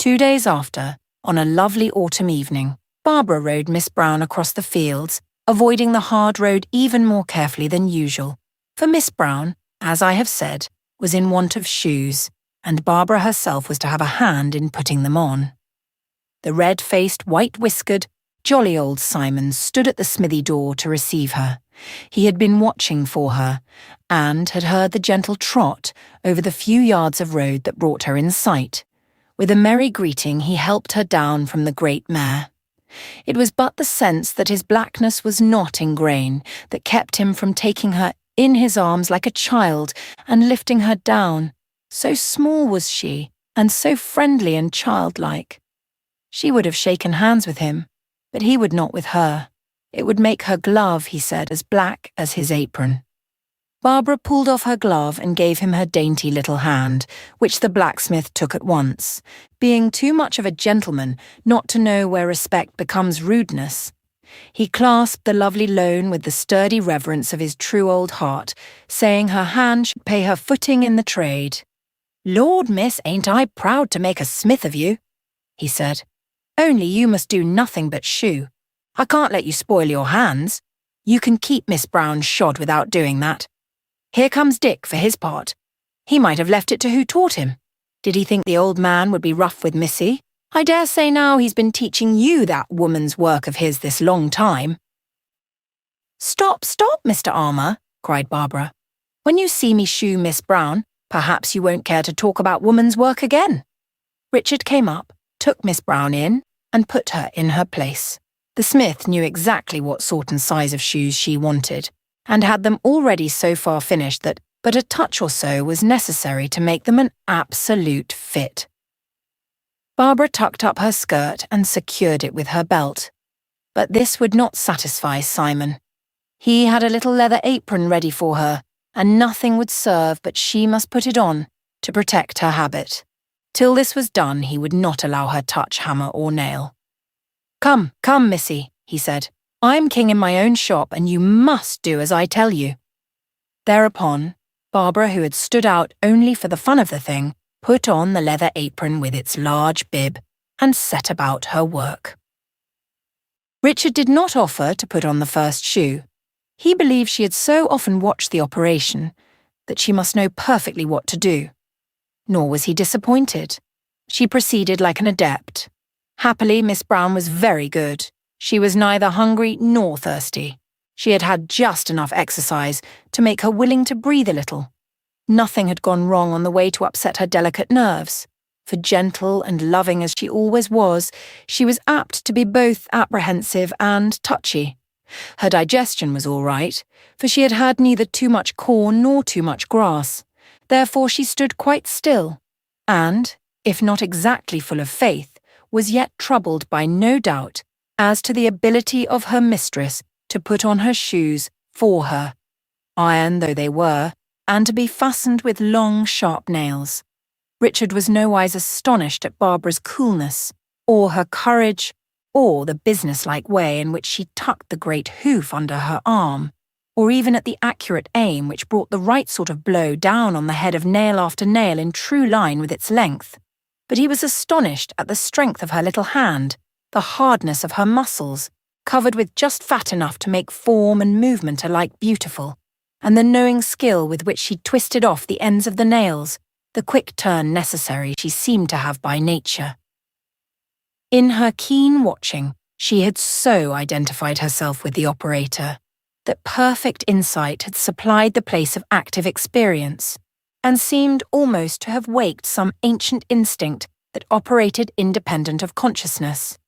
2 days after, on a lovely autumn evening, Barbara rode Miss Brown across the fields, avoiding the hard road even more carefully than usual, for Miss Brown, as I have said, was in want of shoes, and Barbara herself was to have a hand in putting them on. The red-faced, white-whiskered, jolly old Simon stood at the smithy door to receive her. He had been watching for her, and had heard the gentle trot over the few yards of road that brought her in sight. With a merry greeting he helped her down from the great mare. It was but the sense that his blackness was not in grain that kept him from taking her in his arms like a child and lifting her down. So small was she, and so friendly and childlike. She would have shaken hands with him, but he would not with her. It would make her glove, he said, as black as his apron. Barbara pulled off her glove and gave him her dainty little hand, which the blacksmith took at once, being too much of a gentleman not to know where respect becomes rudeness. He clasped the lovely loan with the sturdy reverence of his true old heart, saying her hand should pay her footing in the trade. "Lord, miss, ain't I proud to make a smith of you," he said. "Only you must do nothing but shoe. I can't let you spoil your hands. You can keep Miss Brown's shod without doing that. Here comes Dick for his part. He might have left it to who taught him. Did he think the old man would be rough with Missy? I dare say now he's been teaching you that woman's work of his this long time." "Stop, stop, Mr. Armour," cried Barbara. "When you see me shoe Miss Brown, perhaps you won't care to talk about woman's work again." Richard came up, took Miss Brown in, and put her in her place. The smith knew exactly what sort and size of shoes she wanted, and had them already so far finished that but a touch or so was necessary to make them an absolute fit. Barbara tucked up her skirt and secured it with her belt. But this would not satisfy Simon. He had a little leather apron ready for her, and nothing would serve but she must put it on to protect her habit. Till this was done, he would not allow her touch hammer or nail. "Come, come, Missy," he said. "I'm king in my own shop, and you must do as I tell you." Thereupon, Barbara, who had stood out only for the fun of the thing, put on the leather apron with its large bib and set about her work. Richard did not offer to put on the first shoe. He believed she had so often watched the operation that she must know perfectly what to do. Nor was he disappointed. She proceeded like an adept. Happily, Miss Brown was very good. She was neither hungry nor thirsty. She had had just enough exercise to make her willing to breathe a little. Nothing had gone wrong on the way to upset her delicate nerves, for gentle and loving as she always was, she was apt to be both apprehensive and touchy. Her digestion was all right, for she had had neither too much corn nor too much grass. Therefore she stood quite still, and, if not exactly full of faith, was yet troubled by no doubt as to the ability of her mistress to put on her shoes for her, iron though they were, and to be fastened with long, sharp nails. Richard was nowise astonished at Barbara's coolness, or her courage, or the business-like way in which she tucked the great hoof under her arm, or even at the accurate aim which brought the right sort of blow down on the head of nail after nail in true line with its length. But he was astonished at the strength of her little hand, the hardness of her muscles, covered with just fat enough to make form and movement alike beautiful, and the knowing skill with which she twisted off the ends of the nails, the quick turn necessary she seemed to have by nature. In her keen watching, she had so identified herself with the operator that perfect insight had supplied the place of active experience, and seemed almost to have waked some ancient instinct that operated independent of consciousness.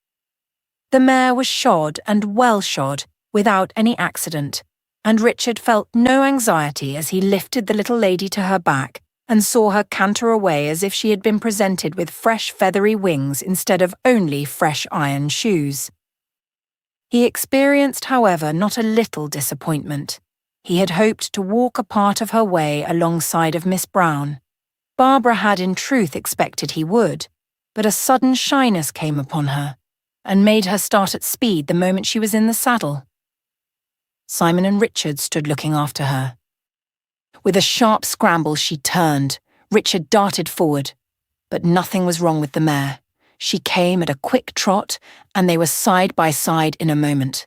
The mare was shod and well shod, without any accident, and Richard felt no anxiety as he lifted the little lady to her back and saw her canter away as if she had been presented with fresh feathery wings instead of only fresh iron shoes. He experienced, however, not a little disappointment. He had hoped to walk a part of her way alongside of Miss Brown. Barbara had in truth expected he would, but a sudden shyness came upon her, and made her start at speed the moment she was in the saddle. Simon and Richard stood looking after her. With a sharp scramble she turned. Richard darted forward, but nothing was wrong with the mare. She came at a quick trot, and they were side by side in a moment.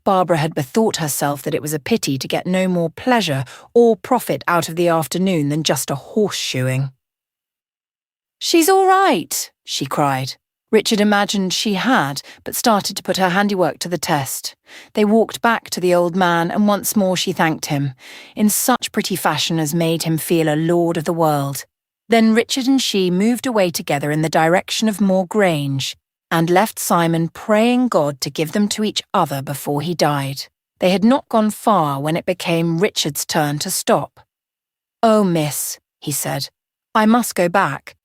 Barbara had bethought herself that it was a pity to get no more pleasure or profit out of the afternoon than just a horseshoeing. "She's all right," she cried. Richard imagined she had, but started to put her handiwork to the test. They walked back to the old man, and once more she thanked him, in such pretty fashion as made him feel a lord of the world. Then Richard and she moved away together in the direction of Moor Grange, and left Simon praying God to give them to each other before he died. They had not gone far when it became Richard's turn to stop. "Oh, miss," he said, "I must go back.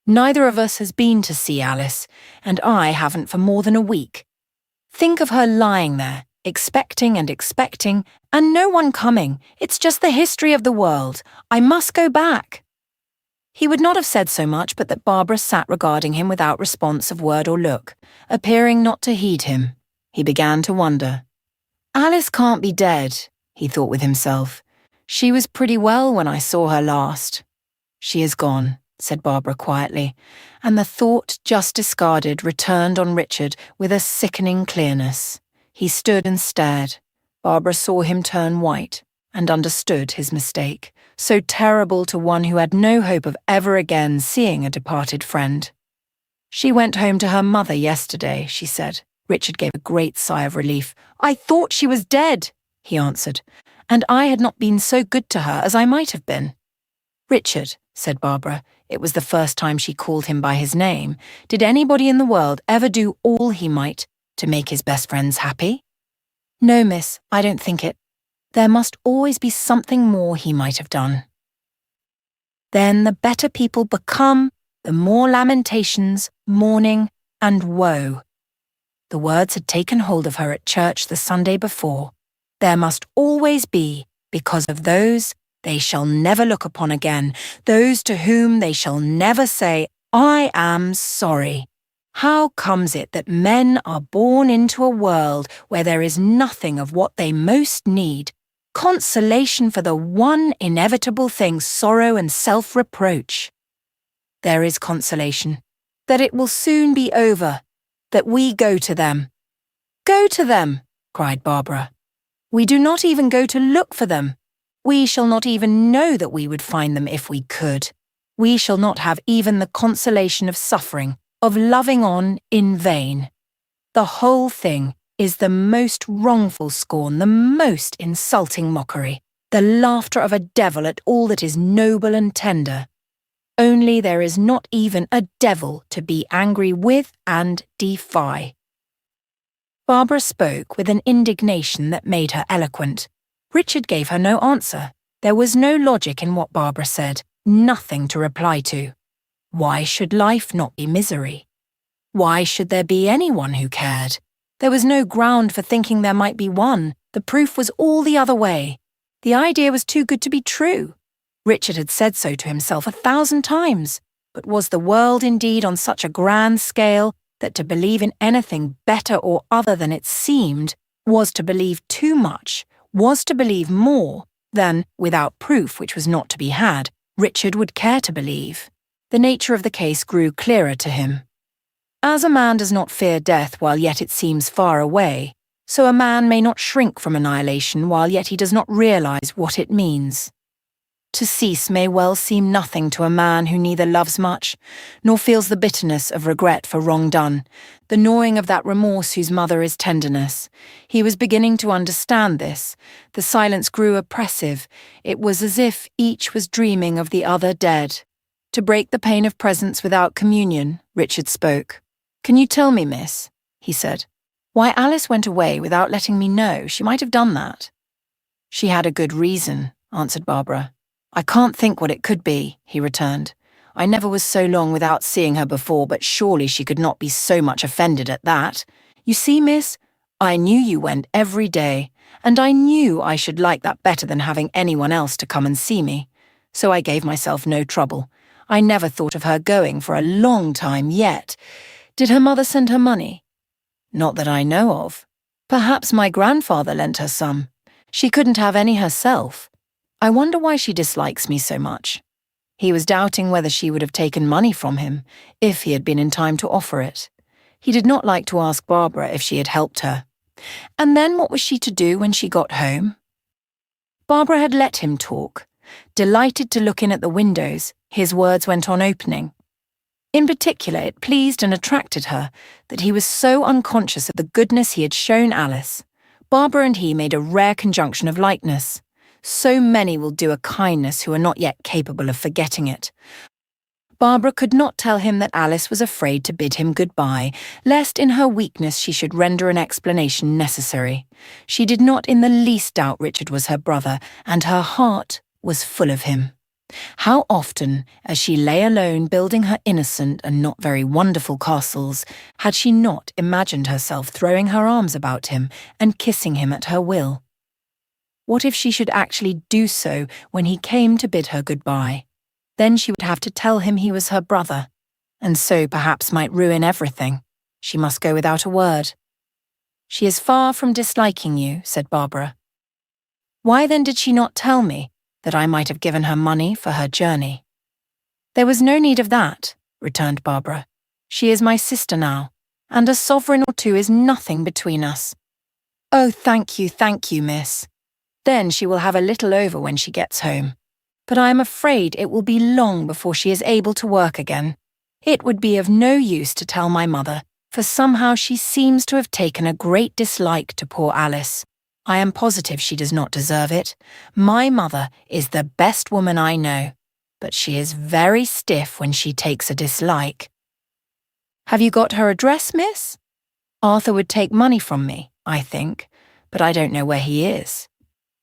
Neither of us has been to see Alice, and I haven't for more than a week. Think of her lying there, expecting, and no one coming. It's just the history of the world. I must go back." He would not have said so much but that Barbara sat regarding him without response of word or look, appearing not to heed him. He began to wonder. "Alice can't be dead," he thought with himself. "She was pretty well when I saw her last." "She is gone," said Barbara quietly, and the thought just discarded returned on Richard with a sickening clearness. He stood and stared. Barbara saw him turn white and understood his mistake, so terrible to one who had no hope of ever again seeing a departed friend. "She went home to her mother yesterday," she said. Richard gave a great sigh of relief. "I thought she was dead," he answered, "and I had not been so good to her as I might have been." "Richard," said Barbara, it was the first time she called him by his name, "did anybody in the world ever do all he might to make his best friends happy?" "No, miss, I don't think it. There must always be something more he might have done." "Then the better people become, the more lamentations, mourning, and woe." The words had taken hold of her at church the Sunday before. "There must always be, because of those they shall never look upon again, those to whom they shall never say, 'I am sorry.' How comes it that men are born into a world where there is nothing of what they most need, consolation for the one inevitable thing, sorrow and self-reproach? There is consolation, that it will soon be over, that we go to them." "Go to them," cried Barbara. "We do not even go to look for them. We shall not even know that we would find them if we could. We shall not have even the consolation of suffering, of loving on in vain. The whole thing is the most wrongful scorn, the most insulting mockery, the laughter of a devil at all that is noble and tender. Only there is not even a devil to be angry with and defy." Barbara spoke with an indignation that made her eloquent. Richard gave her no answer. There was no logic in what Barbara said, nothing to reply to. Why should life not be misery? Why should there be anyone who cared? There was no ground for thinking there might be one. The proof was all the other way. The idea was too good to be true. Richard had said so to himself 1,000 times. But was the world indeed on such a grand scale that to believe in anything better or other than it seemed was to believe too much, was to believe more than, without proof which was not to be had, Richard would care to believe? The nature of the case grew clearer to him. As a man does not fear death while yet it seems far away, so a man may not shrink from annihilation while yet he does not realize what it means. To cease may well seem nothing to a man who neither loves much, nor feels the bitterness of regret for wrong done, the gnawing of that remorse whose mother is tenderness. He was beginning to understand this. The silence grew oppressive. It was as if each was dreaming of the other dead. To break the pain of presence without communion, Richard spoke. "Can you tell me, miss," he said, "why Alice went away without letting me know? She might have done that." "She had a good reason," answered Barbara. "I can't think what it could be," he returned. "I never was so long without seeing her before, but surely she could not be so much offended at that. You see, miss, I knew you went every day, and I knew I should like that better than having anyone else to come and see me. So I gave myself no trouble. I never thought of her going for a long time yet. Did her mother send her money?" "Not that I know of. Perhaps my grandfather lent her some. She couldn't have any herself. I wonder why she dislikes me so much." He was doubting whether she would have taken money from him if he had been in time to offer it. He did not like to ask Barbara if she had helped her. And then what was she to do when she got home? Barbara had let him talk. Delighted to look in at the windows, his words went on opening. In particular, it pleased and attracted her that he was so unconscious of the goodness he had shown Alice. Barbara and he made a rare conjunction of likeness. So many will do a kindness who are not yet capable of forgetting it. Barbara could not tell him that Alice was afraid to bid him goodbye, lest in her weakness she should render an explanation necessary. She did not in the least doubt Richard was her brother, and her heart was full of him. How often, as she lay alone building her innocent and not very wonderful castles, had she not imagined herself throwing her arms about him and kissing him at her will? What if she should actually do so when he came to bid her goodbye? Then she would have to tell him he was her brother, and so perhaps might ruin everything. She must go without a word. "She is far from disliking you," said Barbara. "Why then did she not tell me, that I might have given her money for her journey?" "There was no need of that," returned Barbara. "She is my sister now, and a sovereign or two is nothing between us." "Oh, thank you, miss. Then she will have a little over when she gets home. But I am afraid it will be long before she is able to work again. It would be of no use to tell my mother, for somehow she seems to have taken a great dislike to poor Alice. I am positive she does not deserve it. My mother is the best woman I know, but she is very stiff when she takes a dislike." "Have you got her address, miss? Arthur would take money from me, I think, but I don't know where he is.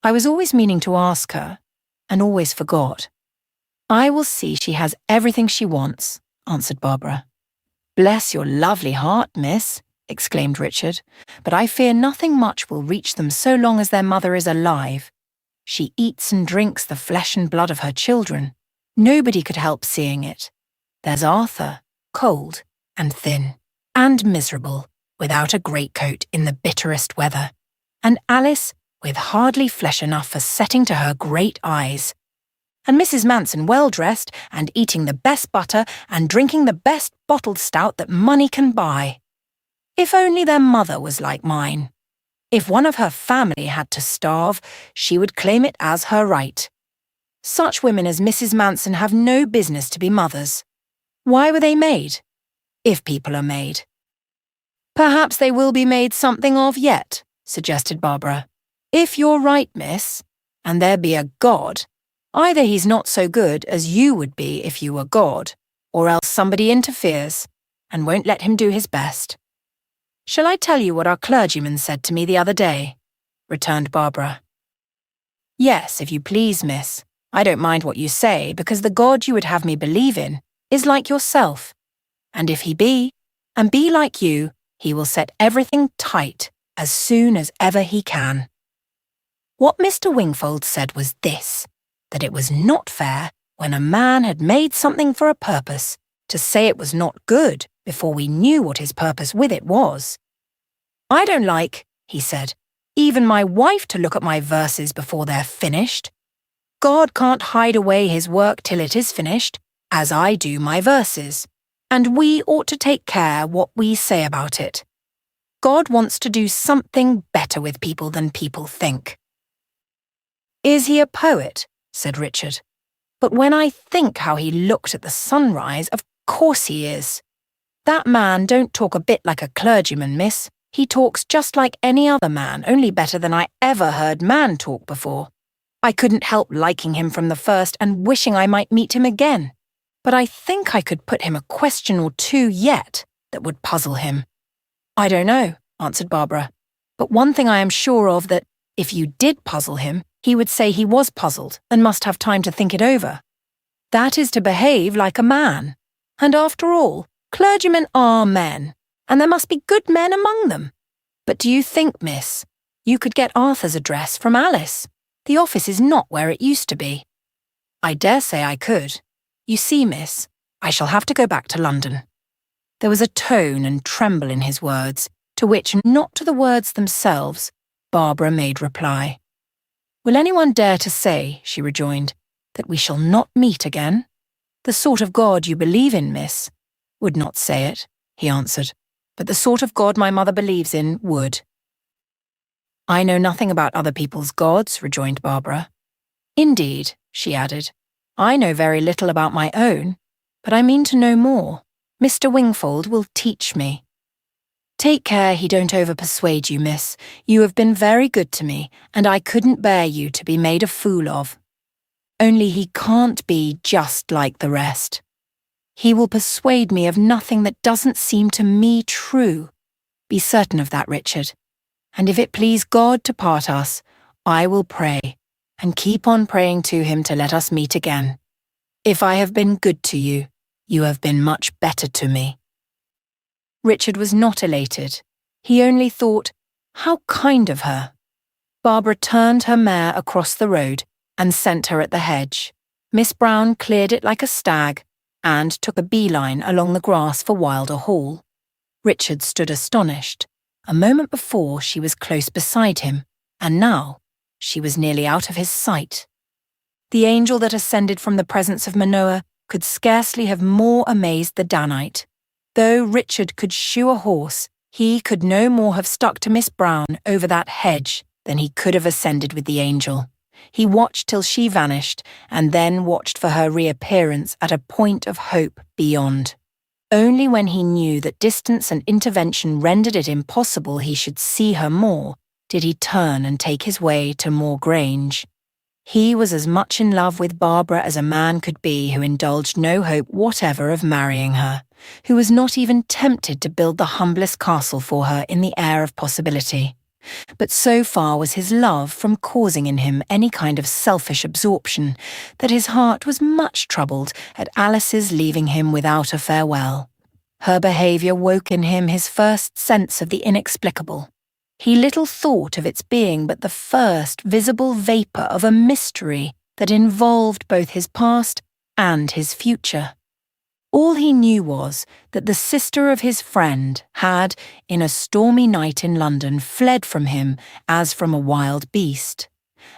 I was always meaning to ask her, and always forgot." "I will see she has everything she wants," answered Barbara. "Bless your lovely heart, miss," exclaimed Richard, "but I fear nothing much will reach them so long as their mother is alive. She eats and drinks the flesh and blood of her children. Nobody could help seeing it. There's Arthur, cold and thin and miserable, without a greatcoat in the bitterest weather, and Alice with hardly flesh enough for setting to her great eyes, and Mrs. Manson well-dressed and eating the best butter and drinking the best bottled stout that money can buy. If only their mother was like mine. If one of her family had to starve, she would claim it as her right. Such women as Mrs. Manson have no business to be mothers. Why were they made? If people are made. Perhaps they will be made something of yet, suggested Barbara. If you're right, miss, and there be a God, either he's not so good as you would be if you were God, or else somebody interferes and won't let him do his best. "Shall I tell you what our clergyman said to me the other day?" returned Barbara. "Yes, if you please, miss. I don't mind what you say, because the God you would have me believe in is like yourself. And if he be, and be like you, he will set everything tight as soon as ever he can." What Mr. Wingfold said was this, that it was not fair, when a man had made something for a purpose, to say it was not good before we knew what his purpose with it was. "I don't like," he said, "even my wife to look at my verses before they're finished. God can't hide away his work till it is finished, as I do my verses, and we ought to take care what we say about it. God wants to do something better with people than people think." "Is he a poet?" said Richard. "But when I think how he looked at the sunrise, of course he is. That man don't talk a bit like a clergyman, miss. He talks just like any other man, only better than I ever heard man talk before. I couldn't help liking him from the first and wishing I might meet him again. But I think I could put him a question or two yet that would puzzle him." "I don't know," answered Barbara. "But one thing I am sure of, that if you did puzzle him, he would say he was puzzled and must have time to think it over. That is to behave like a man. And after all, clergymen are men, and there must be good men among them. But do you think, miss, you could get Arthur's address from Alice? The office is not where it used to be." "I dare say I could. You see, miss, I shall have to go back to London." There was a tone and tremble in his words, to which, not to the words themselves, Barbara made reply. "Will anyone dare to say," she rejoined, "that we shall not meet again? "The sort of God you believe in, miss, would not say it," he answered, "but the sort of God my mother believes in would." "I know nothing about other people's gods," rejoined Barbara. "Indeed," she added, "I know very little about my own, but I mean to know more. Mr. Wingfold will teach me." "Take care he don't over-persuade you, miss. You have been very good to me, and I couldn't bear you to be made a fool of. Only he can't be just like the rest. He will persuade me of nothing that doesn't seem to me true. Be certain of that, Richard. And if it please God to part us, I will pray, and keep on praying to him to let us meet again. If I have been good to you, you have been much better to me." Richard was not elated. He only thought, how kind of her. Barbara turned her mare across the road and sent her at the hedge. Miss Brown cleared it like a stag and took a beeline along the grass for Wylder Hall. Richard stood astonished. A moment before she was close beside him, and now she was nearly out of his sight. The angel that ascended from the presence of Manoah could scarcely have more amazed the Danite. Though Richard could shoe a horse, he could no more have stuck to Miss Brown over that hedge than he could have ascended with the angel. He watched till she vanished, and then watched for her reappearance at a point of hope beyond. Only when he knew that distance and intervention rendered it impossible he should see her more, did he turn and take his way to Moor Grange. He was as much in love with Barbara as a man could be who indulged no hope whatever of marrying her, who was not even tempted to build the humblest castle for her in the air of possibility. But so far was his love from causing in him any kind of selfish absorption that his heart was much troubled at Alice's leaving him without a farewell. Her behaviour woke in him his first sense of the inexplicable. He little thought of its being but the first visible vapour of a mystery that involved both his past and his future. All he knew was that the sister of his friend had, in a stormy night in London, fled from him as from a wild beast,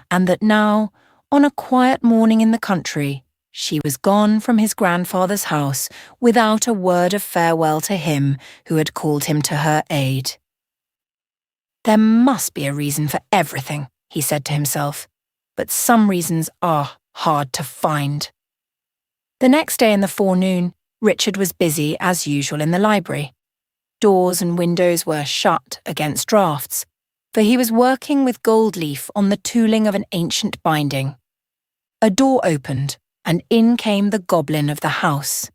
and that now, on a quiet morning in the country, she was gone from his grandfather's house without a word of farewell to him who had called him to her aid. "There must be a reason for everything," he said to himself, "but some reasons are hard to find." The next day in the forenoon, Richard was busy as usual in the library. Doors and windows were shut against draughts, for he was working with gold leaf on the tooling of an ancient binding. A door opened, and in came the goblin of the house.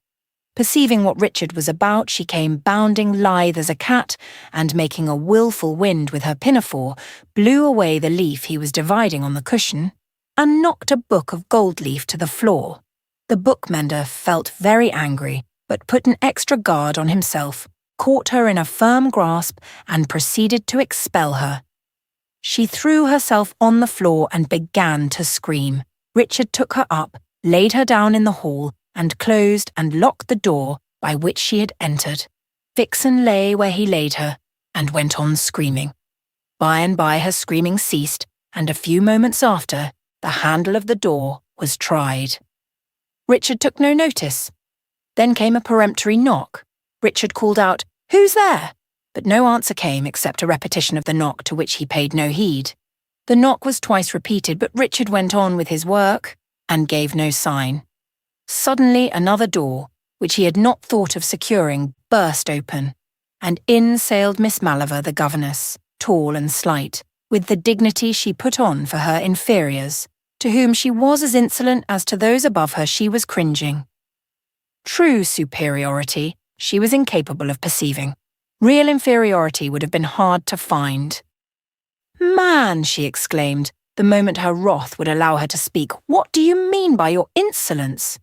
Perceiving what Richard was about, she came bounding lithe as a cat, and making a wilful wind with her pinafore, blew away the leaf he was dividing on the cushion, and knocked a book of gold leaf to the floor. The bookmender felt very angry, but put an extra guard on himself, caught her in a firm grasp, and proceeded to expel her. She threw herself on the floor and began to scream. Richard took her up, laid her down in the hall, and closed and locked the door by which she had entered. Vixen lay where he laid her, and went on screaming. By and by her screaming ceased, and a few moments after, the handle of the door was tried. Richard took no notice. Then came a peremptory knock. Richard called out, "Who's there?" But no answer came except a repetition of the knock to which he paid no heed. The knock was twice repeated, but Richard went on with his work and gave no sign. Suddenly another door, which he had not thought of securing, burst open, and in sailed Miss Maliver, the governess, tall and slight, with the dignity she put on for her inferiors, to whom she was as insolent as to those above her she was cringing. True superiority she was incapable of perceiving. Real inferiority would have been hard to find. "Man," she exclaimed, the moment her wrath would allow her to speak, "what do you mean by your insolence?"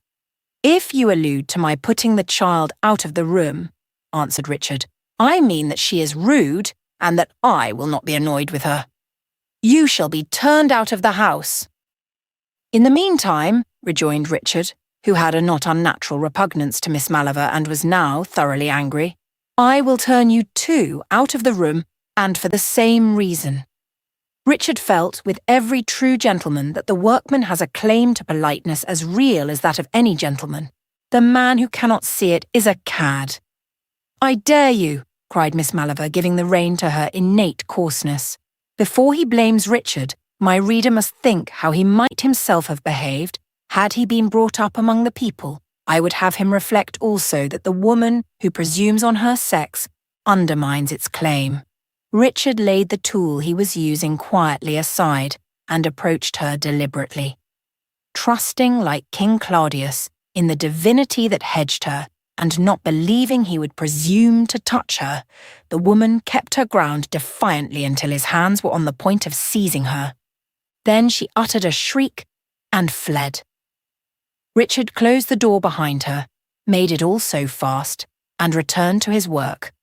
"If you allude to my putting the child out of the room," answered Richard, "I mean that she is rude, and that I will not be annoyed with her. You shall be turned out of the house." "In the meantime," rejoined Richard, who had a not unnatural repugnance to Miss Maliver and was now thoroughly angry, "I will turn you too out of the room, and for the same reason." Richard felt, with every true gentleman, that the workman has a claim to politeness as real as that of any gentleman. The man who cannot see it is a cad." "I dare you," cried Miss Maliver, giving the rein to her innate coarseness. Before he blames Richard, my reader must think how he might himself have behaved had he been brought up among the people. I would have him reflect also that the woman who presumes on her sex undermines its claim. Richard laid the tool he was using quietly aside and approached her deliberately. Trusting like King Claudius in the divinity that hedged her, and not believing he would presume to touch her, the woman kept her ground defiantly until his hands were on the point of seizing her. Then she uttered a shriek and fled. Richard closed the door behind her, made it also fast, and returned to his work.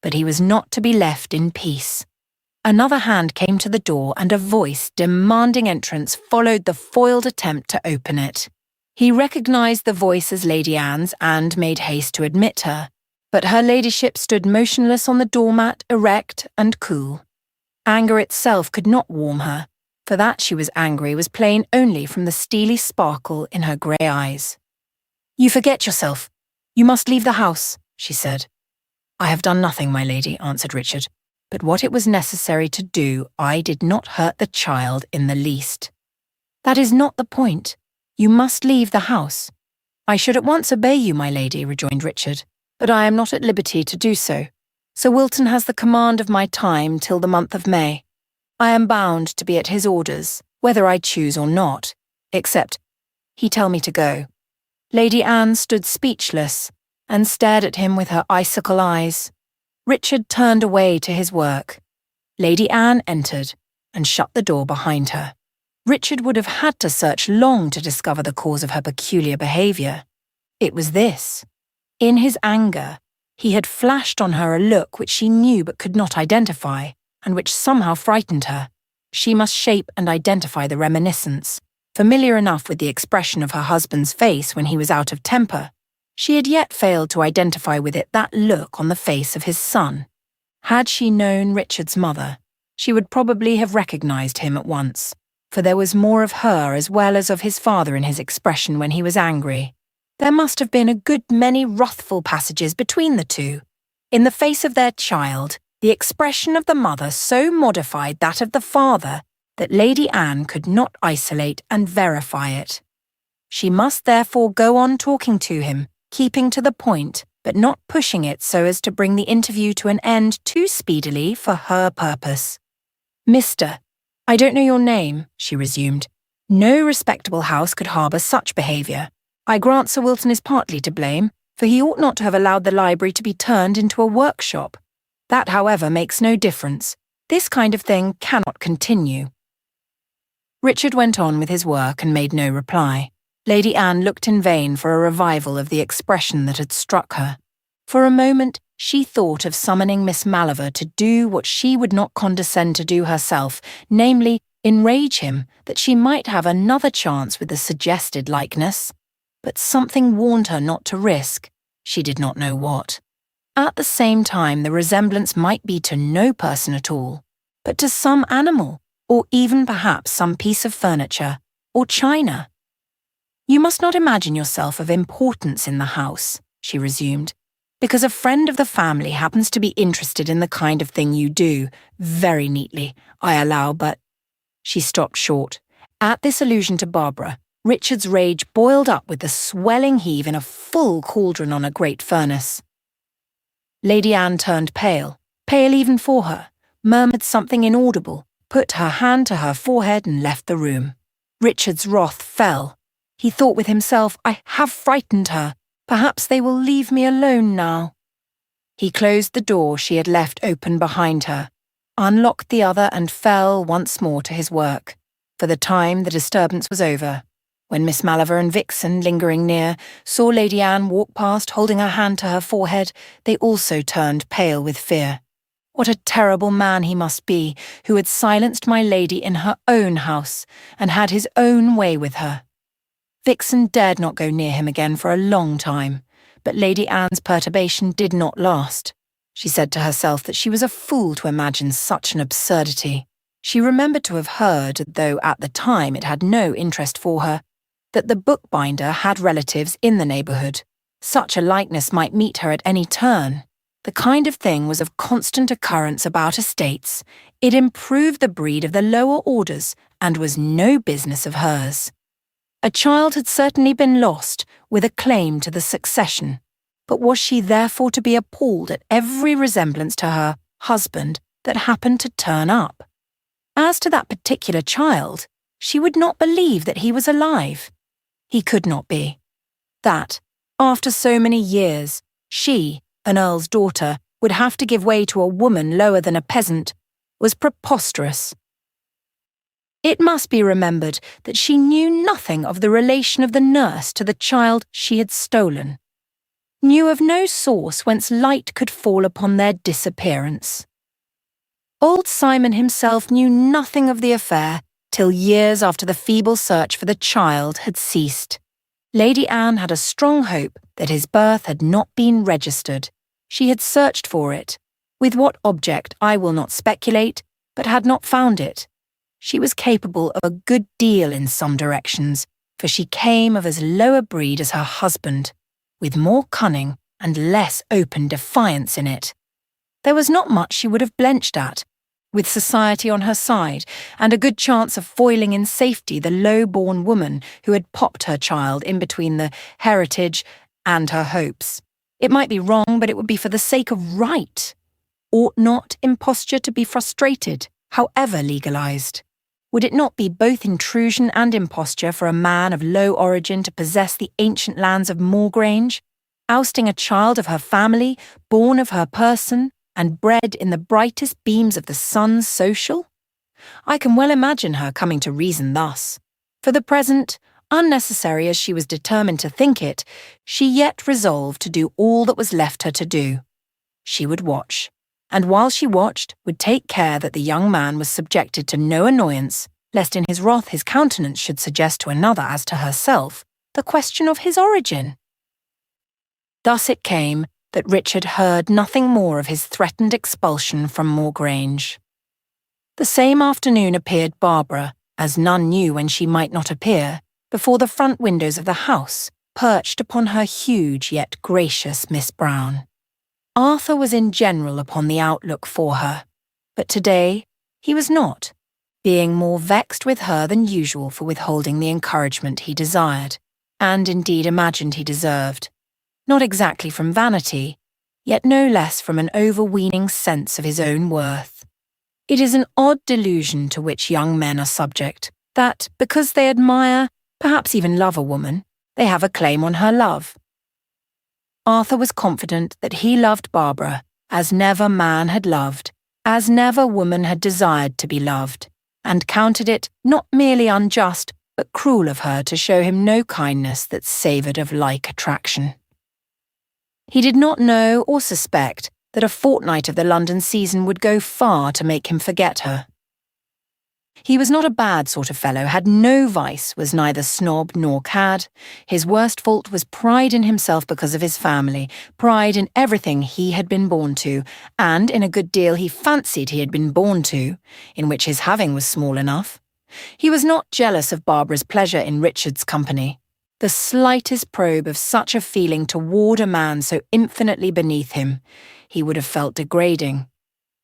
But he was not to be left in peace. Another hand came to the door, and a voice demanding entrance followed the foiled attempt to open it. He recognised the voice as Lady Anne's and made haste to admit her, but her ladyship stood motionless on the doormat, erect and cool. Anger itself could not warm her, for that she was angry was plain only from the steely sparkle in her grey eyes. "You forget yourself. You must leave the house," she said. "I have done nothing, my lady," answered Richard, "but what it was necessary to do, I did not hurt the child in the least." "That is not the point. You must leave the house." "I should at once obey you, my lady," rejoined Richard, "but I am not at liberty to do so. Sir Wilton has the command of my time till the month of May. I am bound to be at his orders, whether I choose or not, except he tell me to go." Lady Anne stood speechless and stared at him with her icicle eyes. Richard turned away to his work. Lady Anne entered and shut the door behind her. Richard would have had to search long to discover the cause of her peculiar behaviour. It was this. In his anger, he had flashed on her a look which she knew but could not identify, and which somehow frightened her. She must shape and identify the reminiscence, familiar enough with the expression of her husband's face when he was out of temper. She had yet failed to identify with it that look on the face of his son. Had she known Richard's mother, she would probably have recognised him at once, for there was more of her as well as of his father in his expression when he was angry. There must have been a good many wrathful passages between the two. In the face of their child, the expression of the mother so modified that of the father that Lady Anne could not isolate and verify it. She must therefore go on talking to him, keeping to the point, but not pushing it so as to bring the interview to an end too speedily for her purpose. "Mr. I don't know your name," she resumed. "No respectable house could harbour such behaviour. I grant Sir Wilton is partly to blame, for he ought not to have allowed the library to be turned into a workshop. That, however, makes no difference. This kind of thing cannot continue." Richard went on with his work and made no reply. Lady Anne looked in vain for a revival of the expression that had struck her. For a moment, she thought of summoning Miss Maliver to do what she would not condescend to do herself, namely, enrage him, that she might have another chance with the suggested likeness. But something warned her not to risk. She did not know what. At the same time, the resemblance might be to no person at all, but to some animal, or even perhaps some piece of furniture, or china. "You must not imagine yourself of importance in the house," she resumed, "because a friend of the family happens to be interested in the kind of thing you do, very neatly, I allow, but—" She stopped short. At this allusion to Barbara, Richard's rage boiled up with the swelling heave in a full cauldron on a great furnace. Lady Anne turned pale, pale even for her, murmured something inaudible, put her hand to her forehead and left the room. Richard's wrath fell. He thought with himself, "I have frightened her. Perhaps they will leave me alone now." He closed the door she had left open behind her, unlocked the other and fell once more to his work. For the time the disturbance was over. When Miss Maliver and Vixen, lingering near, saw Lady Anne walk past holding her hand to her forehead, they also turned pale with fear. What a terrible man he must be, who had silenced my lady in her own house, and had his own way with her. Vixen dared not go near him again for a long time, but Lady Anne's perturbation did not last. She said to herself that she was a fool to imagine such an absurdity. She remembered to have heard, though at the time it had no interest for her, that the bookbinder had relatives in the neighbourhood, Such a likeness might meet her at any turn. The kind of thing was of constant occurrence about estates. It improved the breed of the lower orders and was no business of hers. A child had certainly been lost, with a claim to the succession. But was she therefore to be appalled at every resemblance to her husband that happened to turn up? As to that particular child, she would not believe that he was alive. He could not be. That, after so many years, she, an earl's daughter, would have to give way to a woman lower than a peasant, was preposterous. It must be remembered that she knew nothing of the relation of the nurse to the child she had stolen, knew of no source whence light could fall upon their disappearance. Old Simon himself knew nothing of the affair till years after the feeble search for the child had ceased. Lady Anne had a strong hope that his birth had not been registered. She had searched for it, with what object I will not speculate, but had not found it. She was capable of a good deal in some directions, for she came of as low a breed as her husband, with more cunning and less open defiance in it. There was not much she would have blenched at, with society on her side, and a good chance of foiling in safety the low-born woman who had popped her child in between the heritage and her hopes. It might be wrong, but it would be for the sake of right. Ought not imposture to be frustrated, however legalized? Would it not be both intrusion and imposture for a man of low origin to possess the ancient lands of Moorgrange, ousting a child of her family, born of her person, and bred in the brightest beams of the sun's social? I can well imagine her coming to reason thus. For the present, unnecessary as she was determined to think it, she yet resolved to do all that was left her to do. She would watch, and while she watched, would take care that the young man was subjected to no annoyance, lest in his wrath his countenance should suggest to another as to herself the question of his origin. Thus it came that Richard heard nothing more of his threatened expulsion from Moorgrange. The same afternoon appeared Barbara, as none knew when she might not appear, before the front windows of the house, perched upon her huge yet gracious Miss Brown. Arthur was in general upon the outlook for her, but today he was not, being more vexed with her than usual for withholding the encouragement he desired, and indeed imagined he deserved. Not exactly from vanity, yet no less from an overweening sense of his own worth. It is an odd delusion to which young men are subject, that because they admire, perhaps even love a woman, they have a claim on her love. Arthur was confident that he loved Barbara as never man had loved, as never woman had desired to be loved, and counted it not merely unjust, but cruel of her to show him no kindness that savoured of like attraction. He did not know or suspect that a fortnight of the London season would go far to make him forget her. He was not a bad sort of fellow, had no vice, was neither snob nor cad. His worst fault was pride in himself because of his family, pride in everything he had been born to, and in a good deal he fancied he had been born to, in which his having was small enough. He was not jealous of Barbara's pleasure in Richard's company. The slightest probe of such a feeling toward a man so infinitely beneath him, he would have felt degrading.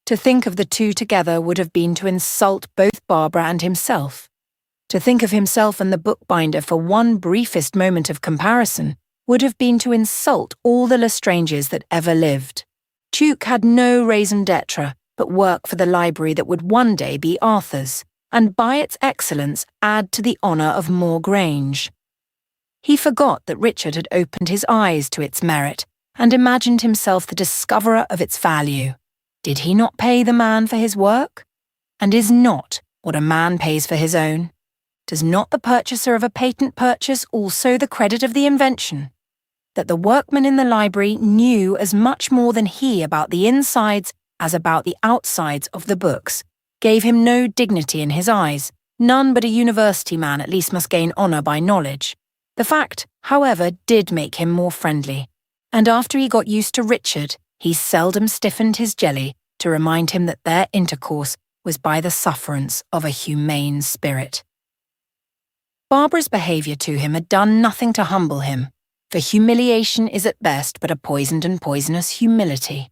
To think of the two together would have been to insult both Barbara and himself. To think of himself and the bookbinder for one briefest moment of comparison would have been to insult all the Lestranges that ever lived. Tuke had no raison d'etre but work for the library that would one day be Arthur's, and by its excellence add to the honour of Moorgrange. He forgot that Richard had opened his eyes to its merit, and imagined himself the discoverer of its value. Did he not pay the man for his work? And is not what a man pays for his own? Does not the purchaser of a patent purchase also the credit of the invention? That the workman in the library knew as much more than he about the insides as about the outsides of the books gave him no dignity in his eyes. None but a university man at least must gain honour by knowledge. The fact, however, did make him more friendly, and after he got used to Richard, he seldom stiffened his jelly to remind him that their intercourse was by the sufferance of a humane spirit. Barbara's behaviour to him had done nothing to humble him. for humiliation is at best but a poisoned and poisonous humility.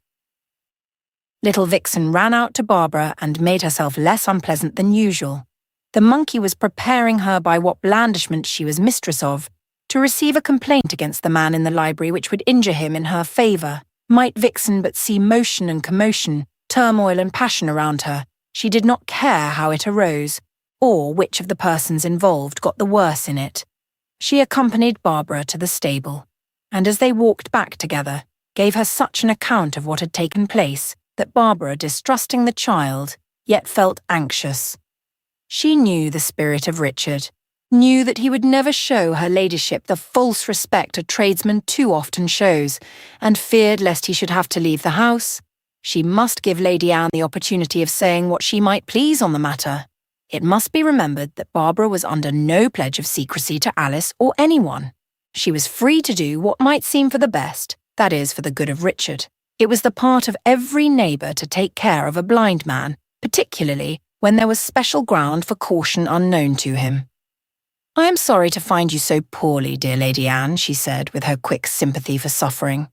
Little Vixen ran out to Barbara and made herself less unpleasant than usual. The monkey was preparing her by what blandishment she was mistress of to receive a complaint against the man in the library which would injure him in her favour. Might Vixen but see motion and commotion, turmoil and passion around her, she did not care how it arose, or which of the persons involved got the worse in it. She accompanied Barbara to the stable, and as they walked back together, gave her such an account of what had taken place that Barbara, distrusting the child, yet felt anxious. She knew the spirit of Richard, knew that he would never show her ladyship the false respect a tradesman too often shows, and feared lest he should have to leave the house. She must give Lady Anne the opportunity of saying what she might please on the matter. It must be remembered that Barbara was under no pledge of secrecy to Alice or anyone. She was free to do what might seem for the best, that is, for the good of Richard. It was the part of every neighbour to take care of a blind man, particularly when there was special ground for caution unknown to him. "I am sorry to find you so poorly, dear Lady Anne," she said, with her quick sympathy for suffering.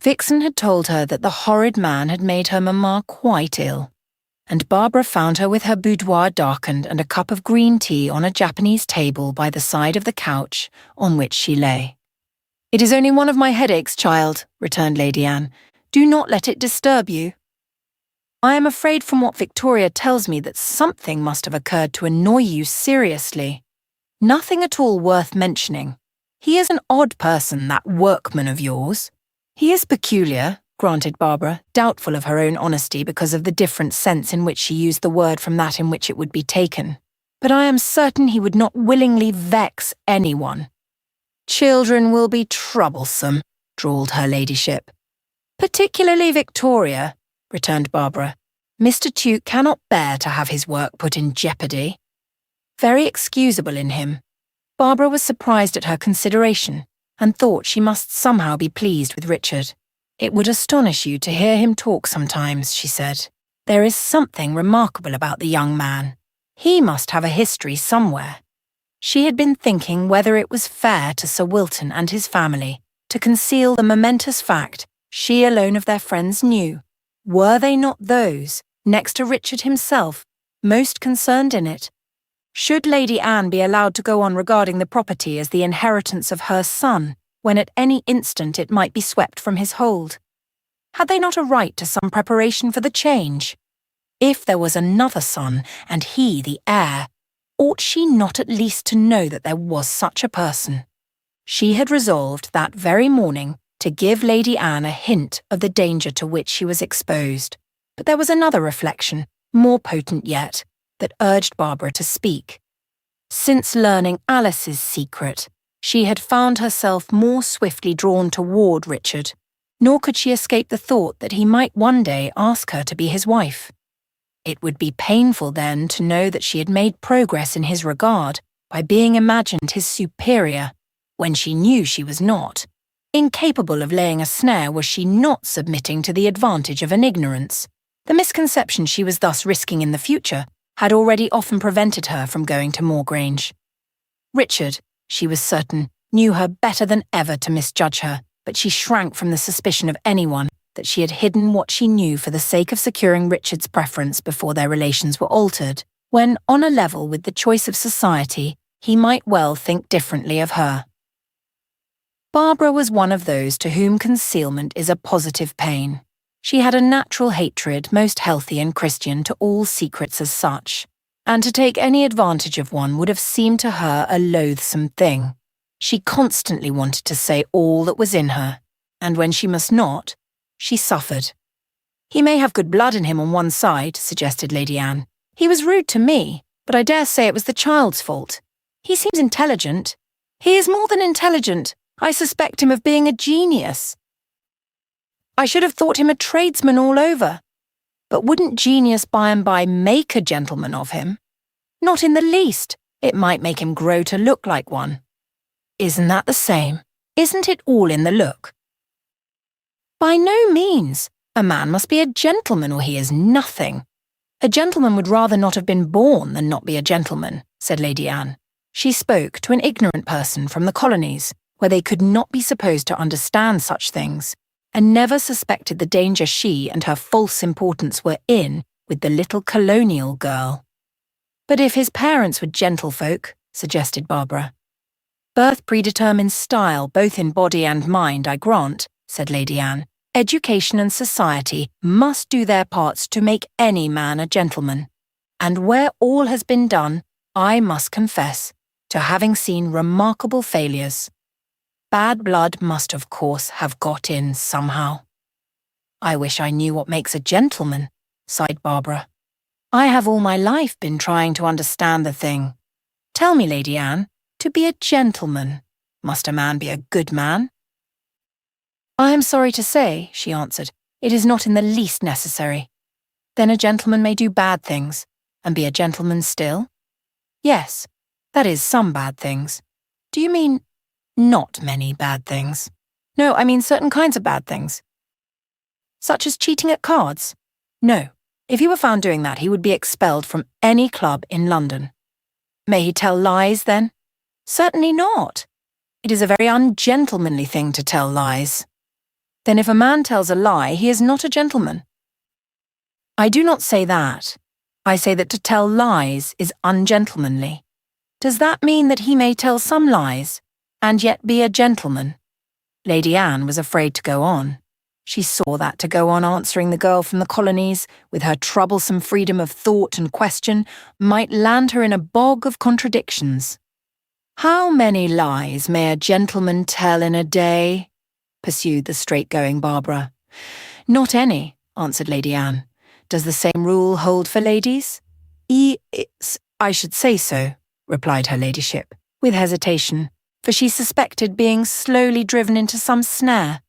Vixen had told her that the horrid man had made her mamma quite ill, and Barbara found her with her boudoir darkened and a cup of green tea on a Japanese table by the side of the couch on which she lay. "It is only one of my headaches, child," returned Lady Anne. "Do not let it disturb you. I am afraid from what Victoria tells me that something must have occurred to annoy you seriously. Nothing at all worth mentioning. He is an odd person, that workman of yours." "He is peculiar," granted Barbara, doubtful of her own honesty because of the different sense in which she used the word from that in which it would be taken. "But I am certain he would not willingly vex anyone." "Children will be troublesome," drawled her ladyship. "Particularly Victoria," returned Barbara. "Mr. Tuke cannot bear to have his work put in jeopardy." Very excusable in him. Barbara was surprised at her consideration, and thought she must somehow be pleased with Richard. "It would astonish you to hear him talk sometimes," she said. "There is something remarkable about the young man. He must have a history somewhere." She had been thinking whether it was fair to Sir Wilton and his family to conceal the momentous fact she alone of their friends knew. Were they not those, next to Richard himself, most concerned in it? Should Lady Anne be allowed to go on regarding the property as the inheritance of her son, when at any instant it might be swept from his hold? Had they not a right to some preparation for the change? If there was another son, and he the heir, ought she not at least to know that there was such a person? She had resolved that very morning to give Lady Anne a hint of the danger to which she was exposed. But there was another reflection, more potent yet, that urged Barbara to speak. Since learning Alice's secret, she had found herself more swiftly drawn toward Richard, nor could she escape the thought that he might one day ask her to be his wife. It would be painful then to know that she had made progress in his regard by being imagined his superior, when she knew she was not. Incapable of laying a snare, was she not submitting to the advantage of an ignorance? The misconception she was thus risking in the future had already often prevented her from going to Moorgrange. Richard, she was certain, knew her better than ever to misjudge her, but she shrank from the suspicion of anyone that she had hidden what she knew for the sake of securing Richard's preference before their relations were altered, when, on a level with the choice of society, he might well think differently of her. Barbara was one of those to whom concealment is a positive pain. She had a natural hatred, most healthy and Christian, to all secrets as such, and to take any advantage of one would have seemed to her a loathsome thing. She constantly wanted to say all that was in her, and when she must not, she suffered. "He may have good blood in him on one side," suggested Lady Anne. "He was rude to me, but I dare say it was the child's fault. He seems intelligent. He is more than intelligent. I suspect him of being a genius. I should have thought him a tradesman all over. But wouldn't genius by and by make a gentleman of him? Not in the least. It might make him grow to look like one. Isn't that the same? Isn't it all in the look?" "By no means. A man must be a gentleman or he is nothing. A gentleman would rather not have been born than not be a gentleman," said Lady Anne. She spoke to an ignorant person from the colonies, where they could not be supposed to understand such things, and never suspected the danger she and her false importance were in with the little colonial girl. But if his parents were gentlefolk, suggested Barbara. Birth predetermines style both in body and mind, I grant, said Lady Anne. Education and society must do their parts to make any man a gentleman. And where all has been done, I must confess to having seen remarkable failures. Bad blood must of course have got in somehow. I wish I knew what makes a gentleman, sighed Barbara. I have all my life been trying to understand the thing. Tell me, Lady Anne, to be a gentleman, must a man be a good man? I am sorry to say, she answered, it is not in the least necessary. Then a gentleman may do bad things, and be a gentleman still? Yes, that is, some bad things. Do you mean not many bad things? No, I mean certain kinds of bad things. Such as cheating at cards? No, if he were found doing that, he would be expelled from any club in London. May he tell lies, then? Certainly not. It is a very ungentlemanly thing to tell lies. Then if a man tells a lie, he is not a gentleman. I do not say that. I say that to tell lies is ungentlemanly. Does that mean that he may tell some lies, and yet be a gentleman? Lady Anne was afraid to go on. She saw that to go on answering the girl from the colonies, with her troublesome freedom of thought and question, might land her in a bog of contradictions. How many lies may a gentleman tell in a day? Pursued the straight-going Barbara. Not any, answered Lady Anne. Does the same rule hold for ladies? I should say so, replied her ladyship, with hesitation, for she suspected being slowly driven into some snare.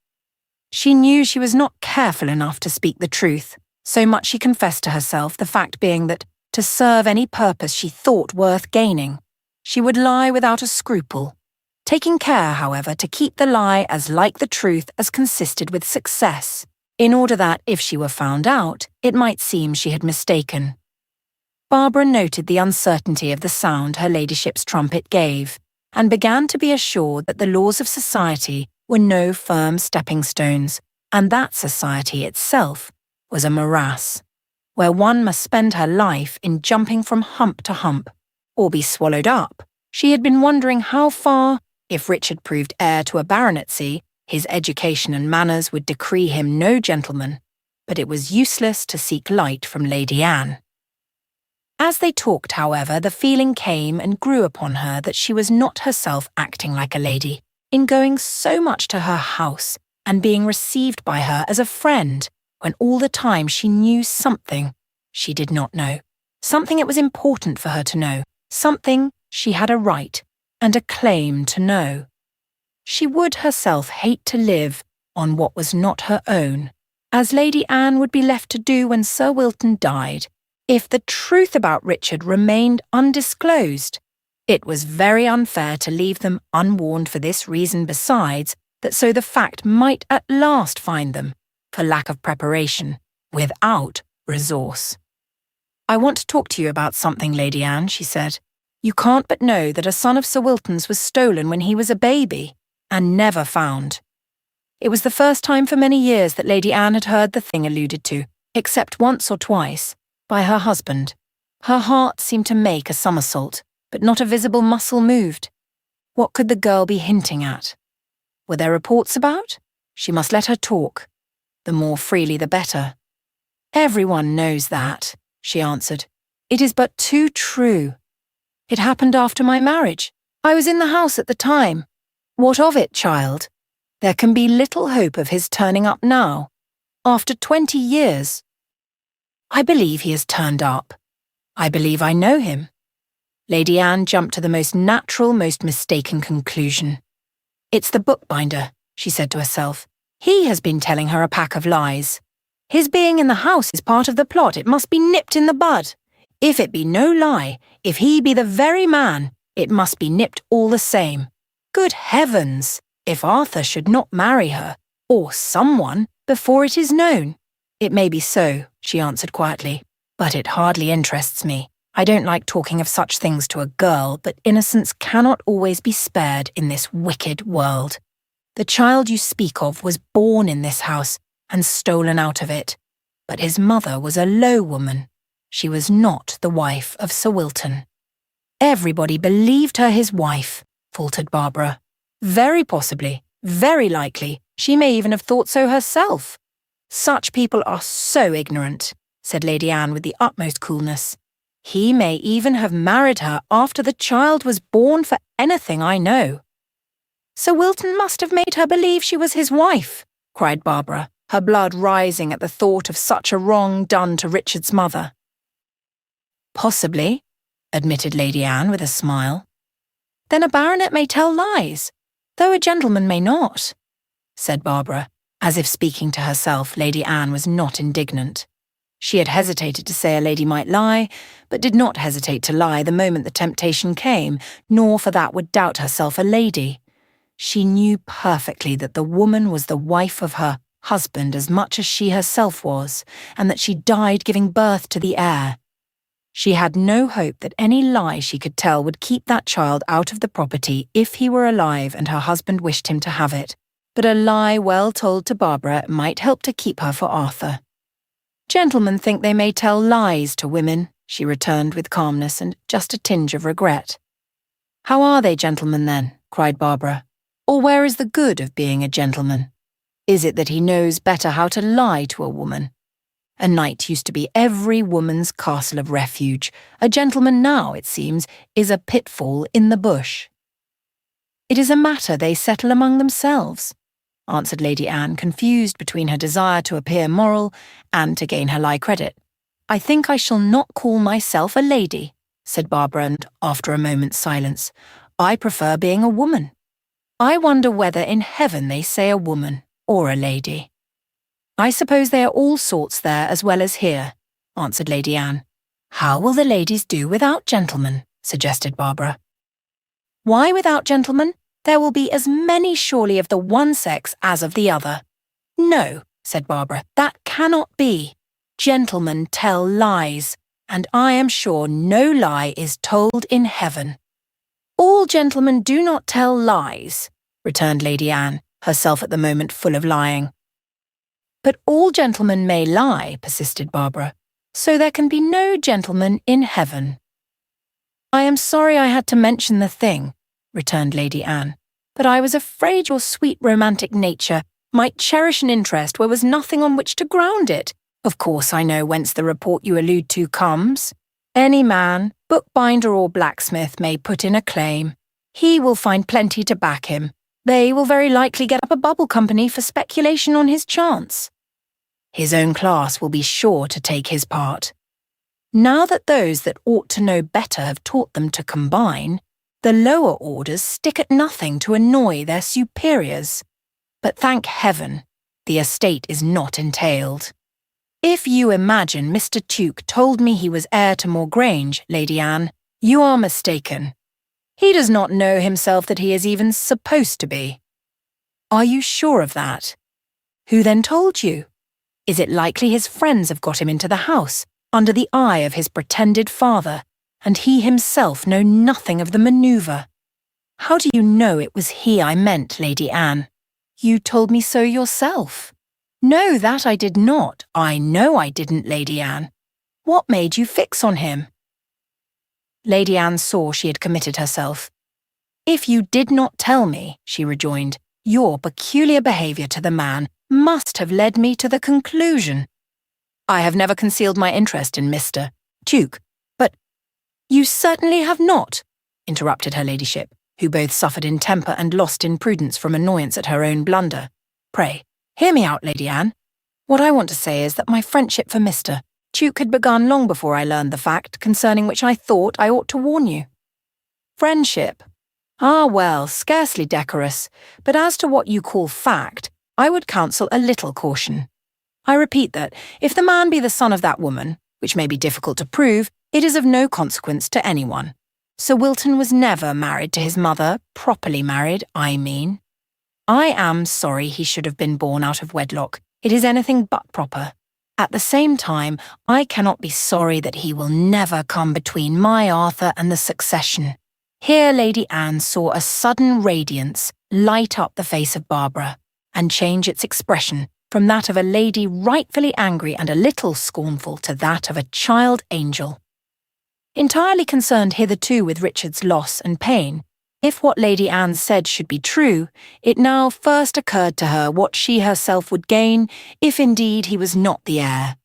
She knew she was not careful enough to speak the truth, so much she confessed to herself, the fact being that, to serve any purpose she thought worth gaining, she would lie without a scruple, taking care, however, to keep the lie as like the truth as consisted with success, in order that, if she were found out, it might seem she had mistaken. Barbara noted the uncertainty of the sound her ladyship's trumpet gave, and began to be assured that the laws of society were no firm stepping stones, and that society itself was a morass, where one must spend her life in jumping from hump to hump, or be swallowed up. She had been wondering how far, if Richard proved heir to a baronetcy, his education and manners would decree him no gentleman, but it was useless to seek light from Lady Anne. As they talked, however, the feeling came and grew upon her that she was not herself acting like a lady, in going so much to her house and being received by her as a friend, when all the time she knew something she did not know, something it was important for her to know, something she had a right and a claim to know. She would herself hate to live on what was not her own, as Lady Anne would be left to do when Sir Wilton died, if the truth about Richard remained undisclosed. It was very unfair to leave them unwarned for this reason besides, that so the fact might at last find them, for lack of preparation, without resource. I want to talk to you about something, Lady Anne, she said. You can't but know that a son of Sir Wilton's was stolen when he was a baby, and never found. It was the first time for many years that Lady Anne had heard the thing alluded to, except once or twice, by her husband. Her heart seemed to make a somersault, but not a visible muscle moved. What could the girl be hinting at? Were there reports about? She must let her talk. The more freely the better. Everyone knows that, she answered. It is but too true. It happened after my marriage. I was in the house at the time. What of it, child? There can be little hope of his turning up now, after 20 years. I believe he has turned up. I believe I know him. Lady Anne jumped to the most natural, most mistaken conclusion. It's the bookbinder, she said to herself. He has been telling her a pack of lies. His being in the house is part of the plot. It must be nipped in the bud. If it be no lie, if he be the very man, it must be nipped all the same. Good heavens, if Arthur should not marry her, or someone, before it is known. It may be so, she answered quietly, but it hardly interests me. I don't like talking of such things to a girl, but innocence cannot always be spared in this wicked world. The child you speak of was born in this house and stolen out of it, but his mother was a low woman. She was not the wife of Sir Wilton." "Everybody believed her his wife," faltered Barbara. "Very possibly, very likely, she may even have thought so herself. Such people are so ignorant," said Lady Anne with the utmost coolness. "He may even have married her after the child was born, for anything I know." "Sir Wilton must have made her believe she was his wife," cried Barbara, her blood rising at the thought of such a wrong done to Richard's mother. "Possibly," admitted Lady Anne with a smile. "Then a baronet may tell lies, though a gentleman may not," said Barbara. As if speaking to herself, Lady Anne was not indignant. She had hesitated to say a lady might lie, but did not hesitate to lie the moment the temptation came, nor for that would doubt herself a lady. She knew perfectly that the woman was the wife of her husband as much as she herself was, and that she died giving birth to the heir. She had no hope that any lie she could tell would keep that child out of the property if he were alive and her husband wished him to have it, but a lie well told to Barbara might help to keep her for Arthur. "Gentlemen think they may tell lies to women," she returned with calmness and just a tinge of regret. "How are they gentlemen then?" cried Barbara. "Or where is the good of being a gentleman? Is it that he knows better how to lie to a woman? A knight used to be every woman's castle of refuge. A gentleman now, it seems, is a pitfall in the bush." "It is a matter they settle among themselves," answered Lady Anne, confused between her desire to appear moral and to gain her lie credit. "I think I shall not call myself a lady," said Barbara, and after a moment's silence, "I prefer being a woman. I wonder whether in heaven they say a woman or a lady." "I suppose they are all sorts there as well as here," answered Lady Anne. "How will the ladies do without gentlemen?" suggested Barbara. "Why without gentlemen? There will be as many surely of the one sex as of the other." "No," said Barbara, "that cannot be. Gentlemen tell lies, and I am sure no lie is told in heaven." "All gentlemen do not tell lies," returned Lady Anne, herself at the moment full of lying. "But all gentlemen may lie," persisted Barbara, "so there can be no gentleman in heaven." "I am sorry I had to mention the thing," returned Lady Anne, "but I was afraid your sweet romantic nature might cherish an interest where was nothing on which to ground it. Of course I know whence the report you allude to comes. Any man, bookbinder or blacksmith, may put in a claim. He will find plenty to back him. They will very likely get up a bubble company for speculation on his chance. His own class will be sure to take his part. Now that those that ought to know better have taught them to combine, the lower orders stick at nothing to annoy their superiors. But thank heaven, the estate is not entailed. If you imagine Mr. Tuke told me he was heir to Moor Grange, Lady Anne, you are mistaken. He does not know himself that he is even supposed to be." "Are you sure of that? Who then told you? Is it likely his friends have got him into the house, under the eye of his pretended father, and he himself know nothing of the manoeuvre? How do you know it was he I meant, Lady Anne? You told me so yourself." "No, that I did not. I know I didn't, Lady Anne. What made you fix on him?" Lady Anne saw she had committed herself. "If you did not tell me," she rejoined, "your peculiar behaviour to the man must have led me to the conclusion. I have never concealed my interest in Mr. Tuke, but—" "You certainly have not," interrupted her ladyship, who both suffered in temper and lost in prudence from annoyance at her own blunder. "Pray, hear me out, Lady Anne. What I want to say is that my friendship for Mr. Tuke had begun long before I learned the fact concerning which I thought I ought to warn you." "Friendship? Ah, well, scarcely decorous, but as to what you call fact, I would counsel a little caution. I repeat that, if the man be the son of that woman, which may be difficult to prove, it is of no consequence to anyone. Sir Wilton was never married to his mother, properly married, I mean. I am sorry he should have been born out of wedlock. It is anything but proper. At the same time, I cannot be sorry that he will never come between my Arthur and the succession." Here Lady Anne saw a sudden radiance light up the face of Barbara, and change its expression from that of a lady rightfully angry and a little scornful to that of a child angel. Entirely concerned hitherto with Richard's loss and pain, if what Lady Anne said should be true, it now first occurred to her what she herself would gain if indeed he was not the heir.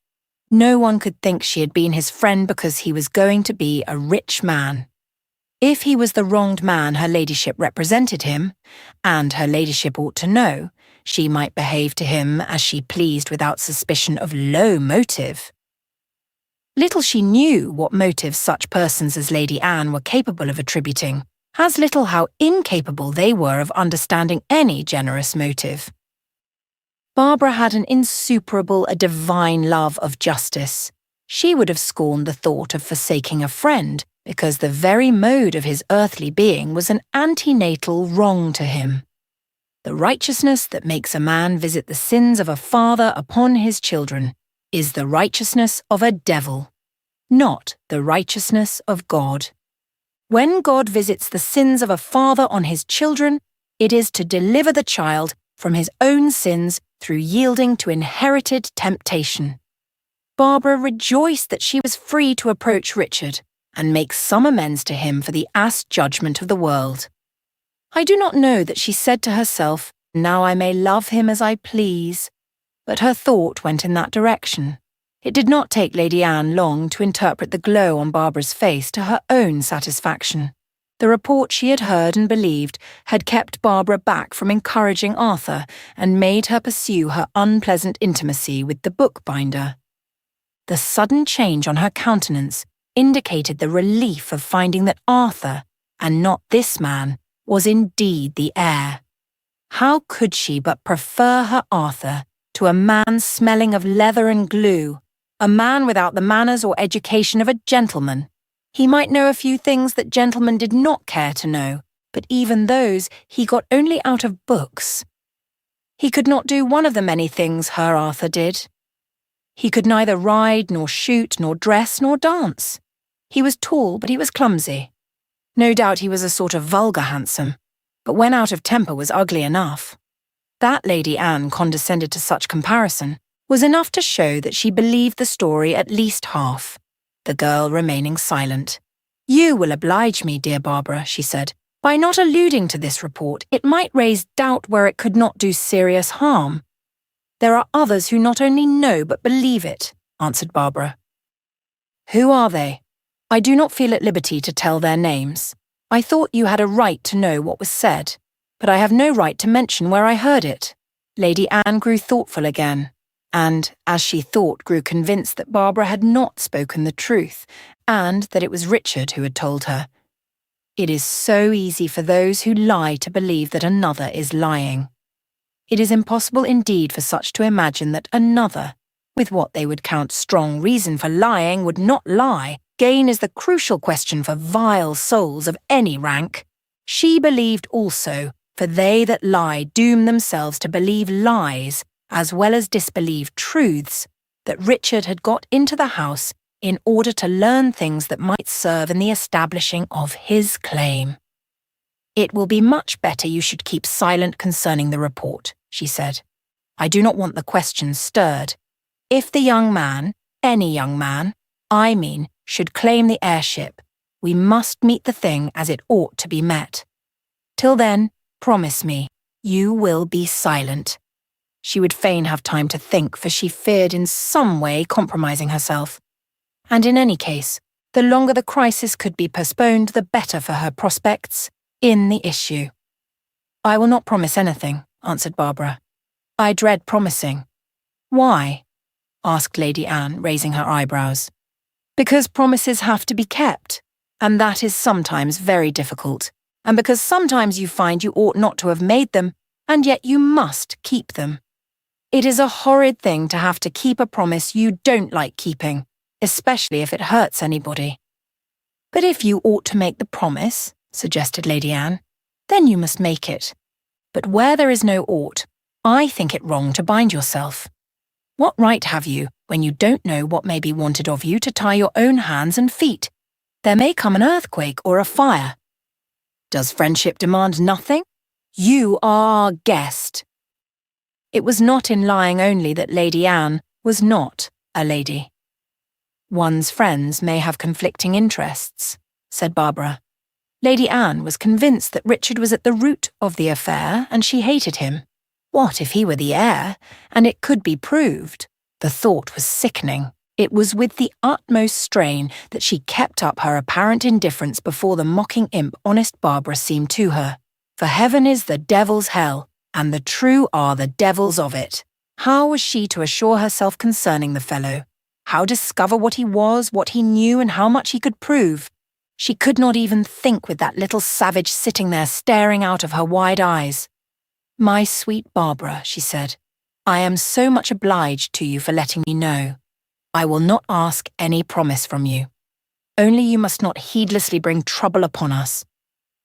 No one could think she had been his friend because he was going to be a rich man. If he was the wronged man her ladyship represented him, and her ladyship ought to know, she might behave to him as she pleased without suspicion of low motive. Little she knew what motives such persons as Lady Anne were capable of attributing, as little how incapable they were of understanding any generous motive. Barbara had an insuperable, a divine love of justice. She would have scorned the thought of forsaking a friend, because the very mode of his earthly being was an antenatal wrong to him. The righteousness that makes a man visit the sins of a father upon his children is the righteousness of a devil, not the righteousness of God. When God visits the sins of a father on his children, it is to deliver the child from his own sins through yielding to inherited temptation. Barbara rejoiced that she was free to approach Richard and make some amends to him for the ass judgment of the world. I do not know that she said to herself, "Now I may love him as I please," but her thought went in that direction. It did not take Lady Anne long to interpret the glow on Barbara's face to her own satisfaction. The report she had heard and believed had kept Barbara back from encouraging Arthur and made her pursue her unpleasant intimacy with the bookbinder. The sudden change on her countenance indicated the relief of finding that Arthur, and not this man, was indeed the heir. How could she but prefer her Arthur to a man smelling of leather and glue, a man without the manners or education of a gentleman? He might know a few things that gentlemen did not care to know, but even those he got only out of books. He could not do one of the many things her Arthur did. He could neither ride, nor shoot, nor dress, nor dance. He was tall, but he was clumsy. No doubt he was a sort of vulgar handsome, but when out of temper was ugly enough. That Lady Anne condescended to such comparison was enough to show that she believed the story at least half, the girl remaining silent. "You will oblige me, dear Barbara," she said, "by not alluding to this report. It might raise doubt where it could not do serious harm." "There are others who not only know but believe it," answered Barbara. "Who are they? I do not feel at liberty to tell their names. I thought you had a right to know what was said, but I have no right to mention where I heard it." Lady Anne grew thoughtful again, and, as she thought, grew convinced that Barbara had not spoken the truth, and that it was Richard who had told her. It is so easy for those who lie to believe that another is lying. It is impossible indeed for such to imagine that another, with what they would count strong reason for lying, would not lie. Gain is the crucial question for vile souls of any rank. She believed also, for they that lie doom themselves to believe lies, as well as disbelieve truths, that Richard had got into the house in order to learn things that might serve in the establishing of his claim. "It will be much better you should keep silent concerning the report," she said. "I do not want the question stirred. If the young man, any young man, I mean, should claim the heirship, we must meet the thing as it ought to be met. Till then, promise me, you will be silent." She would fain have time to think, for she feared in some way compromising herself. And in any case, the longer the crisis could be postponed, the better for her prospects in the issue. "I will not promise anything," answered Barbara. "I dread promising." "Why?" asked Lady Anne, raising her eyebrows. "Because promises have to be kept, and that is sometimes very difficult, and because sometimes you find you ought not to have made them, and yet you must keep them. It is a horrid thing to have to keep a promise you don't like keeping, especially if it hurts anybody." "But if you ought to make the promise," suggested Lady Anne, "then you must make it. But where there is no ought, I think it wrong to bind yourself. What right have you, when you don't know what may be wanted of you to tie your own hands and feet. There may come an earthquake or a fire. Does friendship demand nothing? You are our guest." It was not in lying only that Lady Anne was not a lady. "One's friends may have conflicting interests," said Barbara. Lady Anne was convinced that Richard was at the root of the affair, and she hated him. What if he were the heir, and it could be proved? The thought was sickening. It was with the utmost strain that she kept up her apparent indifference before the mocking imp honest Barbara seemed to her. For heaven is the devil's hell, and the true are the devils of it. How was she to assure herself concerning the fellow? How discover what he was, what he knew, and how much he could prove? She could not even think with that little savage sitting there staring out of her wide eyes. "My sweet Barbara," she said, "I am so much obliged to you for letting me know. I will not ask any promise from you. Only you must not heedlessly bring trouble upon us.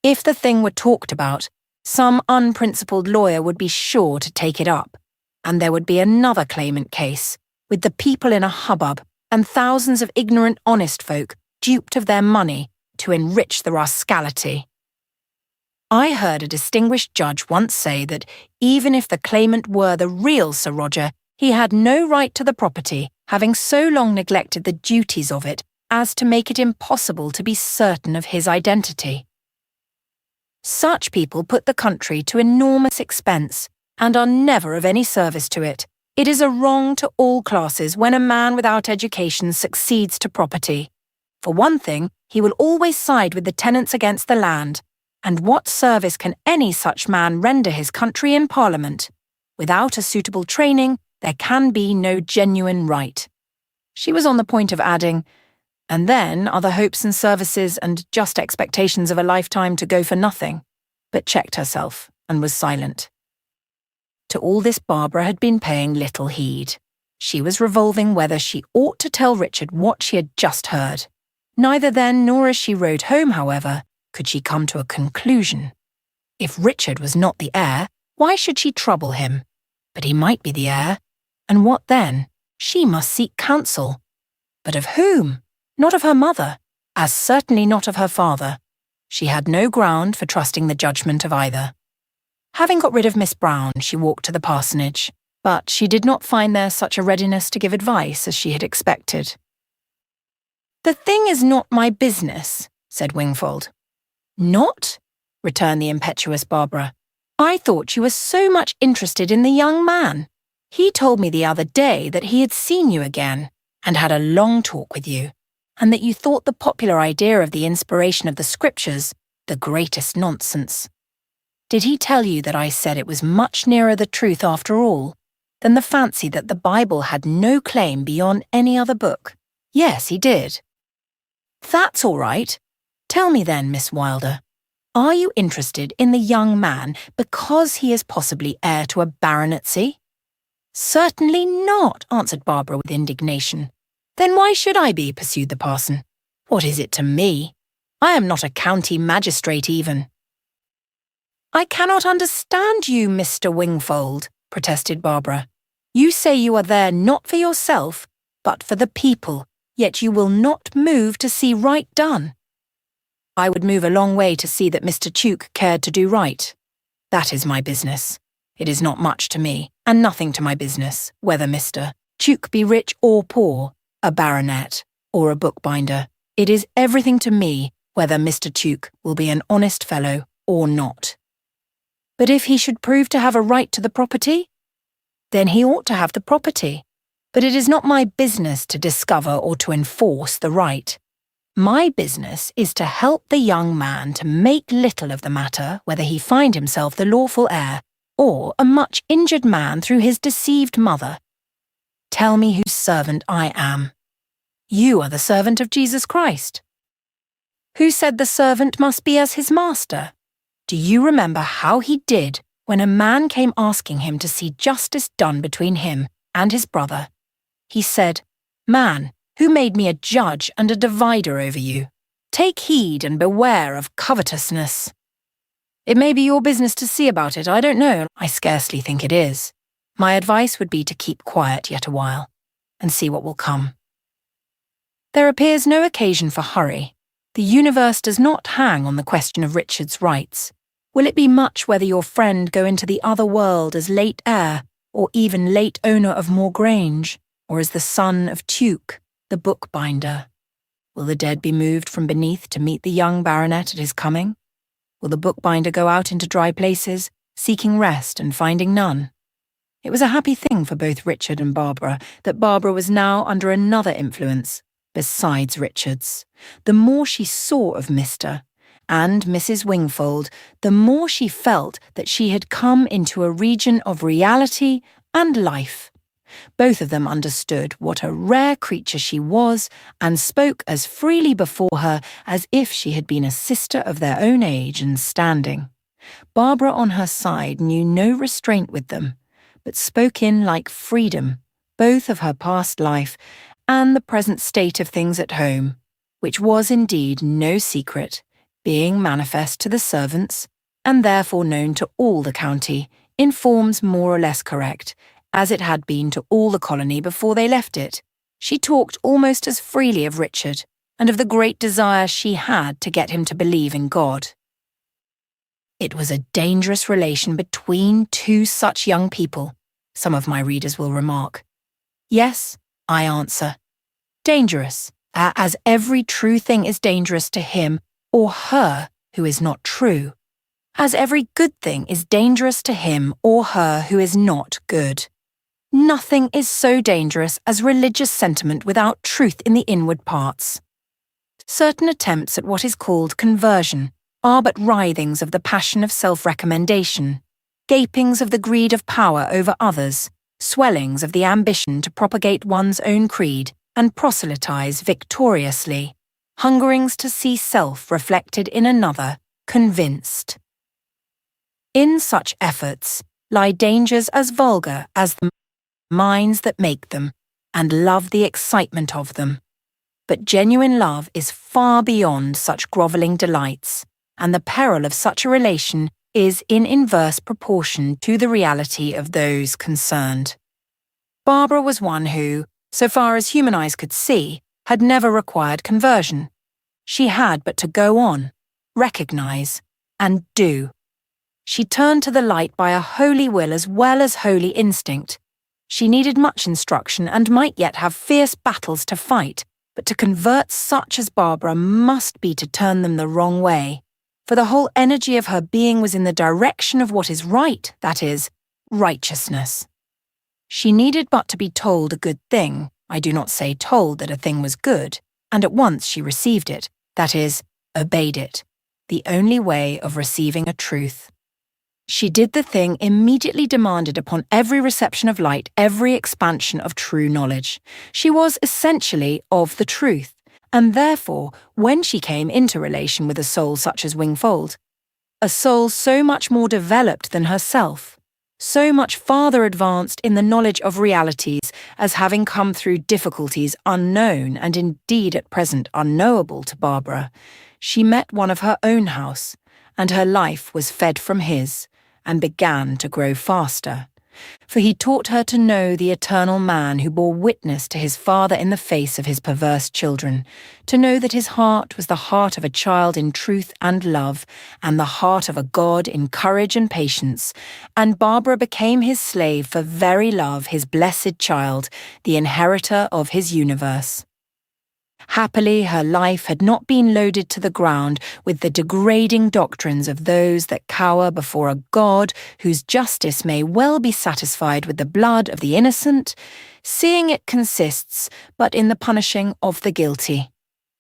If the thing were talked about, some unprincipled lawyer would be sure to take it up, and there would be another claimant case, with the people in a hubbub, and thousands of ignorant honest folk duped of their money to enrich the rascality. I heard a distinguished judge once say that even if the claimant were the real Sir Roger, he had no right to the property, having so long neglected the duties of it as to make it impossible to be certain of his identity. Such people put the country to enormous expense and are never of any service to it. It is a wrong to all classes when a man without education succeeds to property. For one thing, he will always side with the tenants against the land, and what service can any such man render his country in Parliament? Without a suitable training, there can be no genuine right. She was on the point of adding, and then other hopes and services and just expectations of a lifetime to go for nothing, but checked herself and was silent. To all this Barbara had been paying little heed. She was revolving whether she ought to tell Richard what she had just heard. Neither then nor as she rode home, however, could she come to a conclusion. If Richard was not the heir, why should she trouble him? But he might be the heir, and what then? She must seek counsel. But of whom? Not of her mother, as certainly not of her father. She had no ground for trusting the judgment of either. Having got rid of Miss Brown, she walked to the parsonage, but she did not find there such a readiness to give advice as she had expected. "The thing is not my business," said Wingfold. "Not?" returned the impetuous Barbara. "I thought you were so much interested in the young man. He told me the other day that he had seen you again, and had a long talk with you, and that you thought the popular idea of the inspiration of the Scriptures the greatest nonsense. Did he tell you that I said it was much nearer the truth after all, than the fancy that the Bible had no claim beyond any other book?" "Yes, he did." "That's all right. Tell me then, Miss Wylder, are you interested in the young man because he is possibly heir to a baronetcy?" "Certainly not," answered Barbara with indignation. "Then why should I be?" pursued the parson. "What is it to me? I am not a county magistrate even." "I cannot understand you, Mr. Wingfold," protested Barbara. "You say you are there not for yourself, but for the people, yet you will not move to see right done." "I would move a long way to see that Mr. Tuke cared to do right. That is my business. It is not much to me, and nothing to my business, whether Mr. Tuke be rich or poor, a baronet, or a bookbinder. It is everything to me whether Mr. Tuke will be an honest fellow or not. But if he should prove to have a right to the property, then he ought to have the property. But it is not my business to discover or to enforce the right. My business is to help the young man to make little of the matter whether he find himself the lawful heir or a much injured man through his deceived mother. Tell me whose servant I am. You are the servant of Jesus Christ. Who said the servant must be as his master? Do you remember how he did when a man came asking him to see justice done between him and his brother? He said, "Man, who made me a judge and a divider over you? Take heed and beware of covetousness." It may be your business to see about it, I don't know. I scarcely think it is. My advice would be to keep quiet yet a while. and see what will come. There appears no occasion for hurry. The universe does not hang on the question of Richard's rights. Will it be much whether your friend go into the other world as late heir, or even late owner of Moor Grange, or as the son of Tuke, the bookbinder? Will the dead be moved from beneath to meet the young baronet at his coming? Will the bookbinder go out into dry places, seeking rest and finding none? It was a happy thing for both Richard and Barbara that Barbara was now under another influence, besides Richard's. The more she saw of Mr. and Mrs. Wingfold, the more she felt that she had come into a region of reality and life. Both of them understood what a rare creature she was and spoke as freely before her as if she had been a sister of their own age and standing. Barbara on her side knew no restraint with them, but spoke in like freedom, both of her past life and the present state of things at home, which was indeed no secret, being manifest to the servants, and therefore known to all the county, in forms more or less correct, as it had been to all the colony before they left it. She talked almost as freely of Richard, and of the great desire she had to get him to believe in God. It was a dangerous relation between two such young people, some of my readers will remark. Yes, I answer. Dangerous, as every true thing is dangerous to him or her who is not true, as every good thing is dangerous to him or her who is not good. Nothing is so dangerous as religious sentiment without truth in the inward parts. Certain attempts at what is called conversion are but writhings of the passion of self-recommendation, gapings of the greed of power over others, swellings of the ambition to propagate one's own creed and proselytize victoriously, hungerings to see self reflected in another, convinced. In such efforts lie dangers as vulgar as the minds that make them, and love the excitement of them. But genuine love is far beyond such grovelling delights, and the peril of such a relation is in inverse proportion to the reality of those concerned. Barbara was one who, so far as human eyes could see, had never required conversion. She had but to go on, recognize, and do. She turned to the light by a holy will as well as holy instinct. She needed much instruction and might yet have fierce battles to fight, but to convert such as Barbara must be to turn them the wrong way, for the whole energy of her being was in the direction of what is right, that is, righteousness. She needed but to be told a good thing, I do not say told that a thing was good, and at once she received it, that is, obeyed it, the only way of receiving a truth. She did the thing immediately demanded upon every reception of light, every expansion of true knowledge. She was essentially of the truth, and therefore, when she came into relation with a soul such as Wingfold, a soul so much more developed than herself, so much farther advanced in the knowledge of realities as having come through difficulties unknown and indeed at present unknowable to Barbara, she met one of her own house, and her life was fed from his, and began to grow faster. For he taught her to know the eternal man who bore witness to his father in the face of his perverse children, to know that his heart was the heart of a child in truth and love, and the heart of a God in courage and patience, and Barbara became his slave for very love, his blessed child, the inheritor of his universe. Happily, her life had not been loaded to the ground with the degrading doctrines of those that cower before a God whose justice may well be satisfied with the blood of the innocent, seeing it consists but in the punishing of the guilty.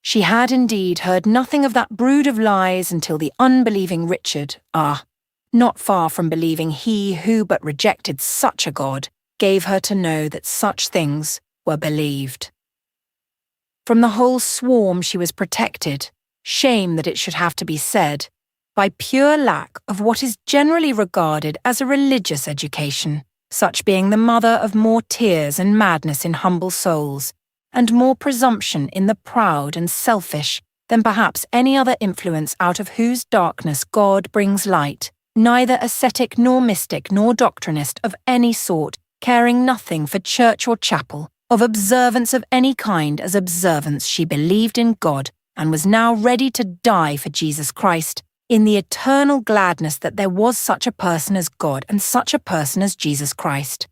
She had indeed heard nothing of that brood of lies until the unbelieving Richard, not far from believing he who but rejected such a God, gave her to know that such things were believed. From the whole swarm she was protected, shame that it should have to be said, by pure lack of what is generally regarded as a religious education, such being the mother of more tears and madness in humble souls, and more presumption in the proud and selfish than perhaps any other influence out of whose darkness God brings light, neither ascetic nor mystic nor doctrinist of any sort, caring nothing for church or chapel, of observance of any kind as observance. She believed in God and was now ready to die for Jesus Christ, in the eternal gladness that there was such a person as God and such a person as Jesus Christ.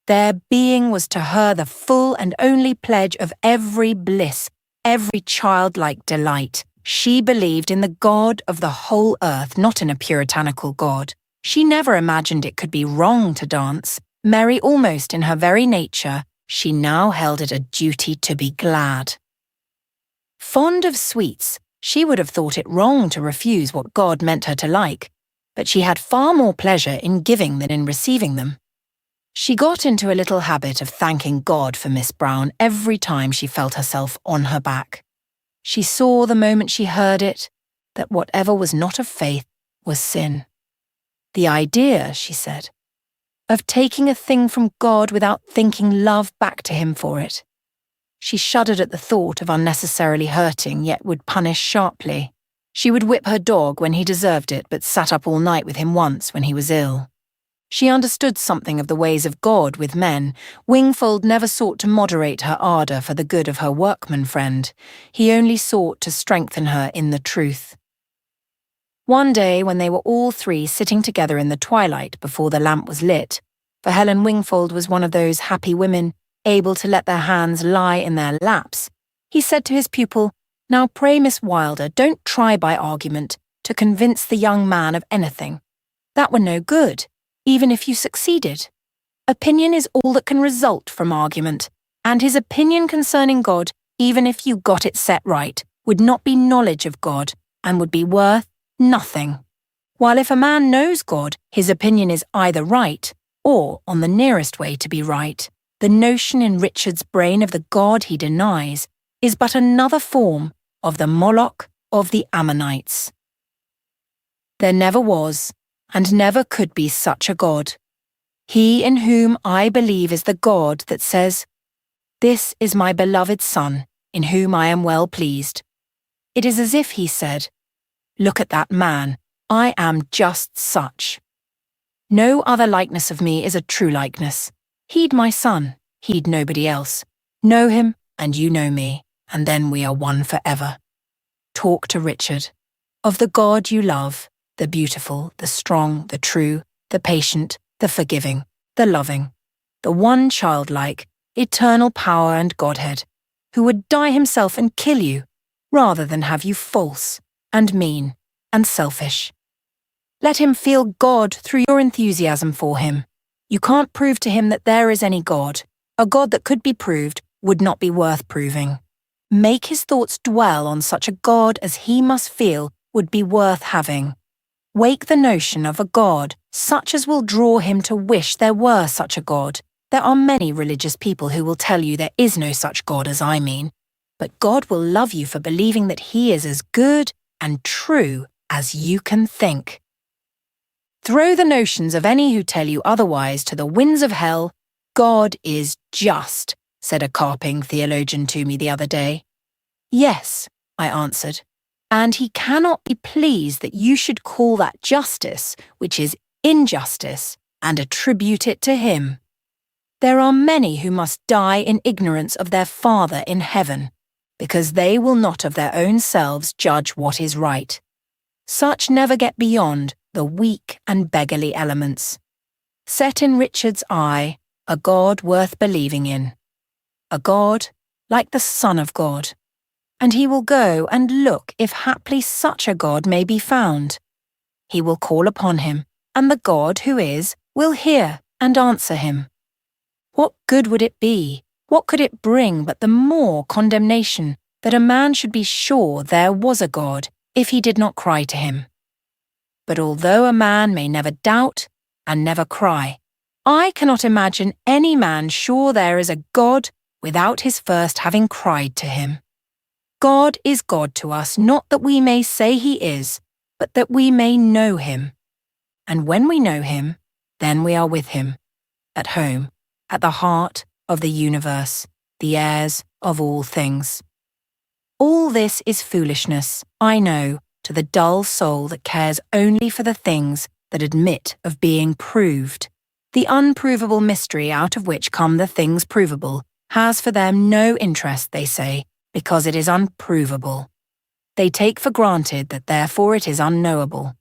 Their being was to her the full and only pledge of every bliss, every childlike delight. She believed in the God of the whole earth, not in a puritanical God. She never imagined it could be wrong to dance. Merry almost in her very nature, she now held it a duty to be glad. Fond of sweets, she would have thought it wrong to refuse what God meant her to like, but she had far more pleasure in giving than in receiving them. She got into a little habit of thanking God for Miss Brown every time she felt herself on her back. She saw the moment she heard it that whatever was not of faith was sin. The idea, she said, of taking a thing from God without thinking love back to him for it. She shuddered at the thought of unnecessarily hurting, yet would punish sharply. She would whip her dog when he deserved it, but sat up all night with him once when he was ill. She understood something of the ways of God with men. Wingfold never sought to moderate her ardour for the good of her workman friend. He only sought to strengthen her in the truth. One day, when they were all three sitting together in the twilight before the lamp was lit, for Helen Wingfold was one of those happy women able to let their hands lie in their laps, he said to his pupil, "Now pray, Miss Wylder, don't try by argument to convince the young man of anything. That were no good, even if you succeeded. Opinion is all that can result from argument, and his opinion concerning God, even if you got it set right, would not be knowledge of God, and would be worth nothing. While if a man knows God, his opinion is either right, or on the nearest way to be right. The notion in Richard's brain of the God he denies is but another form of the Moloch of the Ammonites. There never was, and never could be such a God. He in whom I believe is the God that says, 'This is my beloved Son, in whom I am well pleased.' It is as if he said, 'Look at that man, I am just such. No other likeness of me is a true likeness. Heed my Son, heed nobody else. Know him, and you know me, and then we are one forever. Talk to Richard of the God you love, the beautiful, the strong, the true, the patient, the forgiving, the loving, the one childlike, eternal power and Godhead, who would die himself and kill you, rather than have you false, and mean, and selfish. Let him feel God through your enthusiasm for him. You can't prove to him that there is any God. A God that could be proved would not be worth proving. Make his thoughts dwell on such a God as he must feel would be worth having. Wake the notion of a God such as will draw him to wish there were such a God. There are many religious people who will tell you there is no such God as I mean, but God will love you for believing that he is as good and true as you can think. Throw the notions of any who tell you otherwise to the winds of hell. God is just, said a carping theologian to me the other day. Yes, I answered, and he cannot be pleased that you should call that justice, which is injustice, and attribute it to him. There are many who must die in ignorance of their Father in heaven, because they will not of their own selves judge what is right. Such never get beyond the weak and beggarly elements. Set in Richard's eye a God worth believing in, a God like the Son of God, and he will go and look if haply such a God may be found. He will call upon him, and the God who is will hear and answer him. What good would it be? What could it bring but the more condemnation that a man should be sure there was a God if he did not cry to him? But although a man may never doubt and never cry, I cannot imagine any man sure there is a God without his first having cried to him. God is God to us, not that we may say he is, but that we may know him. And when we know him, then we are with him, at home, at the heart of the universe, the heirs of all things. All this is foolishness, I know, to the dull soul that cares only for the things that admit of being proved, the unprovable mystery out of which come the things provable, has for them no interest, they say, because it is unprovable. They take for granted that therefore it is unknowable.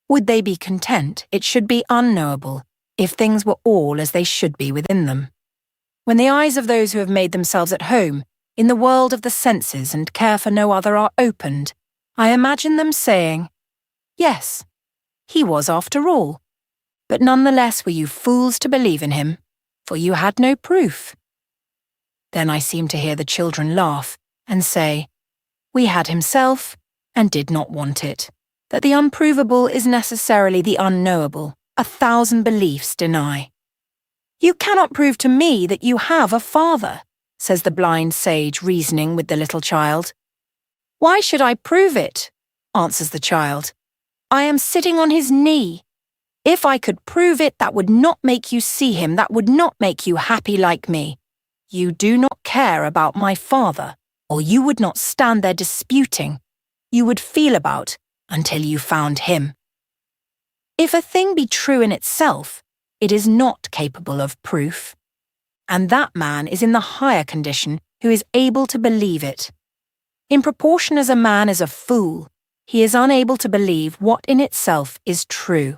Would they be content it should be unknowable, if things were all as they should be within them? When the eyes of those who have made themselves at home in the world of the senses and care for no other are opened, I imagine them saying, "Yes, he was after all. But none the less were you fools to believe in him, for you had no proof." Then I seem to hear the children laugh and say, "We had himself, and did not want it. That the unprovable is necessarily the unknowable, 1,000 beliefs deny." "You cannot prove to me that you have a father," says the blind sage, reasoning with the little child. "Why should I prove it?" answers the child. "I am sitting on his knee. If I could prove it, that would not make you see him, that would not make you happy like me. You do not care about my father, or you would not stand there disputing. You would feel about until you found him. If a thing be true in itself, it is not capable of proof. And that man is in the higher condition who is able to believe it. In proportion as a man is a fool, he is unable to believe what in itself is true.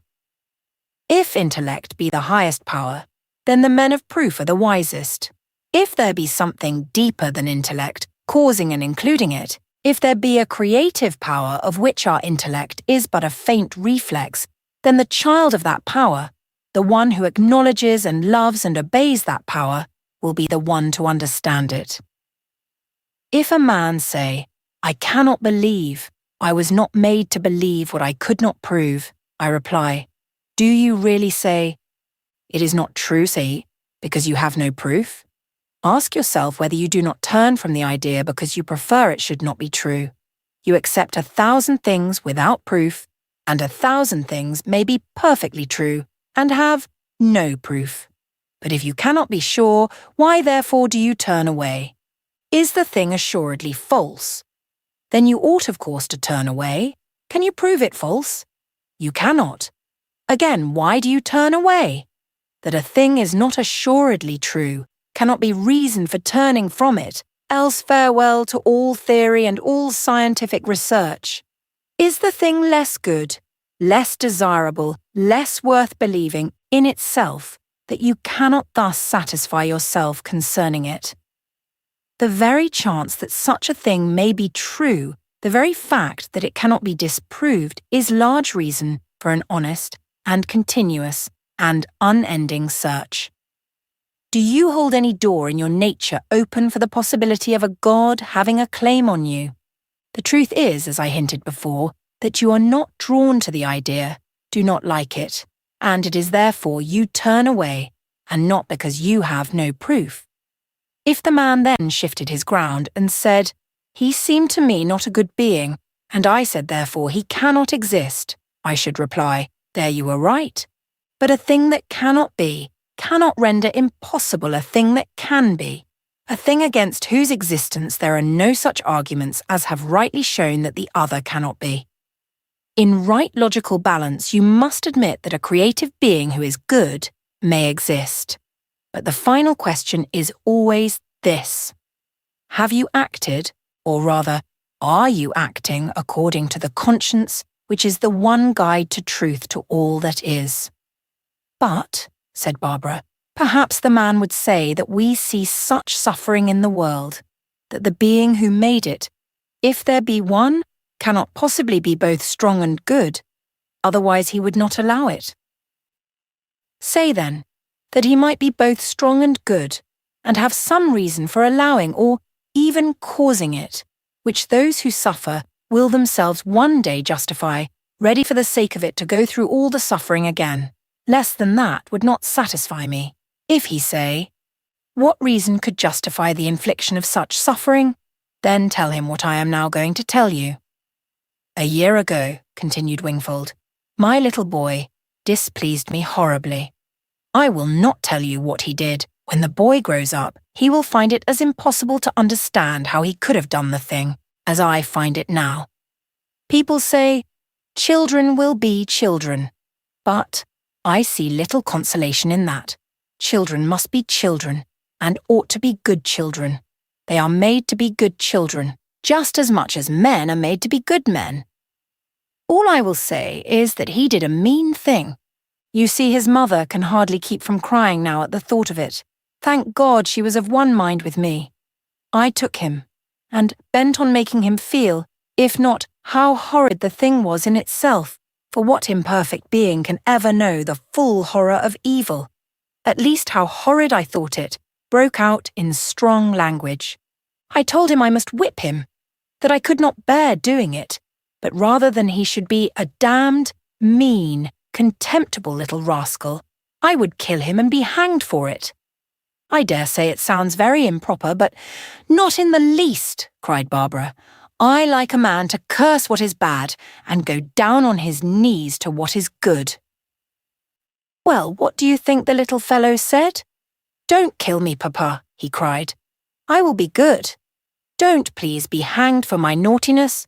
If intellect be the highest power, then the men of proof are the wisest. If there be something deeper than intellect, causing and including it, if there be a creative power of which our intellect is but a faint reflex, then the child of that power, the one who acknowledges and loves and obeys that power, will be the one to understand it. If a man say, "I cannot believe, I was not made to believe what I could not prove," I reply, "Do you really say, 'It is not true,' say, because you have no proof? Ask yourself whether you do not turn from the idea because you prefer it should not be true. You accept 1,000 things without proof, and 1,000 things may be perfectly true and have no proof. But if you cannot be sure, why therefore do you turn away? Is the thing assuredly false? Then you ought of course to turn away. Can you prove it false? You cannot. Again, why do you turn away? That a thing is not assuredly true cannot be reason for turning from it, else farewell to all theory and all scientific research. Is the thing less good, less desirable, less worth believing in itself, that you cannot thus satisfy yourself concerning it? The very chance that such a thing may be true, the very fact that it cannot be disproved, is large reason for an honest and continuous and unending search. Do you hold any door in your nature open for the possibility of a God having a claim on you? The truth is, as I hinted before, that you are not drawn to the idea, do not like it, and it is therefore you turn away, and not because you have no proof. If the man then shifted his ground and said, "He seemed to me not a good being, and I said therefore he cannot exist," I should reply, "There you are right. But a thing that cannot be, cannot render impossible a thing that can be, a thing against whose existence there are no such arguments as have rightly shown that the other cannot be. In right logical balance, you must admit that a creative being who is good may exist. But the final question is always this: have you acted, or rather, are you acting according to the conscience, which is the one guide to truth to all that is? But, said Barbara, perhaps the man would say that we see such suffering in the world, that the being who made it, if there be one, cannot possibly be both strong and good, otherwise he would not allow it. Say then, that he might be both strong and good, and have some reason for allowing or even causing it, which those who suffer will themselves one day justify, ready for the sake of it to go through all the suffering again. Less than that would not satisfy me. If he say, "What reason could justify the infliction of such suffering?" then tell him what I am now going to tell you. "A year ago," continued Wingfold, "my little boy displeased me horribly. I will not tell you what he did. When the boy grows up, he will find it as impossible to understand how he could have done the thing, as I find it now. People say, 'Children will be children,' but I see little consolation in that. Children must be children, and ought to be good children. They are made to be good children, just as much as men are made to be good men. All I will say is that he did a mean thing. You see, his mother can hardly keep from crying now at the thought of it. Thank God she was of one mind with me. I took him, and bent on making him feel, if not how horrid the thing was in itself, for what imperfect being can ever know the full horror of evil? At least how horrid I thought it, broke out in strong language. I told him I must whip him, that I could not bear doing it, but rather than he should be a damned, mean, contemptible little rascal, I would kill him and be hanged for it. I dare say it sounds very improper, but not in the least, cried Barbara. I like a man to curse what is bad and go down on his knees to what is good. Well, what do you think the little fellow said? Don't kill me, Papa, he cried. I will be good. Don't please be hanged for my naughtiness.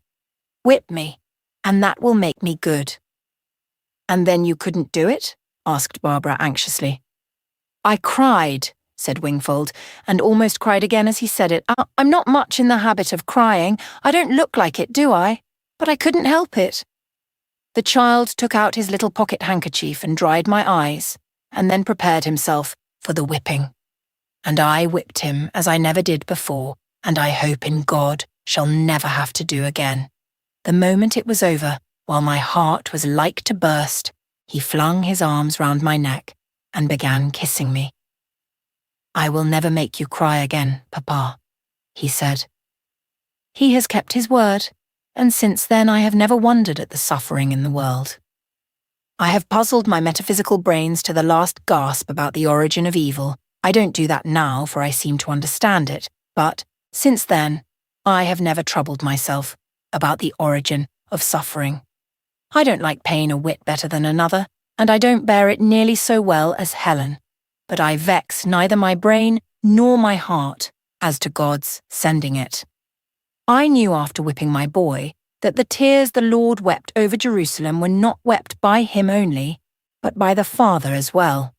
Whip me, and that will make me good. And then you couldn't do it? Asked Barbara anxiously. I cried, said Wingfold, and almost cried again as he said it. I'm not much in the habit of crying. I don't look like it, do I? But I couldn't help it. The child took out his little pocket handkerchief and dried my eyes, and then prepared himself for the whipping. And I whipped him as I never did before, and I hope in God shall never have to do again. The moment it was over, while my heart was like to burst, he flung his arms round my neck and began kissing me. I will never make you cry again, Papa, he said. He has kept his word, and since then I have never wondered at the suffering in the world. I have puzzled my metaphysical brains to the last gasp about the origin of evil. I don't do that now, for I seem to understand it, but since then, I have never troubled myself about the origin of suffering. I don't like pain a whit better than another, and I don't bear it nearly so well as Helen. But I vex neither my brain nor my heart as to God's sending it. I knew after whipping my boy that the tears the Lord wept over Jerusalem were not wept by him only, but by the Father as well.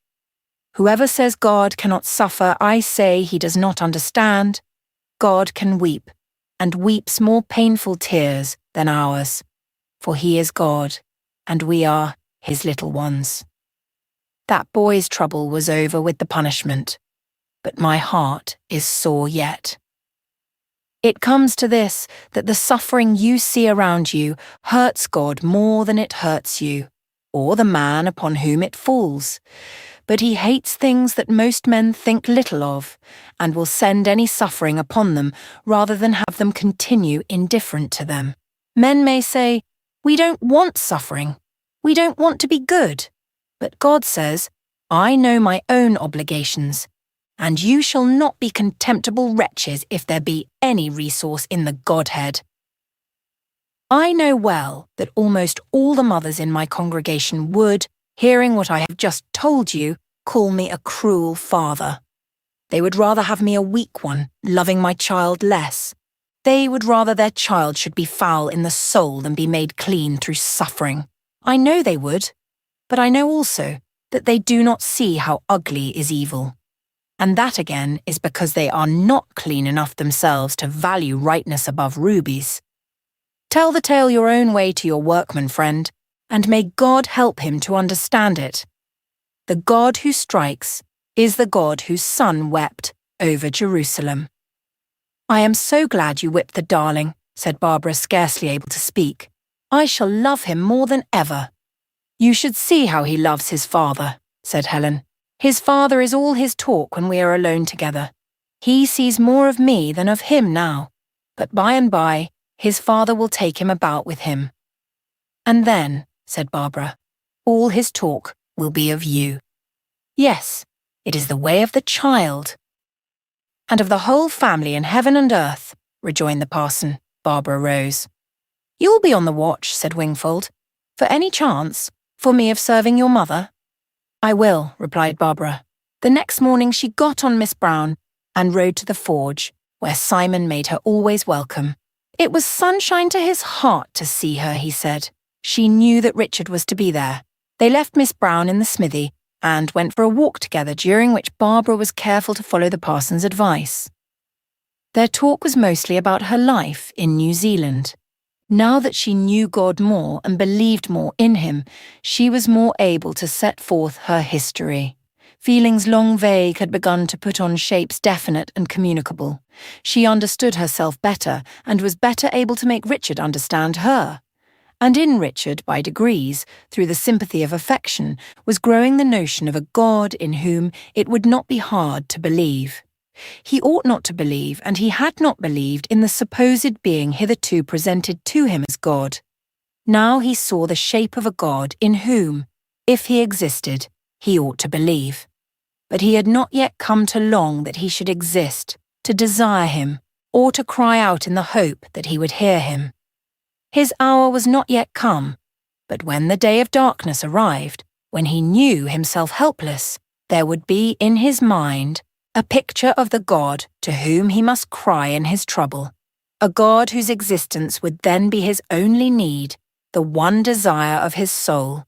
Whoever says God cannot suffer, I say he does not understand. God can weep, and weeps more painful tears than ours, for he is God, and we are his little ones. That boy's trouble was over with the punishment, but my heart is sore yet. It comes to this, that the suffering you see around you hurts God more than it hurts you, or the man upon whom it falls. But he hates things that most men think little of, and will send any suffering upon them rather than have them continue indifferent to them. Men may say, we don't want suffering, we don't want to be good. But God says, I know my own obligations, and you shall not be contemptible wretches if there be any resource in the Godhead. I know well that almost all the mothers in my congregation would, hearing what I have just told you, call me a cruel father. They would rather have me a weak one, loving my child less. They would rather their child should be foul in the soul than be made clean through suffering. I know they would. But I know also that they do not see how ugly is evil. And that again is because they are not clean enough themselves to value rightness above rubies. Tell the tale your own way to your workman friend, and may God help him to understand it. The God who strikes is the God whose son wept over Jerusalem. I am so glad you whipped the darling, said Barbara, scarcely able to speak. I shall love him more than ever. You should see how he loves his father, said Helen. His father is all his talk when we are alone together. He sees more of me than of him now, but by and by his father will take him about with him. And then, said Barbara, all his talk will be of you. Yes, it is the way of the child. And of the whole family in heaven and earth, rejoined the parson. Barbara rose. You'll be on the watch, said Wingfold, for any chance, for me of serving your mother? I will, replied Barbara. The next morning she got on Miss Brown and rode to the forge, where Simon made her always welcome. It was sunshine to his heart to see her, he said. She knew that Richard was to be there. They left Miss Brown in the smithy, and went for a walk together, during which Barbara was careful to follow the parson's advice. Their talk was mostly about her life in New Zealand. Now that she knew God more and believed more in him, she was more able to set forth her history. Feelings long vague had begun to put on shapes definite and communicable. She understood herself better and was better able to make Richard understand her. And in Richard, by degrees, through the sympathy of affection, was growing the notion of a God in whom it would not be hard to believe. He ought not to believe, and he had not believed in the supposed being hitherto presented to him as God. Now he saw the shape of a God in whom, if he existed, he ought to believe. But he had not yet come to long that he should exist, to desire him, or to cry out in the hope that he would hear him. His hour was not yet come, but when the day of darkness arrived, when he knew himself helpless, there would be in his mind a picture of the God to whom he must cry in his trouble, a God whose existence would then be his only need, the one desire of his soul.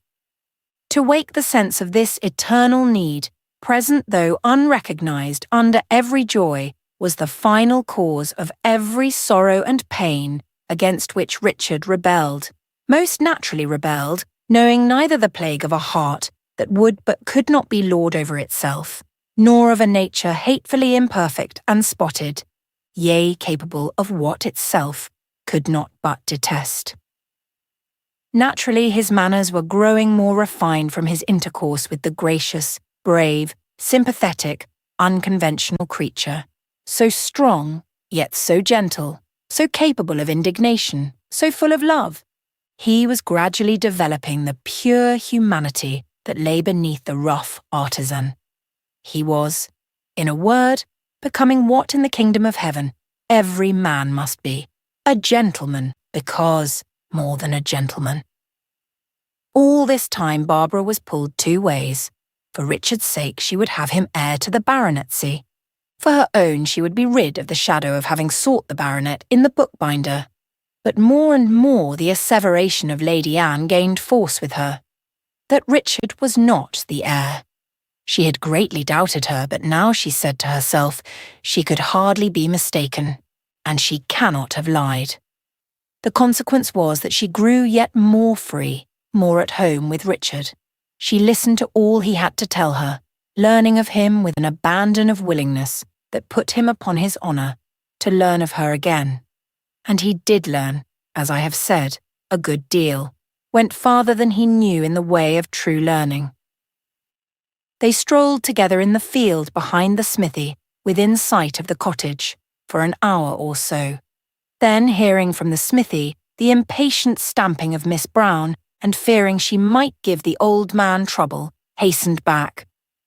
To wake the sense of this eternal need, present though unrecognized under every joy, was the final cause of every sorrow and pain against which Richard rebelled, most naturally rebelled, knowing neither the plague of a heart that would but could not be lord over itself, nor of a nature hatefully imperfect and spotted, yea, capable of what itself could not but detest. Naturally, his manners were growing more refined from his intercourse with the gracious, brave, sympathetic, unconventional creature, so strong, yet so gentle, so capable of indignation, so full of love. He was gradually developing the pure humanity that lay beneath the rough artisan. He was, in a word, becoming what in the kingdom of heaven every man must be, a gentleman, because more than a gentleman. All this time Barbara was pulled two ways. For Richard's sake she would have him heir to the baronetcy. For her own she would be rid of the shadow of having sought the baronet in the bookbinder. But more and more the asseveration of Lady Anne gained force with her, that Richard was not the heir. She had greatly doubted her, but now she said to herself, she could hardly be mistaken, and she cannot have lied. The consequence was that she grew yet more free, more at home with Richard. She listened to all he had to tell her, learning of him with an abandon of willingness that put him upon his honour, to learn of her again. And he did learn, as I have said, a good deal, went farther than he knew in the way of true learning. They strolled together in the field behind the smithy, within sight of the cottage, for an hour or so. Then, hearing from the smithy the impatient stamping of Miss Brown, and fearing she might give the old man trouble, hastened back.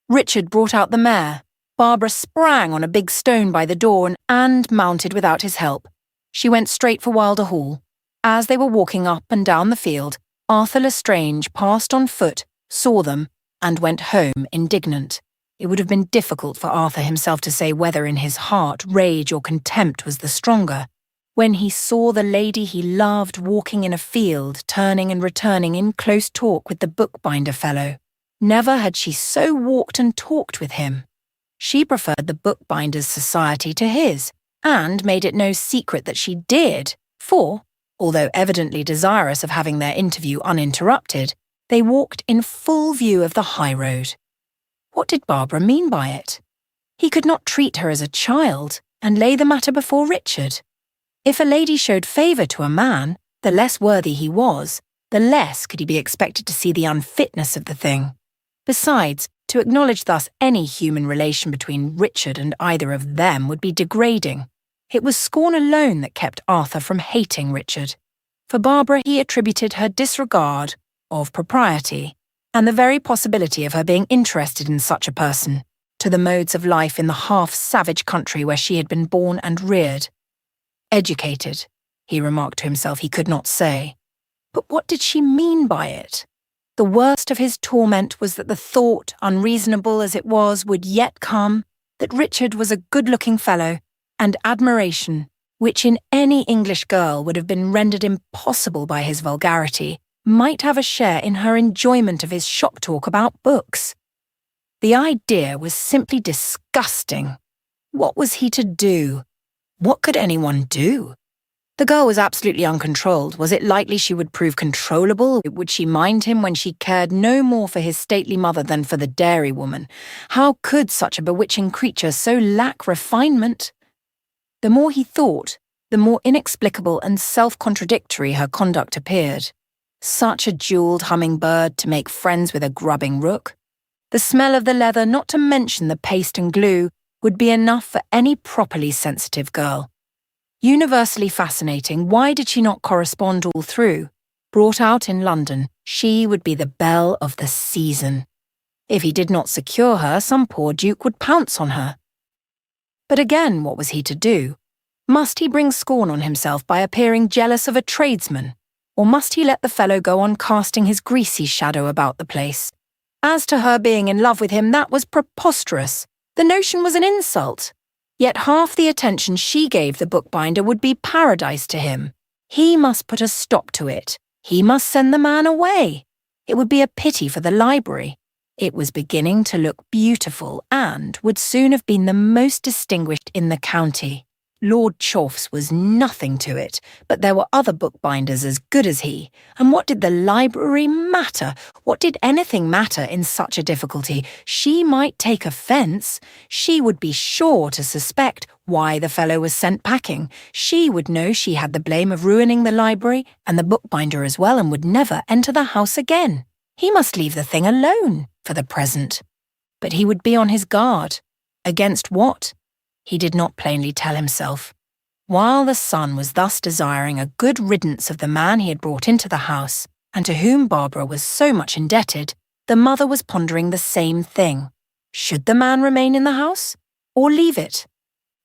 Richard brought out the mare. Barbara sprang on a big stone by the door and mounted without his help. She went straight for Wylder Hall. As they were walking up and down the field, Arthur Lestrange passed on foot, saw them, and went home indignant. It would have been difficult for Arthur himself to say whether in his heart rage or contempt was the stronger, when he saw the lady he loved walking in a field, turning and returning in close talk with the bookbinder fellow. Never had she so walked and talked with him. She preferred the bookbinder's society to his, and made it no secret that she did, for, although evidently desirous of having their interview uninterrupted, they walked in full view of the high road. What did Barbara mean by it? He could not treat her as a child, and lay the matter before Richard. If a lady showed favour to a man, the less worthy he was, the less could he be expected to see the unfitness of the thing. Besides, to acknowledge thus any human relation between Richard and either of them would be degrading. It was scorn alone that kept Arthur from hating Richard. For Barbara he attributed her disregard of propriety, and the very possibility of her being interested in such a person, to the modes of life in the half-savage country where she had been born and reared. Educated, he remarked to himself, he could not say. But what did she mean by it? The worst of his torment was that the thought, unreasonable as it was, would yet come, that Richard was a good-looking fellow, and admiration, which in any English girl would have been rendered impossible by his vulgarity, might have a share in her enjoyment of his shop talk about books. The idea was simply disgusting. What was he to do? What could anyone do? The girl was absolutely uncontrolled. Was it likely she would prove controllable? Would she mind him when she cared no more for his stately mother than for the dairywoman? How could such a bewitching creature so lack refinement? The more he thought, the more inexplicable and self-contradictory her conduct appeared. Such a jewelled hummingbird to make friends with a grubbing rook. The smell of the leather, not to mention the paste and glue, would be enough for any properly sensitive girl. Universally fascinating, why did she not correspond all through? Brought out in London, she would be the belle of the season. If he did not secure her, some poor duke would pounce on her. But again, what was he to do? Must he bring scorn on himself by appearing jealous of a tradesman? Or must he let the fellow go on casting his greasy shadow about the place? As to her being in love with him, that was preposterous. The notion was an insult. Yet half the attention she gave the bookbinder would be paradise to him. He must put a stop to it. He must send the man away. It would be a pity for the library. It was beginning to look beautiful and would soon have been the most distinguished in the county. Lord Chauff's was nothing to it, but there were other bookbinders as good as he. And what did the library matter? What did anything matter in such a difficulty? She might take offence. She would be sure to suspect why the fellow was sent packing. She would know she had the blame of ruining the library, and the bookbinder as well, and would never enter the house again. He must leave the thing alone, for the present. But he would be on his guard. Against what? He did not plainly tell himself. While the son was thus desiring a good riddance of the man he had brought into the house, and to whom Barbara was so much indebted, the mother was pondering the same thing. Should the man remain in the house, or leave it?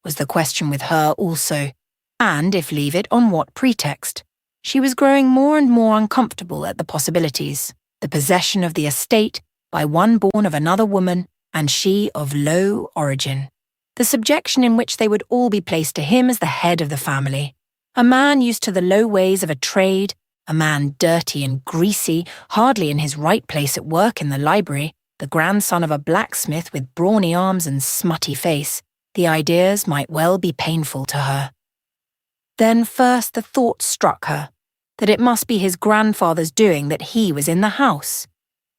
Was the question with her also. And if leave it, on what pretext? She was growing more and more uncomfortable at the possibilities. The possession of the estate by one born of another woman, and she of low origin. The subjection in which they would all be placed to him as the head of the family. A man used to the low ways of a trade, a man dirty and greasy, hardly in his right place at work in the library, the grandson of a blacksmith with brawny arms and smutty face. The ideas might well be painful to her. Then first the thought struck her, that it must be his grandfather's doing that he was in the house.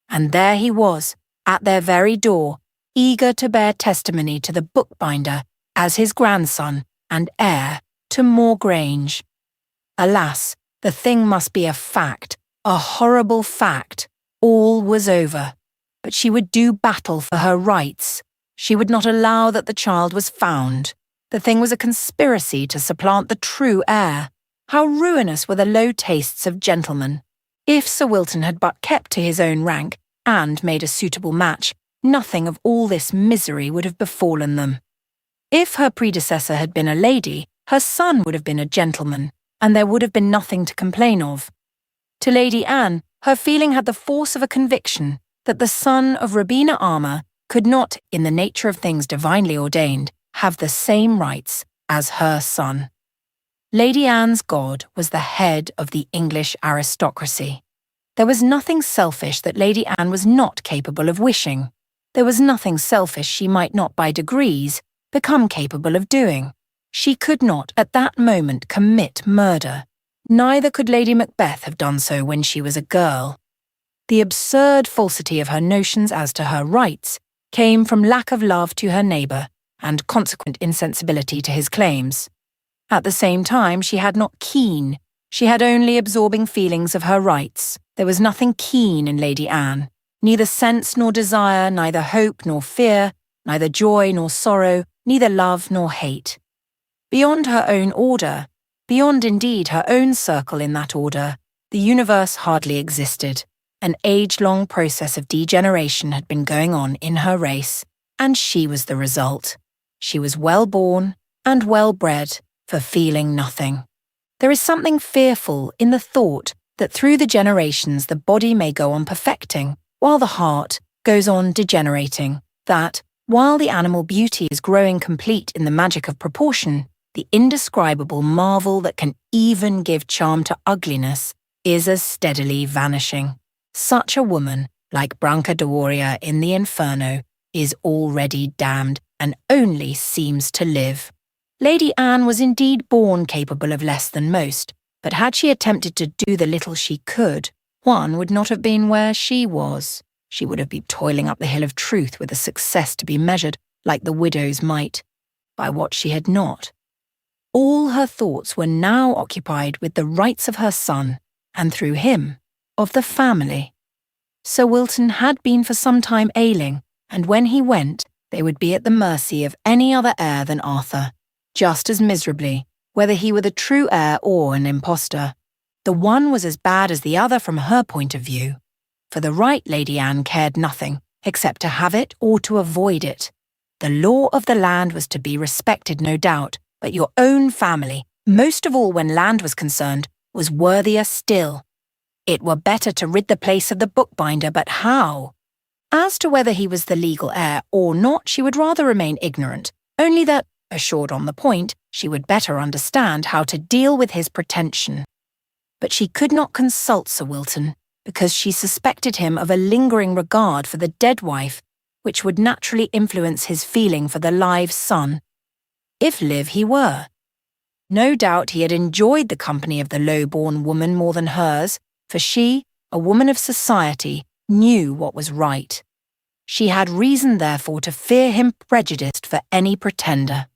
And there he was, at their very door, eager to bear testimony to the bookbinder as his grandson and heir to Moor Grange. Alas, the thing must be a fact, a horrible fact. All was over. But she would do battle for her rights. She would not allow that the child was found. The thing was a conspiracy to supplant the true heir. How ruinous were the low tastes of gentlemen. If Sir Wilton had but kept to his own rank and made a suitable match, nothing of all this misery would have befallen them. If her predecessor had been a lady, her son would have been a gentleman, and there would have been nothing to complain of. To Lady Anne, her feeling had the force of a conviction that the son of Rowena Armour could not, in the nature of things divinely ordained, have the same rights as her son. Lady Anne's God was the head of the English aristocracy. There was nothing selfish that Lady Anne was not capable of wishing. There was nothing selfish she might not by degrees become capable of doing. She could not at that moment commit murder. Neither could Lady Macbeth have done so when she was a girl. The absurd falsity of her notions as to her rights came from lack of love to her neighbour and consequent insensibility to his claims. At the same time, she had not keen, she had only absorbing feelings of her rights. There was nothing keen in Lady Anne. Neither sense nor desire, neither hope nor fear, neither joy nor sorrow, neither love nor hate. Beyond her own order, beyond indeed her own circle in that order, the universe hardly existed. An age-long process of degeneration had been going on in her race, and she was the result. She was well-born and well-bred for feeling nothing. There is something fearful in the thought that through the generations the body may go on perfecting, while the heart goes on degenerating, that, while the animal beauty is growing complete in the magic of proportion, the indescribable marvel that can even give charm to ugliness is as steadily vanishing. Such a woman, like Branca Doria in the Inferno, is already damned and only seems to live. Lady Anne was indeed born capable of less than most, but had she attempted to do the little she could, one would not have been where she was. She would have been toiling up the hill of truth with a success to be measured, like the widow's mite, by what she had not. All her thoughts were now occupied with the rights of her son, and through him, of the family. Sir Wilton had been for some time ailing, and when he went, they would be at the mercy of any other heir than Arthur, just as miserably, whether he were the true heir or an impostor. The one was as bad as the other from her point of view. For the right Lady Anne cared nothing, except to have it or to avoid it. The law of the land was to be respected, no doubt, but your own family, most of all when land was concerned, was worthier still. It were better to rid the place of the bookbinder, but how? As to whether he was the legal heir or not, she would rather remain ignorant, only that, assured on the point, she would better understand how to deal with his pretension. But she could not consult Sir Wilton, because she suspected him of a lingering regard for the dead wife, which would naturally influence his feeling for the live son, if live he were. No doubt he had enjoyed the company of the low-born woman more than hers, for she, a woman of society, knew what was right. She had reason, therefore, to fear him prejudiced for any pretender.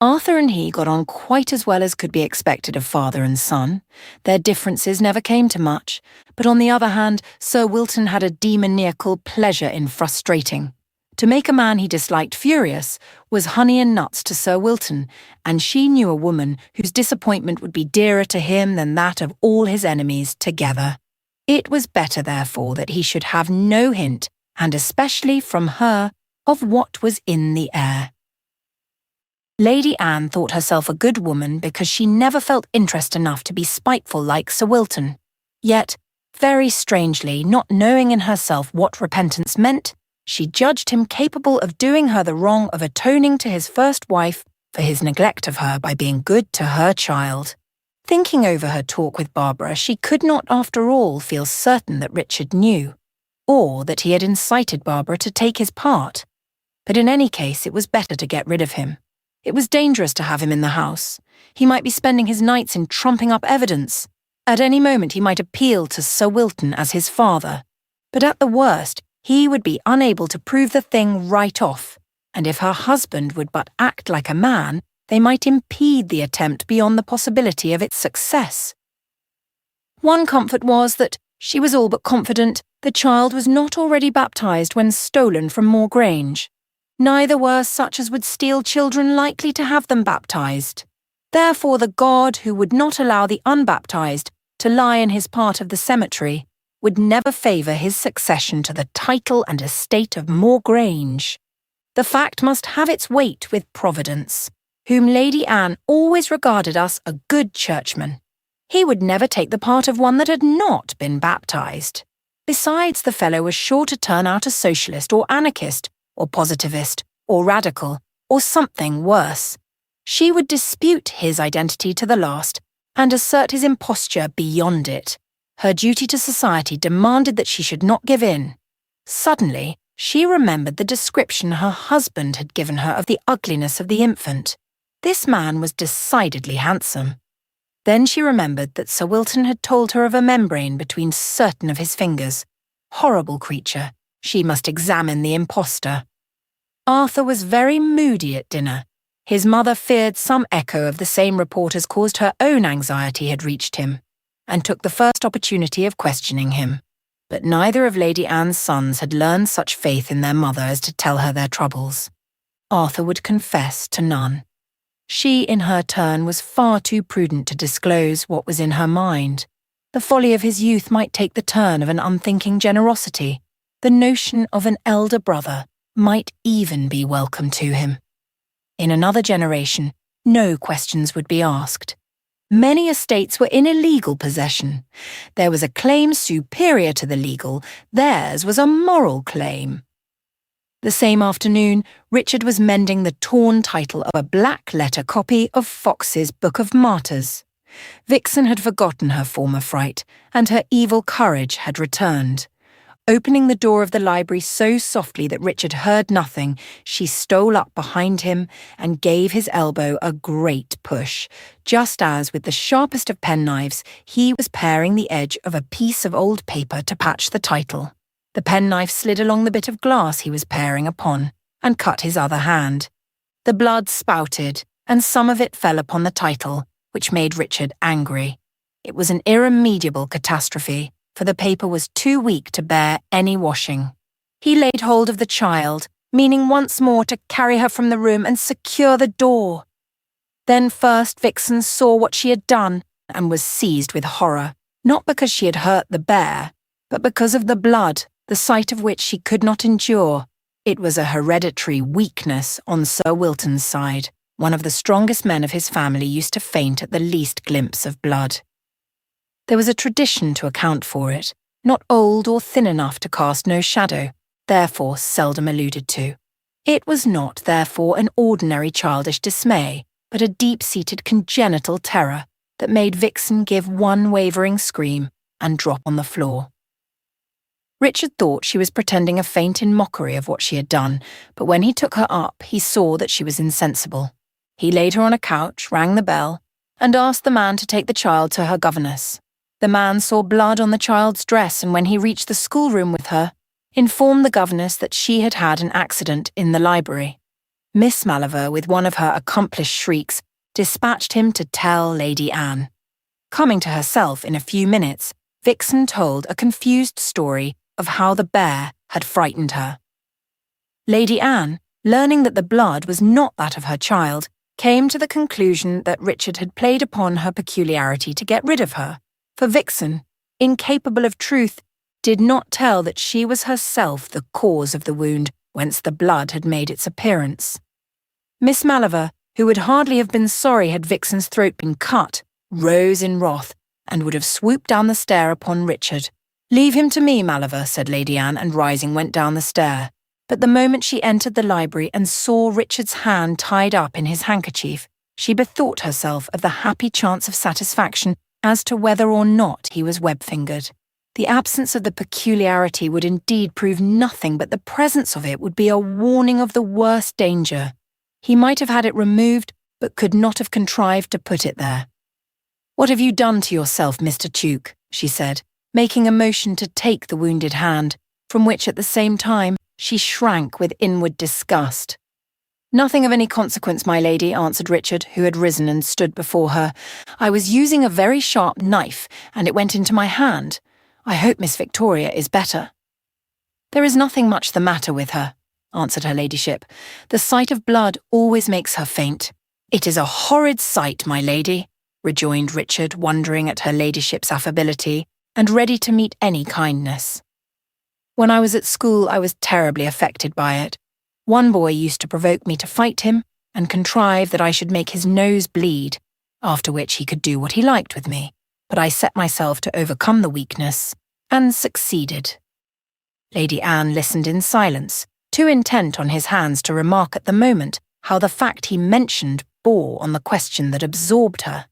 Arthur and he got on quite as well as could be expected of father and son. Their differences never came to much, but on the other hand, Sir Wilton had a demoniacal pleasure in frustrating. To make a man he disliked furious was honey and nuts to Sir Wilton, and she knew a woman whose disappointment would be dearer to him than that of all his enemies together. It was better, therefore, that he should have no hint, and especially from her, of what was in the air. Lady Anne thought herself a good woman because she never felt interest enough to be spiteful like Sir Wilton. Yet, very strangely, not knowing in herself what repentance meant, she judged him capable of doing her the wrong of atoning to his first wife for his neglect of her by being good to her child. Thinking over her talk with Barbara, she could not after all feel certain that Richard knew, or that he had incited Barbara to take his part. But in any case, it was better to get rid of him. It was dangerous to have him in the house. He might be spending his nights in trumping up evidence. At any moment he might appeal to Sir Wilton as his father. But at the worst, he would be unable to prove the thing right off, and if her husband would but act like a man, they might impede the attempt beyond the possibility of its success. One comfort was that she was all but confident the child was not already baptized when stolen from Moor Grange. Neither were such as would steal children likely to have them baptized. Therefore the God who would not allow the unbaptized to lie in his part of the cemetery would never favour his succession to the title and estate of Moor Grange. The fact must have its weight with Providence, whom Lady Anne always regarded as a good churchman. He would never take the part of one that had not been baptized. Besides, the fellow was sure to turn out a socialist or anarchist, or positivist, or radical, or something worse. She would dispute his identity to the last, and assert his imposture beyond it. Her duty to society demanded that she should not give in. Suddenly, she remembered the description her husband had given her of the ugliness of the infant. This man was decidedly handsome. Then she remembered that Sir Wilton had told her of a membrane between certain of his fingers. Horrible creature. She must examine the impostor. Arthur was very moody at dinner. His mother feared some echo of the same report as caused her own anxiety had reached him, and took the first opportunity of questioning him. But neither of Lady Anne's sons had learned such faith in their mother as to tell her their troubles. Arthur would confess to none. She, in her turn, was far too prudent to disclose what was in her mind. The folly of his youth might take the turn of an unthinking generosity. The notion of an elder brother might even be welcome to him. In another generation, no questions would be asked. Many estates were in illegal possession. There was a claim superior to the legal, theirs was a moral claim. The same afternoon, Richard was mending the torn title of a black-letter copy of Fox's Book of Martyrs. Vixen had forgotten her former fright, and her evil courage had returned. Opening the door of the library so softly that Richard heard nothing, she stole up behind him and gave his elbow a great push, just as, with the sharpest of penknives, he was paring the edge of a piece of old paper to patch the title. The penknife slid along the bit of glass he was paring upon, and cut his other hand. The blood spouted, and some of it fell upon the title, which made Richard angry. It was an irremediable catastrophe, for the paper was too weak to bear any washing. He laid hold of the child, meaning once more to carry her from the room and secure the door. Then first Vixen saw what she had done and was seized with horror, not because she had hurt the bear, but because of the blood, the sight of which she could not endure. It was a hereditary weakness on Sir Wilton's side. One of the strongest men of his family used to faint at the least glimpse of blood. There was a tradition to account for it, not old or thin enough to cast no shadow, therefore seldom alluded to. It was not, therefore, an ordinary childish dismay, but a deep-seated congenital terror that made Vixen give one wavering scream and drop on the floor. Richard thought she was pretending a faint in mockery of what she had done, but when he took her up, he saw that she was insensible. He laid her on a couch, rang the bell, and asked the man to take the child to her governess. The man saw blood on the child's dress, and when he reached the schoolroom with her, informed the governess that she had had an accident in the library. Miss Maliver, with one of her accomplished shrieks, dispatched him to tell Lady Anne. Coming to herself in a few minutes, Vixen told a confused story of how the bear had frightened her. Lady Anne, learning that the blood was not that of her child, came to the conclusion that Richard had played upon her peculiarity to get rid of her. For Vixen, incapable of truth, did not tell that she was herself the cause of the wound whence the blood had made its appearance. Miss Maliver, who would hardly have been sorry had Vixen's throat been cut, rose in wrath, and would have swooped down the stair upon Richard. "Leave him to me, Maliver," said Lady Anne, and rising went down the stair. But the moment she entered the library and saw Richard's hand tied up in his handkerchief, she bethought herself of the happy chance of satisfaction as to whether or not he was web-fingered. The absence of the peculiarity would indeed prove nothing, but the presence of it would be a warning of the worst danger. He might have had it removed, but could not have contrived to put it there. "What have you done to yourself, Mr. Tuke?" she said, making a motion to take the wounded hand, from which at the same time she shrank with inward disgust. "Nothing of any consequence, my lady," answered Richard, who had risen and stood before her. "I was using a very sharp knife, and it went into my hand. I hope Miss Victoria is better." "There is nothing much the matter with her," answered her ladyship. "The sight of blood always makes her faint." "It is a horrid sight, my lady," rejoined Richard, wondering at her ladyship's affability, and ready to meet any kindness. "When I was at school, I was terribly affected by it. One boy used to provoke me to fight him, and contrive that I should make his nose bleed, after which he could do what he liked with me. But I set myself to overcome the weakness, and succeeded." Lady Anne listened in silence, too intent on his hands to remark at the moment how the fact he mentioned bore on the question that absorbed her.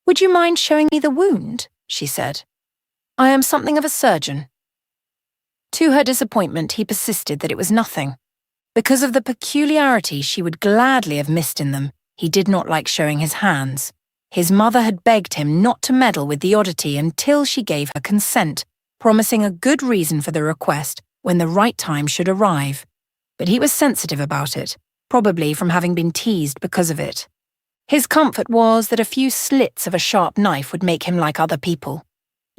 "Would you mind showing me the wound?" she said. "I am something of a surgeon." To her disappointment, he persisted that it was nothing. Because of the peculiarity she would gladly have missed in them, he did not like showing his hands. His mother had begged him not to meddle with the oddity until she gave her consent, promising a good reason for the request when the right time should arrive. But he was sensitive about it, probably from having been teased because of it. His comfort was that a few slits of a sharp knife would make him like other people.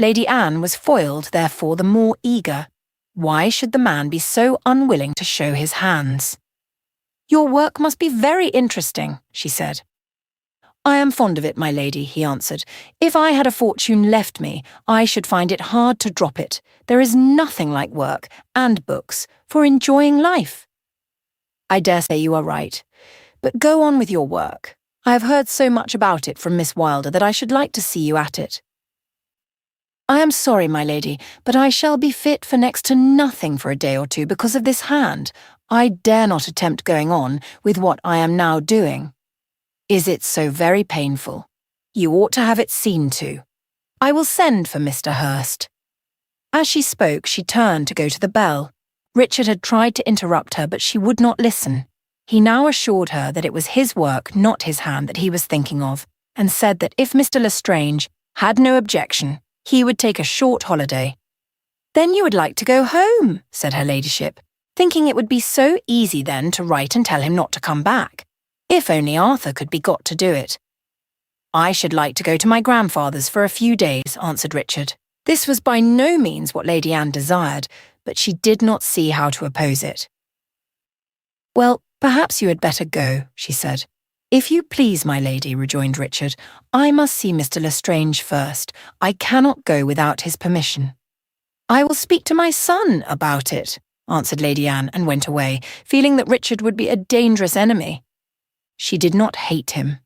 Lady Anne was foiled, therefore, the more eager. Why should the man be so unwilling to show his hands? "Your work must be very interesting," she said. "I am fond of it, my lady," he answered. "If I had a fortune left me, I should find it hard to drop it. There is nothing like work, and books, for enjoying life." "I dare say you are right. But go on with your work. I have heard so much about it from Miss Wylder that I should like to see you at it." "I am sorry, my lady, but I shall be fit for next to nothing for a day or two because of this hand. I dare not attempt going on with what I am now doing." "Is it so very painful? You ought to have it seen to. I will send for Mr. Hurst." As she spoke, she turned to go to the bell. Richard had tried to interrupt her, but she would not listen. He now assured her that it was his work, not his hand, that he was thinking of, and said that if Mr. Lestrange had no objection, he would take a short holiday. "Then you would like to go home," said her ladyship, thinking it would be so easy then to write and tell him not to come back. If only Arthur could be got to do it. "I should like to go to my grandfather's for a few days," answered Richard. This was by no means what Lady Anne desired, but she did not see how to oppose it. "Well, perhaps you had better go," she said. "If you please, my lady," rejoined Richard, "I must see Mr. Lestrange first. I cannot go without his permission." "I will speak to my son about it," answered Lady Anne, and went away, feeling that Richard would be a dangerous enemy. She did not hate him.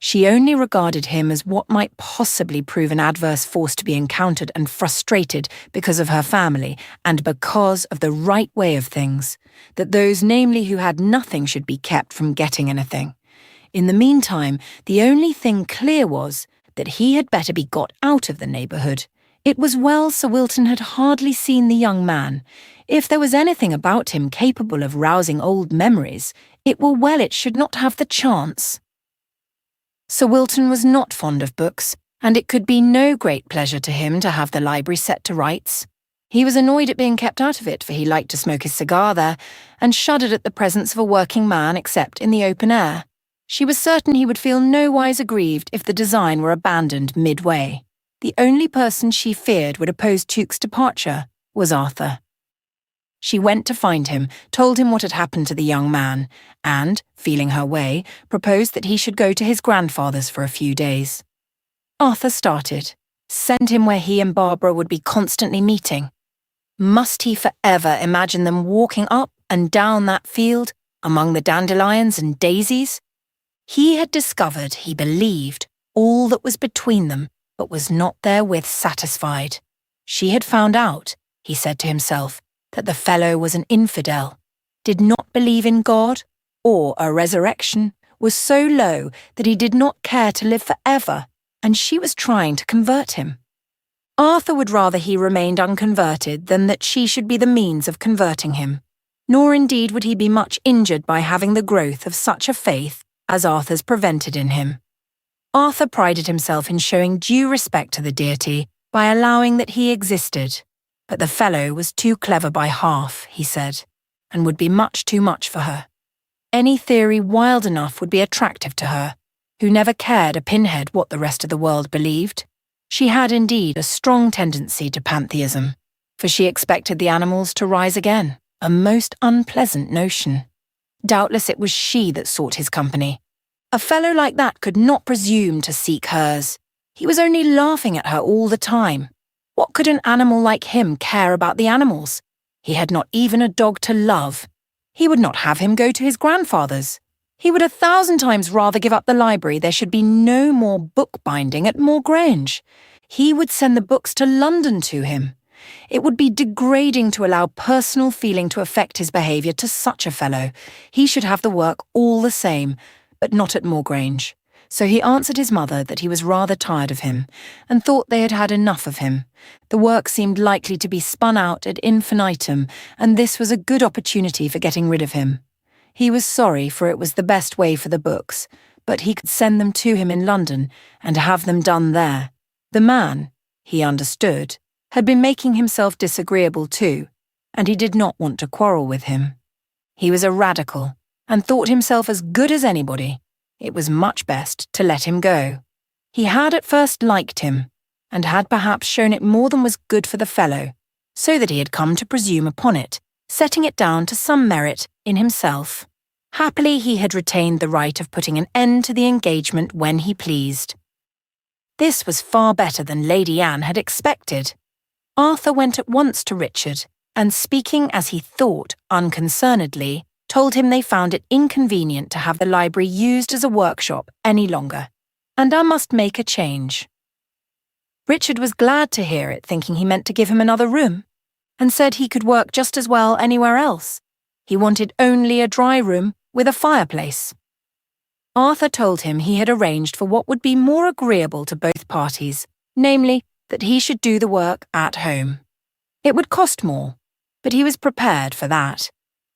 She only regarded him as what might possibly prove an adverse force to be encountered and frustrated because of her family and because of the right way of things, that those namely who had nothing should be kept from getting anything. In the meantime, the only thing clear was that he had better be got out of the neighbourhood. It was well Sir Wilton had hardly seen the young man. If there was anything about him capable of rousing old memories, it were well it should not have the chance. Sir Wilton was not fond of books, and it could be no great pleasure to him to have the library set to rights. He was annoyed at being kept out of it, for he liked to smoke his cigar there, and shuddered at the presence of a working man except in the open air. She was certain he would feel nowise aggrieved if the design were abandoned midway. The only person she feared would oppose Tuke's departure was Arthur. She went to find him, told him what had happened to the young man, and, feeling her way, proposed that he should go to his grandfather's for a few days. Arthur started. Send him where he and Barbara would be constantly meeting. Must he forever imagine them walking up and down that field, among the dandelions and daisies? He had discovered, he believed, all that was between them, but was not therewith satisfied. She had found out, he said to himself, that the fellow was an infidel, did not believe in God or a resurrection, was so low that he did not care to live forever, and she was trying to convert him. Arthur would rather he remained unconverted than that she should be the means of converting him, nor indeed would he be much injured by having the growth of such a faith as Arthur's prevented in him. Arthur prided himself in showing due respect to the deity by allowing that he existed. But the fellow was too clever by half, he said, and would be much too much for her. Any theory wild enough would be attractive to her, who never cared a pinhead what the rest of the world believed. She had indeed a strong tendency to pantheism, for she expected the animals to rise again, a most unpleasant notion. Doubtless it was she that sought his company. A fellow like that could not presume to seek hers. He was only laughing at her all the time. What could an animal like him care about the animals? He had not even a dog to love. He would not have him go to his grandfather's. He would 1,000 times rather give up the library. There should be no more bookbinding at Moor Grange. He would send the books to London to him. It would be degrading to allow personal feeling to affect his behaviour to such a fellow. He should have the work all the same, but not at Moor Grange. So he answered his mother that he was rather tired of him, and thought they had had enough of him. The work seemed likely to be spun out ad infinitum, and this was a good opportunity for getting rid of him. He was sorry, for it was the best way for the books, but he could send them to him in London, and have them done there. The man, he understood, had been making himself disagreeable too, and he did not want to quarrel with him. He was a radical, and thought himself as good as anybody. It was much best to let him go. He had at first liked him, and had perhaps shown it more than was good for the fellow, so that he had come to presume upon it, setting it down to some merit in himself. Happily he had retained the right of putting an end to the engagement when he pleased. This was far better than Lady Anne had expected. Arthur went at once to Richard, and speaking as he thought unconcernedly, told him they found it inconvenient to have the library used as a workshop any longer, and I must make a change. Richard was glad to hear it, thinking he meant to give him another room, and said he could work just as well anywhere else. He wanted only a dry room with a fireplace. Arthur told him he had arranged for what would be more agreeable to both parties, namely, that he should do the work at home. It would cost more, but he was prepared for that.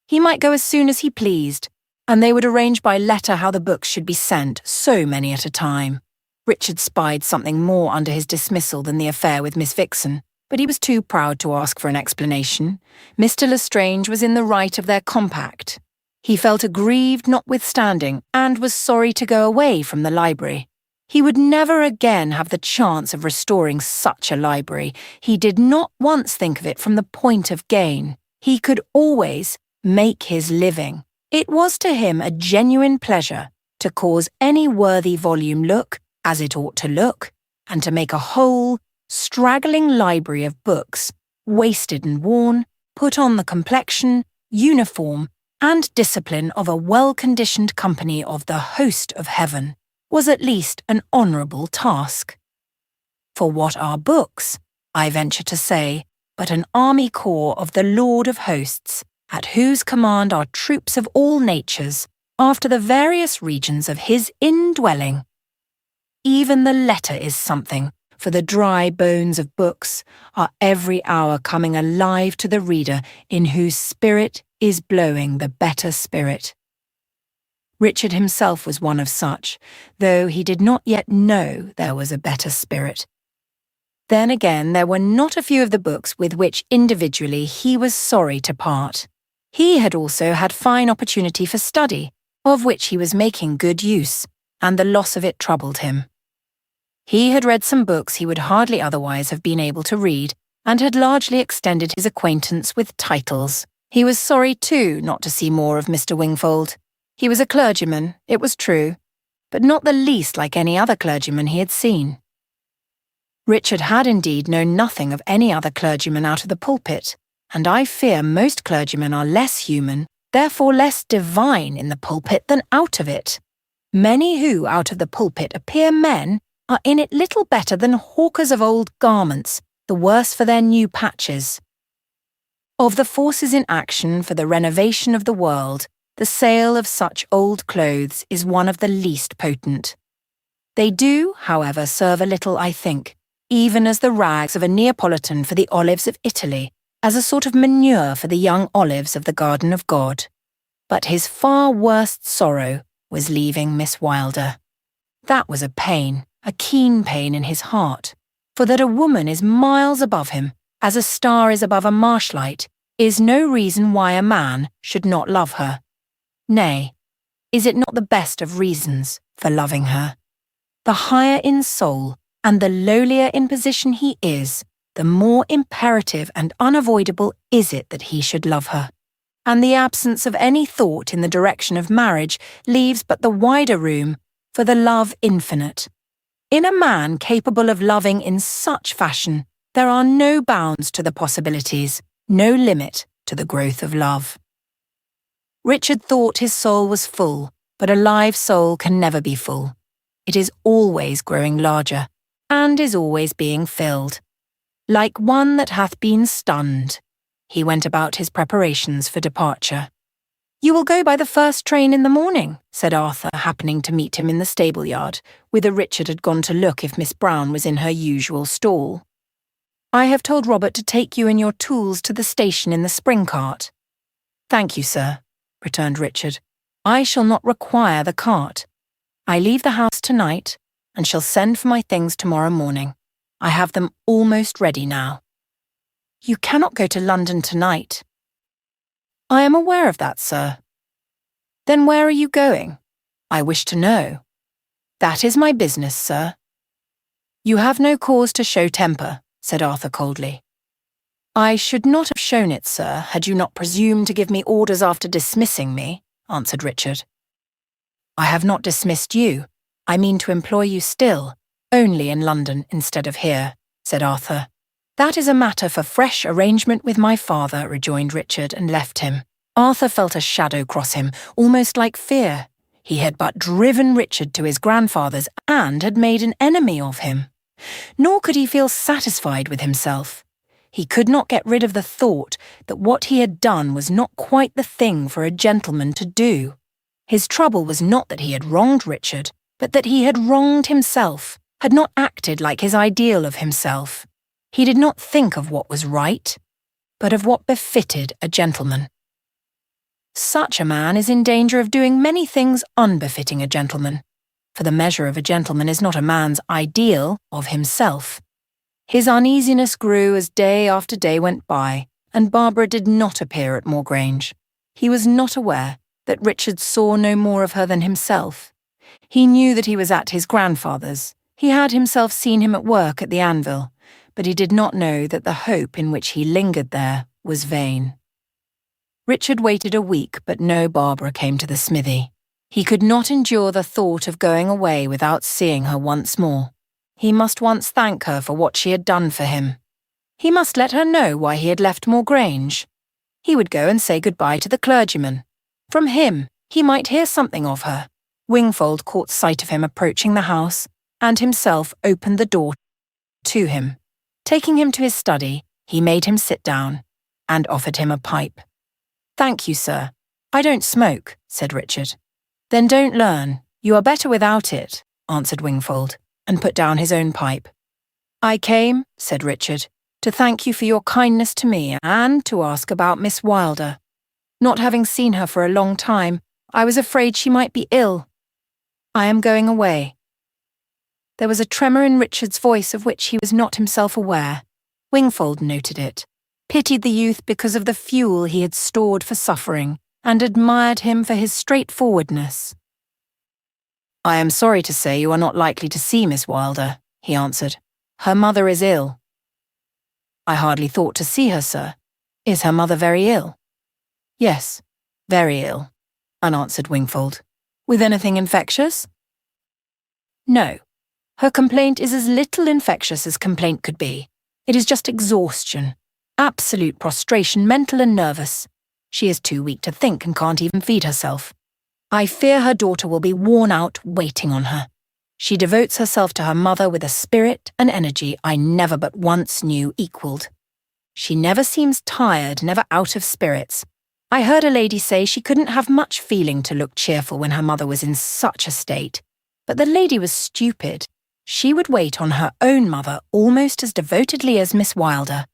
He might go as soon as he pleased, and they would arrange by letter how the books should be sent, so many at a time. Richard spied something more under his dismissal than the affair with Miss Vixen, but he was too proud to ask for an explanation. Mr. Lestrange was in the right of their compact. He felt aggrieved notwithstanding, and was sorry to go away from the library. He would never again have the chance of restoring such a library. He did not once think of it from the point of gain. He could always make his living. It was to him a genuine pleasure to cause any worthy volume look as it ought to look, and to make a whole, straggling library of books, wasted and worn, put on the complexion, uniform, and discipline of a well-conditioned company of the host of heaven, was at least an honourable task. For what are books, I venture to say, but an army corps of the Lord of hosts, at whose command are troops of all natures, after the various regions of his indwelling. Even the letter is something, for the dry bones of books are every hour coming alive to the reader in whose spirit is blowing the better spirit. Richard himself was one of such, though he did not yet know there was a better spirit. Then again, there were not a few of the books with which individually he was sorry to part. He had also had fine opportunity for study, of which he was making good use, and the loss of it troubled him. He had read some books he would hardly otherwise have been able to read, and had largely extended his acquaintance with titles. He was sorry, too, not to see more of Mr. Wingfold. He was a clergyman, it was true, but not the least like any other clergyman he had seen. Richard had indeed known nothing of any other clergyman out of the pulpit, and I fear most clergymen are less human, therefore less divine in the pulpit than out of it. Many who, out of the pulpit, appear men, are in it little better than hawkers of old garments, the worse for their new patches. Of the forces in action for the renovation of the world, the sale of such old clothes is one of the least potent. They do, however, serve a little, I think, even as the rags of a Neapolitan for the olives of Italy, as a sort of manure for the young olives of the garden of God. But his far worst sorrow was leaving Miss Wylder. That was a pain, a keen pain in his heart, for that a woman is miles above him, as a star is above a marshlight, is no reason why a man should not love her. Nay, is it not the best of reasons for loving her? The higher in soul, and the lowlier in position he is, the more imperative and unavoidable is it that he should love her. And the absence of any thought in the direction of marriage leaves but the wider room for the love infinite. In a man capable of loving in such fashion, there are no bounds to the possibilities, no limit to the growth of love. Richard thought his soul was full, but a live soul can never be full. It is always growing larger, and is always being filled. Like one that hath been stunned, he went about his preparations for departure. "You will go by the first train in the morning," said Arthur, happening to meet him in the stable-yard, whither Richard had gone to look if Miss Brown was in her usual stall. "I have told Robert to take you and your tools to the station in the spring-cart." "Thank you, sir," returned Richard. "I shall not require the cart. I leave the house tonight, and shall send for my things tomorrow morning. I have them almost ready now." "You cannot go to London tonight." "I am aware of that, sir." "Then where are you going?" "I wish to know." "That is my business, sir." "You have no cause to show temper," said Arthur coldly. "I should not have shown it, sir, had you not presumed to give me orders after dismissing me," answered Richard. "I have not dismissed you. I mean to employ you still, only in London instead of here," said Arthur. "That is a matter for fresh arrangement with my father," rejoined Richard, and left him. Arthur felt a shadow cross him, almost like fear. He had but driven Richard to his grandfather's and had made an enemy of him. Nor could he feel satisfied with himself. He could not get rid of the thought that what he had done was not quite the thing for a gentleman to do. His trouble was not that he had wronged Richard, but that he had wronged himself, had not acted like his ideal of himself. He did not think of what was right. but of what befitted a gentleman. Such a man is in danger of doing many things unbefitting a gentleman, for the measure of a gentleman is not a man's ideal of himself. His uneasiness grew as day after day went by, and Barbara did not appear at Moor Grange. He was not aware that Richard saw no more of her than himself. He knew that he was at his grandfather's. He had himself seen him at work at the anvil, but he did not know that the hope in which he lingered there was vain. Richard waited a week, but no Barbara came to the smithy. He could not endure the thought of going away without seeing her once more. He must once thank her for what she had done for him. He must let her know why he had left Moor Grange. He would go and say goodbye to the clergyman. From him, he might hear something of her. Wingfold caught sight of him approaching the house, and himself opened the door to him. Taking him to his study, he made him sit down, and offered him a pipe. "Thank you, sir. I don't smoke," said Richard. "Then don't learn. You are better without it," answered Wingfold, and put down his own pipe. "I came," said Richard, "to thank you for your kindness to me and to ask about Miss Wylder. Not having seen her for a long time, I was afraid she might be ill. I am going away." There was a tremor in Richard's voice of which he was not himself aware. Wingfold noted it, pitied the youth because of the fuel he had stored for suffering, and admired him for his straightforwardness. "I am sorry to say you are not likely to see Miss Wylder," he answered. "Her mother is ill." "I hardly thought to see her, sir. Is her mother very ill?" "Yes, very ill," unanswered Wingfold. "With anything infectious?" "No. Her complaint is as little infectious as complaint could be. It is just exhaustion. Absolute prostration, mental and nervous. She is too weak to think and can't even feed herself. I fear her daughter will be worn out waiting on her. She devotes herself to her mother with a spirit and energy I never but once knew equalled. She never seems tired, never out of spirits. I heard a lady say she couldn't have much feeling to look cheerful when her mother was in such a state. But the lady was stupid. She would wait on her own mother almost as devotedly as Miss Wylder,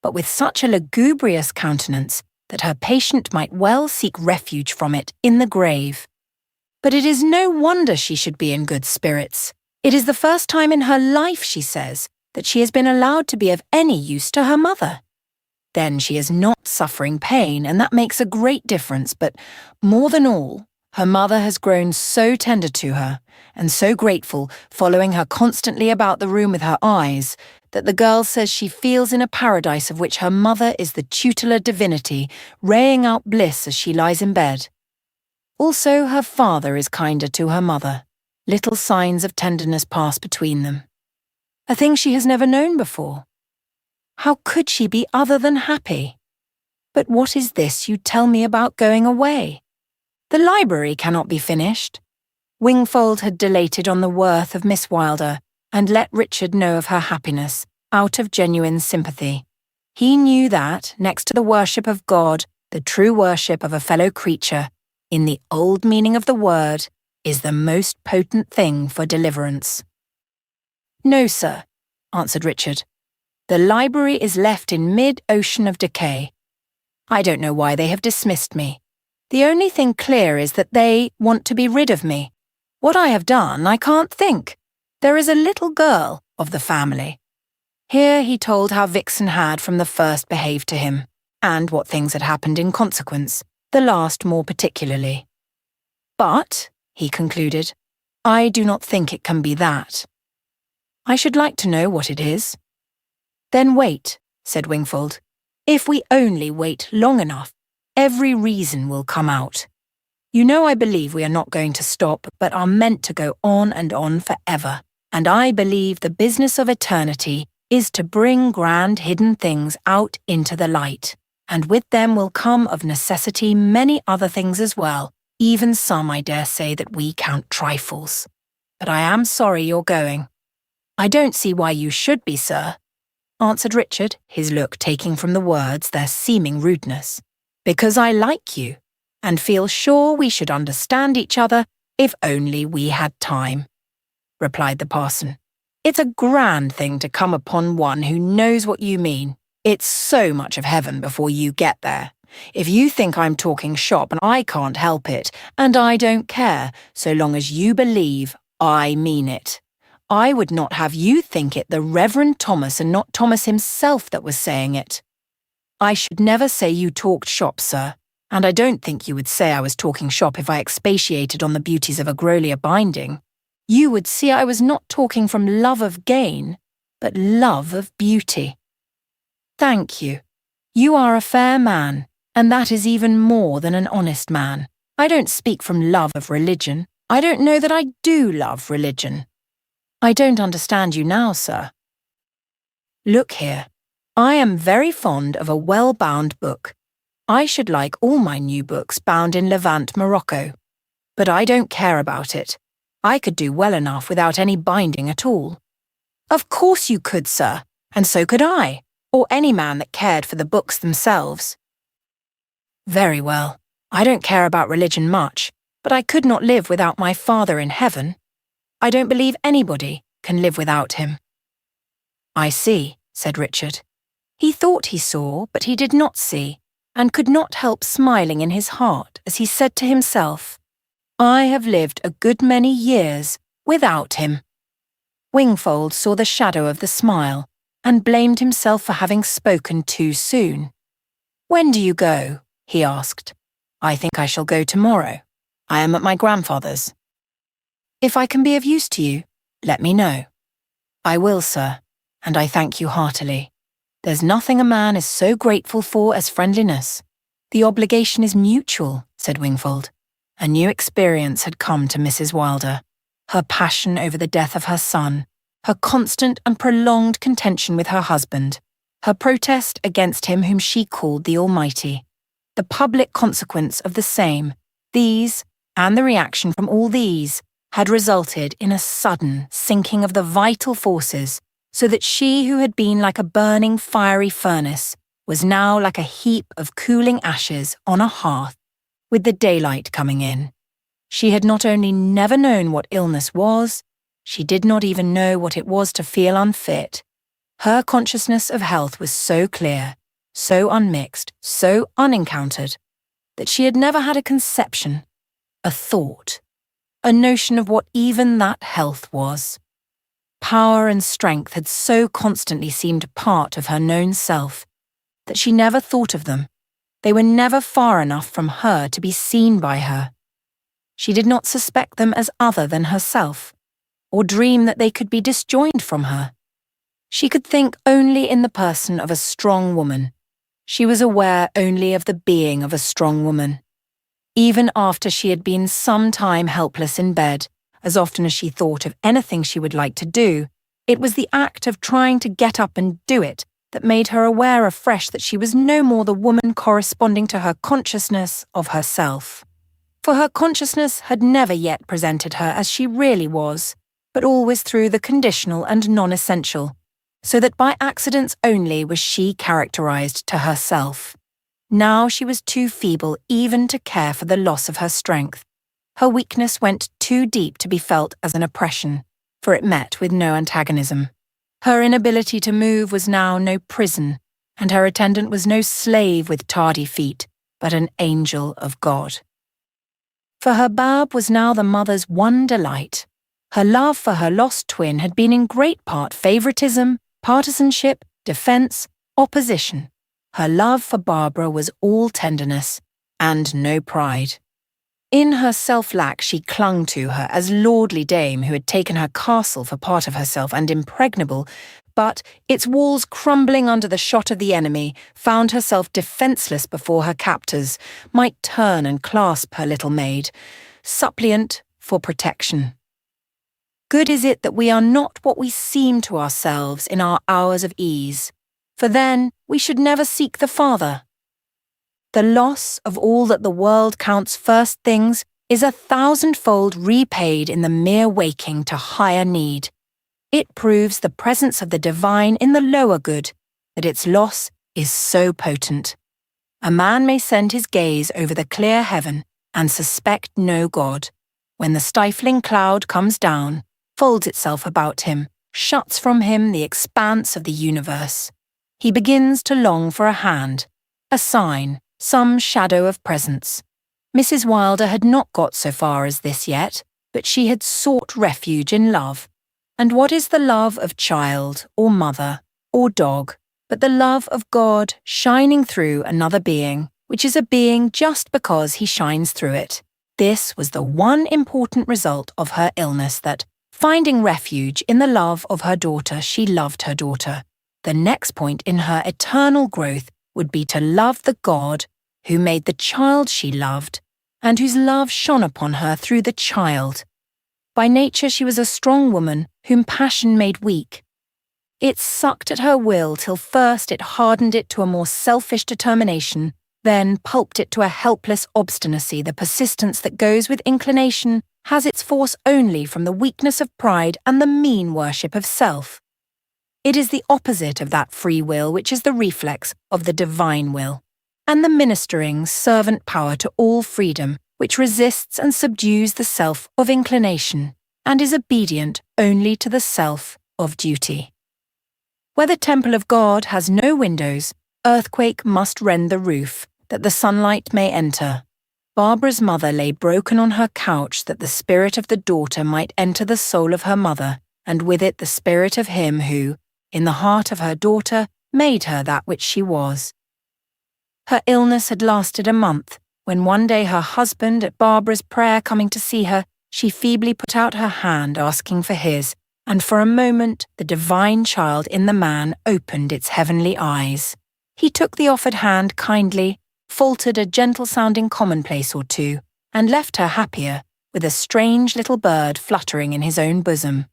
but with such a lugubrious countenance that her patient might well seek refuge from it in the grave. But it is no wonder she should be in good spirits. It is the first time in her life, she says, that she has been allowed to be of any use to her mother. Then she is not suffering pain, and that makes a great difference, but more than all, her mother has grown so tender to her, and so grateful, following her constantly about the room with her eyes, that the girl says she feels in a paradise of which her mother is the tutelar divinity, raying out bliss as she lies in bed. Also, her father is kinder to her mother. Little signs of tenderness pass between them. A thing she has never known before. How could she be other than happy? But what is this you tell me about going away? The library cannot be finished. Wingfold had dilated on the worth of Miss Wylder, and let Richard know of her happiness, out of genuine sympathy. He knew that, next to the worship of God, the true worship of a fellow creature, in the old meaning of the word, is the most potent thing for deliverance. "No, sir," answered Richard. "The library is left in mid-ocean of decay. I don't know why they have dismissed me. The only thing clear is that they want to be rid of me. What I have done, I can't think. There is a little girl of the family." Here he told how Vixen had from the first behaved to him, and what things had happened in consequence, the last more particularly. "But," he concluded, "I do not think it can be that. I should like to know what it is." "Then wait," said Wingfold. "If we only wait long enough, every reason will come out. You know I believe we are not going to stop, but are meant to go on and on forever. And I believe the business of eternity is to bring grand hidden things out into the light. And with them will come of necessity many other things as well, even some I dare say that we count trifles. But I am sorry you're going." "I don't see why you should be, sir," answered Richard, his look taking from the words their seeming rudeness. "Because I like you, and feel sure we should understand each other if only we had time," replied the parson. "It's a grand thing to come upon one who knows what you mean, It's so much of heaven before you get there. If you think I'm talking shop and I can't help it, and I don't care, so long as you believe I mean it. I would not have you think it the Reverend Thomas and not Thomas himself that was saying it. I should never say you talked shop, sir, and I don't think you would say I was talking shop if I expatiated on the beauties of a Grolier binding. You would see I was not talking from love of gain, but love of beauty. Thank you. You are a fair man, and that is even more than an honest man. I don't speak from love of religion. I don't know that I do love religion. I don't understand you now, sir. Look here. I am very fond of a well-bound book. I should like all my new books bound in Levant Morocco. But I don't care about it. I could do well enough without any binding at all. Of course you could, sir, and so could I, or any man that cared for the books themselves. Very well. I don't care about religion much, but I could not live without my Father in heaven. I don't believe anybody can live without him. I see, said Richard. He thought he saw, but he did not see, and could not help smiling in his heart as he said to himself, I have lived a good many years without him. Wingfold saw the shadow of the smile, and blamed himself for having spoken too soon. When do you go? He asked. I think I shall go tomorrow. I am at my grandfather's. If I can be of use to you, let me know. I will, sir, and I thank you heartily. There's nothing a man is so grateful for as friendliness. The obligation is mutual, said Wingfold. A new experience had come to Mrs. Wylder. Her passion over the death of her son, her constant and prolonged contention with her husband, her protest against him whom she called the Almighty, the public consequence of the same, these, and the reaction from all these, had resulted in a sudden sinking of the vital forces, so that she who had been like a burning fiery furnace was now like a heap of cooling ashes on a hearth, with the daylight coming in. She had not only never known what illness was, she did not even know what it was to feel unfit. Her consciousness of health was so clear, so unmixed, so unencountered, that she had never had a conception, a thought, a notion of what even that health was. Power and strength had so constantly seemed part of her known self, that she never thought of them. They were never far enough from her to be seen by her. She did not suspect them as other than herself, or dream that they could be disjoined from her. She could think only in the person of a strong woman. She was aware only of the being of a strong woman. Even after she had been some time helpless in bed, as often as she thought of anything she would like to do, it was the act of trying to get up and do it that made her aware afresh that she was no more the woman corresponding to her consciousness of herself. For her consciousness had never yet presented her as she really was, but always through the conditional and non-essential, so that by accidents only was she characterized to herself. Now she was too feeble even to care for the loss of her strength. Her weakness went too deep to be felt as an oppression, for it met with no antagonism. Her inability to move was now no prison, and her attendant was no slave with tardy feet, but an angel of God. For her Bab was now the mother's one delight. Her love for her lost twin had been in great part favouritism, partisanship, defence, opposition. Her love for Barbara was all tenderness, and no pride. In her self-lack she clung to her as lordly dame who had taken her castle for part of herself and impregnable, but, its walls crumbling under the shot of the enemy, found herself defenceless before her captors, might turn and clasp her little maid, suppliant for protection. Good is it that we are not what we seem to ourselves in our hours of ease, for then we should never seek the Father. The loss of all that the world counts first things is 1,000-fold repaid in the mere waking to higher need. It proves the presence of the divine in the lower good, that its loss is so potent. A man may send his gaze over the clear heaven and suspect no God. When the stifling cloud comes down, folds itself about him, shuts from him the expanse of the universe. He begins to long for a hand, a sign, some shadow of presence. Mrs. Wylder had not got so far as this yet, but she had sought refuge in love. And what is the love of child, or mother, or dog, but the love of God shining through another being, which is a being just because he shines through it? This was the one important result of her illness, that, finding refuge in the love of her daughter, she loved her daughter. The next point in her eternal growth would be to love the God who made the child she loved, and whose love shone upon her through the child. By nature she was a strong woman whom passion made weak. It sucked at her will till first it hardened it to a more selfish determination, then pulped it to a helpless obstinacy. The persistence that goes with inclination has its force only from the weakness of pride and the mean worship of self. It is the opposite of that free will which is the reflex of the divine will, and the ministering servant power to all freedom, which resists and subdues the self of inclination, and is obedient only to the self of duty. Where the temple of God has no windows, earthquake must rend the roof, that the sunlight may enter. Barbara's mother lay broken on her couch that the spirit of the daughter might enter the soul of her mother, and with it the spirit of him who, in the heart of her daughter, made her that which she was. Her illness had lasted a month, when one day her husband, at Barbara's prayer coming to see her, she feebly put out her hand asking for his, and for a moment the divine child in the man opened its heavenly eyes. He took the offered hand kindly, faltered a gentle-sounding commonplace or two, and left her happier, with a strange little bird fluttering in his own bosom.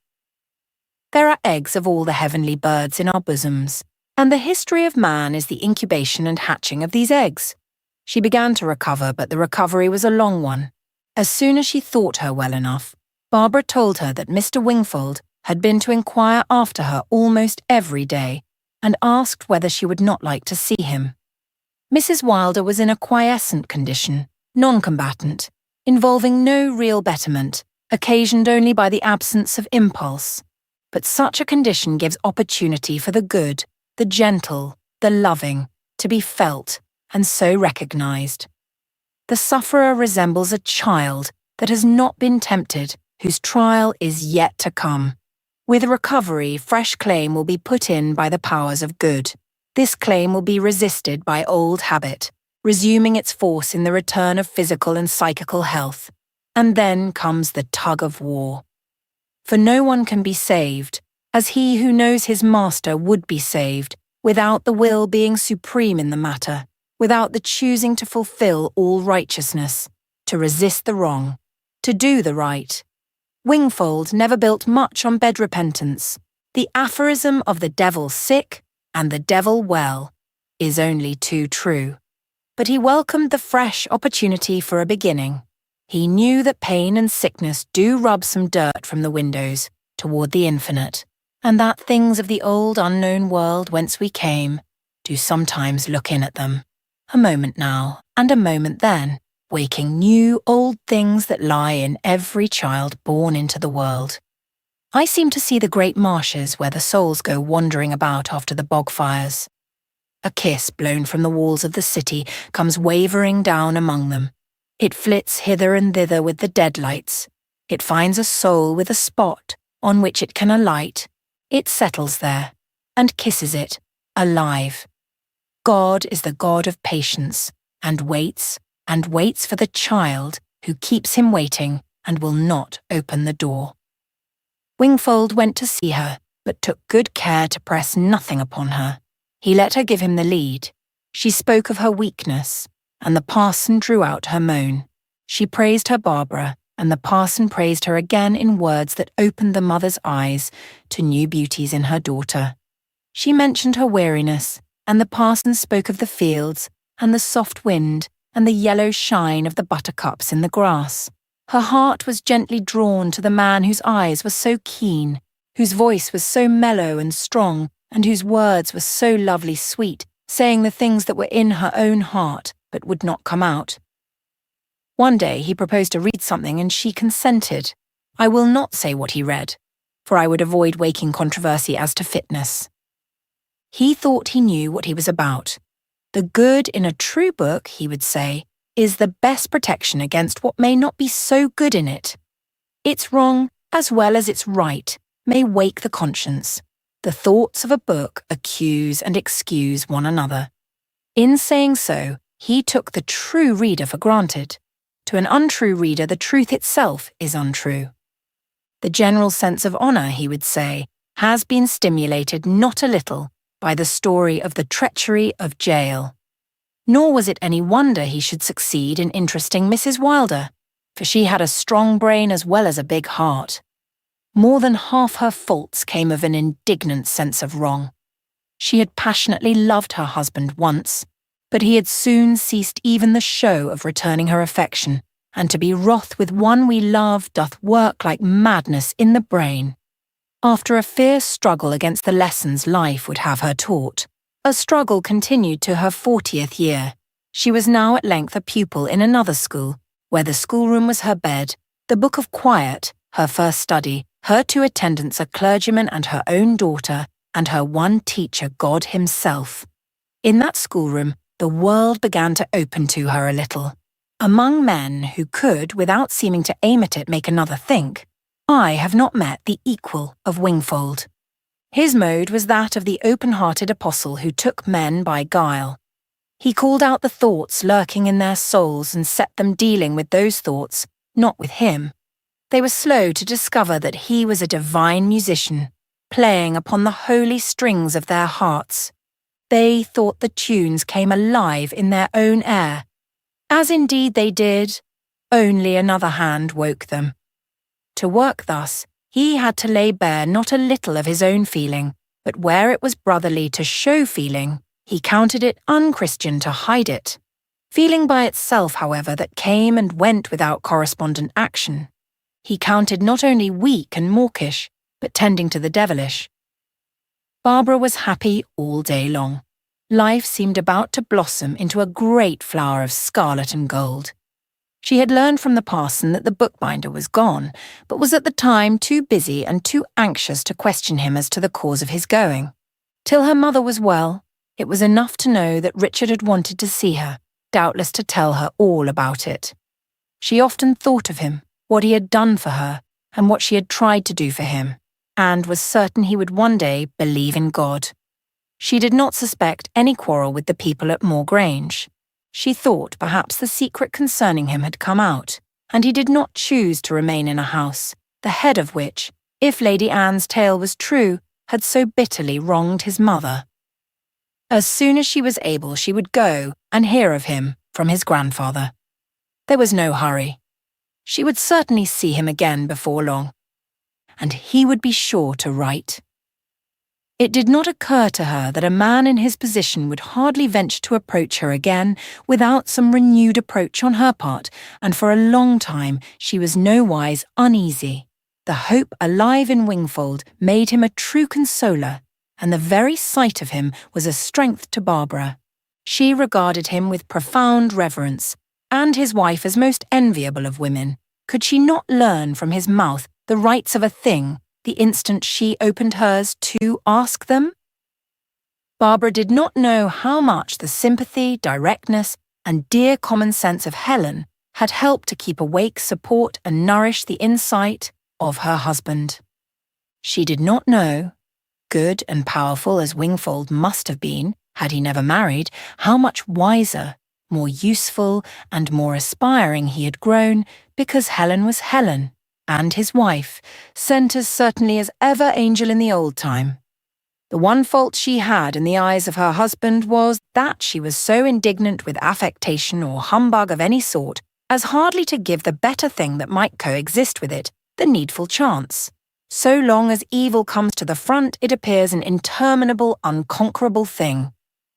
There are eggs of all the heavenly birds in our bosoms, and the history of man is the incubation and hatching of these eggs. She began to recover, but the recovery was a long one. As soon as she thought her well enough, Barbara told her that Mr. Wingfold had been to inquire after her almost every day, and asked whether she would not like to see him. Mrs. Wylder was in a quiescent condition, non-combatant, involving no real betterment, occasioned only by the absence of impulse. But such a condition gives opportunity for the good, the gentle, the loving, to be felt, and so recognized. The sufferer resembles a child that has not been tempted, whose trial is yet to come. With recovery, fresh claim will be put in by the powers of good. This claim will be resisted by old habit, resuming its force in the return of physical and psychical health. And then comes the tug of war. For no one can be saved, as he who knows his master would be saved, without the will being supreme in the matter, without the choosing to fulfill all righteousness, to resist the wrong, to do the right. Wingfold never built much on bed repentance. The aphorism of the devil sick and the devil well is only too true. But he welcomed the fresh opportunity for a beginning. He knew that pain and sickness do rub some dirt from the windows toward the infinite, and that things of the old unknown world whence we came do sometimes look in at them, a moment now and a moment then, waking new old things that lie in every child born into the world. I seem to see the great marshes where the souls go wandering about after the bog fires. A kiss blown from the walls of the city comes wavering down among them. It flits hither and thither with the deadlights. It finds a soul with a spot on which it can alight. It settles there, and kisses it, alive. God is the God of patience, and waits for the child who keeps him waiting and will not open the door. Wingfold went to see her, but took good care to press nothing upon her. He let her give him the lead. She spoke of her weakness, and the parson drew out her moan. She praised her Barbara, and the parson praised her again in words that opened the mother's eyes to new beauties in her daughter. She mentioned her weariness, and the parson spoke of the fields, and the soft wind, and the yellow shine of the buttercups in the grass. Her heart was gently drawn to the man whose eyes were so keen, whose voice was so mellow and strong, and whose words were so lovely sweet, saying the things that were in her own heart, but would not come out. One day he proposed to read something, and she consented. I will not say what he read, for I would avoid waking controversy as to fitness. He thought he knew what he was about. The good in a true book, he would say, is the best protection against what may not be so good in it. Its wrong, as well as its right, may wake the conscience. The thoughts of a book accuse and excuse one another. In saying so, he took the true reader for granted. To an untrue reader, the truth itself is untrue. The general sense of honour, he would say, has been stimulated not a little by the story of the treachery of Jael. Nor was it any wonder he should succeed in interesting Mrs. Wylder, for she had a strong brain as well as a big heart. More than half her faults came of an indignant sense of wrong. She had passionately loved her husband once, but he had soon ceased even the show of returning her affection, and to be wroth with one we love doth work like madness in the brain. After a fierce struggle against the lessons life would have her taught, a struggle continued to her 40th year. She was now at length a pupil in another school, where the schoolroom was her bed, the book of quiet, her first study, her 2 attendants a clergyman and her own daughter, and her one teacher, God himself. In that schoolroom, the world began to open to her a little. Among men who could, without seeming to aim at it, make another think, I have not met the equal of Wingfold. His mode was that of the open-hearted apostle who took men by guile. He called out the thoughts lurking in their souls and set them dealing with those thoughts, not with him. They were slow to discover that he was a divine musician, playing upon the holy strings of their hearts. They thought the tunes came alive in their own air, as indeed they did, only another hand woke them. To work thus, he had to lay bare not a little of his own feeling, but where it was brotherly to show feeling, he counted it unchristian to hide it. Feeling by itself, however, that came and went without correspondent action, he counted not only weak and mawkish, but tending to the devilish. Barbara was happy all day long. Life seemed about to blossom into a great flower of scarlet and gold. She had learned from the parson that the bookbinder was gone, but was at the time too busy and too anxious to question him as to the cause of his going. Till her mother was well, it was enough to know that Richard had wanted to see her, doubtless to tell her all about it. She often thought of him, what he had done for her, and what she had tried to do for him, and was certain he would one day believe in God. She did not suspect any quarrel with the people at Moor Grange. She thought perhaps the secret concerning him had come out, and he did not choose to remain in a house, the head of which, if Lady Anne's tale was true, had so bitterly wronged his mother. As soon as she was able, she would go and hear of him from his grandfather. There was no hurry. She would certainly see him again before long, and he would be sure to write. It did not occur to her that a man in his position would hardly venture to approach her again without some renewed approach on her part, and for a long time she was nowise uneasy. The hope alive in Wingfold made him a true consoler, and the very sight of him was a strength to Barbara. She regarded him with profound reverence, and his wife as most enviable of women. Could she not learn from his mouth the rights of a thing the instant she opened hers to ask them? Barbara did not know how much the sympathy, directness, and dear common sense of Helen had helped to keep awake, support, and nourish the insight of her husband. She did not know, good and powerful as Wingfold must have been had he never married, how much wiser, more useful, and more aspiring he had grown because Helen was Helen, and his wife, sent as certainly as ever angel in the old time. The one fault she had in the eyes of her husband was that she was so indignant with affectation or humbug of any sort as hardly to give the better thing that might coexist with it the needful chance. So long as evil comes to the front, it appears an interminable, unconquerable thing.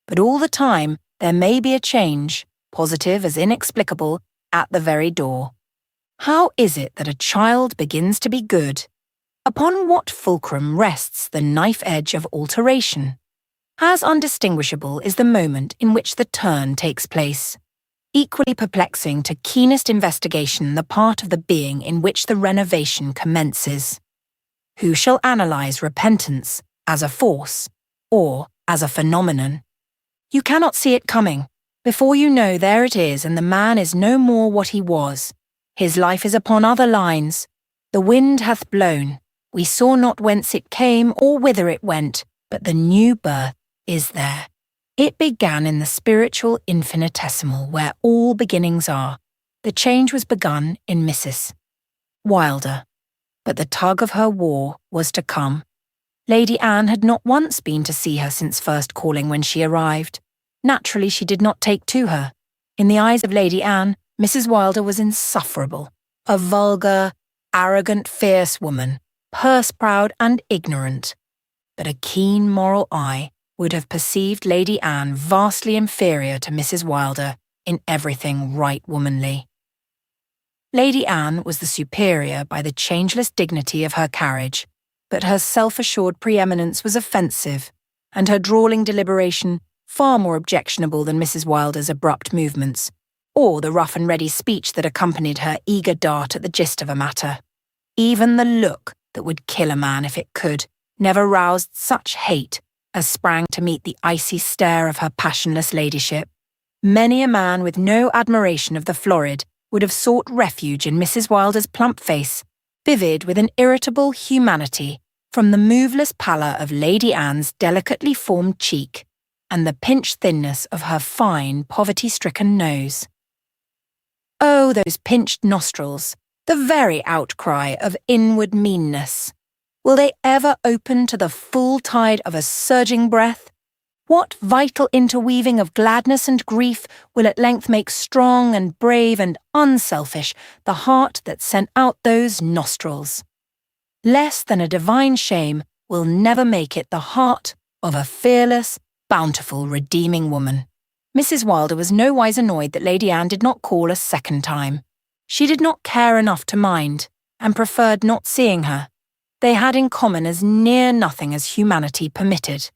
But all the time, there may be a change, positive as inexplicable, at the very door. How is it that a child begins to be good? Upon what fulcrum rests the knife edge of alteration? As undistinguishable is the moment in which the turn takes place. Equally perplexing to keenest investigation the part of the being in which the renovation commences. Who shall analyse repentance as a force, or as a phenomenon. You cannot see it coming. Before you know, there it is, and the man is no more what he was. His life is upon other lines. The wind hath blown. We saw not whence it came or whither it went, but the new birth is there. It began in the spiritual infinitesimal, where all beginnings are. The change was begun in Mrs. Wylder, but the tug of her war was to come. Lady Anne had not once been to see her since first calling when she arrived. Naturally, she did not take to her. In the eyes of Lady Anne, Mrs. Wylder was insufferable, a vulgar, arrogant, fierce woman, purse-proud and ignorant. But a keen moral eye would have perceived Lady Anne vastly inferior to Mrs. Wylder in everything right womanly. Lady Anne was the superior by the changeless dignity of her carriage, but her self-assured preeminence was offensive, and her drawling deliberation far more objectionable than Mrs. Wylder's abrupt movements, or the rough and ready speech that accompanied her eager dart at the gist of a matter. Even the look that would kill a man if it could never roused such hate as sprang to meet the icy stare of her passionless ladyship. Many a man with no admiration of the florid would have sought refuge in Mrs. Wylder's plump face, vivid with an irritable humanity, from the moveless pallor of Lady Anne's delicately formed cheek and the pinched thinness of her fine, poverty-stricken nose. Oh, those pinched nostrils, the very outcry of inward meanness. Will they ever open to the full tide of a surging breath? What vital interweaving of gladness and grief will at length make strong and brave and unselfish the heart that sent out those nostrils? Less than a divine shame will never make it the heart of a fearless, bountiful, redeeming woman. Mrs. Wylder was nowise annoyed that Lady Anne did not call a second time. She did not care enough to mind, and preferred not seeing her. They had in common as near nothing as humanity permitted.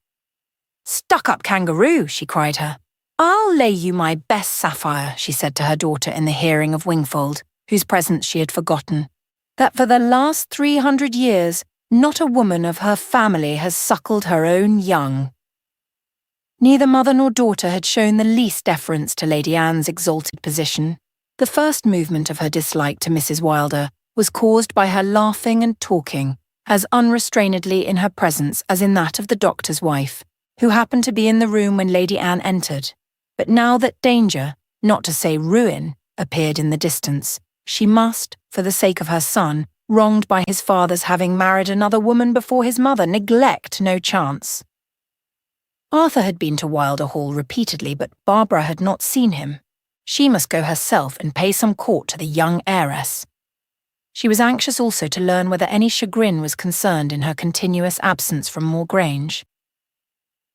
"Stuck-up kangaroo," she cried her. "I'll lay you my best sapphire," she said to her daughter in the hearing of Wingfold, whose presence she had forgotten, "that for the last 300 years not a woman of her family has suckled her own young." Neither mother nor daughter had shown the least deference to Lady Anne's exalted position. The first movement of her dislike to Mrs. Wylder was caused by her laughing and talking as unrestrainedly in her presence as in that of the doctor's wife, who happened to be in the room when Lady Anne entered. But now that danger, not to say ruin, appeared in the distance, she must, for the sake of her son, wronged by his father's having married another woman before his mother, neglect no chance. Arthur had been to Wylder Hall repeatedly, but Barbara had not seen him. She must go herself and pay some court to the young heiress. She was anxious also to learn whether any chagrin was concerned in her continuous absence from Moor Grange.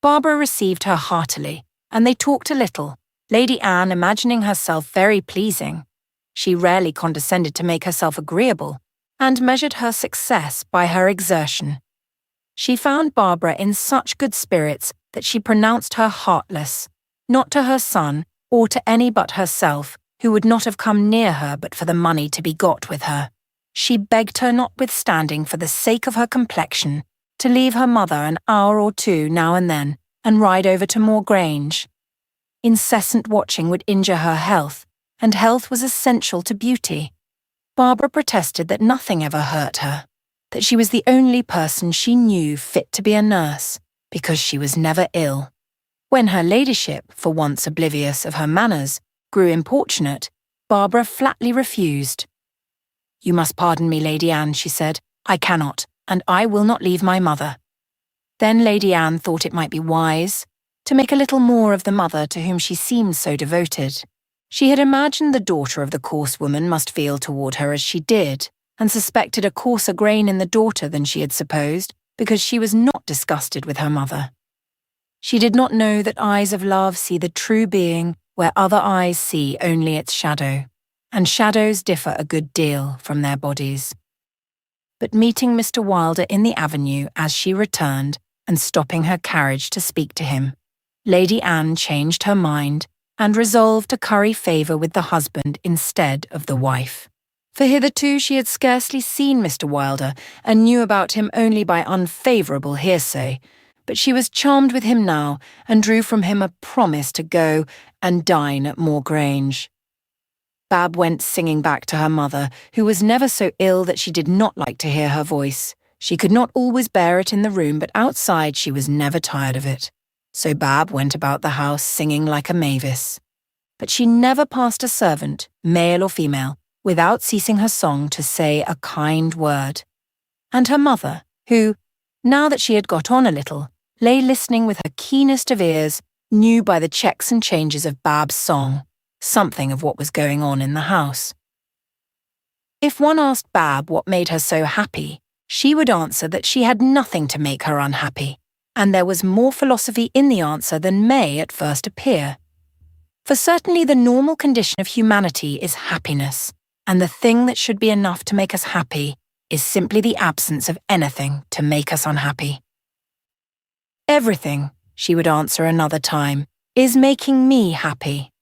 Barbara received her heartily, and they talked a little, Lady Anne imagining herself very pleasing. She rarely condescended to make herself agreeable, and measured her success by her exertion. She found Barbara in such good spirits that she pronounced her heartless, not to her son or to any but herself, who would not have come near her but for the money to be got with her. She begged her notwithstanding, for the sake of her complexion, to leave her mother an hour or two now and then, and ride over to Moor Grange. Incessant watching would injure her health, and health was essential to beauty. Barbara protested that nothing ever hurt her, that she was the only person she knew fit to be a nurse, because she was never ill. When her ladyship, for once oblivious of her manners, grew importunate, Barbara flatly refused. "You must pardon me, Lady Anne," she said. "I cannot, and I will not leave my mother." Then Lady Anne thought it might be wise to make a little more of the mother to whom she seemed so devoted. She had imagined the daughter of the coarse woman must feel toward her as she did, and suspected a coarser grain in the daughter than she had supposed, because she was not disgusted with her mother. She did not know that eyes of love see the true being where other eyes see only its shadow, and shadows differ a good deal from their bodies. But meeting Mr. Wylder in the avenue as she returned, and stopping her carriage to speak to him, Lady Anne changed her mind and resolved to curry favour with the husband instead of the wife. For hitherto she had scarcely seen Mr. Wylder, and knew about him only by unfavourable hearsay, but she was charmed with him now and drew from him a promise to go and dine at Moor Grange. Bab went singing back to her mother, who was never so ill that she did not like to hear her voice. She could not always bear it in the room, but outside she was never tired of it. So Bab went about the house singing like a mavis. But she never passed a servant, male or female, without ceasing her song to say a kind word. And her mother, who, now that she had got on a little, lay listening with her keenest of ears, knew by the checks and changes of Bab's song something of what was going on in the house. If one asked Bab what made her so happy, she would answer that she had nothing to make her unhappy, and there was more philosophy in the answer than may at first appear. For certainly the normal condition of humanity is happiness, and the thing that should be enough to make us happy is simply the absence of anything to make us unhappy. Everything, she would answer another time, is making me happy.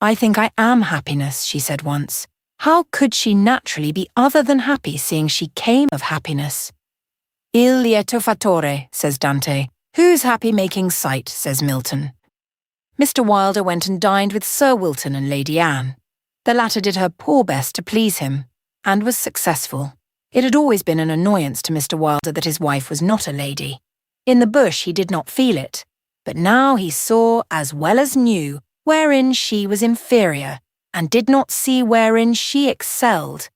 I think I am happiness, she said once. How could she naturally be other than happy, seeing she came of happiness? Il lieto fattore, says Dante. Who's happy making sight, says Milton. Mr. Wylder went and dined with Sir Wilton and Lady Anne. The latter did her poor best to please him, and was successful. It had always been an annoyance to Mr. Wylder that his wife was not a lady. In the bush he did not feel it, but now he saw as well as knew wherein she was inferior, and did not see wherein she excelled.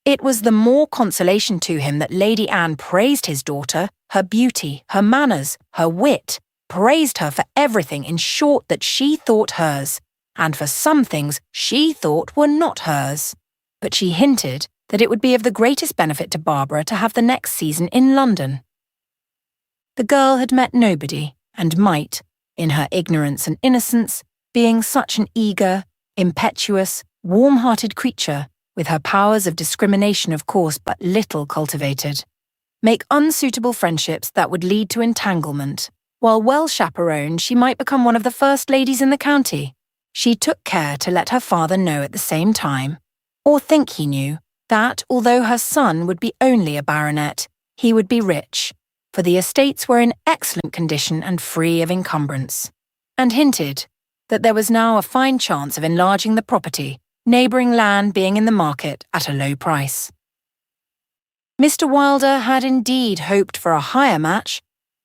It was the more consolation to him that Lady Anne praised his daughter, her beauty, her manners, her wit, praised her for everything, in short, that she thought hers, and for some things she thought were not hers. But she hinted that it would be of the greatest benefit to Barbara to have the next season in London. The girl had met nobody, and might, in her ignorance and innocence, being such an eager, impetuous, warm-hearted creature, with her powers of discrimination of course but little cultivated, make unsuitable friendships that would lead to entanglement. While well chaperoned, she might become one of the first ladies in the county. She took care to let her father know at the same time, or think he knew, that although her son would be only a baronet, he would be rich, for the estates were in excellent condition and free of encumbrance, and hinted that there was now a fine chance of enlarging the property, neighbouring land being in the market at a low price. Mr. Wylder had indeed hoped for a higher match,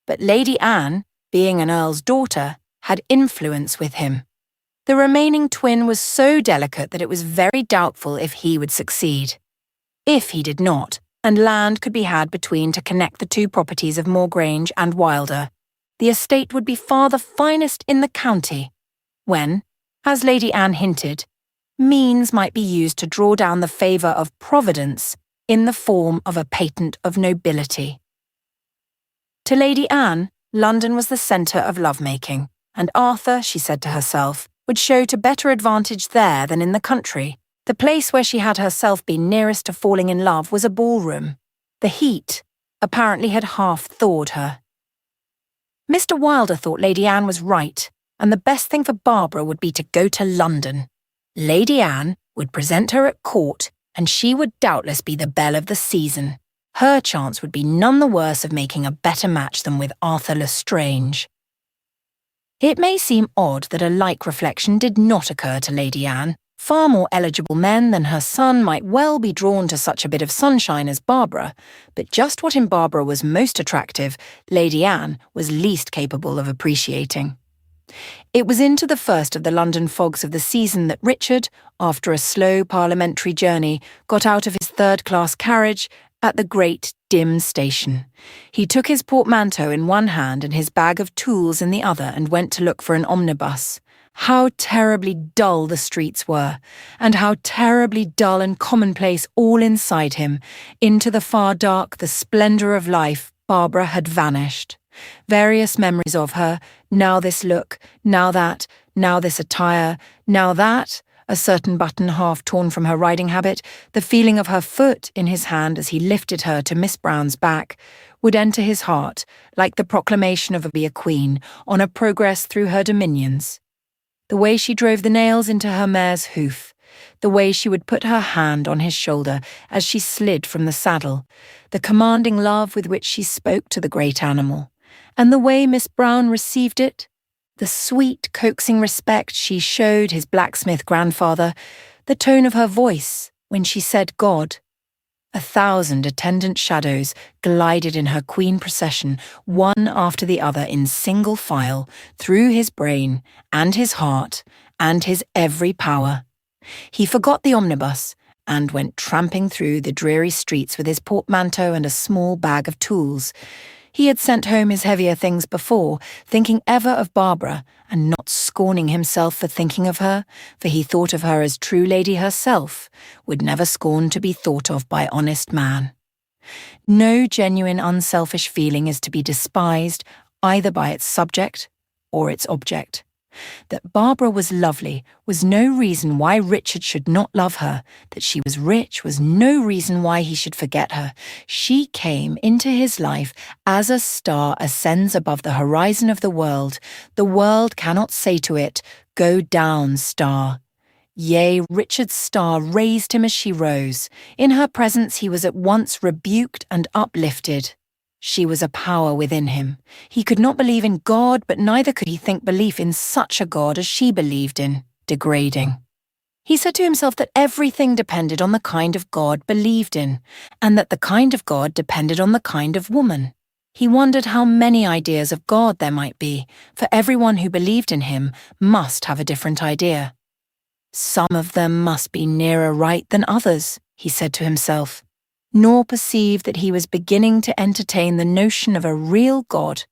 but Lady Anne, being an earl's daughter, had influence with him. The remaining twin was so delicate that it was very doubtful if he would succeed. If he did not, and land could be had between to connect the two properties of Moor Grange and Wylder, the estate would be far the finest in the county, when, as Lady Anne hinted, means might be used to draw down the favour of Providence in the form of a patent of nobility. To Lady Anne, London was the centre of love-making, and Arthur, she said to herself, would show to better advantage there than in the country. The place where she had herself been nearest to falling in love was a ballroom. The heat apparently had half thawed her. Mr. Wylder thought Lady Anne was right, and the best thing for Barbara would be to go to London. Lady Anne would present her at court, and she would doubtless be the belle of the season. Her chance would be none the worse of making a better match than with Arthur Lestrange. It may seem odd that a like reflection did not occur to Lady Anne. Far more eligible men than her son might well be drawn to such a bit of sunshine as Barbara, but just what in Barbara was most attractive, Lady Anne was least capable of appreciating. It was into the first of the London fogs of the season that Richard, after a slow parliamentary journey, got out of his third-class carriage at the great dim station. He took his portmanteau in one hand and his bag of tools in the other and went to look for an omnibus. How terribly dull the streets were, and how terribly dull and commonplace all inside him. Into the far dark, the splendour of life, Barbara had vanished. Various memories of her, now this look, now that, now this attire, now that, a certain button half torn from her riding habit, the feeling of her foot in his hand as he lifted her to Miss Brown's back, would enter his heart, like the proclamation of a queen on a progress through her dominions. The way she drove the nails into her mare's hoof, the way she would put her hand on his shoulder as she slid from the saddle, the commanding love with which she spoke to the great animal, And the way Miss Brown received it, the sweet, coaxing respect she showed his blacksmith grandfather, the tone of her voice when she said God. 1,000 attendant shadows glided in her queen procession, one after the other in single file, through his brain and his heart and his every power. He forgot the omnibus and went tramping through the dreary streets with his portmanteau and a small bag of tools. He had sent home his heavier things before, thinking ever of Barbara, and not scorning himself for thinking of her, for he thought of her as true lady herself, would never scorn to be thought of by honest man. No genuine unselfish feeling is to be despised either by its subject or its object. That Barbara was lovely was no reason why Richard should not love her. That she was rich was no reason why he should forget her. She came into his life as a star ascends above the horizon of the world. The world cannot say to it, "Go down, star." Yea, Richard's star raised him as she rose. In her presence he was at once rebuked and uplifted. She was a power within him. He could not believe in God, but neither could he think belief in such a God as she believed in, degrading. He said to himself that everything depended on the kind of God believed in, and that the kind of God depended on the kind of woman. He wondered how many ideas of God there might be, for everyone who believed in him must have a different idea. Some of them must be nearer right than others, he said to himself, nor perceive that he was beginning to entertain the notion of a real God,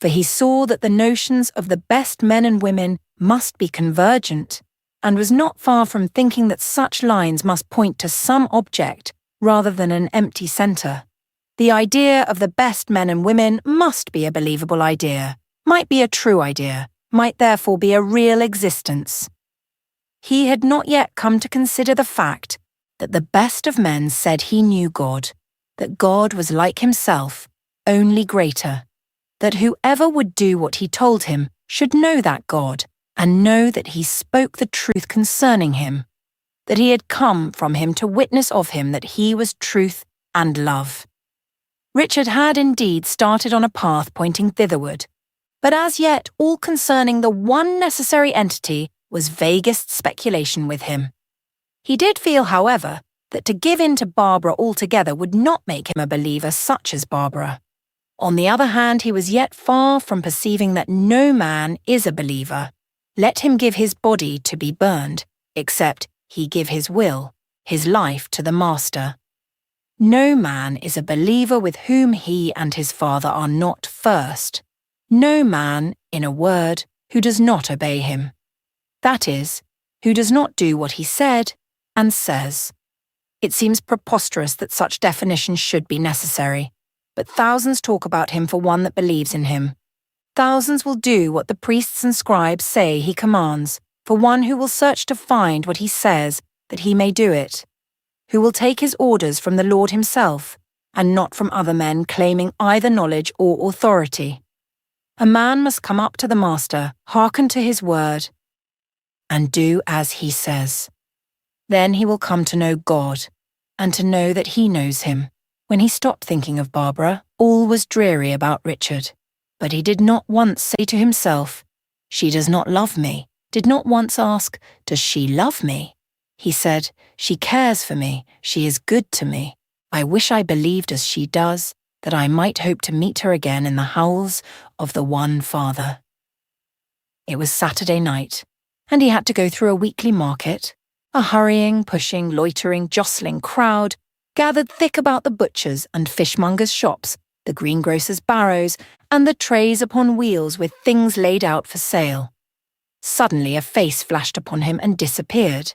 for he saw that the notions of the best men and women must be convergent, and was not far from thinking that such lines must point to some object rather than an empty centre. The idea of the best men and women must be a believable idea, might be a true idea, might therefore be a real existence. He had not yet come to consider the fact that the best of men said he knew God, that God was like himself, only greater, that whoever would do what he told him should know that God, and know that he spoke the truth concerning him, that he had come from him to witness of him that he was truth and love. Richard had indeed started on a path pointing thitherward, but as yet all concerning the one necessary entity was vaguest speculation with him. He did feel, however, that to give in to Barbara altogether would not make him a believer such as Barbara. On the other hand, he was yet far from perceiving that no man is a believer. Let him give his body to be burned, except he give his will, his life to the Master. No man is a believer with whom he and his Father are not first. No man, in a word, who does not obey him. That is, who does not do what he said and says. It seems preposterous that such definition should be necessary, but thousands talk about him for one that believes in him. Thousands will do what the priests and scribes say he commands, for one who will search to find what he says, that he may do it, who will take his orders from the Lord himself, and not from other men claiming either knowledge or authority. A man must come up to the Master, hearken to his word, and do as he says. Then he will come to know God, and to know that he knows him. When he stopped thinking of Barbara, all was dreary about Richard. But he did not once say to himself, "She does not love me," did not once ask, "Does she love me?" He said, "She cares for me, she is good to me. I wish I believed as she does, that I might hope to meet her again in the howls of the one Father." It was Saturday night, and he had to go through a weekly market. A hurrying, pushing, loitering, jostling crowd gathered thick about the butchers' and fishmongers' shops, the greengrocers' barrows, and the trays upon wheels with things laid out for sale. Suddenly a face flashed upon him and disappeared.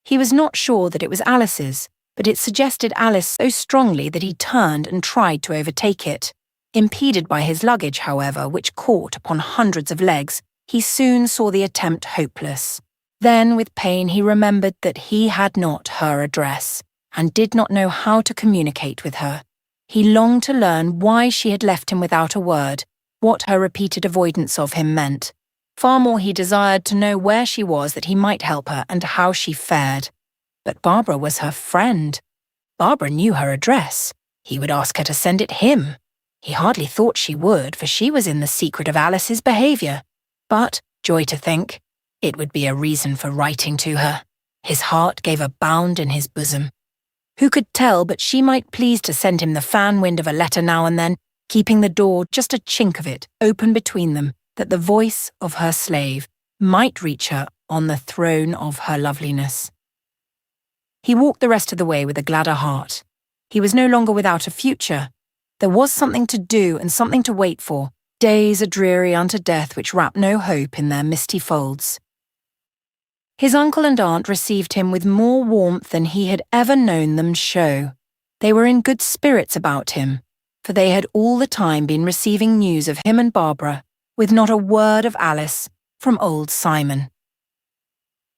He was not sure that it was Alice's, but it suggested Alice so strongly that he turned and tried to overtake it. Impeded by his luggage, however, which caught upon hundreds of legs, he soon saw the attempt hopeless. Then, with pain, he remembered that he had not her address, and did not know how to communicate with her. He longed to learn why she had left him without a word, what her repeated avoidance of him meant. Far more he desired to know where she was that he might help her and how she fared. But Barbara was her friend. Barbara knew her address. He would ask her to send it him. He hardly thought she would, for she was in the secret of Alice's behaviour. But, joy to think, it would be a reason for writing to her. His heart gave a bound in his bosom. Who could tell but she might please to send him the fan wind of a letter now and then, keeping the door, just a chink of it, open between them, that the voice of her slave might reach her on the throne of her loveliness. He walked the rest of the way with a gladder heart. He was no longer without a future. There was something to do and something to wait for, days a dreary unto death which wrap no hope in their misty folds. His uncle and aunt received him with more warmth than he had ever known them show. They were in good spirits about him, for they had all the time been receiving news of him and Barbara, with not a word of Alice, from old Simon.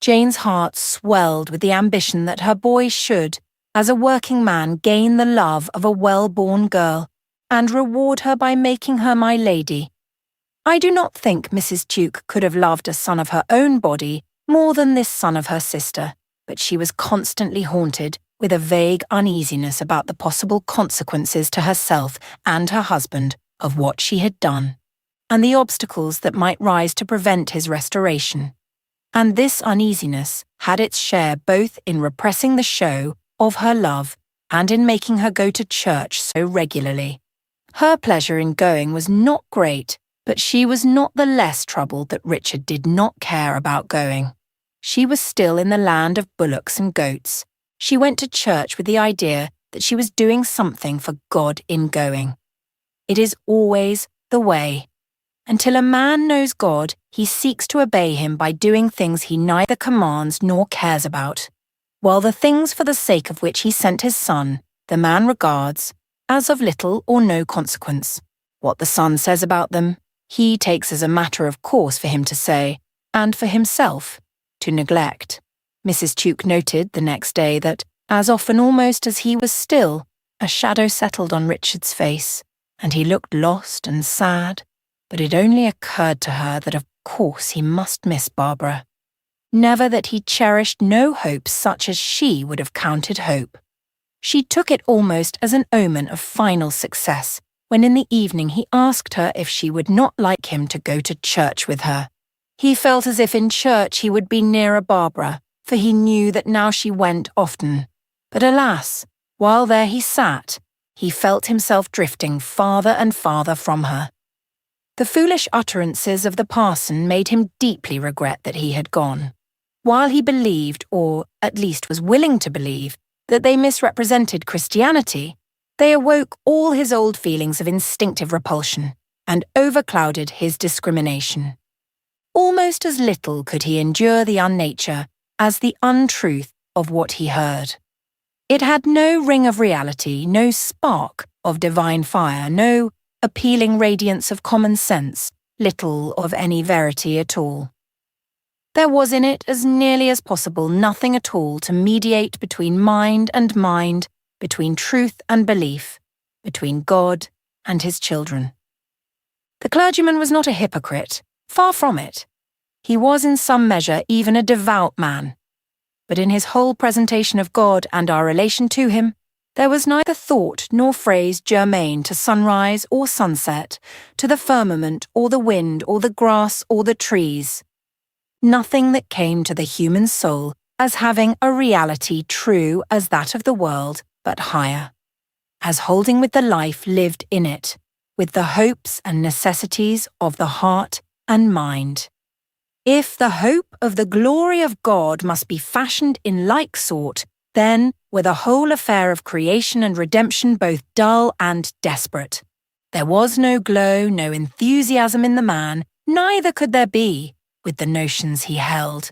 Jane's heart swelled with the ambition that her boy should, as a working man, gain the love of a well-born girl, and reward her by making her my lady. I do not think Mrs. Tuke could have loved a son of her own body more than this son of her sister, but she was constantly haunted with a vague uneasiness about the possible consequences to herself and her husband of what she had done, and the obstacles that might rise to prevent his restoration. And this uneasiness had its share both in repressing the show of her love and in making her go to church so regularly. Her pleasure in going was not great, but she was not the less troubled that Richard did not care about going. She was still in the land of bullocks and goats. She went to church with the idea that she was doing something for God in going. It is always the way. Until a man knows God, he seeks to obey him by doing things he neither commands nor cares about, while the things for the sake of which he sent his son, the man regards as of little or no consequence. What the son says about them, he takes as a matter of course for him to say, and for himself to neglect. Mrs. Tuke noted the next day that, as often almost as he was still, a shadow settled on Richard's face, and he looked lost and sad, but it only occurred to her that of course he must miss Barbara. Never that he cherished no hope such as she would have counted hope. She took it almost as an omen of final success, when in the evening he asked her if she would not like him to go to church with her. He felt as if in church he would be nearer Barbara, for he knew that now she went often. But alas, while there he sat, he felt himself drifting farther and farther from her. The foolish utterances of the parson made him deeply regret that he had gone. While he believed, or at least was willing to believe, that they misrepresented Christianity, they awoke all his old feelings of instinctive repulsion and overclouded his discrimination. Almost as little could he endure the unnature as the untruth of what he heard. It had no ring of reality, no spark of divine fire, no appealing radiance of common sense, little of any verity at all. There was in it, as nearly as possible, nothing at all to mediate between mind and mind, between truth and belief, between God and his children. The clergyman was not a hypocrite, far from it. He was in some measure even a devout man. But in his whole presentation of God and our relation to him, there was neither thought nor phrase germane to sunrise or sunset, to the firmament or the wind or the grass or the trees. Nothing that came to the human soul as having a reality true as that of the world, but higher, as holding with the life lived in it, with the hopes and necessities of the heart and mind. If the hope of the glory of God must be fashioned in like sort, then were the whole affair of creation and redemption both dull and desperate. There was no glow, no enthusiasm in the man, neither could there be with the notions he held.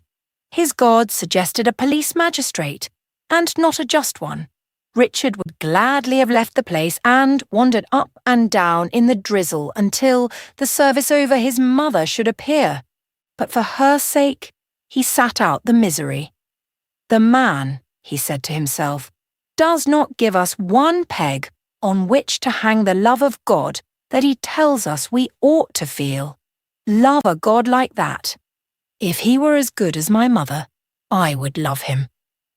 His God suggested a police magistrate, and not a just one. Richard would gladly have left the place and wandered up and down in the drizzle until, the service over, his mother should appear. But for her sake, he sat out the misery. The man, he said to himself, does not give us one peg on which to hang the love of God that he tells us we ought to feel. Love a God like that. If he were as good as my mother, I would love him.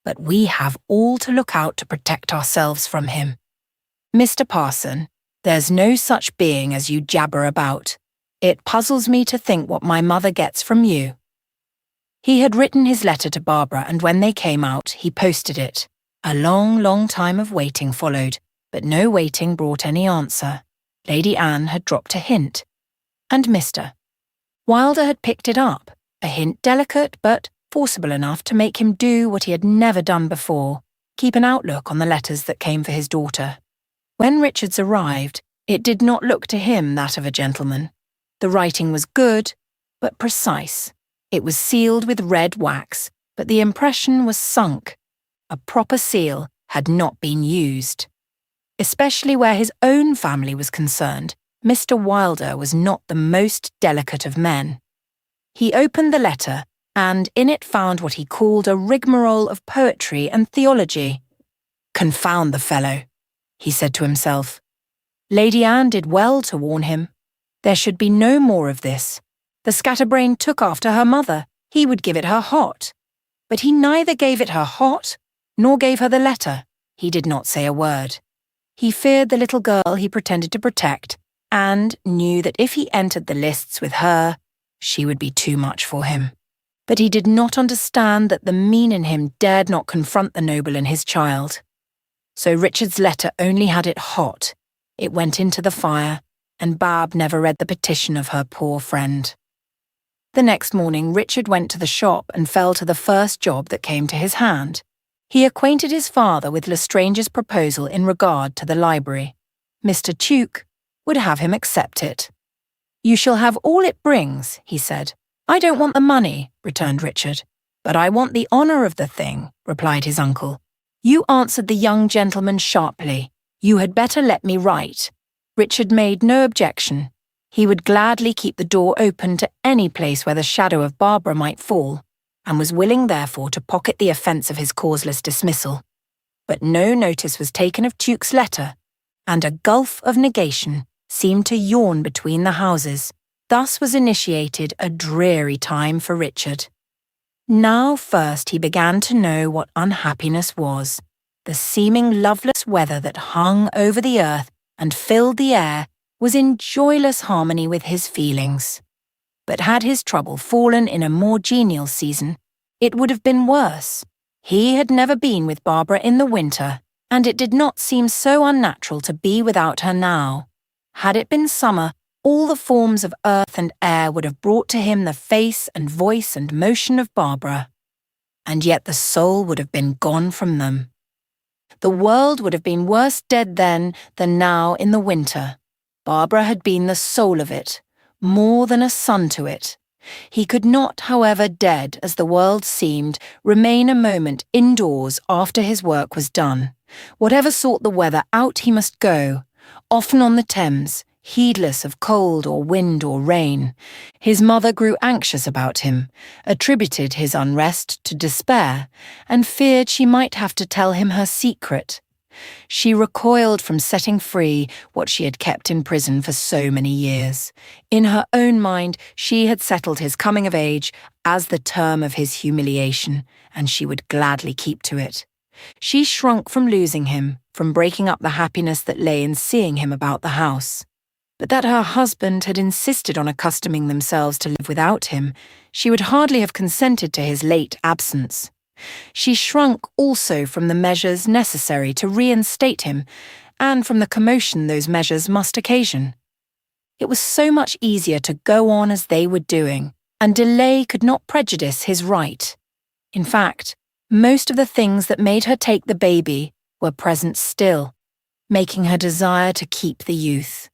But we have all to look out to protect ourselves from him. Mr. Parson, There's no such being as you jabber about. It puzzles me to think what my mother gets from you." He had written his letter to Barbara, and when they came out, he posted it. A long, long time of waiting followed, but no waiting brought any answer. Lady Anne had dropped a hint. And Mr. Wylder had picked it up, a hint delicate but forcible enough to make him do what he had never done before, keep an outlook on the letters that came for his daughter. When Richards arrived, it did not look to him that of a gentleman. The writing was good, but precise. It was sealed with red wax, but the impression was sunk. A proper seal had not been used. Especially where his own family was concerned, Mr. Wylder was not the most delicate of men. He opened the letter, and in it found what he called a rigmarole of poetry and theology. "Confound the fellow," he said to himself. Lady Anne did well to warn him. There should be no more of this. The scatterbrain took after her mother. He would give it her hot. But he neither gave it her hot, nor gave her the letter. He did not say a word. He feared the little girl he pretended to protect, and knew that if he entered the lists with her, she would be too much for him. But he did not understand that the mean in him dared not confront the noble in his child. So Richard's letter only had it hot. It went into the fire, and Bab never read the petition of her poor friend. The next morning Richard went to the shop and fell to the first job that came to his hand. He acquainted his father with Lestrange's proposal in regard to the library. Mr. Tuke would have him accept it. "You shall have all it brings," he said. "I don't want the money," returned Richard. "But I want the honour of the thing," replied his uncle. "You answered the young gentleman sharply. You had better let me write." Richard made no objection. He would gladly keep the door open to any place where the shadow of Barbara might fall, and was willing therefore to pocket the offence of his causeless dismissal. But no notice was taken of Tuke's letter, and a gulf of negation seemed to yawn between the houses. Thus was initiated a dreary time for Richard. Now first he began to know what unhappiness was. The seeming loveless weather that hung over the earth and filled the air was in joyless harmony with his feelings. But had his trouble fallen in a more genial season, it would have been worse. He had never been with Barbara in the winter, and it did not seem so unnatural to be without her now. Had it been summer, all the forms of earth and air would have brought to him the face and voice and motion of Barbara. And yet the soul would have been gone from them. The world would have been worse dead then than now in the winter. Barbara had been the soul of it, more than a son to it. He could not, however dead as the world seemed, remain a moment indoors after his work was done. Whatever sort the weather, out he must go, often on the Thames, heedless of cold or wind or rain. His mother grew anxious about him, attributed his unrest to despair, and feared she might have to tell him her secret. She recoiled from setting free what she had kept in prison for so many years. In her own mind, she had settled his coming of age as the term of his humiliation, and she would gladly keep to it. She shrunk from losing him, from breaking up the happiness that lay in seeing him about the house. But that her husband had insisted on accustoming themselves to live without him, she would hardly have consented to his late absence. She shrunk also from the measures necessary to reinstate him, and from the commotion those measures must occasion. It was so much easier to go on as they were doing, and delay could not prejudice his right. In fact, most of the things that made her take the baby were present still, making her desire to keep the youth.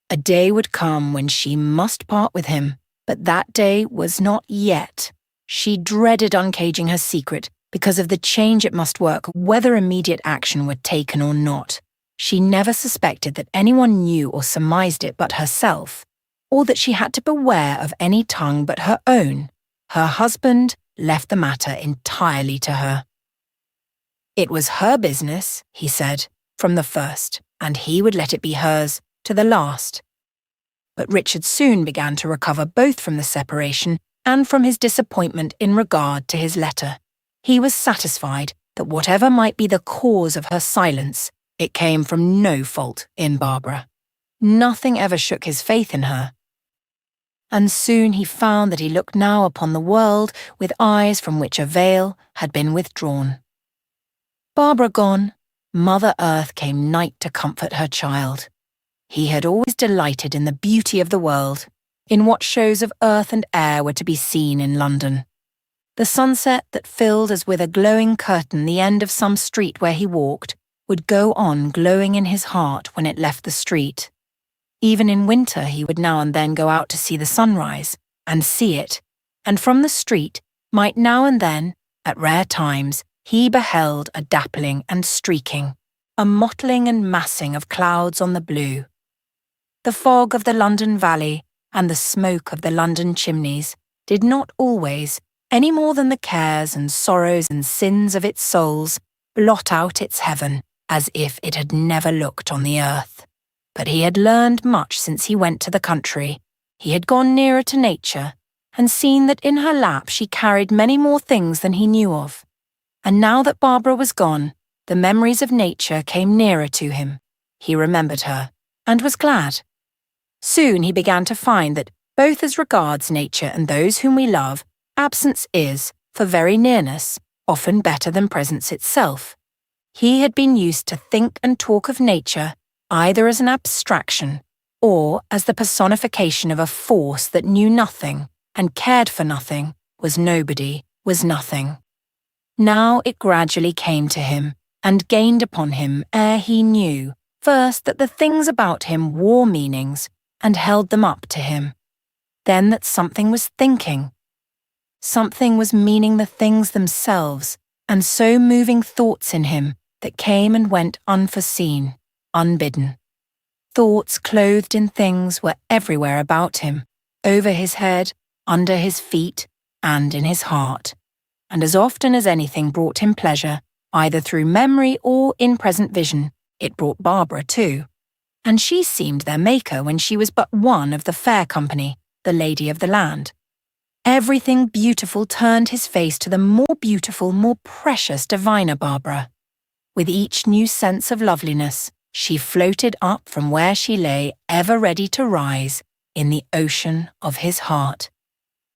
A day would come when she must part with him, but that day was not yet. She dreaded uncaging her secret because of the change it must work, whether immediate action were taken or not. She never suspected that anyone knew or surmised it but herself, or that she had to beware of any tongue but her own. Her husband left the matter entirely to her. It was her business, he said, from the first, and he would let it be hers to the last. But Richard soon began to recover both from the separation and from his disappointment in regard to his letter. He was satisfied that whatever might be the cause of her silence, it came from no fault in Barbara. Nothing ever shook his faith in her. And soon he found that he looked now upon the world with eyes from which a veil had been withdrawn. Barbara gone, Mother Earth came night to comfort her child. He had always delighted in the beauty of the world, in what shows of earth and air were to be seen in London. The sunset that filled as with a glowing curtain the end of some street where he walked would go on glowing in his heart when it left the street. Even in winter he would now and then go out to see the sunrise, and see it, and from the street might now and then, at rare times, he beheld a dappling and streaking, a mottling and massing of clouds on the blue. The fog of the London valley and the smoke of the London chimneys did not always, any more than the cares and sorrows and sins of its souls, blot out its heaven as if it had never looked on the earth. But he had learned much since he went to the country. He had gone nearer to nature, and seen that in her lap she carried many more things than he knew of. And now that Barbara was gone, the memories of nature came nearer to him. He remembered her, and was glad. Soon he began to find that, both as regards nature and those whom we love, absence is, for very nearness, often better than presence itself. He had been used to think and talk of nature either as an abstraction or as the personification of a force that knew nothing and cared for nothing, was nobody, was nothing. Now it gradually came to him and gained upon him ere he knew, first that the things about him wore meanings and held them up to him, then that something was thinking. Something was meaning the things themselves, and so moving thoughts in him that came and went unforeseen, unbidden. Thoughts clothed in things were everywhere about him, over his head, under his feet, and in his heart. And as often as anything brought him pleasure, either through memory or in present vision, it brought Barbara too. And she seemed their maker when she was but one of the fair company, the lady of the land. Everything beautiful turned his face to the more beautiful, more precious, diviner Barbara. With each new sense of loveliness, she floated up from where she lay, ever ready to rise, in the ocean of his heart.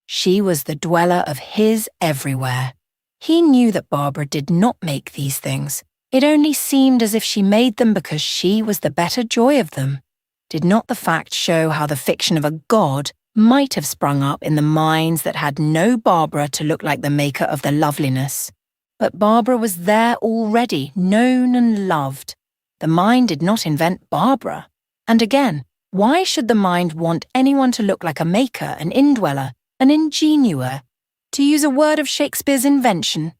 She was the dweller of his everywhere. He knew that Barbara did not make these things. It only seemed as if she made them because she was the better joy of them. Did not the fact show how the fiction of a god might have sprung up in the minds that had no Barbara to look like the maker of the loveliness? But Barbara was there already, known and loved. The mind did not invent Barbara. And again, why should the mind want anyone to look like a maker, an indweller, an ingenuer, to use a word of Shakespeare's invention?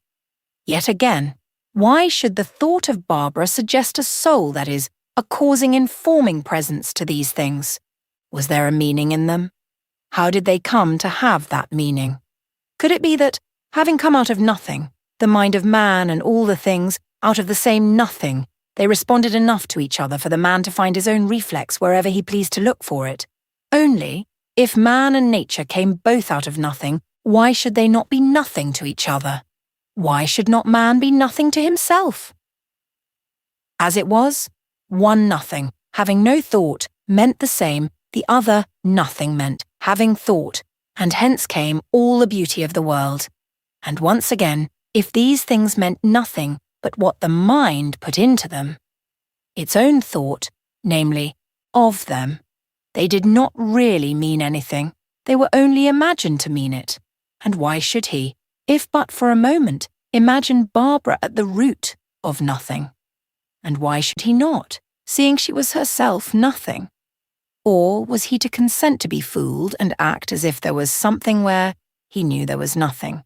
Yet again, why should the thought of Barbara suggest a soul, that is, a causing informing presence to these things? Was there a meaning in them? How did they come to have that meaning? Could it be that, having come out of nothing, the mind of man and all the things, out of the same nothing, they responded enough to each other for the man to find his own reflex wherever he pleased to look for it? Only, if man and nature came both out of nothing, why should they not be nothing to each other? Why should not man be nothing to himself? As it was, one nothing, having no thought, meant the same, the other nothing meant, having thought, and hence came all the beauty of the world. And once again, if these things meant nothing but what the mind put into them, its own thought, namely, of them, they did not really mean anything, they were only imagined to mean it. And why should he, if but for a moment, imagine Barbara at the root of nothing? And why should he not, seeing she was herself nothing? Or was he to consent to be fooled and act as if there was something where he knew there was nothing?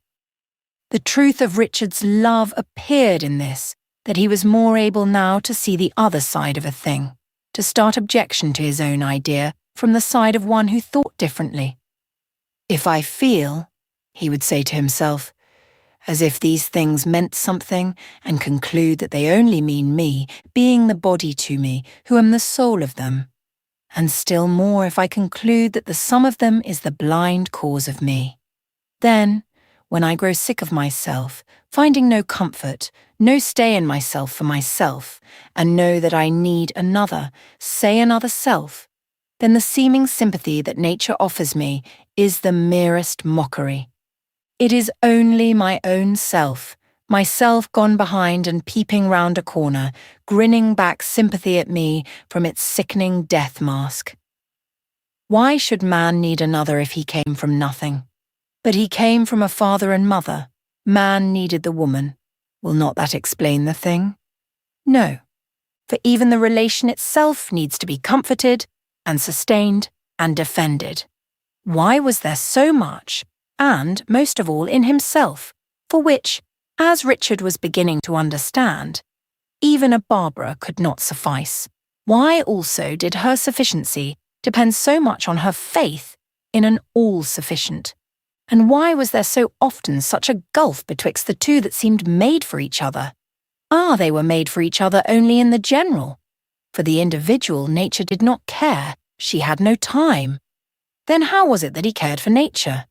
The truth of Richard's love appeared in this, that he was more able now to see the other side of a thing, to start objection to his own idea from the side of one who thought differently. If I feel, he would say to himself, as if these things meant something, and conclude that they only mean me, being the body to me, who am the soul of them. And still more if I conclude that the sum of them is the blind cause of me. Then, when I grow sick of myself, finding no comfort, no stay in myself for myself, and know that I need another, say another self, then the seeming sympathy that nature offers me is the merest mockery. It is only my own self, myself gone behind and peeping round a corner, grinning back sympathy at me from its sickening death mask. Why should man need another if he came from nothing? But he came from a father and mother. Man needed the woman. Will not that explain the thing? No, for even the relation itself needs to be comforted and sustained and defended. Why was there so much, and most of all in himself, for which, as Richard was beginning to understand, even a Barbara could not suffice? Why also did her sufficiency depend so much on her faith in an all-sufficient? And why was there so often such a gulf betwixt the two that seemed made for each other? They were made for each other only in the general. For the individual, nature did not care. She had no time. Then how was it that he cared for nature?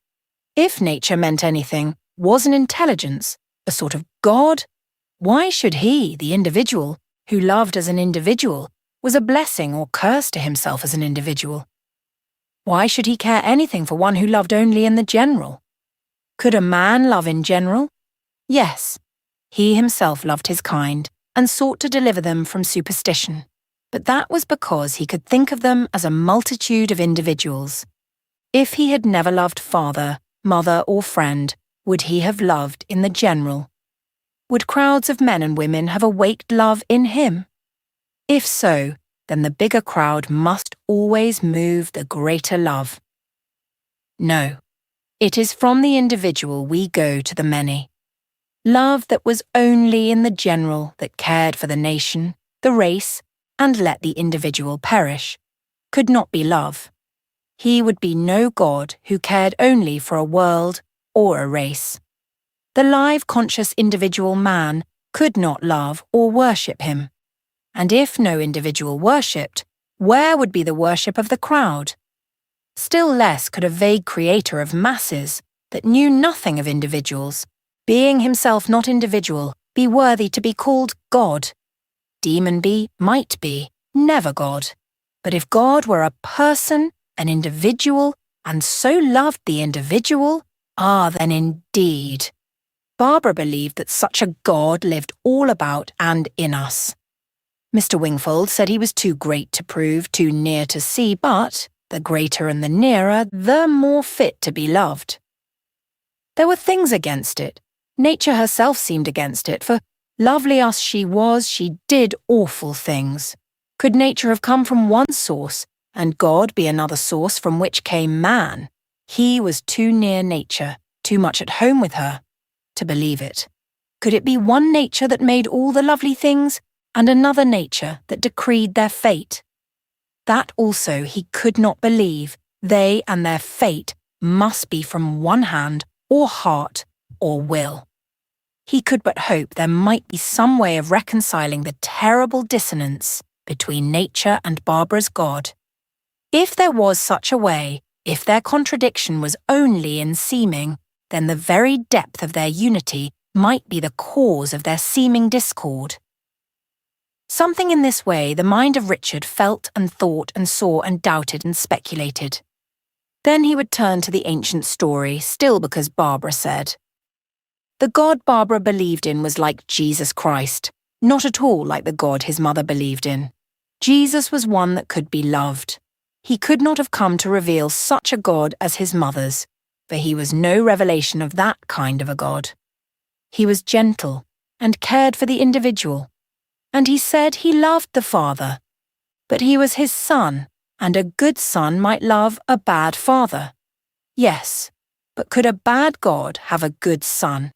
If nature meant anything, was an intelligence, a sort of God, why should he, the individual, who loved as an individual, was a blessing or curse to himself as an individual? Why should he care anything for one who loved only in the general? Could a man love in general? Yes, he himself loved his kind and sought to deliver them from superstition, but that was because he could think of them as a multitude of individuals. If he had never loved father, mother, or friend, would he have loved in the general? Would crowds of men and women have awaked love in him? If so, then the bigger crowd must always move the greater love. No, it is from the individual we go to the many. Love that was only in the general that cared for the nation, the race, and let the individual perish, could not be love. He would be no God who cared only for a world or a race. The live, conscious individual man could not love or worship him. And if no individual worshipped, where would be the worship of the crowd? Still less could a vague creator of masses that knew nothing of individuals, being himself not individual, be worthy to be called God. Demon be, might be, never God. But if God were a person, an individual, and so loved the individual, then indeed. Barbara believed that such a God lived all about and in us. Mr. Wingfold said he was too great to prove, too near to see, but the greater and the nearer, the more fit to be loved. There were things against it. Nature herself seemed against it, for lovely as she was, she did awful things. Could nature have come from one source, and God be another source from which came man? He was too near nature, too much at home with her, to believe it. Could it be one nature that made all the lovely things, and another nature that decreed their fate? That also he could not believe. They and their fate must be from one hand, or heart, or will. He could but hope there might be some way of reconciling the terrible dissonance between nature and Barbara's God. If there was such a way, if their contradiction was only in seeming, then the very depth of their unity might be the cause of their seeming discord. Something in this way the mind of Richard felt and thought and saw and doubted and speculated. Then he would turn to the ancient story, still because Barbara said. The God Barbara believed in was like Jesus Christ, not at all like the God his mother believed in. Jesus was one that could be loved. He could not have come to reveal such a God as his mother's, for he was no revelation of that kind of a God. He was gentle and cared for the individual, and he said he loved the Father, but he was his son, and a good son might love a bad father. Yes, but could a bad God have a good son?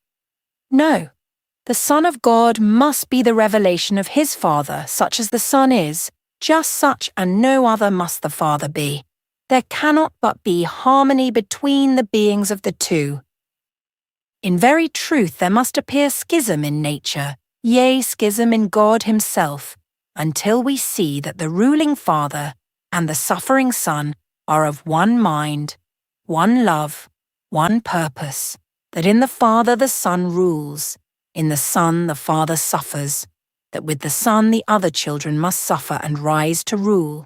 No, the Son of God must be the revelation of his Father, such as the Son is, just such and no other must the Father be. There cannot but be harmony between the beings of the two. In very truth there must appear schism in nature, yea, schism in God himself, until we see that the ruling Father and the suffering Son are of one mind, one love, one purpose, that in the Father the Son rules, in the son the father suffers, that with the son the other children must suffer and rise to rule.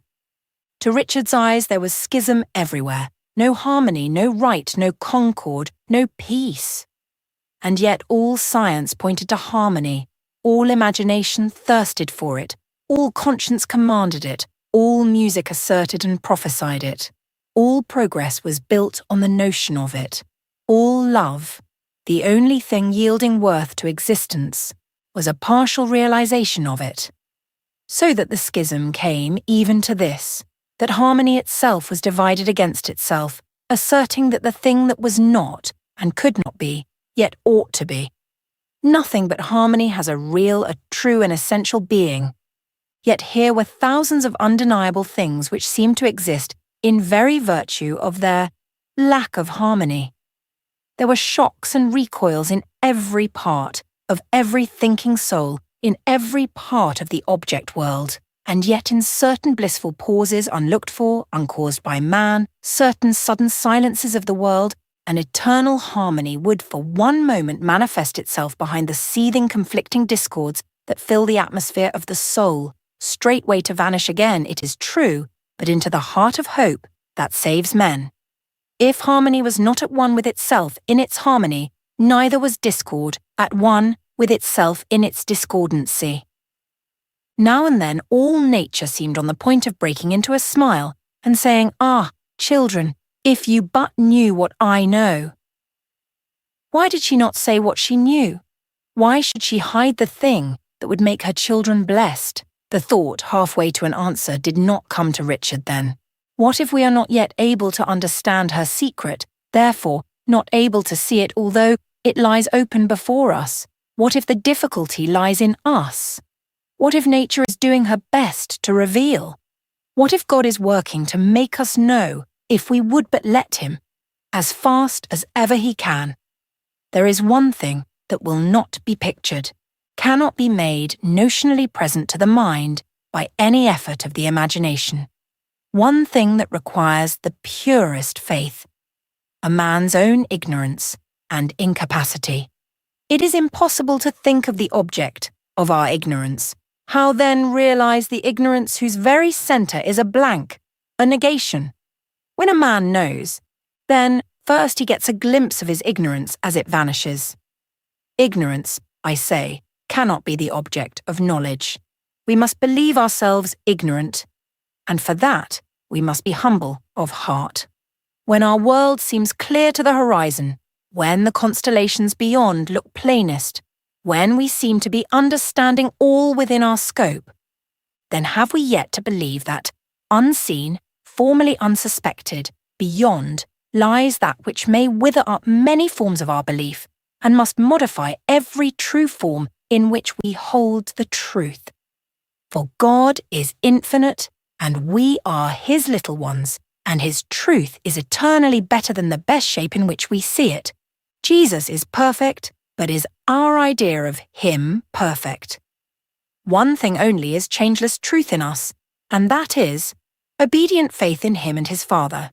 To Richard's eyes there was schism everywhere, no harmony, no right, no concord, no peace. And yet all science pointed to harmony, all imagination thirsted for it, all conscience commanded it, all music asserted and prophesied it. All progress was built on the notion of it. All love, the only thing yielding worth to existence, was a partial realization of it. So that the schism came even to this, that harmony itself was divided against itself, asserting that the thing that was not and could not be, yet ought to be. Nothing but harmony has a real, a true and essential being. Yet here were thousands of undeniable things which seemed to exist in very virtue of their lack of harmony. There were shocks and recoils in every part of every thinking soul, in every part of the object world, and yet in certain blissful pauses unlooked for, uncaused by man, certain sudden silences of the world, an eternal harmony would for one moment manifest itself behind the seething conflicting discords that fill the atmosphere of the soul, straightway to vanish again, it is true, but into the heart of hope that saves men. If harmony was not at one with itself in its harmony, neither was discord at one with itself in its discordancy. Now and then all nature seemed on the point of breaking into a smile and saying, "Ah, children, if you but knew what I know." Why did she not say what she knew? Why should she hide the thing that would make her children blessed? The thought, halfway to an answer, did not come to Richard then. What if we are not yet able to understand her secret, therefore not able to see it although it lies open before us? What if the difficulty lies in us? What if nature is doing her best to reveal? What if God is working to make us know, if we would but let him, as fast as ever he can? There is one thing that will not be pictured, cannot be made notionally present to the mind by any effort of the imagination. One thing that requires the purest faith, a man's own ignorance and incapacity. It is impossible to think of the object of our ignorance. How then realize the ignorance whose very centre is a blank, a negation? When a man knows, then first he gets a glimpse of his ignorance as it vanishes. Ignorance, I say, cannot be the object of knowledge. We must believe ourselves ignorant, and for that we must be humble of heart. When our world seems clear to the horizon, when the constellations beyond look plainest, when we seem to be understanding all within our scope, then have we yet to believe that, unseen, formerly unsuspected, beyond lies that which may wither up many forms of our belief, and must modify every true form in which we hold the truth. For God is infinite, and we are his little ones, and his truth is eternally better than the best shape in which we see it. Jesus is perfect, but is our idea of him perfect? One thing only is changeless truth in us, and that is obedient faith in him and his Father.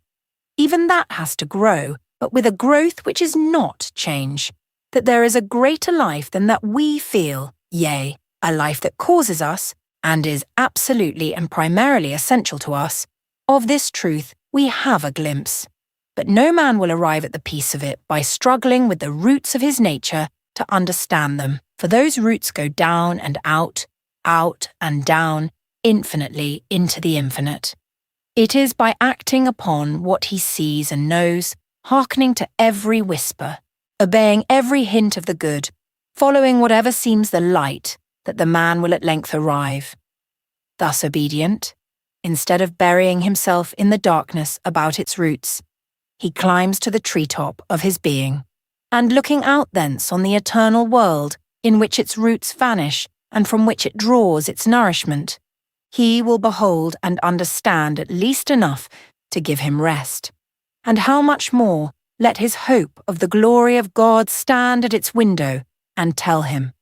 Even that has to grow, but with a growth which is not change, that there is a greater life than that we feel, yea, a life that causes us, and is absolutely and primarily essential to us. Of this truth we have a glimpse, but no man will arrive at the peace of it by struggling with the roots of his nature to understand them, for those roots go down and out and down, infinitely into the infinite. It is by acting upon what he sees and knows, hearkening to every whisper, obeying every hint of the good, following whatever seems the light, that the man will at length arrive. Thus obedient, instead of burying himself in the darkness about its roots, he climbs to the treetop of his being, and looking out thence on the eternal world in which its roots vanish and from which it draws its nourishment, he will behold and understand at least enough to give him rest. And how much more let his hope of the glory of God stand at its window and tell him.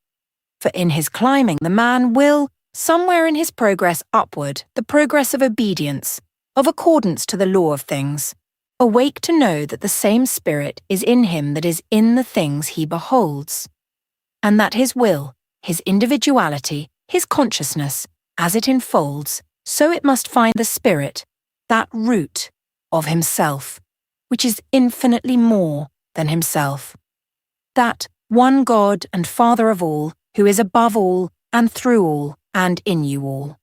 For in his climbing the man will, somewhere in his progress upward, the progress of obedience, of accordance to the law of things, awake to know that the same spirit is in him that is in the things he beholds. and that his will, his individuality, his consciousness, as it enfolds, so it must find the spirit, that root of himself, which is infinitely more than himself. That one God and Father of all, who is above all, and through all, and in you all.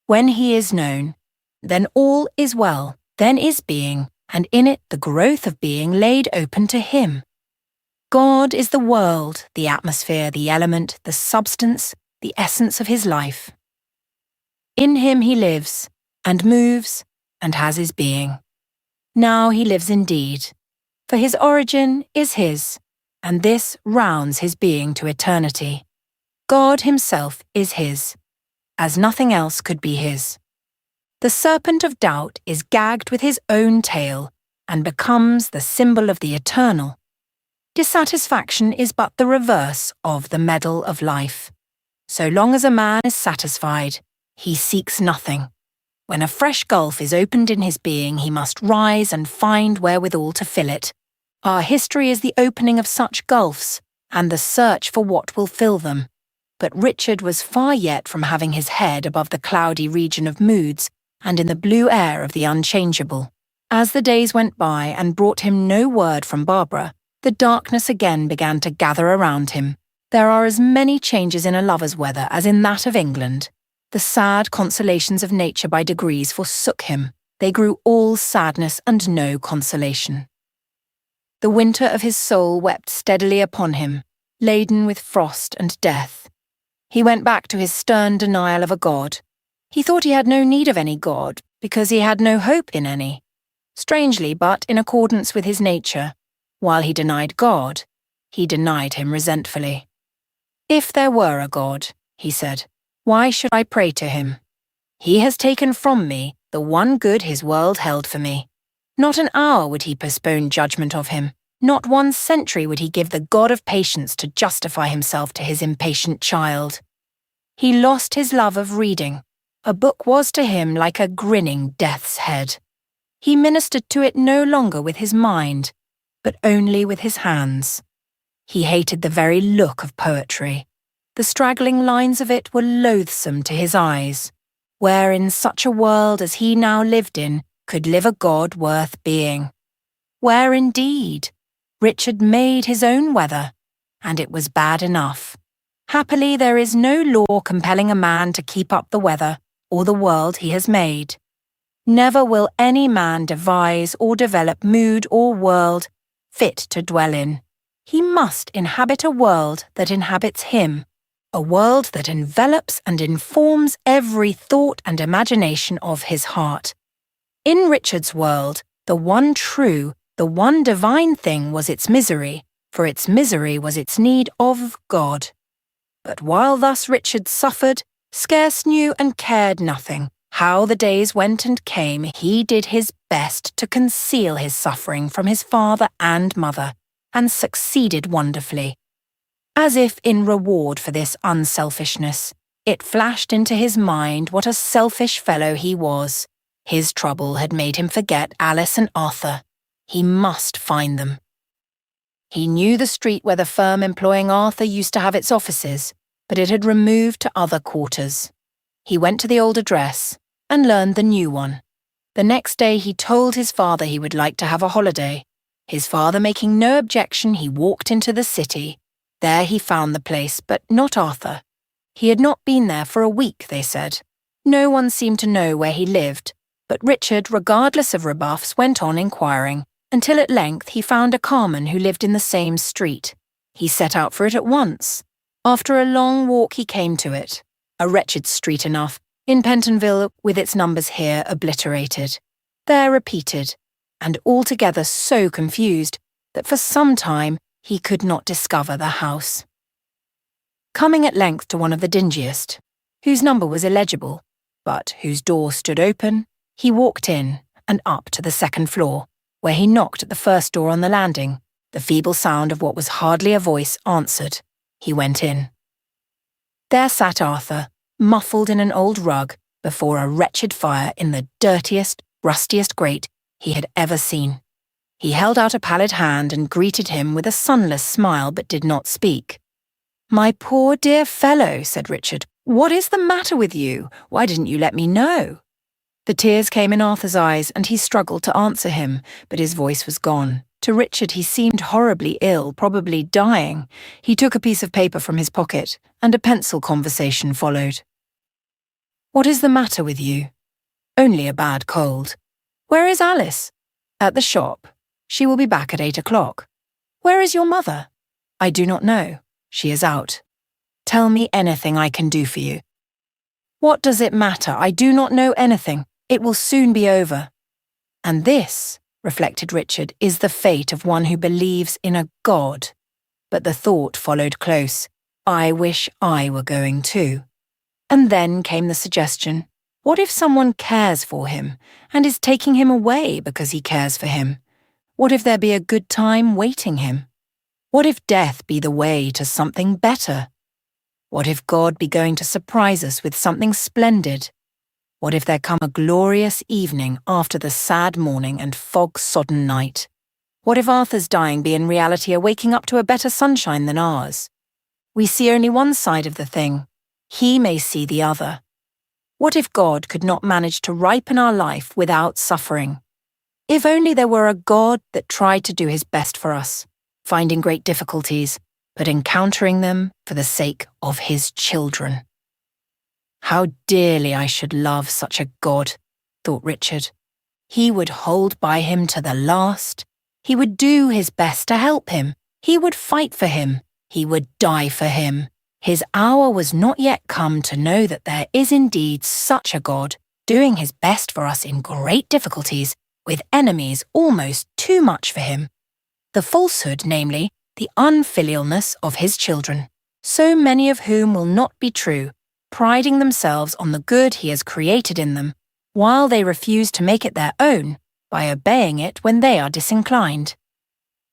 When he is known, then all is well, then is being, and in it the growth of being laid open to him. God is the world, the atmosphere, the element, the substance, the essence of his life. In him he lives, and moves, and has his being. Now he lives indeed, for his origin is his, and this rounds his being to eternity. God himself is his, as nothing else could be his. The serpent of doubt is gagged with his own tail, and becomes the symbol of the eternal. Dissatisfaction is but the reverse of the medal of life. So long as a man is satisfied, he seeks nothing. When a fresh gulf is opened in his being, he must rise and find wherewithal to fill it. Our history is the opening of such gulfs, and the search for what will fill them. But Richard was far yet from having his head above the cloudy region of moods and in the blue air of the unchangeable. As the days went by and brought him no word from Barbara, the darkness again began to gather around him. There are as many changes in a lover's weather as in that of England. The sad consolations of nature by degrees forsook him. They grew all sadness and no consolation. The winter of his soul wept steadily upon him, laden with frost and death. He went back to his stern denial of a God. He thought he had no need of any God, because he had no hope in any. Strangely, but in accordance with his nature, while he denied God, he denied him resentfully. If there were a God, he said, why should I pray to him? He has taken from me the one good his world held for me. Not an hour would he postpone judgment of him. Not 1 century would he give the God of patience to justify himself to his impatient child. He lost his love of reading. A book was to him like a grinning death's head. He ministered to it no longer with his mind, but only with his hands. He hated the very look of poetry. The straggling lines of it were loathsome to his eyes. Where in such a world as he now lived in could live a God worth being? Where indeed? Richard made his own weather, and it was bad enough. Happily there is no law compelling a man to keep up the weather or the world he has made. Never will any man devise or develop mood or world fit to dwell in. He must inhabit a world that inhabits him, a world that envelops and informs every thought and imagination of his heart. In Richard's world, the one true, the one divine thing was its misery, for its misery was its need of God. But while thus Richard suffered, scarce knew and cared nothing. How the days went and came, he did his best to conceal his suffering from his father and mother, and succeeded wonderfully. As if in reward for this unselfishness, it flashed into his mind what a selfish fellow he was. His trouble had made him forget Alice and Arthur. He must find them. He knew the street where the firm employing Arthur used to have its offices, but it had removed to other quarters. He went to the old address and learned the new one. The next day he told his father he would like to have a holiday. His father making no objection, he walked into the city. There he found the place, but not Arthur. He had not been there for a week, they said. No one seemed to know where he lived, but Richard, regardless of rebuffs, went on inquiring, until at length he found a carman who lived in the same street. He set out for it at once. After a long walk he came to it, a wretched street enough, in Pentonville with its numbers here obliterated, there repeated, and altogether so confused that for some time he could not discover the house. Coming at length to one of the dingiest, whose number was illegible, but whose door stood open, he walked in and up to the second floor, where he knocked at the first door on the landing. The feeble sound of what was hardly a voice answered. He went in. There sat Arthur, muffled in an old rug, before a wretched fire in the dirtiest, rustiest grate he had ever seen. He held out a pallid hand and greeted him with a sunless smile, but did not speak. "My poor dear fellow," said Richard. "What is the matter with you? Why didn't you let me know?" The tears came in Arthur's eyes, and he struggled to answer him, but his voice was gone. To Richard he seemed horribly ill, probably dying. He took a piece of paper from his pocket, and a pencil conversation followed. "What is the matter with you?" "Only a bad cold." "Where is Alice?" "At the shop. She will be back at 8 o'clock." "Where is your mother?" "I do not know. She is out." "Tell me anything I can do for you." "What does it matter? I do not know anything. It will soon be over." And this, reflected Richard, is the fate of one who believes in a God. But the thought followed close. I wish I were going too. And then came the suggestion, what if someone cares for him and is taking him away because he cares for him? What if there be a good time waiting him? What if death be the way to something better? What if God be going to surprise us with something splendid? What if there come a glorious evening after the sad morning and fog-sodden night? What if Arthur's dying be in reality a waking up to a better sunshine than ours? We see only one side of the thing. He may see the other. What if God could not manage to ripen our life without suffering? If only there were a God that tried to do his best for us, finding great difficulties, but encountering them for the sake of his children. How dearly I should love such a God, thought Richard. He would hold by him to the last. He would do his best to help him. He would fight for him. He would die for him. His hour was not yet come to know that there is indeed such a God, doing his best for us in great difficulties, with enemies almost too much for him. The falsehood, namely, the unfilialness of his children, so many of whom will not be true, priding themselves on the good he has created in them, while they refuse to make it their own by obeying it when they are disinclined.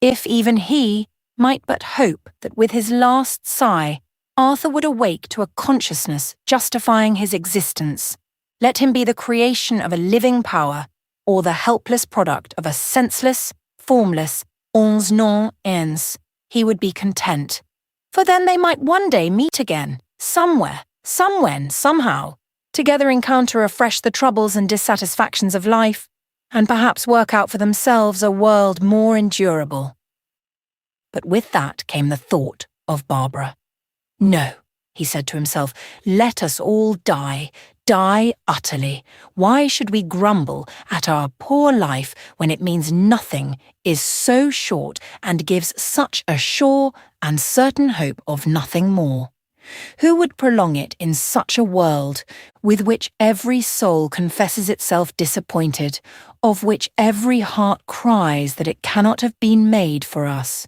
If even he might but hope that with his last sigh, Arthur would awake to a consciousness justifying his existence, let him be the creation of a living power, or the helpless product of a senseless, formless, ons non ens, he would be content. For then they might one day meet again, somewhere, somewhen, somehow, together encounter afresh the troubles and dissatisfactions of life, and perhaps work out for themselves a world more endurable. But with that came the thought of Barbara. No, he said to himself, let us all die, die utterly. Why should we grumble at our poor life when it means nothing, is so short, and gives such a sure and certain hope of nothing more? Who would prolong it in such a world, with which every soul confesses itself disappointed, of which every heart cries that it cannot have been made for us?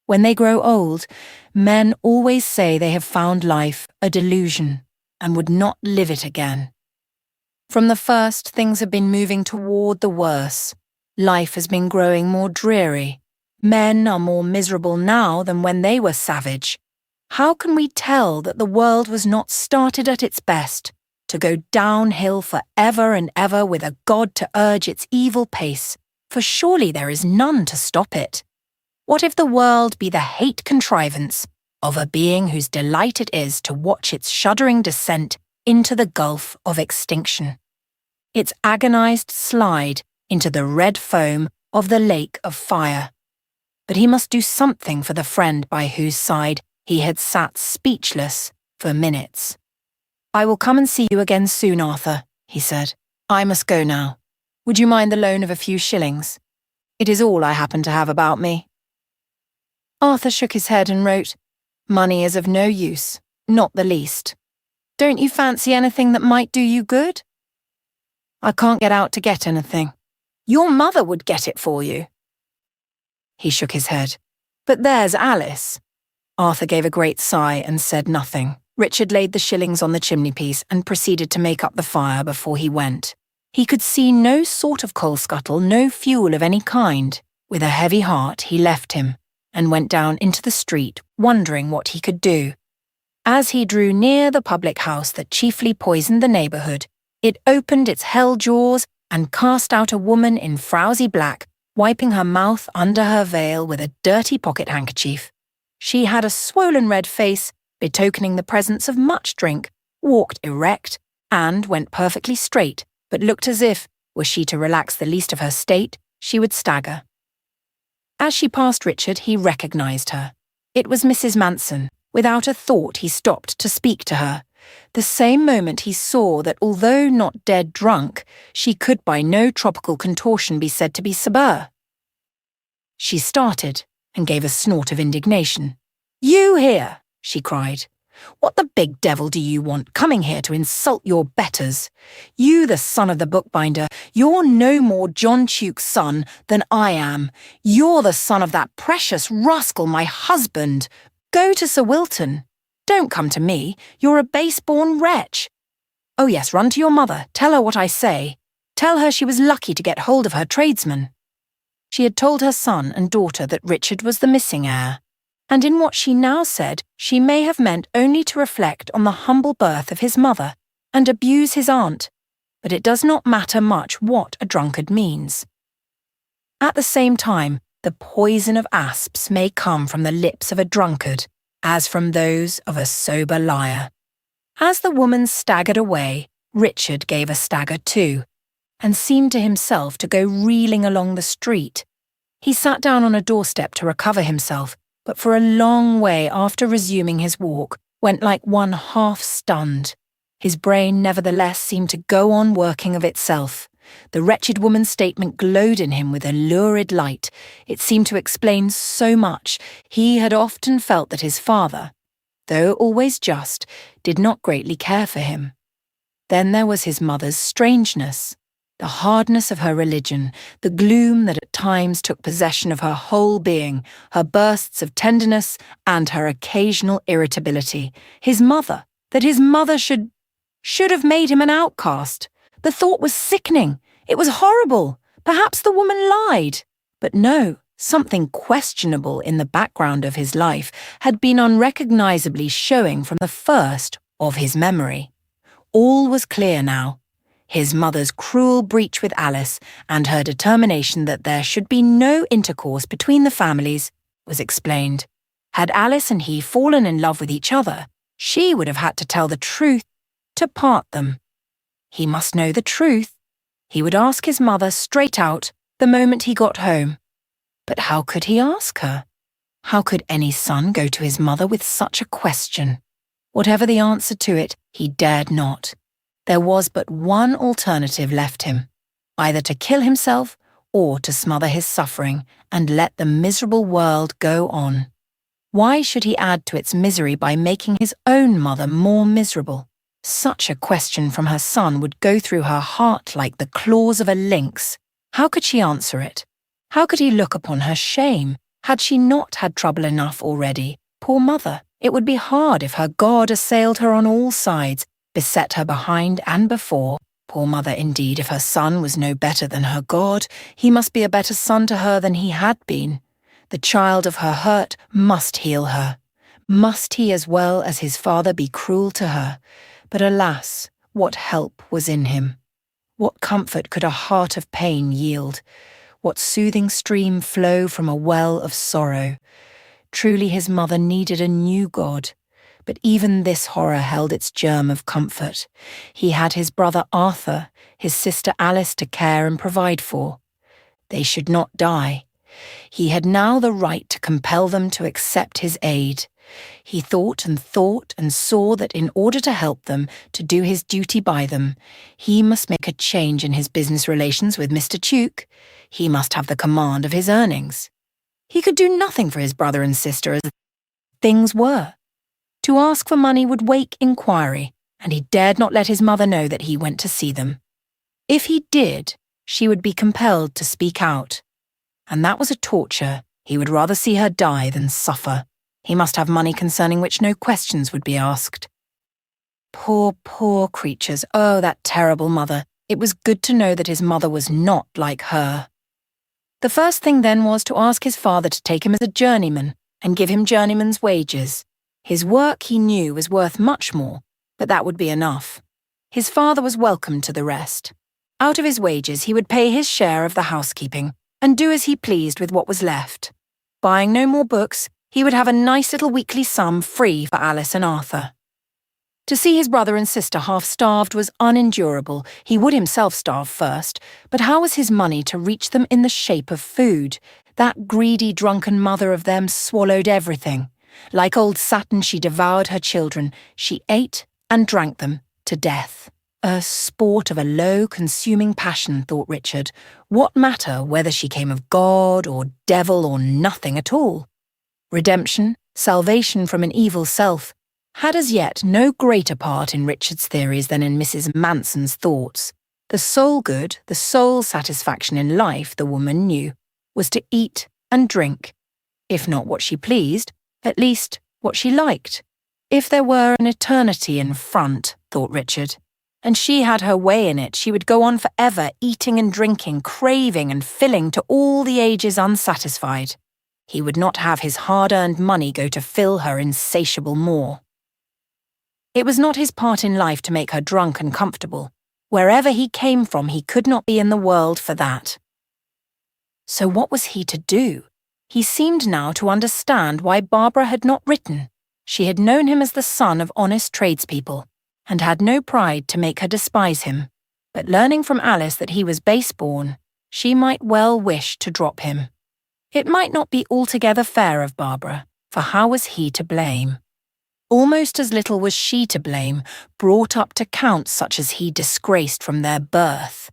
When they grow old, men always say they have found life a delusion, and would not live it again. From the first, things have been moving toward the worse. Life has been growing more dreary. Men are more miserable now than when they were savage. How can we tell that the world was not started at its best, to go downhill for ever and ever with a God to urge its evil pace? For surely there is none to stop it. What if the world be the hate contrivance of a being whose delight it is to watch its shuddering descent into the gulf of extinction, its agonized slide into the red foam of the lake of fire? But he must do something for the friend by whose side he had sat speechless for minutes. I will come and see you again soon, Arthur, he said. I must go now. Would you mind the loan of a few shillings? It is all I happen to have about me. Arthur shook his head and wrote, Money is of no use, not the least. Don't you fancy anything that might do you good? I can't get out to get anything. Your mother would get it for you. He shook his head. But there's Alice. Arthur gave a great sigh and said nothing. Richard laid the shillings on the chimney-piece and proceeded to make up the fire before he went. He could see no sort of coal scuttle, no fuel of any kind. With a heavy heart he left him, and went down into the street, wondering what he could do. As he drew near the public house that chiefly poisoned the neighbourhood, it opened its hell jaws and cast out a woman in frowsy black, wiping her mouth under her veil with a dirty pocket-handkerchief. She had a swollen red face, betokening the presence of much drink, walked erect, and went perfectly straight, but looked as if, were she to relax the least of her state, she would stagger. As she passed Richard, he recognised her. It was Mrs. Manson. Without a thought, he stopped to speak to her. The same moment he saw that although not dead drunk, she could by no tropical contortion be said to be sober. She started and gave a snort of indignation. "You here!" she cried. "What the big devil do you want, coming here to insult your betters? You, the son of the bookbinder, you're no more John Tuke's son than I am. You're the son of that precious rascal, my husband. Go to Sir Wilton. Don't come to me. You're a base-born wretch. Oh yes, run to your mother. Tell her what I say. Tell her she was lucky to get hold of her tradesman." She had told her son and daughter that Richard was the missing heir, and in what she now said she may have meant only to reflect on the humble birth of his mother and abuse his aunt, but it does not matter much what a drunkard means. At the same time, the poison of asps may come from the lips of a drunkard, as from those of a sober liar. As the woman staggered away, Richard gave a stagger too, and seemed to himself to go reeling along the street. He sat down on a doorstep to recover himself, but for a long way after resuming his walk, went like one half-stunned. His brain nevertheless seemed to go on working of itself. The wretched woman's statement glowed in him with a lurid light. It seemed to explain so much. He had often felt that his father, though always just, did not greatly care for him. Then there was his mother's strangeness, the hardness of her religion, the gloom that at times took possession of her whole being, her bursts of tenderness and her occasional irritability. His mother, that his mother should have made him an outcast. The thought was sickening. It was horrible. Perhaps the woman lied. But no, something questionable in the background of his life had been unrecognisably showing from the first of his memory. All was clear now. His mother's cruel breach with Alice and her determination that there should be no intercourse between the families was explained. Had Alice and he fallen in love with each other, she would have had to tell the truth to part them. He must know the truth. He would ask his mother straight out the moment he got home. But how could he ask her? How could any son go to his mother with such a question? Whatever the answer to it, he dared not. There was but one alternative left him, either to kill himself or to smother his suffering and let the miserable world go on. Why should he add to its misery by making his own mother more miserable? Such a question from her son would go through her heart like the claws of a lynx. How could she answer it? How could he look upon her shame? Had she not had trouble enough already? Poor mother! It would be hard if her God assailed her on all sides, beset her behind and before. Poor mother indeed, if her son was no better than her God, he must be a better son to her than he had been. The child of her hurt must heal her. Must he as well as his father be cruel to her? But alas, what help was in him? What comfort could a heart of pain yield? What soothing stream flow from a well of sorrow? Truly his mother needed a new God. But even this horror held its germ of comfort. He had his brother Arthur, his sister Alice to care and provide for. They should not die. He had now the right to compel them to accept his aid. He thought and saw that in order to help them, to do his duty by them, he must make a change in his business relations with Mr. Tuke. He must have the command of his earnings. He could do nothing for his brother and sister as things were. To ask for money would wake inquiry, and he dared not let his mother know that he went to see them. If he did, she would be compelled to speak out. And that was a torture. He would rather see her die than suffer. He must have money concerning which no questions would be asked. Poor creatures. Oh, that terrible mother. It was good to know that his mother was not like her. The first thing then was to ask his father to take him as a journeyman and give him journeyman's wages. His work, he knew, was worth much more, but that would be enough. His father was welcome to the rest. Out of his wages he would pay his share of the housekeeping and do as he pleased with what was left. Buying no more books, He would have a nice little weekly sum free for Alice and Arthur. To see his brother and sister half-starved was unendurable. He would himself starve first, but how was his money to reach them in the shape of food? That greedy, drunken mother of them swallowed everything. Like old Saturn, she devoured her children. She ate and drank them to death. A sport of a low, consuming passion, thought Richard. What matter whether she came of God or devil or nothing at all? Redemption, salvation from an evil self, had as yet no greater part in Richard's theories than in Mrs. Manson's thoughts. The sole good, the sole satisfaction in life, the woman knew, was to eat and drink. If not what she pleased, at least what she liked. If there were an eternity in front, thought Richard, and she had her way in it, she would go on forever eating and drinking, craving and filling to all the ages unsatisfied. He would not have his hard-earned money go to fill her insatiable maw. It was not his part in life to make her drunk and comfortable. Wherever he came from, he could not be in the world for that. So what was he to do? He seemed now to understand why Barbara had not written. She had known him as the son of honest tradespeople, and had no pride to make her despise him. But learning from Alice that he was base-born, she might well wish to drop him. It might not be altogether fair of Barbara, for how was he to blame? Almost as little was she to blame, brought up to count such as he disgraced from their birth.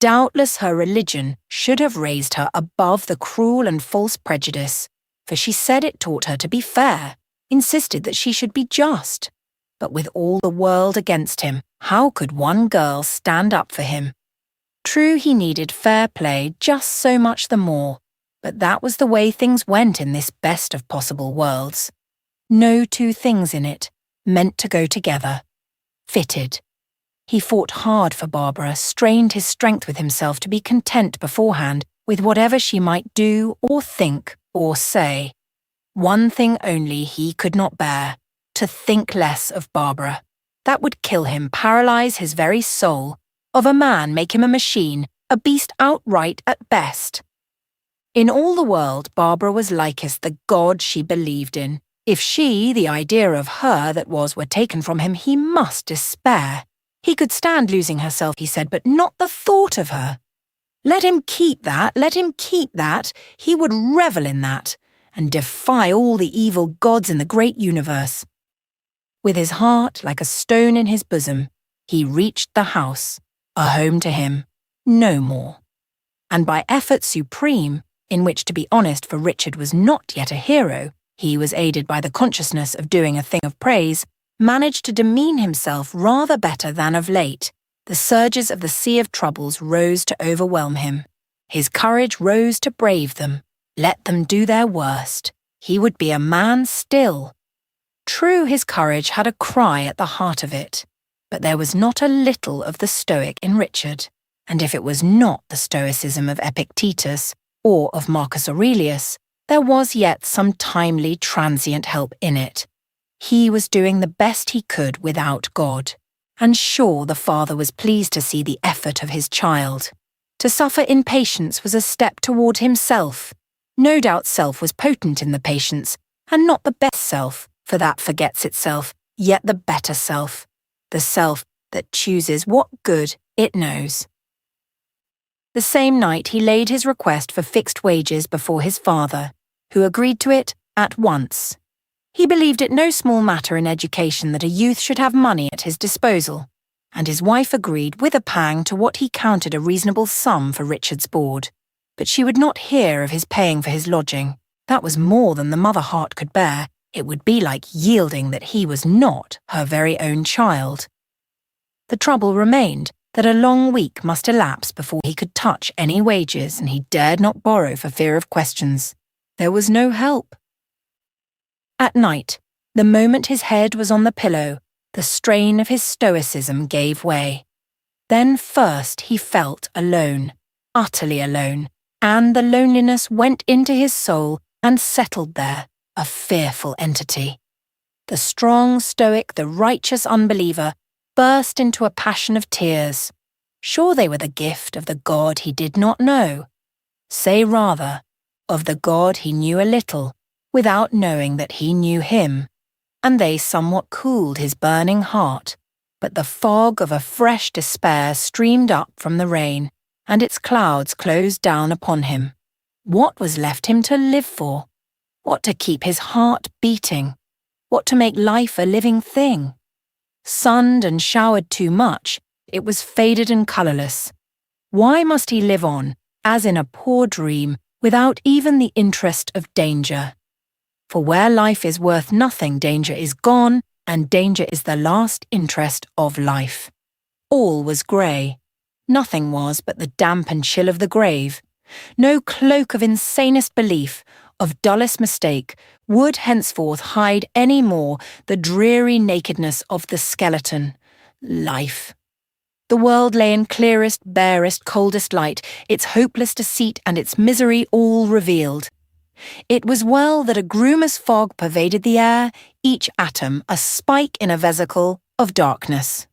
Doubtless her religion should have raised her above the cruel and false prejudice, for she said it taught her to be fair, insisted that she should be just. But with all the world against him, how could one girl stand up for him? True, he needed fair play just so much the more, but that was the way things went in this best of possible worlds. No two things in it, meant to go together. Fitted. He fought hard for Barbara, strained his strength with himself to be content beforehand with whatever she might do or think or say. One thing only he could not bear, to think less of Barbara. That would kill him, paralyze his very soul. Of a man make him a machine, a beast outright at best. In all the world, Barbara was likest the God she believed in. If she, the idea of her that was, were taken from him, he must despair. He could stand losing herself, he said, but not the thought of her. Let him keep that, let him keep that. He would revel in that, and defy all the evil gods in the great universe. With his heart like a stone in his bosom, he reached the house, a home to him, no more. And by effort supreme, in which, to be honest, for Richard was not yet a hero, he was aided by the consciousness of doing a thing of praise, managed to demean himself rather better than of late. The surges of the sea of troubles rose to overwhelm him. His courage rose to brave them. Let them do their worst. He would be a man still. True, his courage had a cry at the heart of it, but there was not a little of the stoic in Richard, and if it was not the stoicism of Epictetus or of Marcus Aurelius, there was yet some timely, transient help in it. He was doing the best he could without God, and sure the father was pleased to see the effort of his child. To suffer in patience was a step toward himself. No doubt self was potent in the patience, and not the best self, for that forgets itself, yet the better self, the self that chooses what good it knows. The same night he laid his request for fixed wages before his father, who agreed to it at once. He believed it no small matter in education that a youth should have money at his disposal, and his wife agreed with a pang to what he counted a reasonable sum for Richard's board. But she would not hear of his paying for his lodging. That was more than the mother heart could bear. It would be like yielding that he was not her very own child. The trouble remained that a long week must elapse before he could touch any wages, and he dared not borrow for fear of questions. There was no help. At night, the moment his head was on the pillow, the strain of his stoicism gave way. Then first he felt alone, utterly alone, and the loneliness went into his soul and settled there, a fearful entity. The strong stoic, the righteous unbeliever, burst into a passion of tears. Sure they were the gift of the God he did not know. Say rather, of the God he knew a little, without knowing that he knew him, and they somewhat cooled his burning heart. But the fog of a fresh despair streamed up from the rain, and its clouds closed down upon him. What was left him to live for? What to keep his heart beating? What to make life a living thing? Sunned and showered too much, it was faded and colourless. Why must he live on, as in a poor dream, without even the interest of danger? For where life is worth nothing, danger is gone, and danger is the last interest of life. All was grey. Nothing was but the damp and chill of the grave. No cloak of insanest belief, of dullest mistake, would henceforth hide any more the dreary nakedness of the skeleton. Life. The world lay in clearest, barest, coldest light, its hopeless deceit and its misery all revealed. It was well that a grumous fog pervaded the air, each atom a spike in a vesicle of darkness.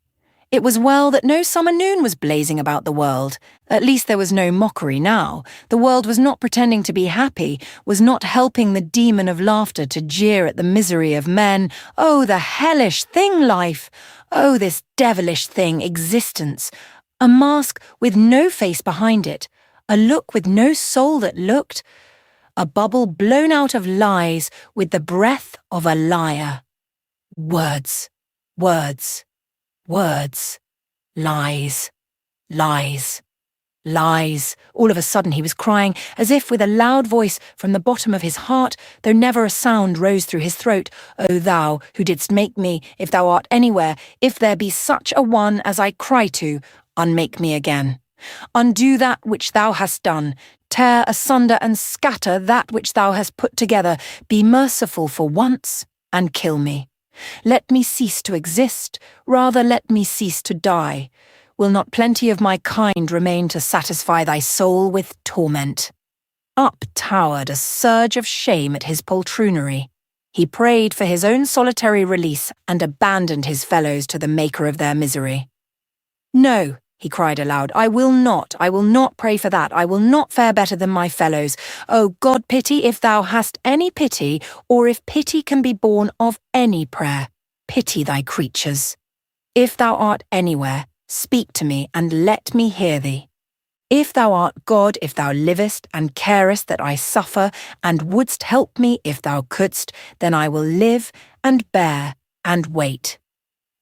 It was well that no summer noon was blazing about the world. At least there was no mockery now. The world was not pretending to be happy, was not helping the demon of laughter to jeer at the misery of men. Oh, the hellish thing, life! Oh, this devilish thing, existence! A mask with no face behind it, a look with no soul that looked, a bubble blown out of lies with the breath of a liar. Words, words, words, lies, lies, lies. All of a sudden he was crying, as if with a loud voice from the bottom of his heart, though never a sound rose through his throat. O thou, who didst make me, if thou art anywhere, if there be such a one as I cry to, unmake me again. Undo that which thou hast done, tear asunder and scatter that which thou hast put together, be merciful for once, and kill me. Let me cease to exist, rather let me cease to die. Will not plenty of my kind remain to satisfy thy soul with torment? Up towered a surge of shame at his poltroonery. He prayed for his own solitary release and abandoned his fellows to the maker of their misery. No, he cried aloud, I will not pray for that, I will not fare better than my fellows. O God, pity, if thou hast any pity, or if pity can be born of any prayer, pity thy creatures. If thou art anywhere, speak to me, and let me hear thee. If thou art God, if thou livest, and carest that I suffer, and wouldst help me if thou couldst, then I will live, and bear, and wait.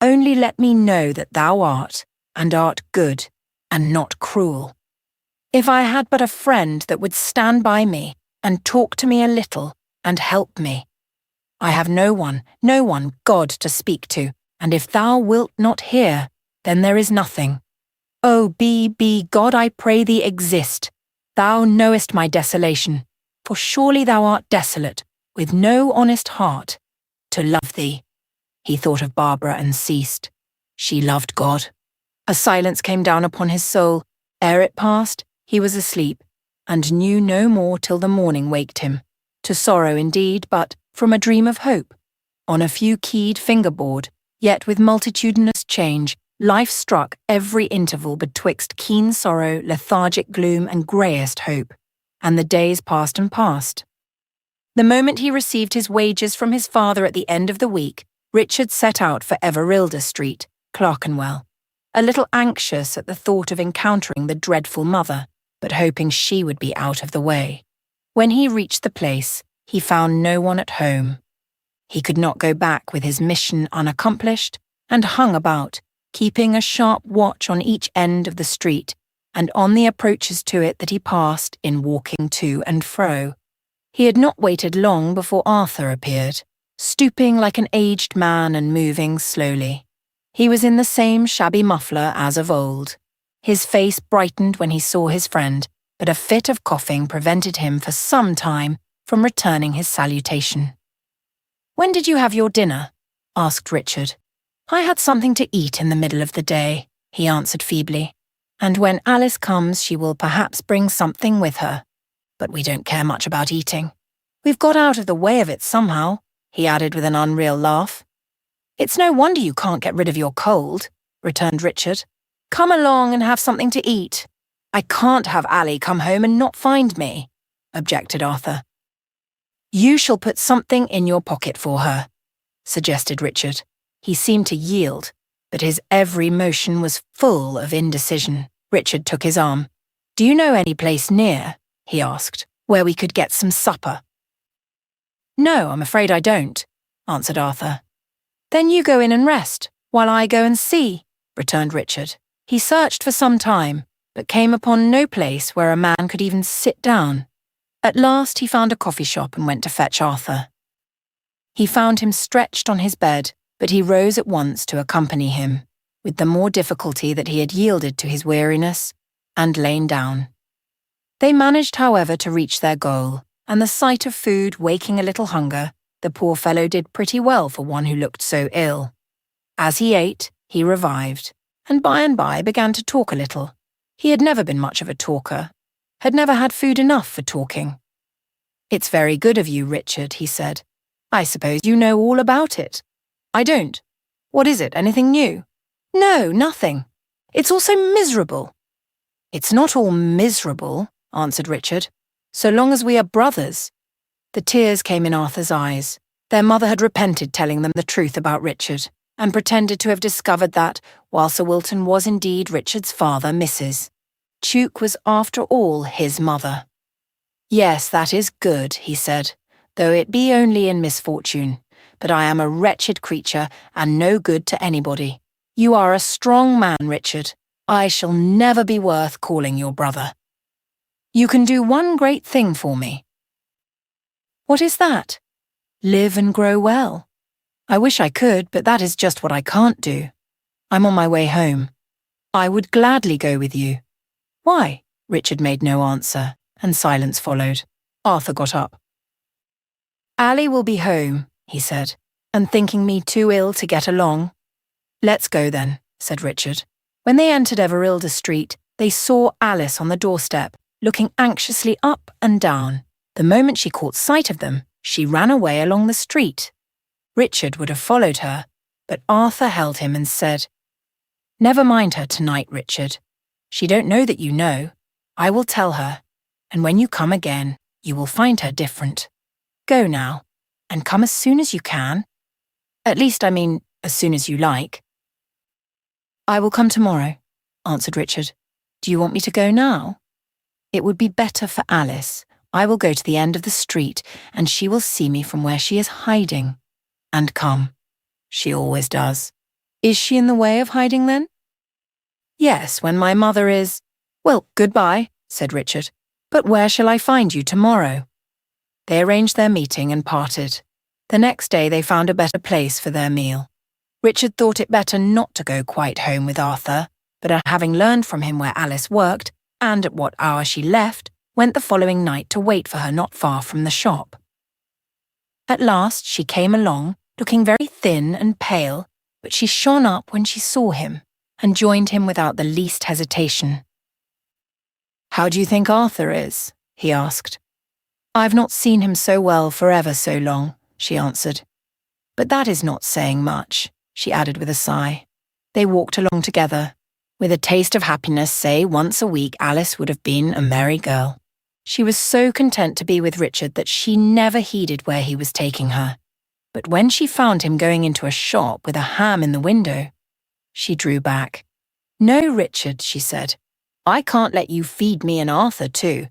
Only let me know that thou art, and art good, and not cruel. If I had but a friend that would stand by me, and talk to me a little, and help me. I have no one, God, to speak to, and if thou wilt not hear, then there is nothing. Oh, be, God, I pray thee, exist. Thou knowest my desolation, for surely thou art desolate, with no honest heart, to love thee. He thought of Barbara and ceased. She loved God. A silence came down upon his soul. Ere it passed, he was asleep, and knew no more till the morning waked him. To sorrow indeed, but from a dream of hope. On a few keyed fingerboard, yet with multitudinous change, life struck every interval betwixt keen sorrow, lethargic gloom, and greyest hope, and the days passed and passed. The moment he received his wages from his father at the end of the week, Richard set out for Everilda Street, Clerkenwell, a little anxious at the thought of encountering the dreadful mother, but hoping she would be out of the way. When he reached the place, he found no one at home. He could not go back with his mission unaccomplished, and hung about, keeping a sharp watch on each end of the street, and on the approaches to it that he passed in walking to and fro. He had not waited long before Arthur appeared, stooping like an aged man and moving slowly. He was in the same shabby muffler as of old. His face brightened when he saw his friend, but a fit of coughing prevented him for some time from returning his salutation. "When did you have your dinner?" asked Richard. "I had something to eat in the middle of the day," he answered feebly, "and when Alice comes she will perhaps bring something with her. But we don't care much about eating. We've got out of the way of it somehow," he added with an unreal laugh. "It's no wonder you can't get rid of your cold," returned Richard. "Come along and have something to eat." "I can't have Ally come home and not find me," objected Arthur. You shall put something in your pocket for her, suggested Richard. He seemed to yield, but his every motion was full of indecision. Richard took his arm. Do you know any place near, he asked, where we could get some supper? No, I'm afraid I don't, answered Arthur. Then you go in and rest, while I go and see, returned Richard. He searched for some time, but came upon no place where a man could even sit down. At last he found a coffee shop and went to fetch Arthur. He found him stretched on his bed, but he rose at once to accompany him, with the more difficulty that he had yielded to his weariness, and lain down. They managed, however, to reach their goal, and the sight of food waking a little hunger, the poor fellow did pretty well for one who looked so ill. As he ate, he revived, and by began to talk a little. He had never been much of a talker, had never had food enough for talking. It's very good of you, Richard, he said. I suppose you know all about it. I don't. What is it, anything new? No, nothing. It's all so miserable. It's not all miserable, answered Richard, so long as we are brothers. The tears came in Arthur's eyes. Their mother had repented telling them the truth about Richard, and pretended to have discovered that, while Sir Wilton was indeed Richard's father, Mrs. Tuke was after all his mother. Yes, that is good, he said, though it be only in misfortune. But I am a wretched creature, and no good to anybody. You are a strong man, Richard. I shall never be worth calling your brother. You can do one great thing for me. What is that? Live and grow well. I wish I could, but that is just what I can't do. I'm on my way home. I would gladly go with you. Why? Richard made no answer, and silence followed. Arthur got up. Ally will be home, he said, and thinking me too ill to get along. Let's go then, said Richard. When they entered Everilda Street, they saw Alice on the doorstep, looking anxiously up and down. The moment she caught sight of them, she ran away along the street. Richard would have followed her, but Arthur held him and said, Never mind her tonight, Richard. She don't know that you know. I will tell her, and when you come again, you will find her different. Go now, and come as soon as you can. At least, I mean, as soon as you like. I will come tomorrow, answered Richard. Do you want me to go now? It would be better for Alice. I will go to the end of the street, and she will see me from where she is hiding. And come. She always does. Is she in the way of hiding then? Yes, when my mother is... Well, goodbye, said Richard. But where shall I find you tomorrow? They arranged their meeting and parted. The next day they found a better place for their meal. Richard thought it better not to go quite home with Arthur, but having learned from him where Alice worked, and at what hour she left, went the following night to wait for her not far from the shop. At last she came along, looking very thin and pale, but she shone up when she saw him, and joined him without the least hesitation. How do you think Arthur is? He asked. I've not seen him so well for ever so long, she answered. But that is not saying much, she added with a sigh. They walked along together. With a taste of happiness, say, once a week, Alice would have been a merry girl. She was so content to be with Richard that she never heeded where he was taking her. But when she found him going into a shop with a ham in the window, she drew back. No, Richard, she said. I can't let you feed me and Arthur too.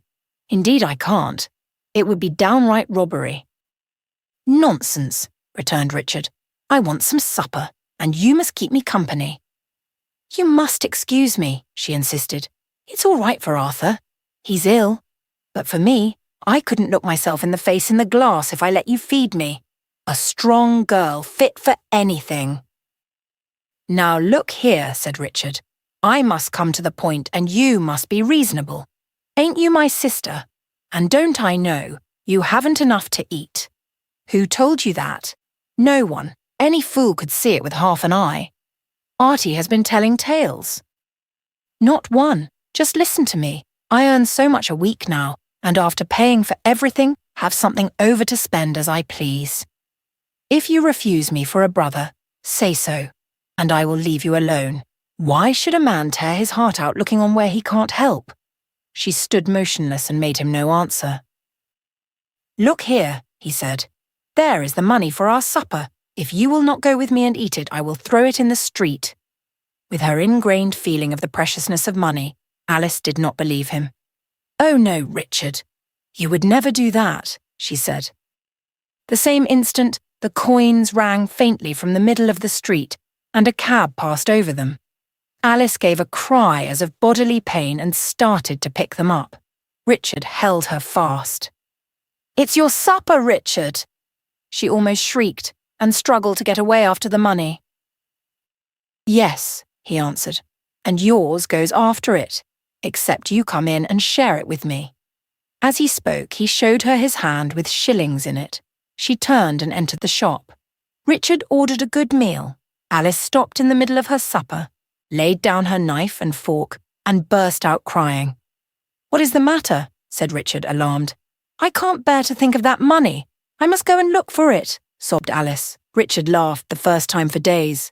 Indeed, I can't. It would be downright robbery. Nonsense, returned Richard. I want some supper, and you must keep me company. You must excuse me, she insisted. It's all right for Arthur. He's ill. But for me, I couldn't look myself in the face in the glass if I let you feed me. A strong girl, fit for anything. Now look here, said Richard. I must come to the point, and you must be reasonable. Ain't you my sister? And don't I know you haven't enough to eat? Who told you that? No one. Any fool could see it with half an eye. Artie has been telling tales. Not one. Just listen to me. I earn so much a week now, and after paying for everything, have something over to spend as I please. If you refuse me for a brother, say so, and I will leave you alone. Why should a man tear his heart out looking on where he can't help? She stood motionless and made him no answer. Look here, he said. "There is the money for our supper. If you will not go with me and eat it, I will throw it in the street." With her ingrained feeling of the preciousness of money, Alice did not believe him. "Oh no, Richard, you would never do that," she said. The same instant, the coins rang faintly from the middle of the street, and a cab passed over them. Alice gave a cry as of bodily pain and started to pick them up. Richard held her fast. "It's your supper, Richard!" She almost shrieked and struggled to get away after the money. "Yes," he answered, "and yours goes after it, except you come in and share it with me." As he spoke, he showed her his hand with shillings in it. She turned and entered the shop. Richard ordered a good meal. Alice stopped in the middle of her supper, laid down her knife and fork, and burst out crying. "What is the matter?" said Richard, alarmed. "I can't bear to think of that money. I must go and look for it," sobbed Alice. Richard laughed the first time for days.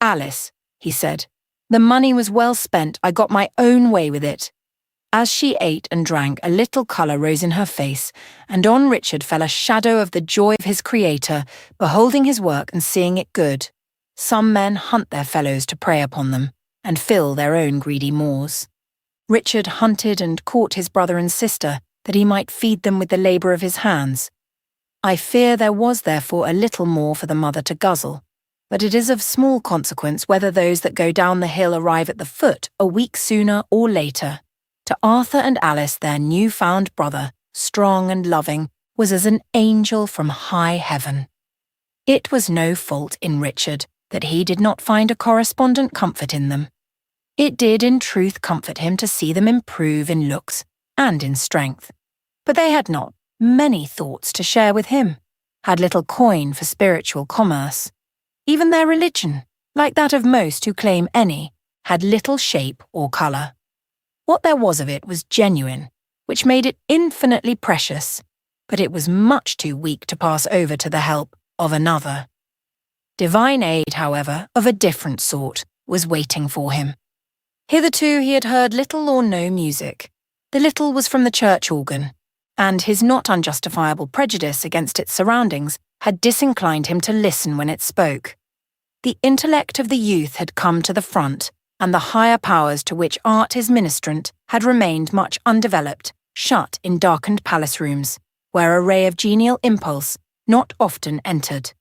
"Alice," he said, "the money was well spent. I got my own way with it." As she ate and drank, a little colour rose in her face, and on Richard fell a shadow of the joy of his Creator, beholding his work and seeing it good. Some men hunt their fellows to prey upon them, and fill their own greedy maws. Richard hunted and caught his brother and sister, that he might feed them with the labour of his hands. I fear there was therefore a little more for the mother to guzzle, but it is of small consequence whether those that go down the hill arrive at the foot a week sooner or later. To Arthur and Alice their new-found brother, strong and loving, was as an angel from high heaven. It was no fault in Richard that he did not find a correspondent comfort in them. It did in truth comfort him to see them improve in looks and in strength. But they had not many thoughts to share with him, had little coin for spiritual commerce. Even their religion, like that of most who claim any, had little shape or colour. What there was of it was genuine, which made it infinitely precious, but it was much too weak to pass over to the help of another. Divine aid, however, of a different sort, was waiting for him. Hitherto he had heard little or no music. The little was from the church organ, and his not unjustifiable prejudice against its surroundings had disinclined him to listen when it spoke. The intellect of the youth had come to the front, and the higher powers to which art is ministrant had remained much undeveloped, shut in darkened palace rooms, where a ray of genial impulse not often entered.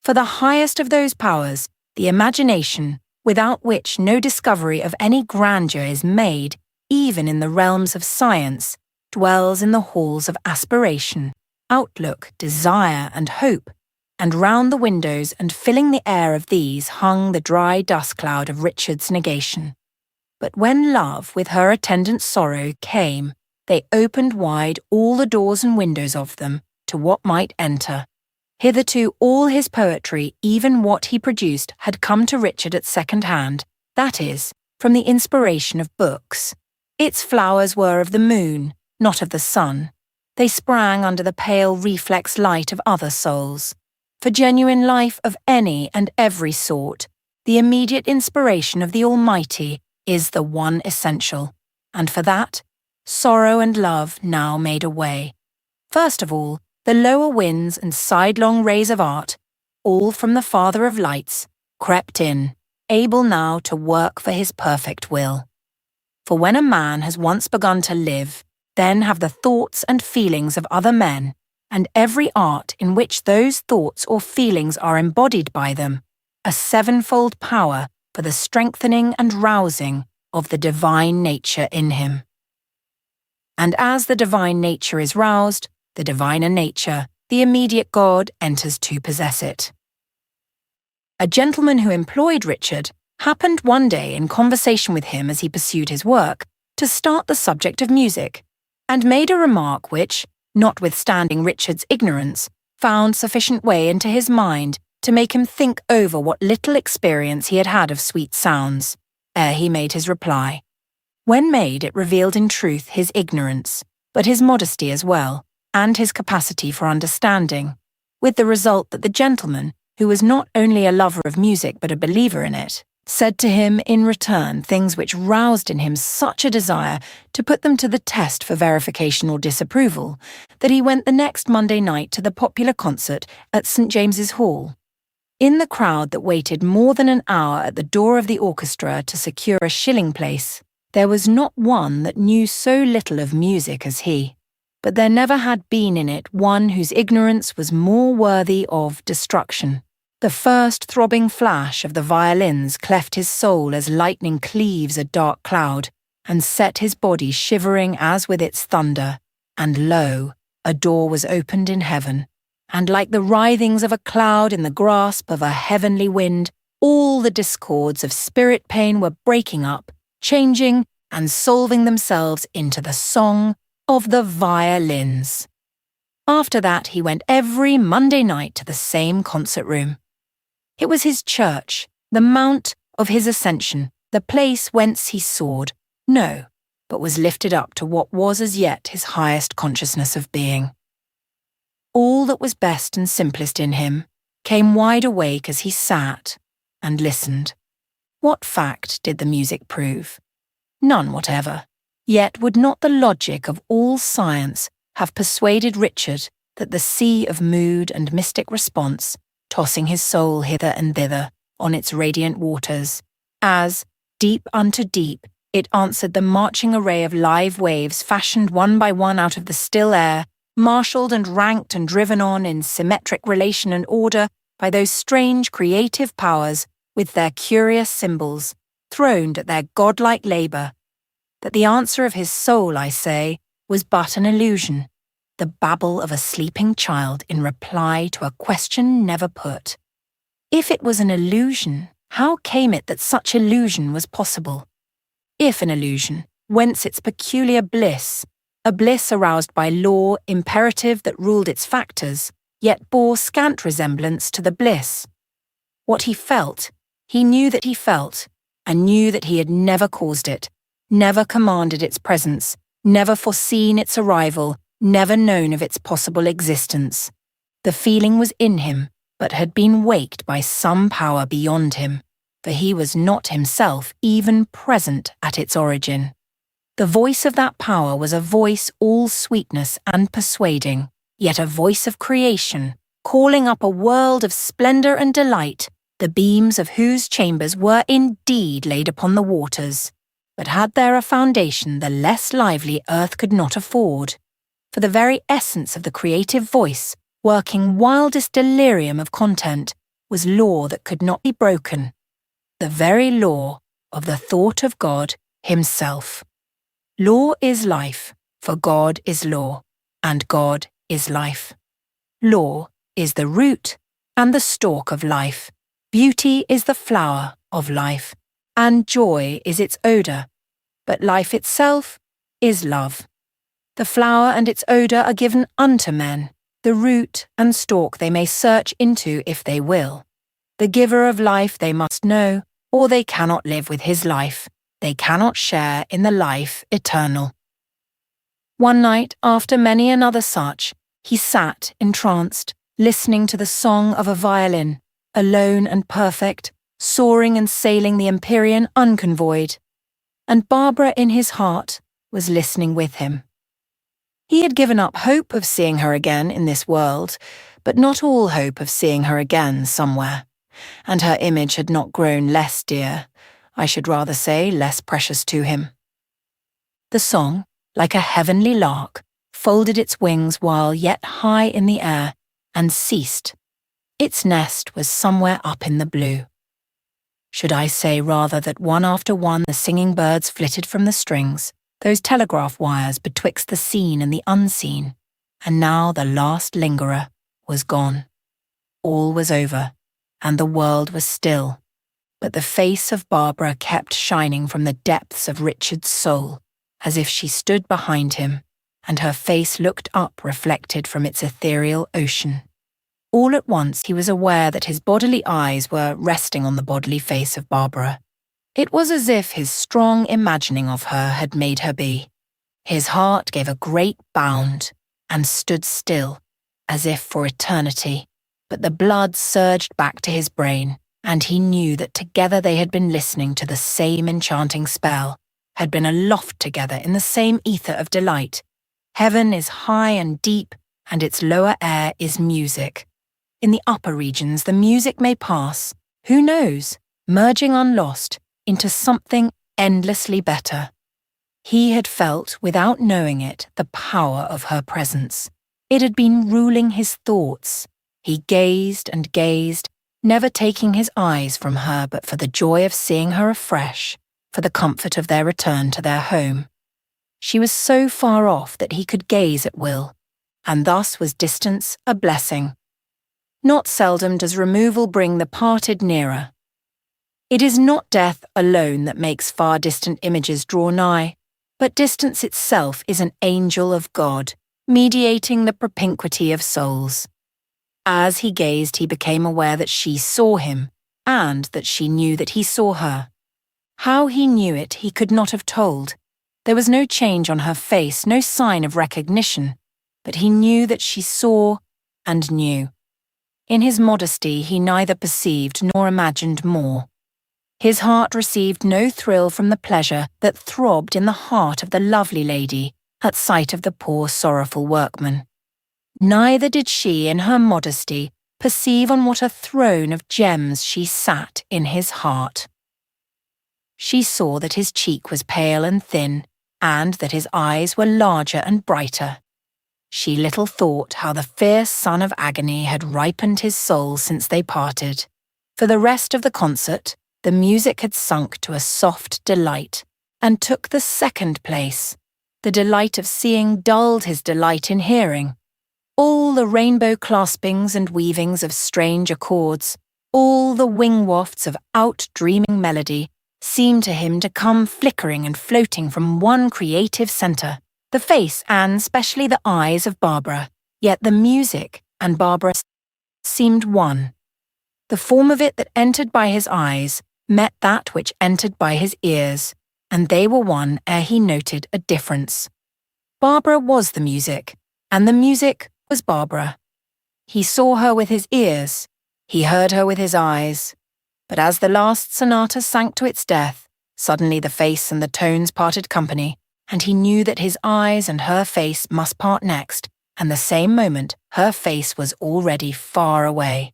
For the highest of those powers, the imagination, without which no discovery of any grandeur is made, even in the realms of science, dwells in the halls of aspiration, outlook, desire, and hope, and round the windows and filling the air of these hung the dry dust cloud of Richard's negation. But when love, with her attendant sorrow, came, they opened wide all the doors and windows of them to what might enter. Hitherto all his poetry, even what he produced, had come to Richard at second hand, that is, from the inspiration of books. Its flowers were of the moon, not of the sun. They sprang under the pale reflex light of other souls. For genuine life of any and every sort, the immediate inspiration of the Almighty is the one essential, and for that, sorrow and love now made a way. First of all, the lower winds and sidelong rays of art, all from the Father of Lights, crept in, able now to work for his perfect will. For when a man has once begun to live, then have the thoughts and feelings of other men, and every art in which those thoughts or feelings are embodied by them, a sevenfold power for the strengthening and rousing of the divine nature in him. And as the divine nature is roused, the diviner nature, the immediate God, enters to possess it. A gentleman who employed Richard happened one day in conversation with him as he pursued his work to start the subject of music, and made a remark which, notwithstanding Richard's ignorance, found sufficient way into his mind to make him think over what little experience he had had of sweet sounds, ere he made his reply. When made, it revealed in truth his ignorance, but his modesty as well, and his capacity for understanding, with the result that the gentleman, who was not only a lover of music but a believer in it, said to him in return things which roused in him such a desire to put them to the test for verification or disapproval, that he went the next Monday night to the popular concert at St. James's Hall. In the crowd that waited more than an hour at the door of the orchestra to secure a shilling place, there was not one that knew so little of music as he, but there never had been in it one whose ignorance was more worthy of destruction. The first throbbing flash of the violins cleft his soul as lightning cleaves a dark cloud, and set his body shivering as with its thunder, and lo, a door was opened in heaven, and like the writhings of a cloud in the grasp of a heavenly wind, all the discords of spirit pain were breaking up, changing, and solving themselves into the song of the violins. After that he went every Monday night to the same concert room. It was his church, the mount of his ascension, the place whence he soared, no, but was lifted up to what was as yet his highest consciousness of being. All that was best and simplest in him came wide awake as he sat and listened. What fact did the music prove? None whatever. Yet would not the logic of all science have persuaded Richard that the sea of mood and mystic response, tossing his soul hither and thither on its radiant waters, as, deep unto deep, it answered the marching array of live waves fashioned one by one out of the still air, marshalled and ranked and driven on in symmetric relation and order by those strange creative powers with their curious symbols, throned at their godlike labour, that the answer of his soul, I say, was but an illusion, the babble of a sleeping child in reply to a question never put. If it was an illusion, how came it that such illusion was possible? If an illusion, whence its peculiar bliss, a bliss aroused by law imperative that ruled its factors, yet bore scant resemblance to the bliss. What he felt, he knew that he felt, and knew that he had never caused it, never commanded its presence, never foreseen its arrival, never known of its possible existence. The feeling was in him, but had been waked by some power beyond him, for he was not himself even present at its origin. The voice of that power was a voice all sweetness and persuading, yet a voice of creation, calling up a world of splendour and delight, the beams of whose chambers were indeed laid upon the waters, but had there a foundation the less lively earth could not afford. For the very essence of the creative voice, working wildest delirium of content, was law that could not be broken, the very law of the thought of God himself. Law is life, for God is law, and God is life. Law is the root and the stalk of life. Beauty is the flower of life, and joy is its odour. But life itself is love. The flower and its odour are given unto men. The root and stalk they may search into if they will. The giver of life they must know, or they cannot live with his life. They cannot share in the life eternal. One night, after many another such, he sat entranced, listening to the song of a violin, alone and perfect, soaring and sailing the empyrean unconvoyed. And Barbara in his heart was listening with him. He had given up hope of seeing her again in this world, but not all hope of seeing her again somewhere, and her image had not grown less dear, I should rather say less precious to him. The song, like a heavenly lark, folded its wings while yet high in the air, and ceased. Its nest was somewhere up in the blue. Should I say rather that one after one the singing birds flitted from the strings, those telegraph wires betwixt the seen and the unseen, and now the last lingerer was gone. All was over, and the world was still, but the face of Barbara kept shining from the depths of Richard's soul, as if she stood behind him, and her face looked up reflected from its ethereal ocean. All at once he was aware that his bodily eyes were resting on the bodily face of Barbara. It was as if his strong imagining of her had made her be. His heart gave a great bound, and stood still, as if for eternity, but the blood surged back to his brain, and he knew that together they had been listening to the same enchanting spell, had been aloft together in the same ether of delight. Heaven is high and deep, and its lower air is music. In the upper regions the music may pass, who knows, merging unlost into something endlessly better. He had felt, without knowing it, the power of her presence. It had been ruling his thoughts. He gazed and gazed, never taking his eyes from her but for the joy of seeing her afresh, for the comfort of their return to their home. She was so far off that he could gaze at will, and thus was distance a blessing. Not seldom does removal bring the parted nearer. It is not death alone that makes far distant images draw nigh, but distance itself is an angel of God, mediating the propinquity of souls. As he gazed, he became aware that she saw him, and that she knew that he saw her. How he knew it he could not have told. There was no change on her face, no sign of recognition, but he knew that she saw and knew. In his modesty he neither perceived nor imagined more. His heart received no thrill from the pleasure that throbbed in the heart of the lovely lady at sight of the poor sorrowful workman. Neither did she, in her modesty, perceive on what a throne of gems she sat in his heart. She saw that his cheek was pale and thin, and that his eyes were larger and brighter. She little thought how the fierce sun of agony had ripened his soul since they parted. For the rest of the concert, the music had sunk to a soft delight, and took the second place. The delight of seeing dulled his delight in hearing. All the rainbow claspings and weavings of strange accords, all the wing wafts of out-dreaming melody, seemed to him to come flickering and floating from one creative centre, the face and specially the eyes of Barbara. Yet the music and Barbara seemed one. The form of it that entered by his eyes met that which entered by his ears, and they were one ere he noted a difference. Barbara was the music, and the music was Barbara. He saw her with his ears, he heard her with his eyes, but as the last sonata sank to its death, suddenly the face and the tones parted company, and he knew that his eyes and her face must part next, and the same moment her face was already far away.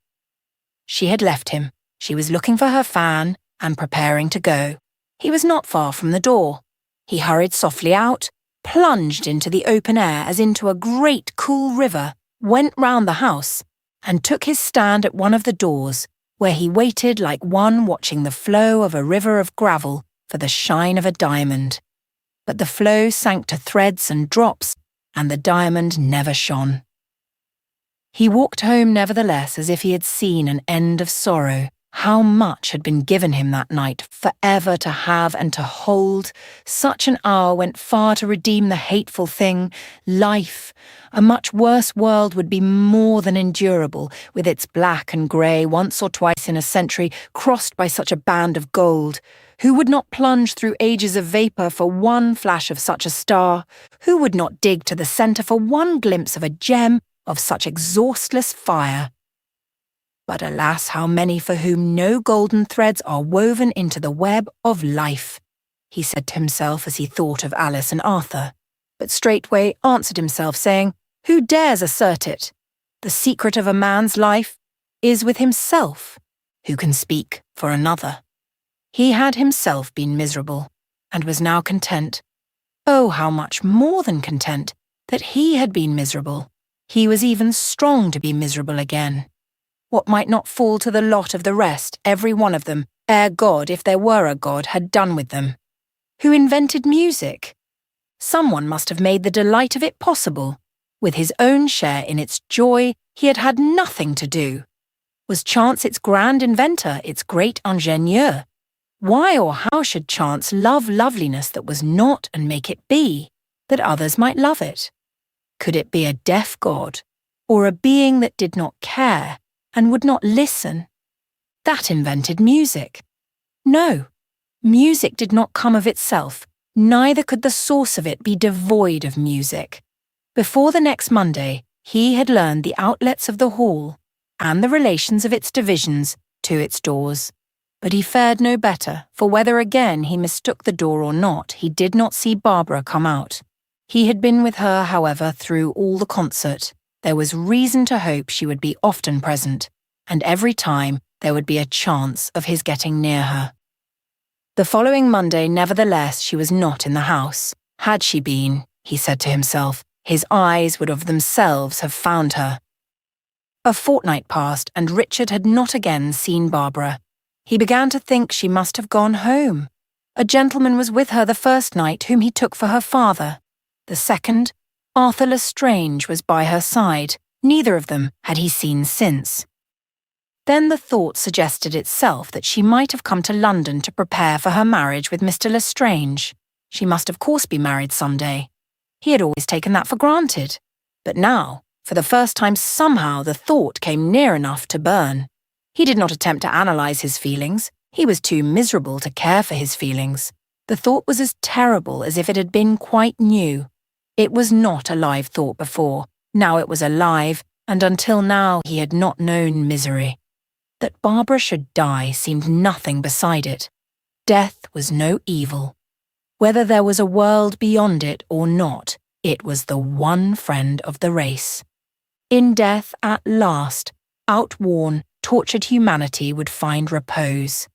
She had left him. She was looking for her fan and preparing to go. He was not far from the door. He hurried softly out, plunged into the open air as into a great cool river, went round the house, and took his stand at one of the doors, where he waited like one watching the flow of a river of gravel for the shine of a diamond. But the flow sank to threads and drops, and the diamond never shone. He walked home nevertheless as if he had seen an end of sorrow. How much had been given him that night, forever to have and to hold. Such an hour went far to redeem the hateful thing, life. A much worse world would be more than endurable, with its black and grey once or twice in a century, crossed by such a band of gold. Who would not plunge through ages of vapour for one flash of such a star? Who would not dig to the centre for one glimpse of a gem of such exhaustless fire? But alas, how many for whom no golden threads are woven into the web of life, he said to himself as he thought of Alice and Arthur, but straightway answered himself, saying, who dares assert it? The secret of a man's life is with himself. Who can speak for another? He had himself been miserable, and was now content. Oh, how much more than content, that he had been miserable. He was even strong to be miserable again. What might not fall to the lot of the rest, every one of them, ere God, if there were a God, had done with them? Who invented music? Someone must have made the delight of it possible. With his own share in its joy, he had had nothing to do. Was chance its grand inventor, its great ingénieur? Why or how should chance love loveliness that was not and make it be, that others might love it? Could it be a deaf God, or a being that did not care, and would not listen? That invented music. No, music did not come of itself, neither could the source of it be devoid of music. Before the next Monday, he had learned the outlets of the hall, and the relations of its divisions, to its doors. But he fared no better, for whether again he mistook the door or not, he did not see Barbara come out. He had been with her, however, through all the concert. There was reason to hope she would be often present, and every time there would be a chance of his getting near her. The following Monday, nevertheless, she was not in the house. Had she been, he said to himself, his eyes would of themselves have found her. A fortnight passed, and Richard had not again seen Barbara. He began to think she must have gone home. A gentleman was with her the first night whom he took for her father. The second, Arthur Lestrange, was by her side. Neither of them had he seen since. Then the thought suggested itself that she might have come to London to prepare for her marriage with Mr. Lestrange. She must of course be married some day. He had always taken that for granted. But now, for the first time, somehow the thought came near enough to burn. He did not attempt to analyse his feelings. He was too miserable to care for his feelings. The thought was as terrible as if it had been quite new. It was not a live thought before. Now it was alive, and until now he had not known misery. That Barbara should die seemed nothing beside it. Death was no evil. Whether there was a world beyond it or not, it was the one friend of the race. In death, at last, outworn, tortured humanity would find repose.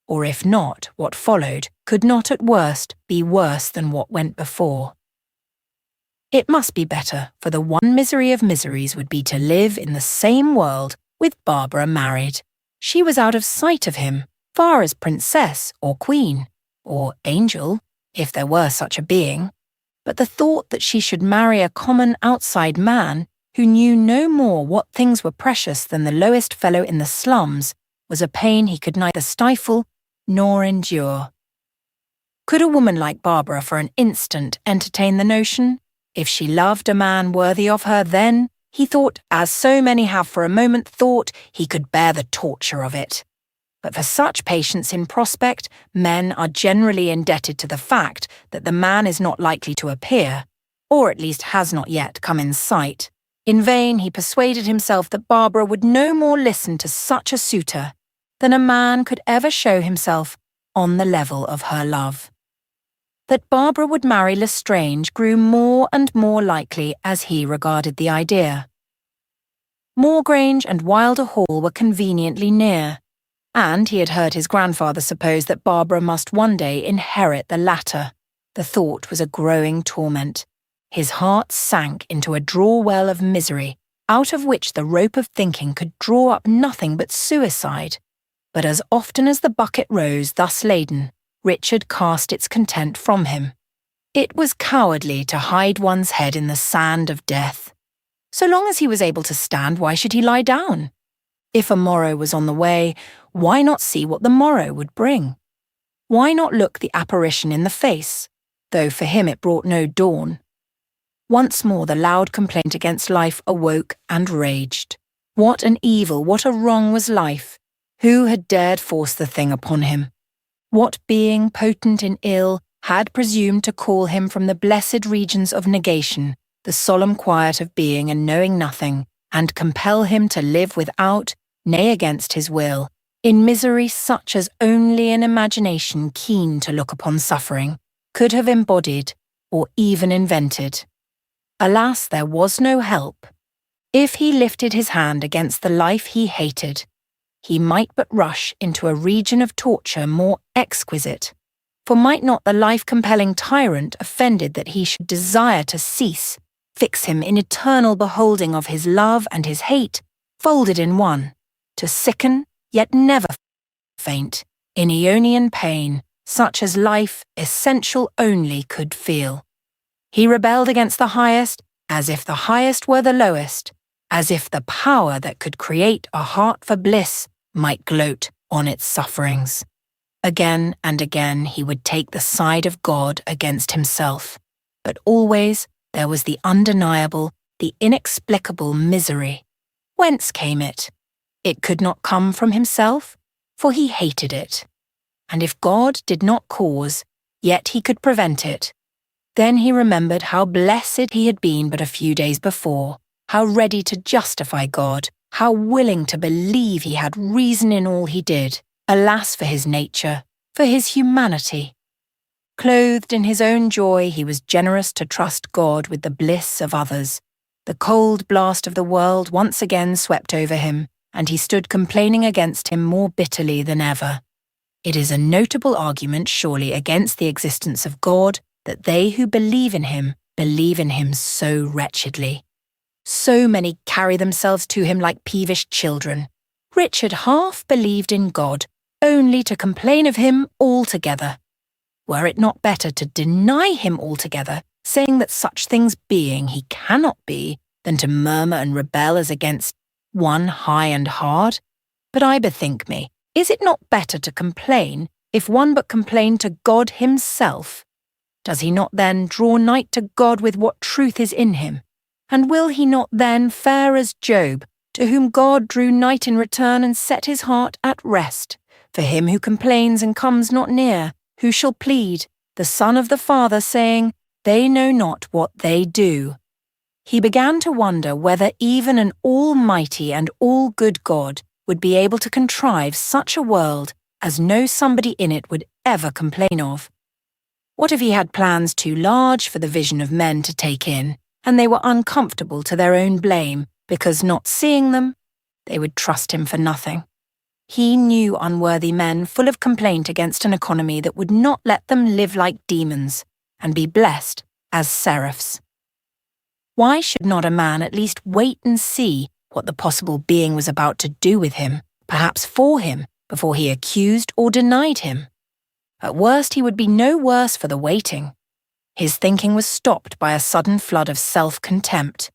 Or if not, what followed could not at worst be worse than what went before. It must be better, for the one misery of miseries would be to live in the same world with Barbara married. She was out of sight of him, far as princess or queen, or angel, if there were such a being. But the thought that she should marry a common outside man who knew no more what things were precious than the lowest fellow in the slums was a pain he could neither stifle nor endure. Could a woman like Barbara for an instant entertain the notion? If she loved a man worthy of her, then, he thought, as so many have for a moment thought, he could bear the torture of it. But for such patience in prospect, men are generally indebted to the fact that the man is not likely to appear, or at least has not yet come in sight. In vain he persuaded himself that Barbara would no more listen to such a suitor than a man could ever show himself on the level of her love. That Barbara would marry Lestrange grew more and more likely as he regarded the idea. Moorgrange and Wylder Hall were conveniently near, and he had heard his grandfather suppose that Barbara must one day inherit the latter. The thought was a growing torment. His heart sank into a draw-well of misery, out of which the rope of thinking could draw up nothing but suicide. But as often as the bucket rose thus laden, Richard cast its content from him. It was cowardly to hide one's head in the sand of death. So long as he was able to stand, why should he lie down? If a morrow was on the way, why not see what the morrow would bring? Why not look the apparition in the face, though for him it brought no dawn? Once more the loud complaint against life awoke and raged. What an evil, what a wrong was life! Who had dared force the thing upon him? What being potent in ill had presumed to call him from the blessed regions of negation, the solemn quiet of being and knowing nothing, and compel him to live without, nay against his will, in misery such as only an imagination keen to look upon suffering could have embodied or even invented? Alas, there was no help. If he lifted his hand against the life he hated, he might but rush into a region of torture more exquisite. For might not the life-compelling tyrant, offended that he should desire to cease, fix him in eternal beholding of his love and his hate, folded in one, to sicken, yet never faint, in aeonian pain, such as life, essential only, could feel? He rebelled against the highest, as if the highest were the lowest, as if the power that could create a heart for bliss might gloat on its sufferings. Again and again he would take the side of God against himself, but always there was the undeniable, the inexplicable misery. Whence came it? It could not come from himself, for he hated it. And if God did not cause, yet he could prevent it. Then he remembered how blessed he had been but a few days before, how ready to justify God, how willing to believe he had reason in all he did. Alas for his nature, for his humanity. Clothed in his own joy, he was generous to trust God with the bliss of others. The cold blast of the world once again swept over him, and he stood complaining against him more bitterly than ever. It is a notable argument, surely, against the existence of God, that they who believe in him so wretchedly. So many carry themselves to him like peevish children. Richard half believed in God, only to complain of him altogether. Were it not better to deny him altogether, saying that such things being he cannot be, than to murmur and rebel as against one high and hard? But I bethink me, is it not better to complain, if one but complain to God himself? Does he not then draw nigh to God with what truth is in him? And will he not then fare as Job, to whom God drew nigh in return and set his heart at rest? For him who complains and comes not near, who shall plead, the Son of the Father, saying, they know not what they do. He began to wonder whether even an almighty and all-good God would be able to contrive such a world as no somebody in it would ever complain of. What if he had plans too large for the vision of men to take in, and they were uncomfortable to their own blame, because not seeing them, they would trust him for nothing? He knew unworthy men full of complaint against an economy that would not let them live like demons, and be blessed as seraphs. Why should not a man at least wait and see what the possible being was about to do with him, perhaps for him, before he accused or denied him? At worst, he would be no worse for the waiting. His thinking was stopped by a sudden flood of self-contempt.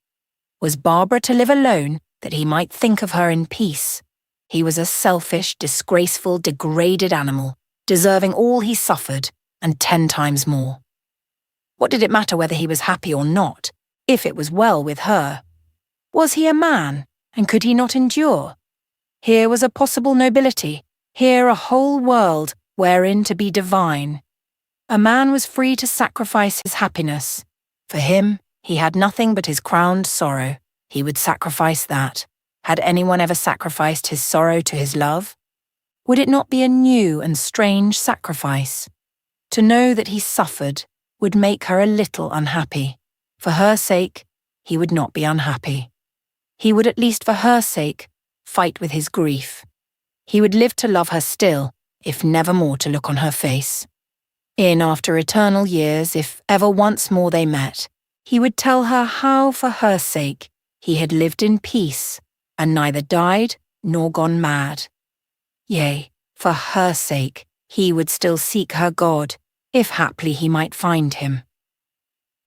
Was Barbara to live alone, that he might think of her in peace? He was a selfish, disgraceful, degraded animal, deserving all he suffered, and 10 times more. What did it matter whether he was happy or not, if it was well with her? Was he a man, and could he not endure? Here was a possible nobility, here a whole world wherein to be divine. A man was free to sacrifice his happiness. For him, he had nothing but his crowned sorrow. He would sacrifice that. Had anyone ever sacrificed his sorrow to his love? Would it not be a new and strange sacrifice? To know that he suffered would make her a little unhappy. For her sake, he would not be unhappy. He would at least for her sake fight with his grief. He would live to love her still, if never more to look on her face. In after eternal years, if ever once more they met, he would tell her how for her sake he had lived in peace, and neither died nor gone mad. Yea, for her sake he would still seek her God, if haply he might find him.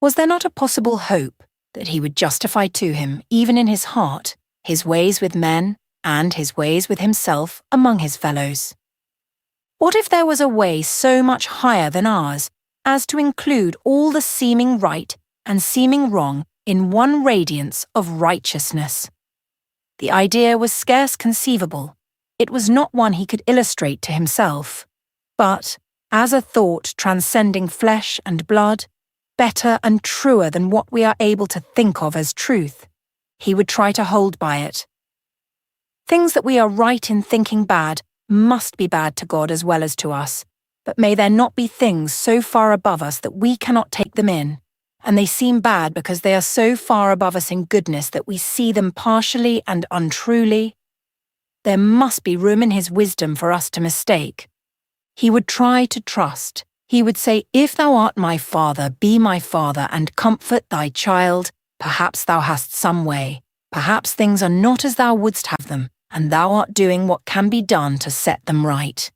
Was there not a possible hope that he would justify to him, even in his heart, his ways with men, and his ways with himself among his fellows? What if there was a way so much higher than ours, as to include all the seeming right and seeming wrong in one radiance of righteousness? The idea was scarce conceivable. It was not one he could illustrate to himself. But, as a thought transcending flesh and blood, better and truer than what we are able to think of as truth, he would try to hold by it. Things that we are right in thinking bad must be bad to God as well as to us, but may there not be things so far above us that we cannot take them in, and they seem bad because they are so far above us in goodness that we see them partially and untruly? There must be room in his wisdom for us to mistake. He would try to trust. He would say, if thou art my father, be my father, and comfort thy child. Perhaps thou hast some way. Perhaps things are not as thou wouldst have them, and thou art doing what can be done to set them right.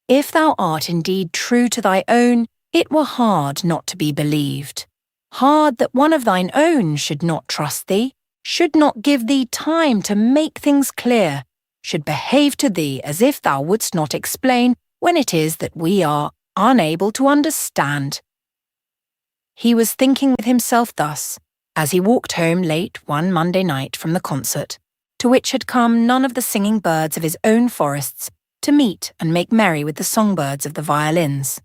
If thou art indeed true to thy own, it were hard not to be believed. Hard that one of thine own should not trust thee, should not give thee time to make things clear, should behave to thee as if thou wouldst not explain when it is that we are unable to understand. He was thinking with himself thus, as he walked home late one Monday night from the concert, to which had come none of the singing birds of his own forests to meet and make merry with the songbirds of the violins.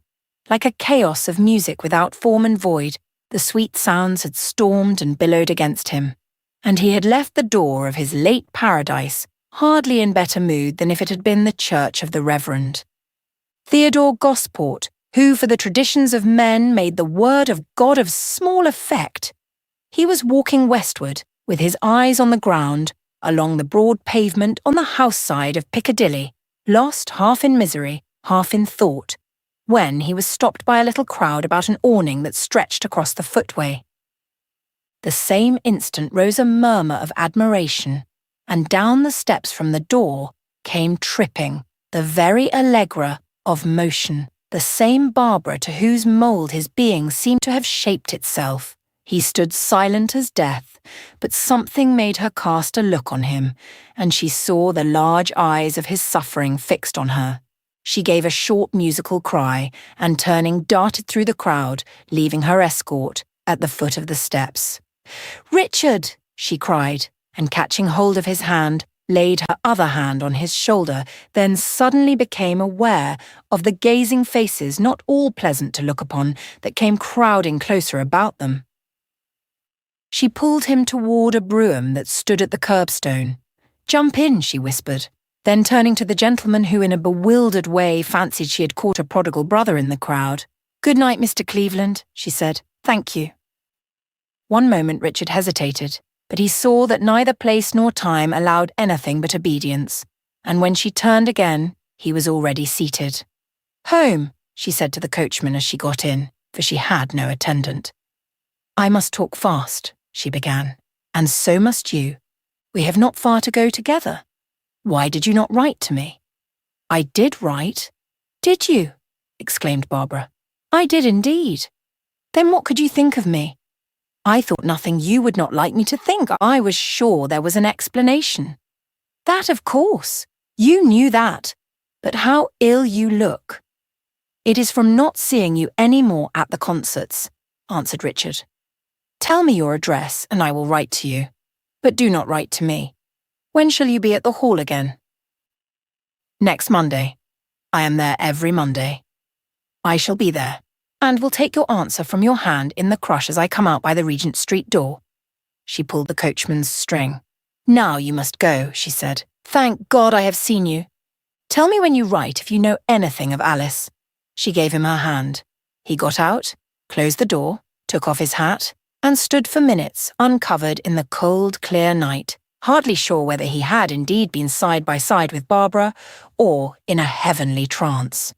Like a chaos of music without form and void, the sweet sounds had stormed and billowed against him, and he had left the door of his late paradise hardly in better mood than if it had been the church of the Reverend. Theodore Gosport, who for the traditions of men made the word of God of small effect. He was walking westward, with his eyes on the ground, along the broad pavement on the house side of Piccadilly, lost half in misery, half in thought, when he was stopped by a little crowd about an awning that stretched across the footway. The same instant rose a murmur of admiration, and down the steps from the door came tripping the very Allegra of motion, the same Barbara to whose mould his being seemed to have shaped itself. He stood silent as death, but something made her cast a look on him, and she saw the large eyes of his suffering fixed on her. She gave a short musical cry, and turning darted through the crowd, leaving her escort at the foot of the steps. "Richard!" she cried, and catching hold of his hand, laid her other hand on his shoulder, then suddenly became aware of the gazing faces, not all pleasant to look upon, that came crowding closer about them. She pulled him toward a brougham that stood at the curbstone. "Jump in," she whispered. Then turning to the gentleman who in a bewildered way fancied she had caught a prodigal brother in the crowd. "Good night, Mr. Cleveland," she said. "Thank you." One moment Richard hesitated, but he saw that neither place nor time allowed anything but obedience, and when she turned again, he was already seated. "Home," she said to the coachman as she got in, for she had no attendant. "I must talk fast," she began, "and so must you. We have not far to go together. Why did you not write to me?" "I did write." "Did you?" exclaimed Barbara. "I did indeed. Then what could you think of me? I thought nothing you would not like me to think. I was sure there was an explanation." "That, of course. You knew that. But how ill you look." "It is from not seeing you any more at the concerts," answered Richard. "Tell me your address, and I will write to you. But do not write to me. When shall you be at the hall again?" "Next Monday. I am there every Monday. I shall be there, and will take your answer from your hand in the crush as I come out by the Regent Street door." She pulled the coachman's string. "Now you must go," she said. "Thank God I have seen you. Tell me when you write if you know anything of Alice." She gave him her hand. He got out, closed the door, took off his hat, and stood for minutes uncovered in the cold, clear night, hardly sure whether he had indeed been side by side with Barbara or in a heavenly trance.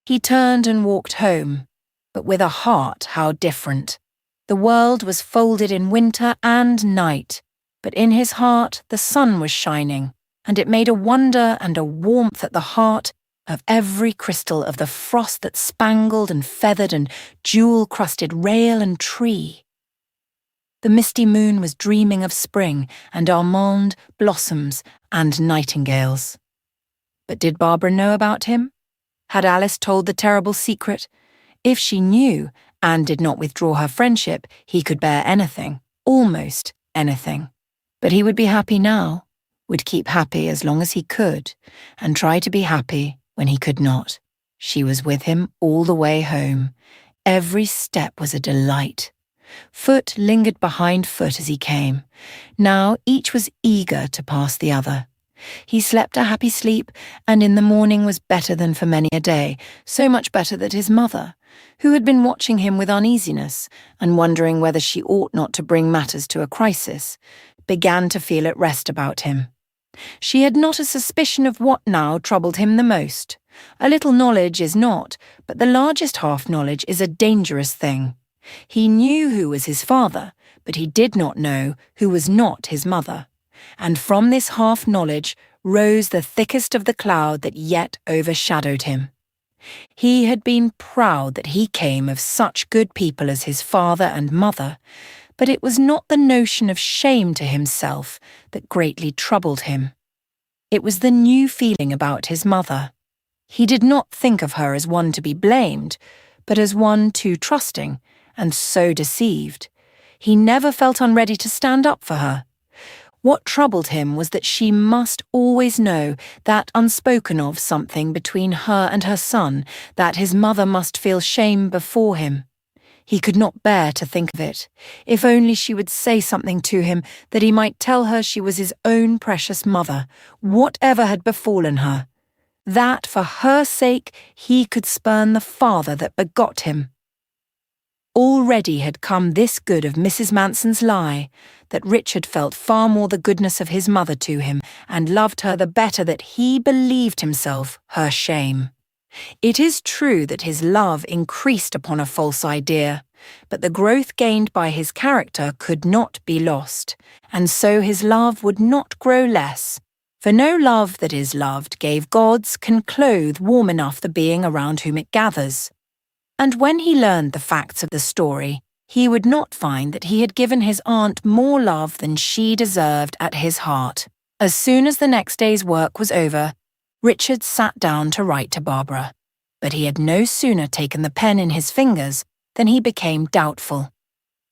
He turned and walked home, but with a heart how different. The world was folded in winter and night, but in his heart the sun was shining, and it made a wonder and a warmth at the heart of every crystal of the frost that spangled and feathered and jewel-crusted rail and tree. The misty moon was dreaming of spring and almond blossoms and nightingales. But did Barbara know about him? Had Alice told the terrible secret? If she knew, and did not withdraw her friendship, he could bear anything, almost anything. But he would be happy now, would keep happy as long as he could, and try to be happy when he could not. She was with him all the way home. Every step was a delight. Foot lingered behind foot as he came. Now each was eager to pass the other. He slept a happy sleep, and in the morning was better than for many a day, so much better that his mother, who had been watching him with uneasiness and wondering whether she ought not to bring matters to a crisis, began to feel at rest about him. She had not a suspicion of what now troubled him the most. A little knowledge is not, but the largest half-knowledge is a dangerous thing. He knew who was his father, but he did not know who was not his mother. And from this half-knowledge rose the thickest of the cloud that yet overshadowed him. He had been proud that he came of such good people as his father and mother, but it was not the notion of shame to himself that greatly troubled him. It was the new feeling about his mother. He did not think of her as one to be blamed, but as one too trusting, and so deceived. He never felt unready to stand up for her. What troubled him was that she must always know that unspoken of something between her and her son, that his mother must feel shame before him. He could not bear to think of it. If only she would say something to him, that he might tell her she was his own precious mother, whatever had befallen her. That, for her sake, he could spurn the father that begot him. Already had come this good of Mrs. Manson's lie, that Richard felt far more the goodness of his mother to him, and loved her the better that he believed himself her shame. It is true that his love increased upon a false idea, but the growth gained by his character could not be lost, and so his love would not grow less, for no love that is loved gave gods can clothe warm enough the being around whom it gathers. And when he learned the facts of the story, he would not find that he had given his aunt more love than she deserved at his heart. As soon as the next day's work was over, Richard sat down to write to Barbara, but he had no sooner taken the pen in his fingers than he became doubtful.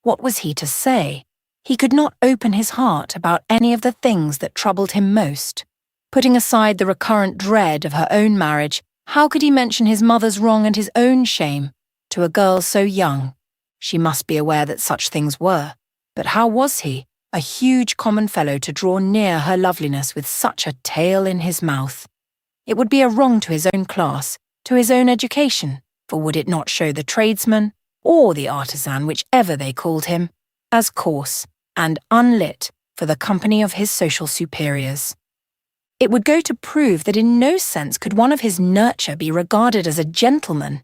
What was he to say? He could not open his heart about any of the things that troubled him most. Putting aside the recurrent dread of her own marriage, how could he mention his mother's wrong and his own shame to a girl so young? She must be aware that such things were, but how was he, a huge common fellow, to draw near her loveliness with such a tale in his mouth? It would be a wrong to his own class, to his own education, for would it not show the tradesman, or the artisan, whichever they called him, as coarse and unlit for the company of his social superiors? It would go to prove that in no sense could one of his nurture be regarded as a gentleman.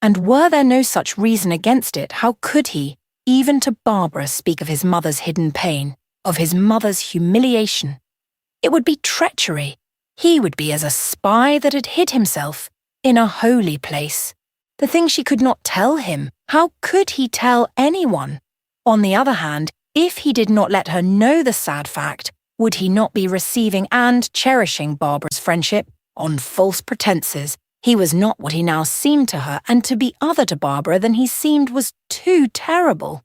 And were there no such reason against it, how could he, even to Barbara, speak of his mother's hidden pain, of his mother's humiliation? It would be treachery. He would be as a spy that had hid himself in a holy place. The thing she could not tell him, how could he tell anyone? On the other hand, if he did not let her know the sad fact, would he not be receiving and cherishing Barbara's friendship on false pretences? He was not what he now seemed to her, and to be other to Barbara than he seemed was too terrible.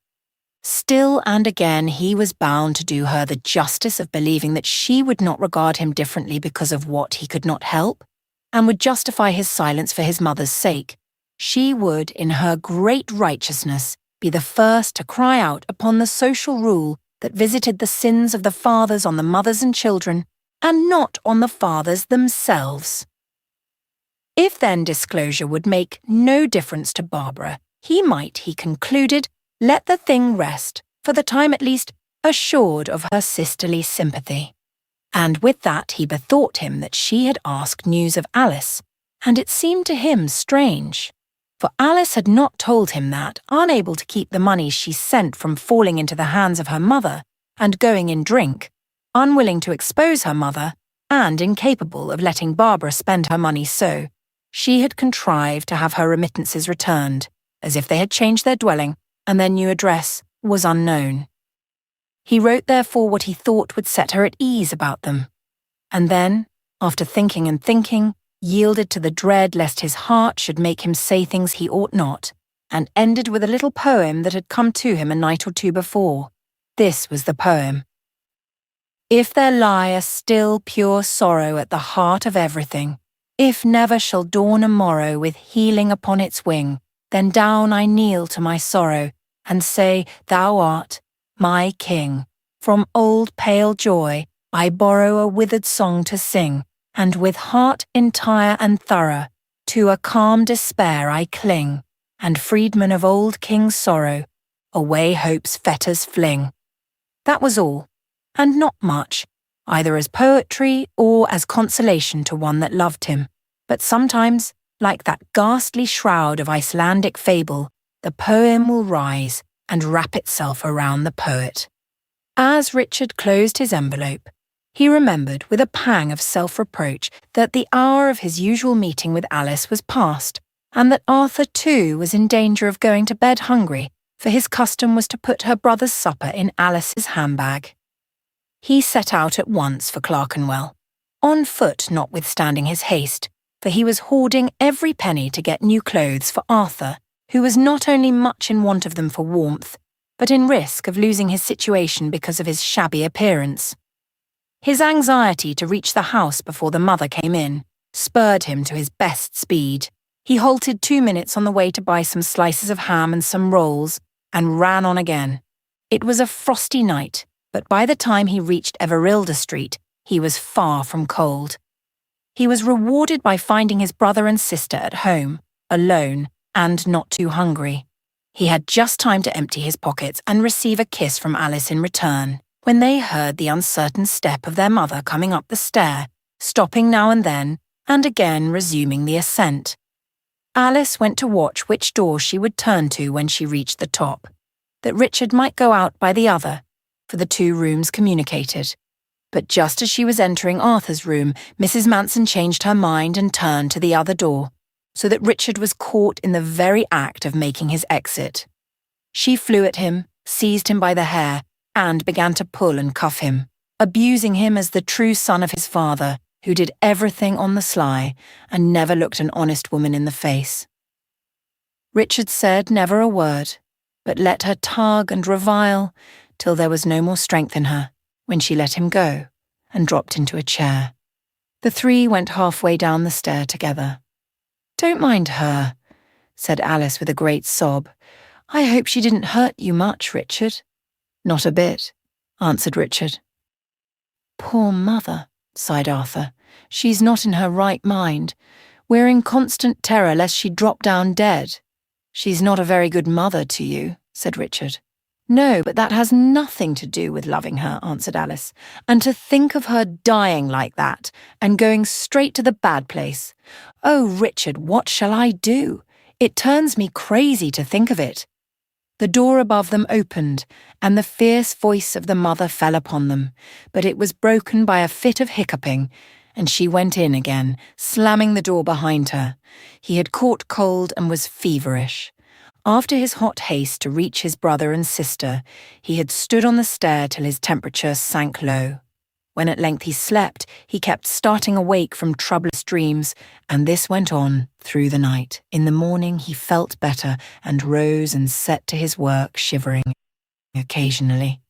Still and again he was bound to do her the justice of believing that she would not regard him differently because of what he could not help, and would justify his silence for his mother's sake. She would, in her great righteousness, be the first to cry out upon the social rule that visited the sins of the fathers on the mothers and children, and not on the fathers themselves. If then disclosure would make no difference to Barbara, he might, he concluded, let the thing rest, for the time at least, assured of her sisterly sympathy. And with that he bethought him that she had asked news of Alice, and it seemed to him strange. For Alice had not told him that, unable to keep the money she sent from falling into the hands of her mother, and going in drink, unwilling to expose her mother, and incapable of letting Barbara spend her money so, she had contrived to have her remittances returned, as if they had changed their dwelling, and their new address was unknown. He wrote therefore what he thought would set her at ease about them, and then, after thinking and thinking, yielded to the dread lest his heart should make him say things he ought not, and ended with a little poem that had come to him a night or two before. This was the poem. If there lie a still pure sorrow at the heart of everything, if never shall dawn a morrow with healing upon its wing, then down I kneel to my sorrow, and say, Thou art my King. From old pale joy I borrow a withered song to sing, and with heart entire and thorough, to a calm despair I cling, and freedman of old King Sorrow, away hope's fetters fling. That was all, and not much, either as poetry or as consolation to one that loved him. But sometimes, like that ghastly shroud of Icelandic fable, the poem will rise and wrap itself around the poet. As Richard closed his envelope, he remembered with a pang of self-reproach that the hour of his usual meeting with Alice was past, and that Arthur too was in danger of going to bed hungry, for his custom was to put her brother's supper in Alice's handbag. He set out at once for Clerkenwell, on foot notwithstanding his haste, for he was hoarding every penny to get new clothes for Arthur, who was not only much in want of them for warmth, but in risk of losing his situation because of his shabby appearance. His anxiety to reach the house before the mother came in spurred him to his best speed, He halted 2 minutes on the way to buy some slices of ham and some rolls, and ran on again. It was a frosty night, but by the time he reached Everilda Street, he was far from cold. He was rewarded by finding his brother and sister at home, alone, and not too hungry. He had just time to empty his pockets and receive a kiss from Alice in return, when they heard the uncertain step of their mother coming up the stair, stopping now and again resuming the ascent. Alice went to watch which door she would turn to when she reached the top, that Richard might go out by the other, for the 2 rooms communicated. But just as she was entering Arthur's room, Mrs. Manson changed her mind and turned to the other door, so that Richard was caught in the very act of making his exit. She flew at him, seized him by the hair, and began to pull and cuff him, abusing him as the true son of his father, who did everything on the sly and never looked an honest woman in the face. Richard said never a word, but let her tug and revile till there was no more strength in her, when she let him go and dropped into a chair. The 3 went halfway down the stair together. "Don't mind her," said Alice with a great sob. "I hope she didn't hurt you much, Richard." "Not a bit," answered Richard. "Poor mother," sighed Arthur. "She's not in her right mind. We're in constant terror lest she drop down dead." "She's not a very good mother to you," said Richard. "No, but that has nothing to do with loving her," answered Alice. "And to think of her dying like that, and going straight to the bad place. Oh, Richard, what shall I do? It turns me crazy to think of it." The door above them opened, and the fierce voice of the mother fell upon them, but it was broken by a fit of hiccuping, and she went in again, slamming the door behind her. He had caught cold and was feverish. After his hot haste to reach his brother and sister, he had stood on the stair till his temperature sank low. When at length he slept, he kept starting awake from troublous dreams, and this went on through the night. In the morning he felt better and rose and set to his work, shivering occasionally.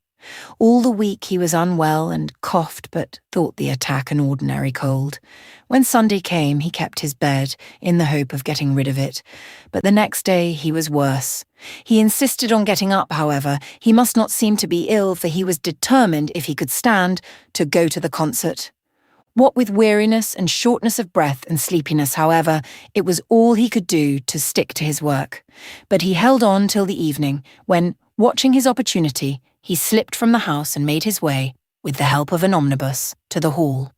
All the week he was unwell and coughed, but thought the attack an ordinary cold. When Sunday came, he kept his bed, in the hope of getting rid of it, but the next day he was worse. He insisted on getting up, however. He must not seem to be ill, for he was determined, if he could stand, to go to the concert. What with weariness and shortness of breath and sleepiness, however, it was all he could do to stick to his work. But he held on till the evening, when, watching his opportunity, he slipped from the house and made his way, with the help of an omnibus, to the hall.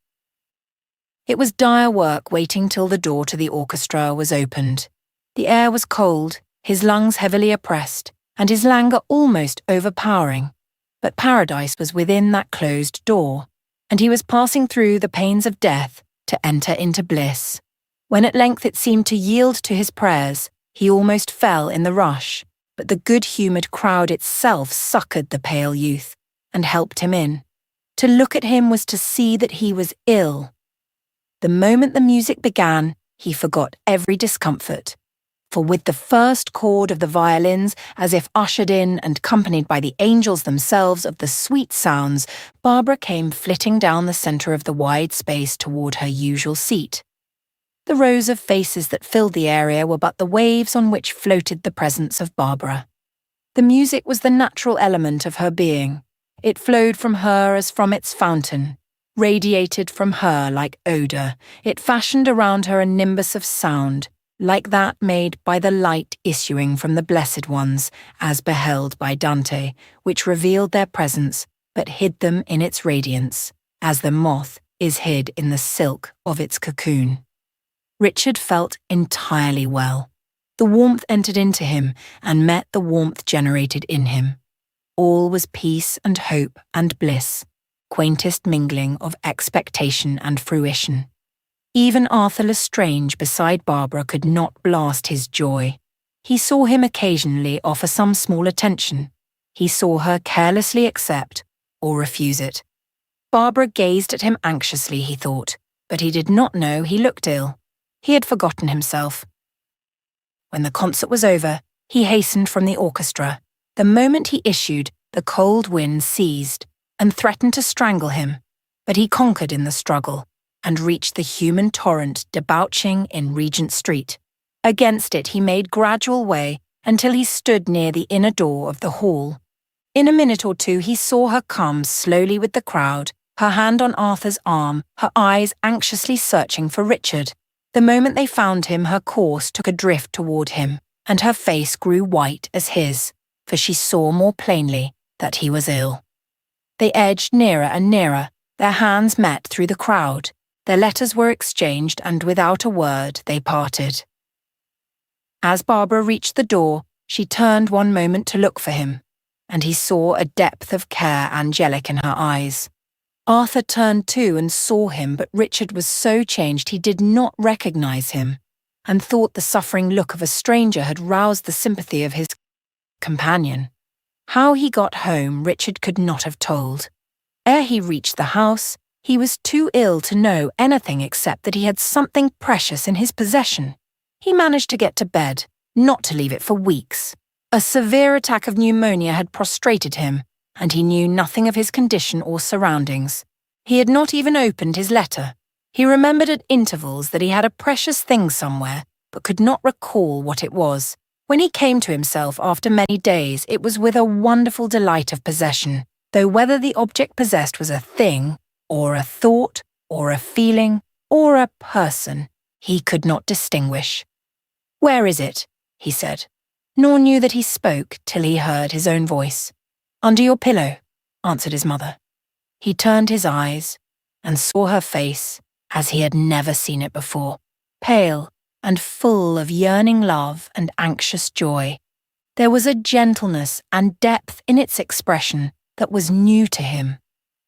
It was dire work waiting till the door to the orchestra was opened. The air was cold, his lungs heavily oppressed, and his languor almost overpowering. But paradise was within that closed door, and he was passing through the pains of death to enter into bliss. When at length it seemed to yield to his prayers, he almost fell in the rush, but the good-humoured crowd itself succoured the pale youth and helped him in. To look at him was to see that he was ill. The moment the music began, he forgot every discomfort, for with the first chord of the violins, as if ushered in and accompanied by the angels themselves of the sweet sounds, Barbara came flitting down the centre of the wide space toward her usual seat. The rows of faces that filled the area were but the waves on which floated the presence of Barbara. The music was the natural element of her being. It flowed from her as from its fountain, radiated from her like odour. It fashioned around her a nimbus of sound, like that made by the light issuing from the blessed ones, as beheld by Dante, which revealed their presence, but hid them in its radiance, as the moth is hid in the silk of its cocoon. Richard felt entirely well. The warmth entered into him and met the warmth generated in him. All was peace and hope and bliss, quaintest mingling of expectation and fruition. Even Arthur Lestrange beside Barbara could not blast his joy. He saw him occasionally offer some small attention. He saw her carelessly accept or refuse it. Barbara gazed at him anxiously, he thought, but he did not know he looked ill. He had forgotten himself. When the concert was over, he hastened from the orchestra. The moment he issued, the cold wind seized and threatened to strangle him, but he conquered in the struggle and reached the human torrent debouching in Regent Street. Against it he made gradual way until he stood near the inner door of the hall. In a minute or two he saw her come slowly with the crowd, her hand on Arthur's arm, her eyes anxiously searching for Richard. The moment they found him, her course took a drift toward him, and her face grew white as his, for she saw more plainly that he was ill. They edged nearer and nearer, their hands met through the crowd, their letters were exchanged, and without a word they parted. As Barbara reached the door, she turned one moment to look for him, and he saw a depth of care angelic in her eyes. Arthur turned too and saw him, but Richard was so changed he did not recognize him, and thought the suffering look of a stranger had roused the sympathy of his companion. How he got home Richard could not have told. Ere he reached the house, he was too ill to know anything except that he had something precious in his possession. He managed to get to bed, not to leave it for weeks. A severe attack of pneumonia had prostrated him, and he knew nothing of his condition or surroundings. He had not even opened his letter. He remembered at intervals that he had a precious thing somewhere, but could not recall what it was. When he came to himself after many days, it was with a wonderful delight of possession, though whether the object possessed was a thing, or a thought, or a feeling, or a person, he could not distinguish. "Where is it?" he said, nor knew that he spoke till he heard his own voice. "Under your pillow," answered his mother. He turned his eyes and saw her face as he had never seen it before, pale and full of yearning love and anxious joy. There was a gentleness and depth in its expression that was new to him.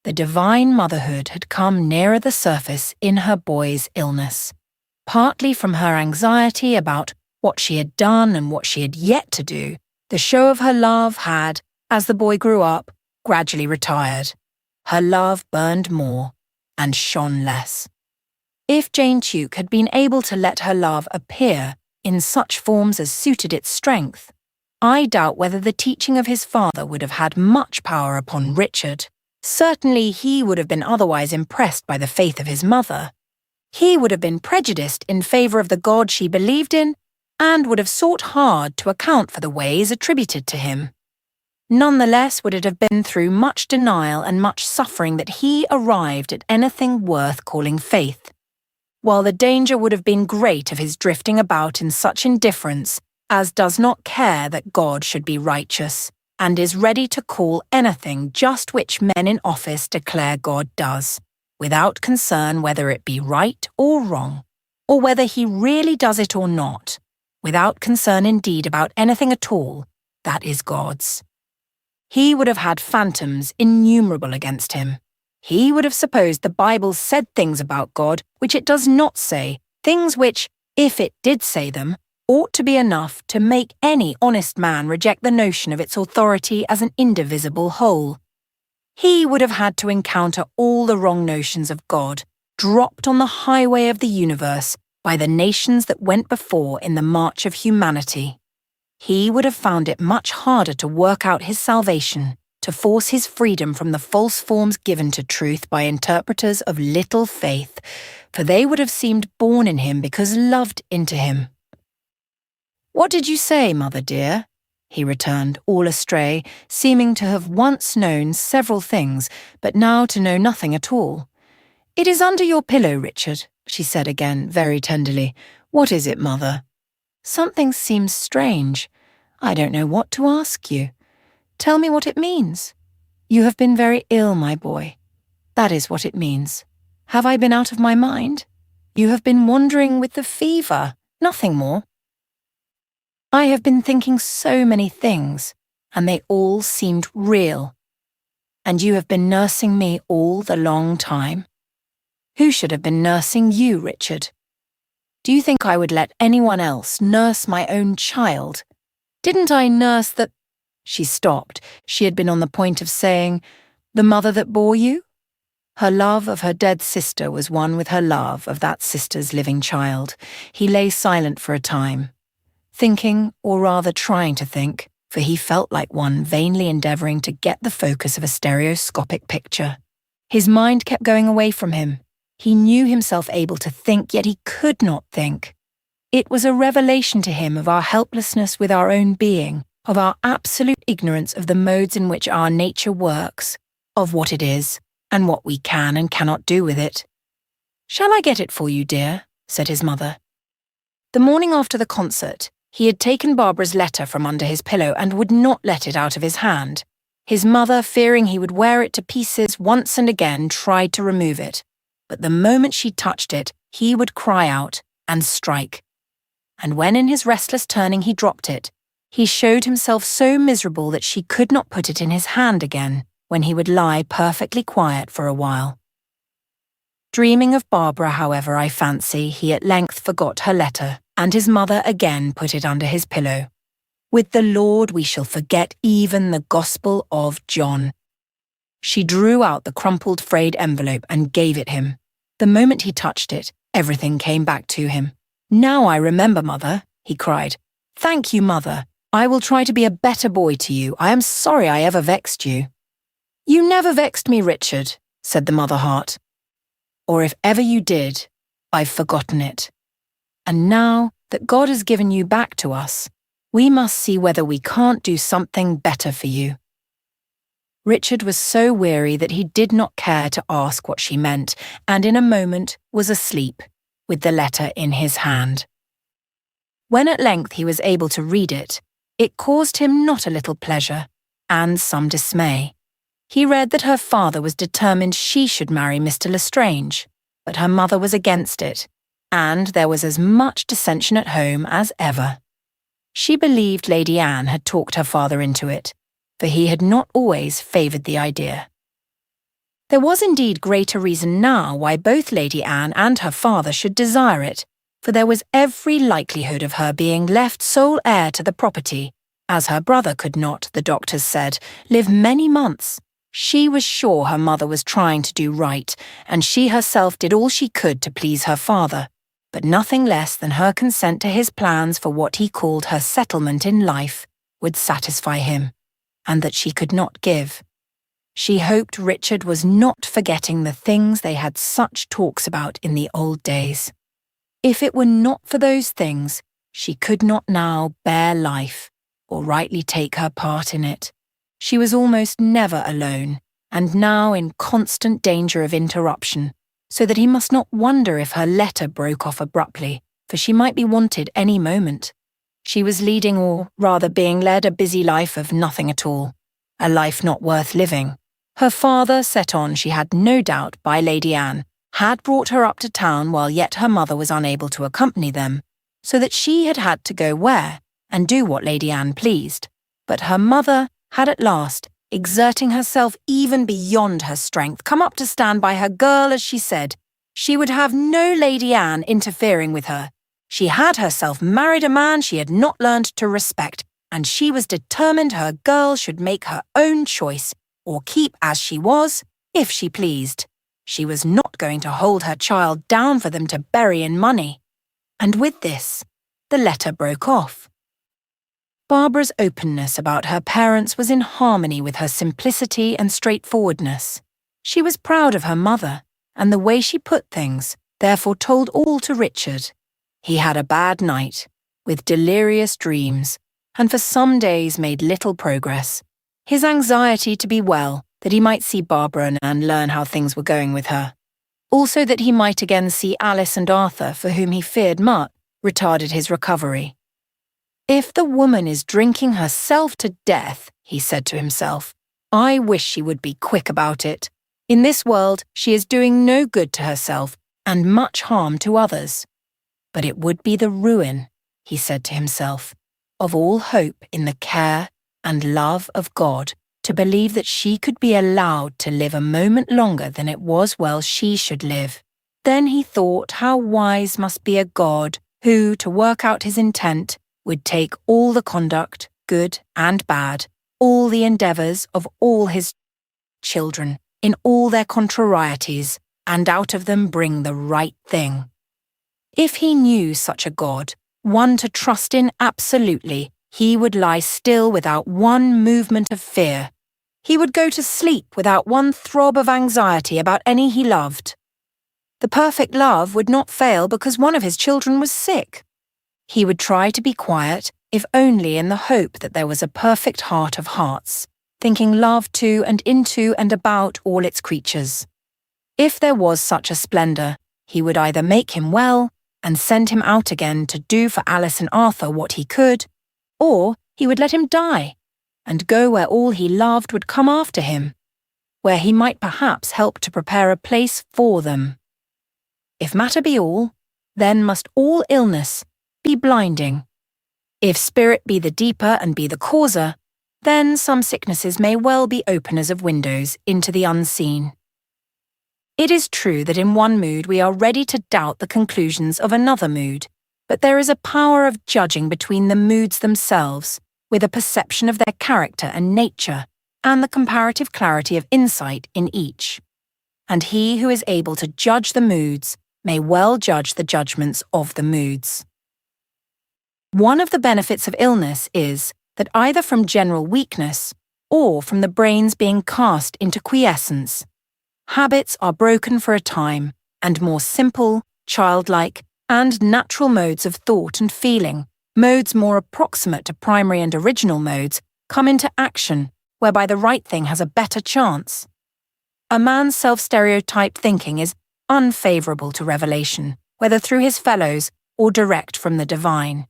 The divine motherhood had come nearer the surface in her boy's illness, partly from her anxiety about what she had done and what she had yet to do. The show of her love had, as the boy grew up, gradually retired. Her love burned more and shone less. If Jane Tuke had been able to let her love appear in such forms as suited its strength, I doubt whether the teaching of his father would have had much power upon Richard. Certainly he would have been otherwise impressed by the faith of his mother. He would have been prejudiced in favour of the God she believed in, and would have sought hard to account for the ways attributed to him. None the less would it have been through much denial and much suffering that he arrived at anything worth calling faith, while the danger would have been great of his drifting about in such indifference as does not care that God should be righteous, and is ready to call anything just which men in office declare God does, without concern whether it be right or wrong, or whether he really does it or not, without concern indeed about anything at all that is God's. He would have had phantoms innumerable against him. He would have supposed the Bible said things about God which it does not say, things which, if it did say them, ought to be enough to make any honest man reject the notion of its authority as an indivisible whole. He would have had to encounter all the wrong notions of God, dropped on the highway of the universe by the nations that went before in the march of humanity. He would have found it much harder to work out his salvation, to force his freedom from the false forms given to truth by interpreters of little faith, for they would have seemed born in him because loved into him. "What did you say, mother dear?" he returned, all astray, seeming to have once known several things, but now to know nothing at all. "It is under your pillow, Richard," she said again, very tenderly. "What is it, mother?" "Something seems strange. I don't know what to ask you. Tell me what it means." "You have been very ill, my boy. That is what it means. Have I been out of my mind? You have been wandering with the fever, nothing more. I have been thinking so many things, and they all seemed real. And you have been nursing me all the long time. Who should have been nursing you, Richard? Do you think I would let anyone else nurse my own child? Didn't I nurse the—" She stopped. She had been on the point of saying, "The mother that bore you?" Her love of her dead sister was one with her love of that sister's living child. He lay silent for a time, thinking, or rather trying to think, for he felt like one vainly endeavouring to get the focus of a stereoscopic picture. His mind kept going away from him. He knew himself able to think, yet he could not think. It was a revelation to him of our helplessness with our own being, of our absolute ignorance of the modes in which our nature works, of what it is, and what we can and cannot do with it. "Shall I get it for you, dear?" said his mother. The morning after the concert, he had taken Barbara's letter from under his pillow and would not let it out of his hand. His mother, fearing he would wear it to pieces once and again, tried to remove it. But the moment she touched it, he would cry out and strike. And when in his restless turning he dropped it, he showed himself so miserable that she could not put it in his hand again, when he would lie perfectly quiet for a while. Dreaming of Barbara, however, I fancy, he at length forgot her letter, and his mother again put it under his pillow. "With the Lord we shall forget even the Gospel of John." She drew out the crumpled, frayed envelope and gave it him. The moment he touched it, everything came back to him. "Now I remember, Mother," he cried. "Thank you, Mother. I will try to be a better boy to you. I am sorry I ever vexed you." "You never vexed me, Richard," said the mother heart. "Or if ever you did, I've forgotten it. And now that God has given you back to us, we must see whether we can't do something better for you." Richard was so weary that he did not care to ask what she meant, and in a moment was asleep, with the letter in his hand. When at length he was able to read it, it caused him not a little pleasure, and some dismay. He read that her father was determined she should marry Mr. Lestrange, but her mother was against it, and there was as much dissension at home as ever. She believed Lady Anne had talked her father into it, for he had not always favoured the idea. There was indeed greater reason now why both Lady Anne and her father should desire it, for there was every likelihood of her being left sole heir to the property, as her brother could not, the doctors said, live many months. She was sure her mother was trying to do right, and she herself did all she could to please her father, but nothing less than her consent to his plans for what he called her settlement in life would satisfy him, and that she could not give. She hoped Richard was not forgetting the things they had such talks about in the old days. If it were not for those things, she could not now bear life, or rightly take her part in it. She was almost never alone, and now in constant danger of interruption, so that he must not wonder if her letter broke off abruptly, for she might be wanted any moment. She was leading, or rather being led, a busy life of nothing at all, a life not worth living. Her father, set on, she had no doubt, by Lady Anne, had brought her up to town while yet her mother was unable to accompany them, so that she had had to go where, and do what Lady Anne pleased. But her mother had at last, exerting herself even beyond her strength, come up to stand by her girl, as she said. She would have no Lady Anne interfering with her. She had herself married a man she had not learned to respect, and she was determined her girl should make her own choice, or keep as she was, if she pleased. She was not going to hold her child down for them to bury in money. And with this, the letter broke off. Barbara's openness about her parents was in harmony with her simplicity and straightforwardness. She was proud of her mother, and the way she put things, therefore told all to Richard. He had a bad night, with delirious dreams, and for some days made little progress. His anxiety to be well, that he might see Barbara and learn how things were going with her. Also that he might again see Alice and Arthur, for whom he feared much, retarded his recovery. "If the woman is drinking herself to death," he said to himself, "I wish she would be quick about it. In this world she is doing no good to herself and much harm to others. But it would be the ruin," he said to himself, "of all hope in the care and love of God to believe that she could be allowed to live a moment longer than it was well she should live." Then he thought how wise must be a God who, to work out his intent, would take all the conduct, good and bad, all the endeavours of all his children, in all their contrarieties, and out of them bring the right thing. If he knew such a God, one to trust in absolutely, he would lie still without one movement of fear. He would go to sleep without one throb of anxiety about any he loved. The perfect love would not fail because one of his children was sick. He would try to be quiet, if only in the hope that there was a perfect heart of hearts, thinking love to and into and about all its creatures. If there was such a splendour, he would either make him well and send him out again to do for Alice and Arthur what he could, or he would let him die and go where all he loved would come after him, where he might perhaps help to prepare a place for them. If matter be all, then must all illness be blinding. If spirit be the deeper and be the causer, then some sicknesses may well be openers of windows into the unseen. It is true that in one mood we are ready to doubt the conclusions of another mood, but there is a power of judging between the moods themselves, with a perception of their character and nature, and the comparative clarity of insight in each. And he who is able to judge the moods may well judge the judgments of the moods. One of the benefits of illness is that either from general weakness or from the brain's being cast into quiescence, habits are broken for a time, and more simple, childlike, and natural modes of thought and feeling, modes more approximate to primary and original modes, come into action, whereby the right thing has a better chance. A man's self-stereotyped thinking is unfavourable to revelation, whether through his fellows or direct from the divine.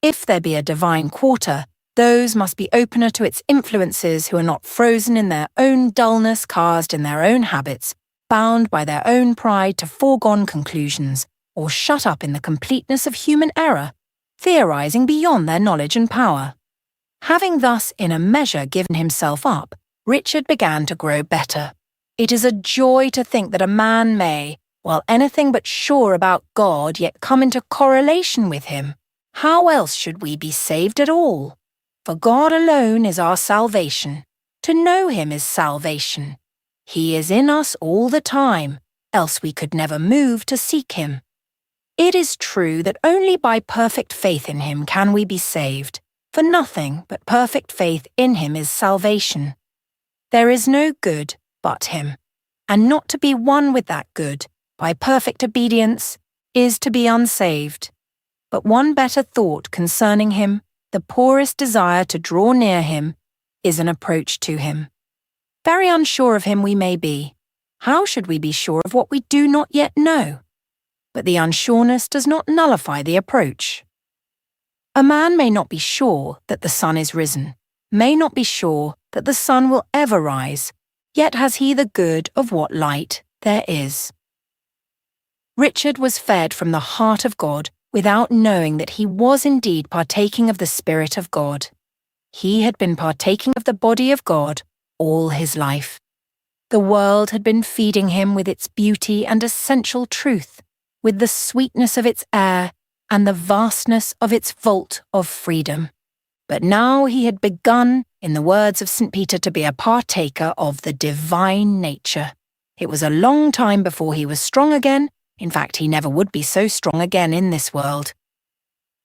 If there be a divine quarter, those must be opener to its influences who are not frozen in their own dullness, cast in their own habits, bound by their own pride to foregone conclusions, or shut up in the completeness of human error, theorizing beyond their knowledge and power. Having thus in a measure given himself up, Richard began to grow better. It is a joy to think that a man may, while anything but sure about God, yet come into correlation with him. How else should we be saved at all? For God alone is our salvation. To know him is salvation. He is in us all the time, else we could never move to seek him. It is true that only by perfect faith in him can we be saved, for nothing but perfect faith in him is salvation. There is no good but him, and not to be one with that good, by perfect obedience, is to be unsaved. But one better thought concerning him, the poorest desire to draw near him, is an approach to him. Very unsure of him we may be. How should we be sure of what we do not yet know? But the unsureness does not nullify the approach. A man may not be sure that the sun is risen, may not be sure that the sun will ever rise, yet has he the good of what light there is. Richard was fed from the heart of God without knowing that he was indeed partaking of the Spirit of God. He had been partaking of the body of God all his life. The world had been feeding him with its beauty and essential truth, with the sweetness of its air and the vastness of its vault of freedom. But now he had begun, in the words of St. Peter, to be a partaker of the divine nature. It was a long time before he was strong again. In fact, he never would be so strong again in this world.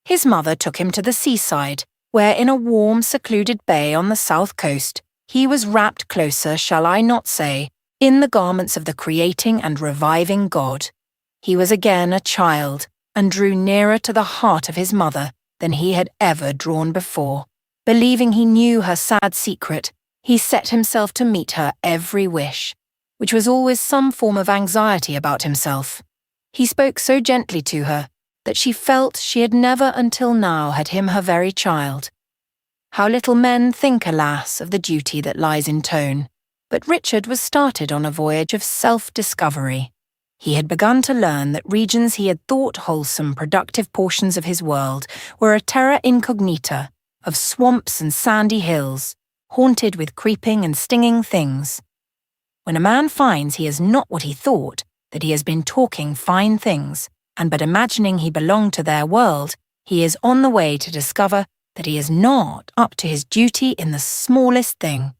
His mother took him to the seaside, where in a warm, secluded bay on the south coast, he was wrapped closer, shall I not say, in the garments of the creating and reviving God. He was again a child, and drew nearer to the heart of his mother than he had ever drawn before. Believing he knew her sad secret, he set himself to meet her every wish, which was always some form of anxiety about himself. He spoke so gently to her that she felt she had never until now had him her very child. How little men think, alas, of the duty that lies in tone, but Richard was started on a voyage of self-discovery. He had begun to learn that regions he had thought wholesome, productive portions of his world were a terra incognita of swamps and sandy hills, haunted with creeping and stinging things. When a man finds he is not what he thought, that he has been talking fine things, and but imagining he belonged to their world, he is on the way to discover that he is not up to his duty in the smallest thing.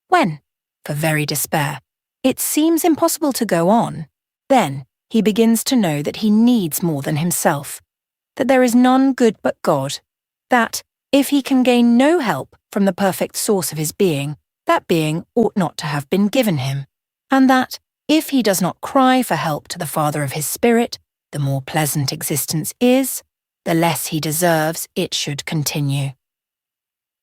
When, for very despair, it seems impossible to go on, then he begins to know that he needs more than himself, that there is none good but God, that, if he can gain no help from the perfect source of his being, that being ought not to have been given him, and that, if he does not cry for help to the Father of his spirit, the more pleasant existence is, the less he deserves it should continue.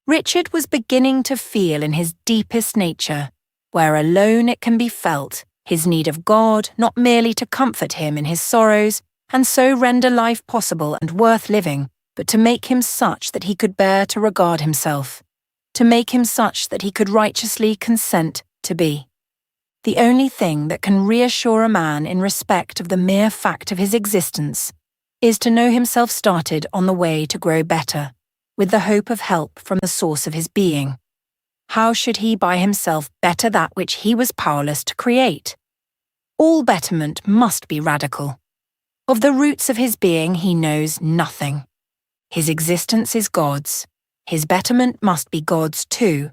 Richard was beginning to feel in his deepest nature, where alone it can be felt, his need of God not merely to comfort him in his sorrows and so render life possible and worth living, but to make him such that he could bear to regard himself, to make him such that he could righteously consent to be. The only thing that can reassure a man in respect of the mere fact of his existence is to know himself started on the way to grow better, with the hope of help from the source of his being. How should he by himself better that which he was powerless to create? All betterment must be radical. Of the roots of his being he knows nothing. His existence is God's. His betterment must be God's too.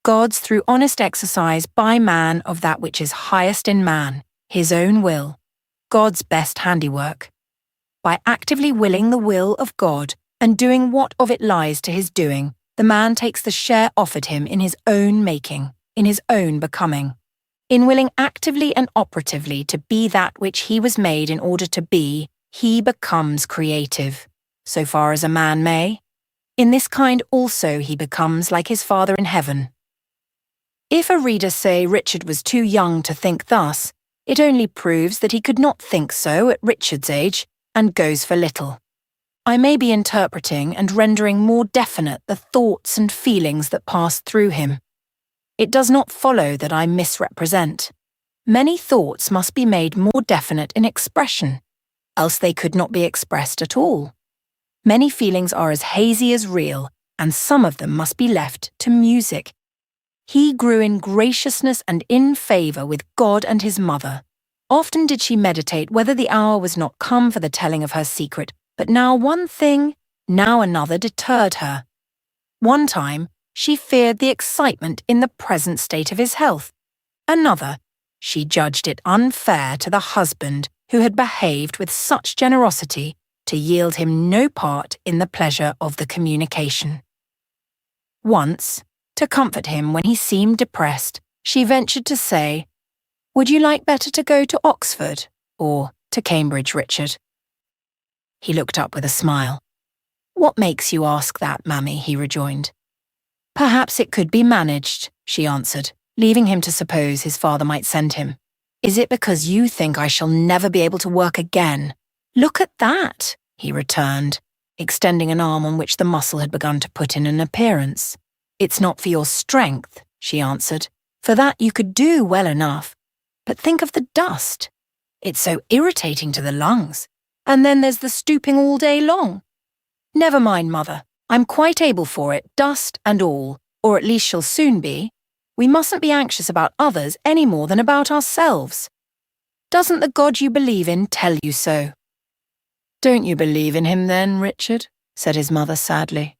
God's through honest exercise by man of that which is highest in man, his own will, God's best handiwork. By actively willing the will of God and doing what of it lies to his doing, the man takes the share offered him in his own making, in his own becoming. In willing actively and operatively to be that which he was made in order to be, he becomes creative, so far as a man may. In this kind also he becomes like his Father in heaven. If a reader say Richard was too young to think thus, it only proves that he could not think so at Richard's age, and goes for little. I may be interpreting and rendering more definite the thoughts and feelings that passed through him. It does not follow that I misrepresent. Many thoughts must be made more definite in expression, else they could not be expressed at all. Many feelings are as hazy as real, and some of them must be left to music. He grew in graciousness and in favour with God and his mother. Often did she meditate whether the hour was not come for the telling of her secret, but now one thing, now another deterred her. One time, she feared the excitement in the present state of his health. Another, she judged it unfair to the husband who had behaved with such generosity to yield him no part in the pleasure of the communication. Once, to comfort him when he seemed depressed, she ventured to say, "Would you like better to go to Oxford or to Cambridge, Richard?" He looked up with a smile. "What makes you ask that, Mammy?" he rejoined. "Perhaps it could be managed," she answered, leaving him to suppose his father might send him. "Is it because you think I shall never be able to work again? Look at that," he returned, extending an arm on which the muscle had begun to put in an appearance. "It's not for your strength," she answered. "For that you could do well enough. But think of the dust. It's so irritating to the lungs. And then there's the stooping all day long. Never mind, Mother. I'm quite able for it, dust and all, or at least shall soon be. We mustn't be anxious about others any more than about ourselves. Doesn't the God you believe in tell you so?" "Don't you believe in him then, Richard?" said his mother sadly.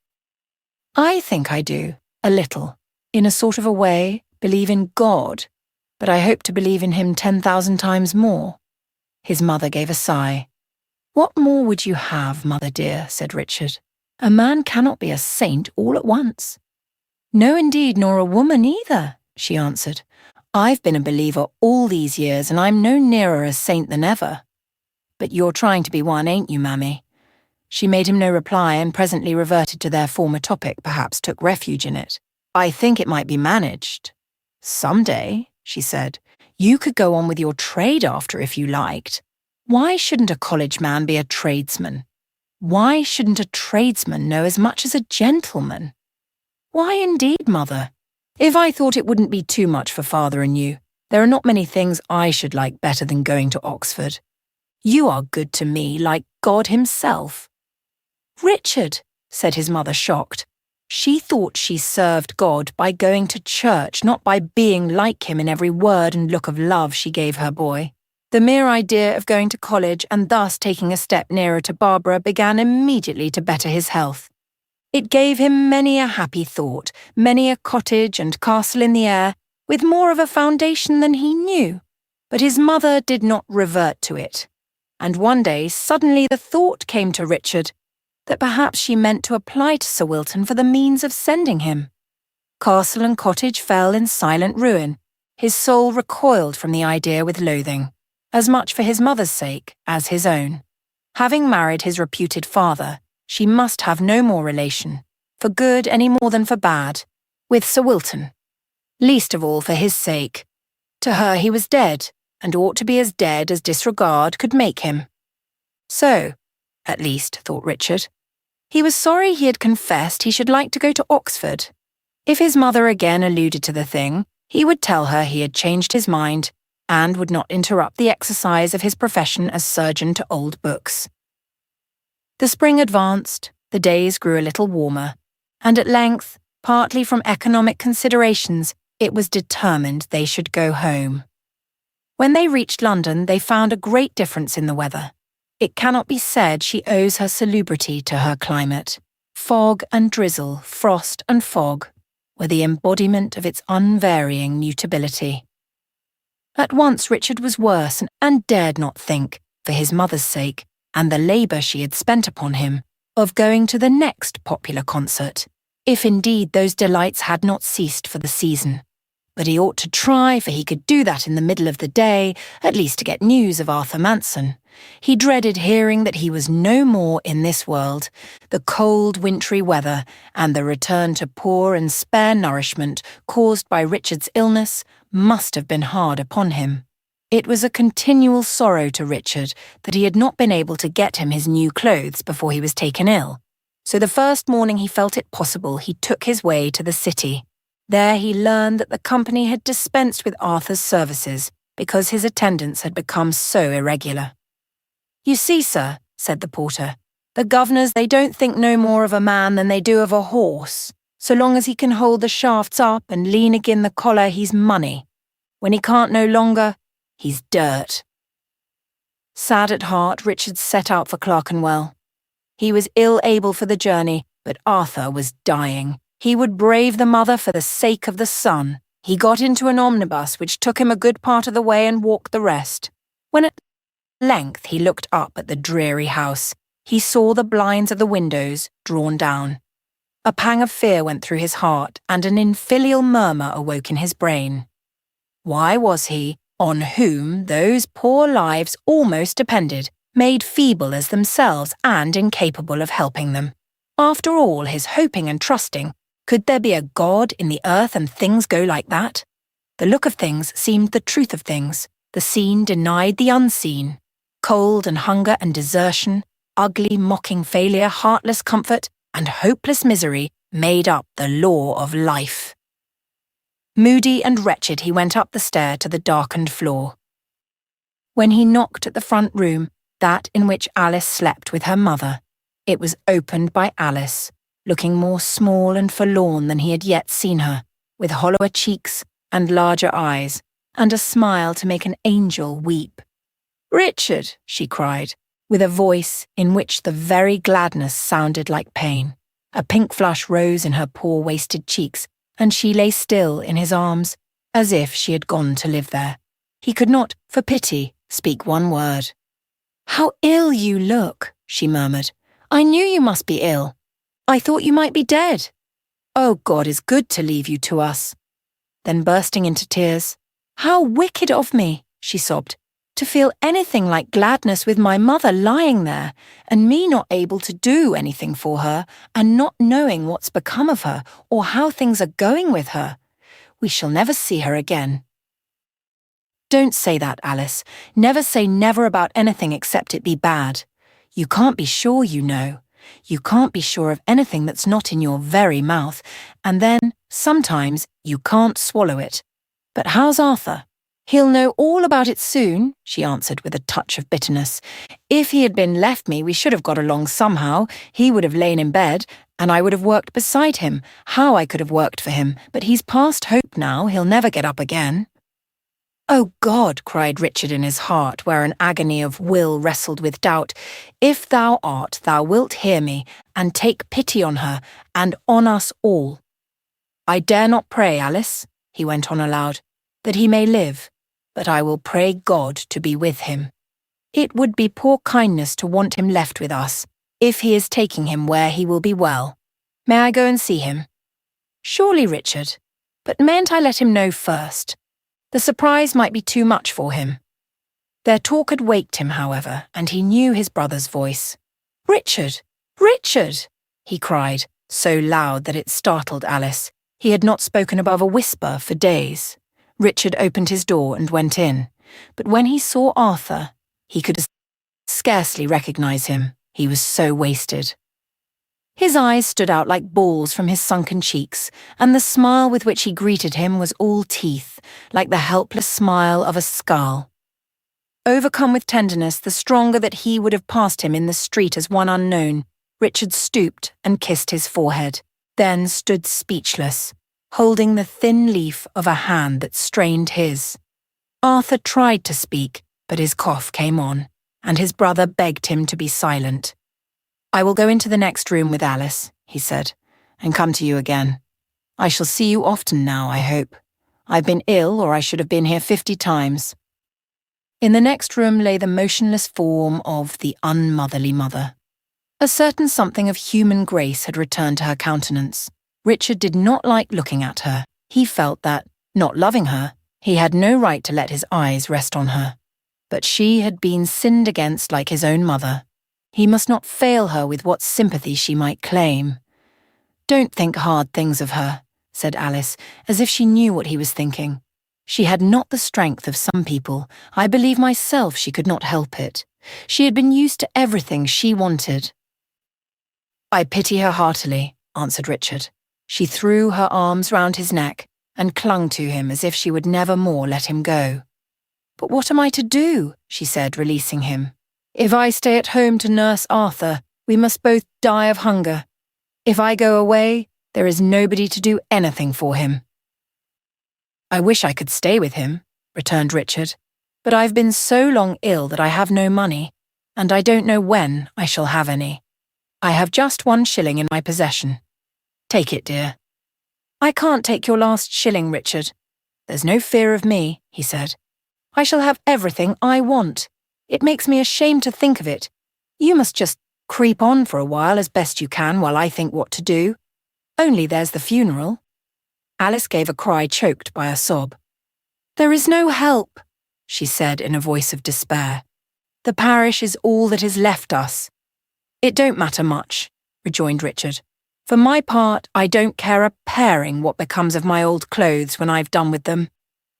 "I think I do, a little, in a sort of a way, believe in God, but I hope to believe in him 10,000 times more." His mother gave a sigh. "What more would you have, mother dear?" said Richard. "A man cannot be a saint all at once." "No, indeed, nor a woman either," she answered. "I've been a believer all these years, and I'm no nearer a saint than ever. But you're trying to be one, ain't you, Mammy?" She made him no reply and presently reverted to their former topic, perhaps took refuge in it. "I think it might be managed. Some day," she said, "you could go on with your trade after if you liked. Why shouldn't a college man be a tradesman? Why shouldn't a tradesman know as much as a gentleman?" "Why indeed, Mother? If I thought it wouldn't be too much for Father and you, there are not many things I should like better than going to Oxford. You are good to me like God himself." "Richard," said his mother, shocked. She thought she served God by going to church, not by being like him in every word and look of love she gave her boy. The mere idea of going to college and thus taking a step nearer to Barbara began immediately to better his health. It gave him many a happy thought, many a cottage and castle in the air, with more of a foundation than he knew. But his mother did not revert to it. And one day suddenly the thought came to Richard that perhaps she meant to apply to Sir Wilton for the means of sending him. Castle and cottage fell in silent ruin. His soul recoiled from the idea with loathing, as much for his mother's sake as his own. Having married his reputed father, she must have no more relation, for good any more than for bad, with Sir Wilton. Least of all for his sake. To her he was dead, and ought to be as dead as disregard could make him. So, at least, thought Richard. He was sorry he had confessed he should like to go to Oxford. If his mother again alluded to the thing, he would tell her he had changed his mind, and would not interrupt the exercise of his profession as surgeon to old books. The spring advanced, the days grew a little warmer, and at length, partly from economic considerations, it was determined they should go home. When they reached London, they found a great difference in the weather. It cannot be said she owes her salubrity to her climate. Fog and drizzle, frost and fog, were the embodiment of its unvarying mutability. At once Richard was worse and dared not think, for his mother's sake, and the labour she had spent upon him, of going to the next popular concert, if indeed those delights had not ceased for the season. But he ought to try, for he could do that in the middle of the day, at least to get news of Arthur Manson. He dreaded hearing that he was no more in this world. The cold wintry weather, and the return to poor and spare nourishment caused by Richard's illness, must have been hard upon him. It was a continual sorrow to Richard that he had not been able to get him his new clothes before he was taken ill. So the first morning he felt it possible, he took his way to the city. There he learned that the company had dispensed with Arthur's services because his attendance had become so irregular. "You see, sir," said the porter, "the governors, they don't think no more of a man than they do of a horse. So long as he can hold the shafts up and lean agin the collar, he's money. When he can't no longer, he's dirt." Sad at heart, Richard set out for Clerkenwell. He was ill-able for the journey, but Arthur was dying. He would brave the mother for the sake of the son. He got into an omnibus which took him a good part of the way and walked the rest. When at length he looked up at the dreary house, he saw the blinds of the windows drawn down. A pang of fear went through his heart, and an infilial murmur awoke in his brain. Why was he, on whom those poor lives almost depended, made feeble as themselves and incapable of helping them? After all his hoping and trusting, could there be a God in the earth and things go like that? The look of things seemed the truth of things. The seen denied the unseen. Cold and hunger and desertion, ugly mocking failure, heartless comfort, and hopeless misery made up the law of life. Moody and wretched he went up the stair to the darkened floor. When he knocked at the front room, that in which Alice slept with her mother, it was opened by Alice, looking more small and forlorn than he had yet seen her, with hollower cheeks and larger eyes, and a smile to make an angel weep. "Richard," she cried, with a voice in which the very gladness sounded like pain. A pink flush rose in her poor wasted cheeks, and she lay still in his arms, as if she had gone to live there. He could not, for pity, speak one word. "How ill you look," she murmured. "I knew you must be ill. I thought you might be dead. Oh, God is good to leave you to us." Then bursting into tears, "How wicked of me," she sobbed, "to feel anything like gladness with my mother lying there, and me not able to do anything for her, and not knowing what's become of her, or how things are going with her. We shall never see her again." "Don't say that, Alice. Never say never about anything except it be bad. You can't be sure, you know. You can't be sure of anything that's not in your very mouth, and then, sometimes, you can't swallow it. But how's Arthur?" "He'll know all about it soon," she answered with a touch of bitterness. "If he had been left me, we should have got along somehow. He would have lain in bed, and I would have worked beside him. How I could have worked for him, but he's past hope now, he'll never get up again." "Oh God," cried Richard in his heart, where an agony of will wrestled with doubt, "if thou art, thou wilt hear me, and take pity on her, and on us all. I dare not pray, Alice," he went on aloud, "that he may live, but I will pray God to be with him. It would be poor kindness to want him left with us, if he is taking him where he will be well. May I go and see him?" "Surely, Richard, but mayn't I let him know first? The surprise might be too much for him." Their talk had waked him, however, and he knew his brother's voice. "Richard! Richard!" he cried, so loud that it startled Alice. He had not spoken above a whisper for days. Richard opened his door and went in, but when he saw Arthur, he could scarcely recognise him. He was so wasted. His eyes stood out like balls from his sunken cheeks, and the smile with which he greeted him was all teeth, like the helpless smile of a skull. Overcome with tenderness, the stronger that he would have passed him in the street as one unknown, Richard stooped and kissed his forehead, then stood speechless, holding the thin leaf of a hand that strained his. Arthur tried to speak, but his cough came on, and his brother begged him to be silent. "I will go into the next room with Alice," he said, "and come to you again. I shall see you often now, I hope. I've been ill, or I should have been here 50 times. In the next room lay the motionless form of the unmotherly mother. A certain something of human grace had returned to her countenance. Richard did not like looking at her. He felt that, not loving her, he had no right to let his eyes rest on her. But she had been sinned against like his own mother. He must not fail her with what sympathy she might claim. "Don't think hard things of her," said Alice, as if she knew what he was thinking. She had not the strength of some people. I believe myself she could not help it. She had been used to everything she wanted. "I pity her heartily," answered Richard. She threw her arms round his neck and clung to him as if she would never more let him go. "But what am I to do?" she said, releasing him. "If I stay at home to nurse Arthur, we must both die of hunger. If I go away, there is nobody to do anything for him." "I wish I could stay with him," returned Richard, "but I've been so long ill that I have no money, and I don't know when I shall have any. I have just 1 shilling in my possession. Take it, dear." "I can't take your last shilling, Richard." "There's no fear of me," he said. "I shall have everything I want. It makes me ashamed to think of it. You must just creep on for a while as best you can while I think what to do. Only there's the funeral." Alice gave a cry choked by a sob. "There is no help," she said in a voice of despair. "The parish is all that is left us." "It don't matter much," rejoined Richard. "For my part, I don't care a paring what becomes of my old clothes when I've done with them.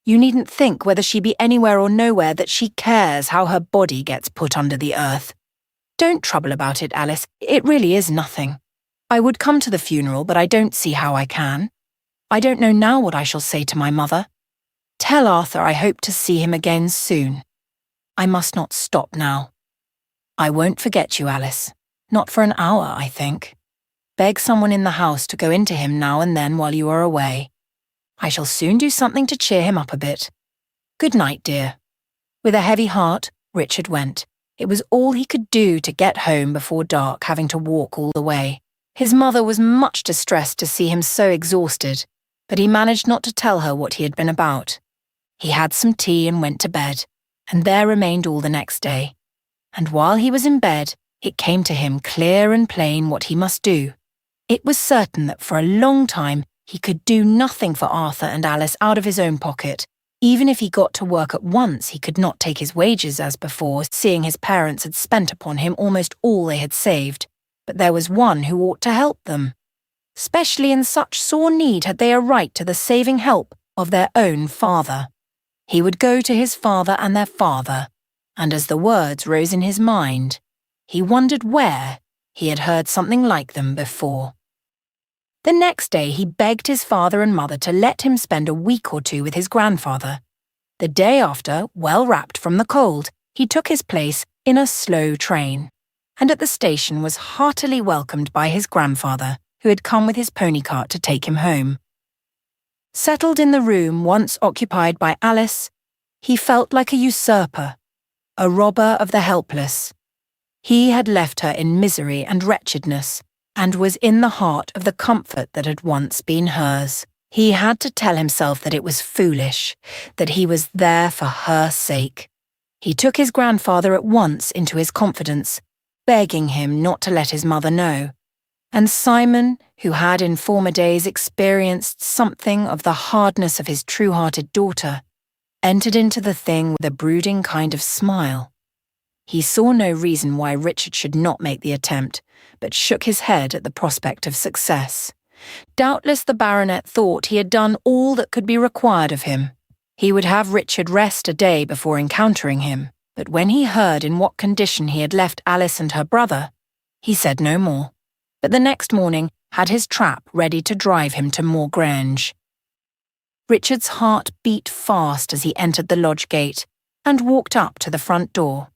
You needn't think, whether she be anywhere or nowhere, that she cares how her body gets put under the earth. Don't trouble about it, Alice. It really is nothing. I would come to the funeral, but I don't see how I can. I don't know now what I shall say to my mother. Tell Arthur I hope to see him again soon. I must not stop now. I won't forget you, Alice. Not for an hour, I think. Beg someone in the house to go into him now and then while you are away. I shall soon do something to cheer him up a bit. Good night, dear." With a heavy heart, Richard went. It was all he could do to get home before dark, having to walk all the way. His mother was much distressed to see him so exhausted, but he managed not to tell her what he had been about. He had some tea and went to bed, and there remained all the next day. And while he was in bed, it came to him clear and plain what he must do. It was certain that for a long time he could do nothing for Arthur and Alice out of his own pocket. Even if he got to work at once, he could not take his wages as before, seeing his parents had spent upon him almost all they had saved. But there was one who ought to help them. Specially in such sore need had they a right to the saving help of their own father. He would go to his father and their father, and as the words rose in his mind, he wondered where he had heard something like them before. The next day he begged his father and mother to let him spend a week or 2 with his grandfather. The day after, well wrapped from the cold, he took his place in a slow train, and at the station was heartily welcomed by his grandfather, who had come with his pony cart to take him home. Settled in the room once occupied by Alice, he felt like a usurper, a robber of the helpless. He had left her in misery and wretchedness, and was in the heart of the comfort that had once been hers. He had to tell himself that it was foolish, that he was there for her sake. He took his grandfather at once into his confidence, begging him not to let his mother know. And Simon, who had in former days experienced something of the hardness of his true-hearted daughter, entered into the thing with a brooding kind of smile. He saw no reason why Richard should not make the attempt, but shook his head at the prospect of success. Doubtless the baronet thought he had done all that could be required of him. He would have Richard rest a day before encountering him, but when he heard in what condition he had left Alice and her brother, he said no more, but the next morning had his trap ready to drive him to Moor Grange. Richard's heart beat fast as he entered the lodge gate and walked up to the front door.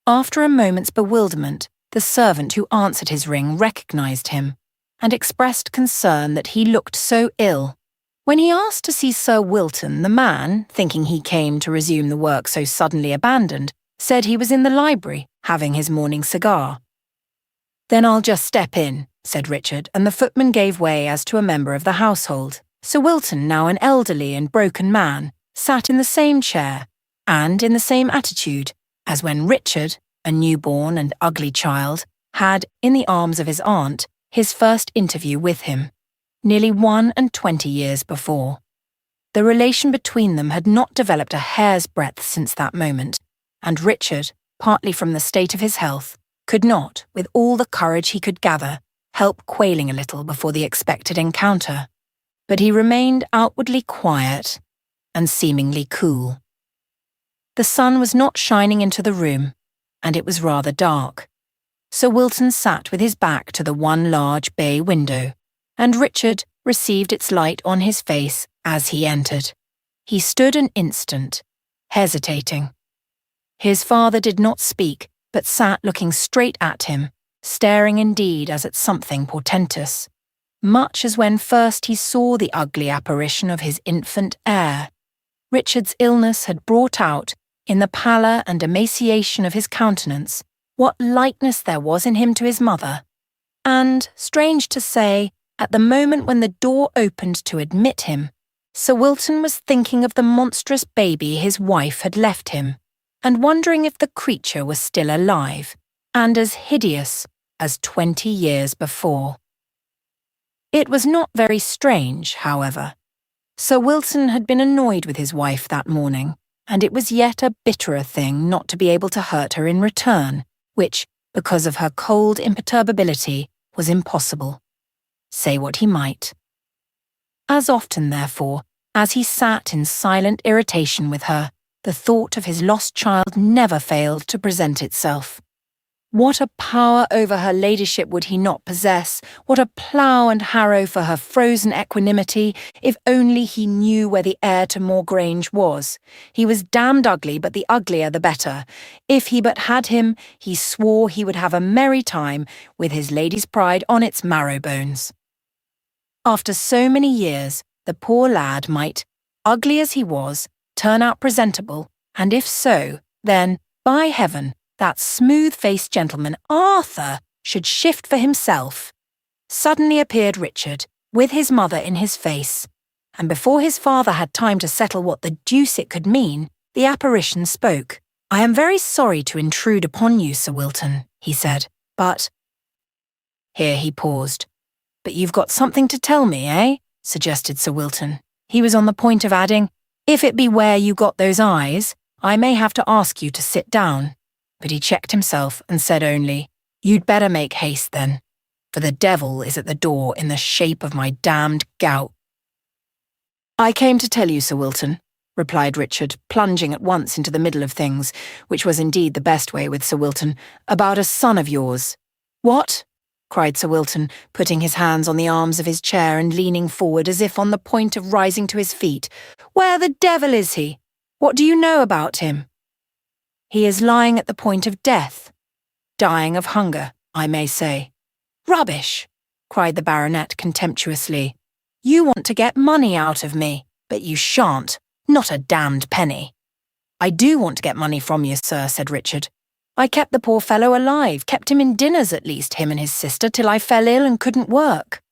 After a moment's bewilderment, the servant who answered his ring recognised him and expressed concern that he looked so ill. When he asked to see Sir Wilton, the man, thinking he came to resume the work so suddenly abandoned, said he was in the library, having his morning cigar. "Then I'll just step in," said Richard, and the footman gave way as to a member of the household. Sir Wilton, now an elderly and broken man, sat in the same chair, and in the same attitude, as when Richard, a newborn and ugly child, had, in the arms of his aunt, his first interview with him, nearly 21 years before. The relation between them had not developed a hair's breadth since that moment, and Richard, partly from the state of his health, could not, with all the courage he could gather, help quailing a little before the expected encounter. But he remained outwardly quiet and seemingly cool. The sun was not shining into the room, and it was rather dark. Sir Wilton sat with his back to the one large bay window, and Richard received its light on his face as he entered. He stood an instant, hesitating. His father did not speak, but sat looking straight at him, staring indeed as at something portentous, much as when first he saw the ugly apparition of his infant heir. Richard's illness had brought out, in the pallor and emaciation of his countenance, what likeness there was in him to his mother, and, strange to say, at the moment when the door opened to admit him, Sir Wilton was thinking of the monstrous baby his wife had left him, and wondering if the creature was still alive, and as hideous as 20 years before. It was not very strange, however. Sir Wilton had been annoyed with his wife that morning, and it was yet a bitterer thing not to be able to hurt her in return, which, because of her cold imperturbability, was impossible, say what he might. As often, therefore, as he sat in silent irritation with her, the thought of his lost child never failed to present itself. What a power over her ladyship would he not possess, what a plough and harrow for her frozen equanimity, if only he knew where the heir to Moor Grange was. He was damned ugly, but the uglier the better. If he but had him, he swore he would have a merry time, with his lady's pride on its marrow bones. After so many years, the poor lad might, ugly as he was, turn out presentable, and if so, then, by heaven, that smooth-faced gentleman, Arthur, should shift for himself. Suddenly appeared Richard, with his mother in his face, and before his father had time to settle what the deuce it could mean, the apparition spoke. "I am very sorry to intrude upon you, Sir Wilton," he said, "but—" Here he paused. "But you've got something to tell me, eh?" suggested Sir Wilton. He was on the point of adding, "If it be where you got those eyes, I may have to ask you to sit down." But he checked himself and said only, "You'd better make haste then, for the devil is at the door in the shape of my damned gout." "I came to tell you, Sir Wilton," replied Richard, plunging at once into the middle of things, which was indeed the best way with Sir Wilton, "about a son of yours." "What?" cried Sir Wilton, putting his hands on the arms of his chair and leaning forward as if on the point of rising to his feet. "Where the devil is he? What do you know about him?" "He is lying at the point of death. Dying of hunger, I may say." "Rubbish!" cried the baronet contemptuously. "You want to get money out of me, but you shan't, not a damned penny." "I do want to get money from you, sir," said Richard. "I kept the poor fellow alive, kept him in dinners at least, him and his sister, till I fell ill and couldn't work."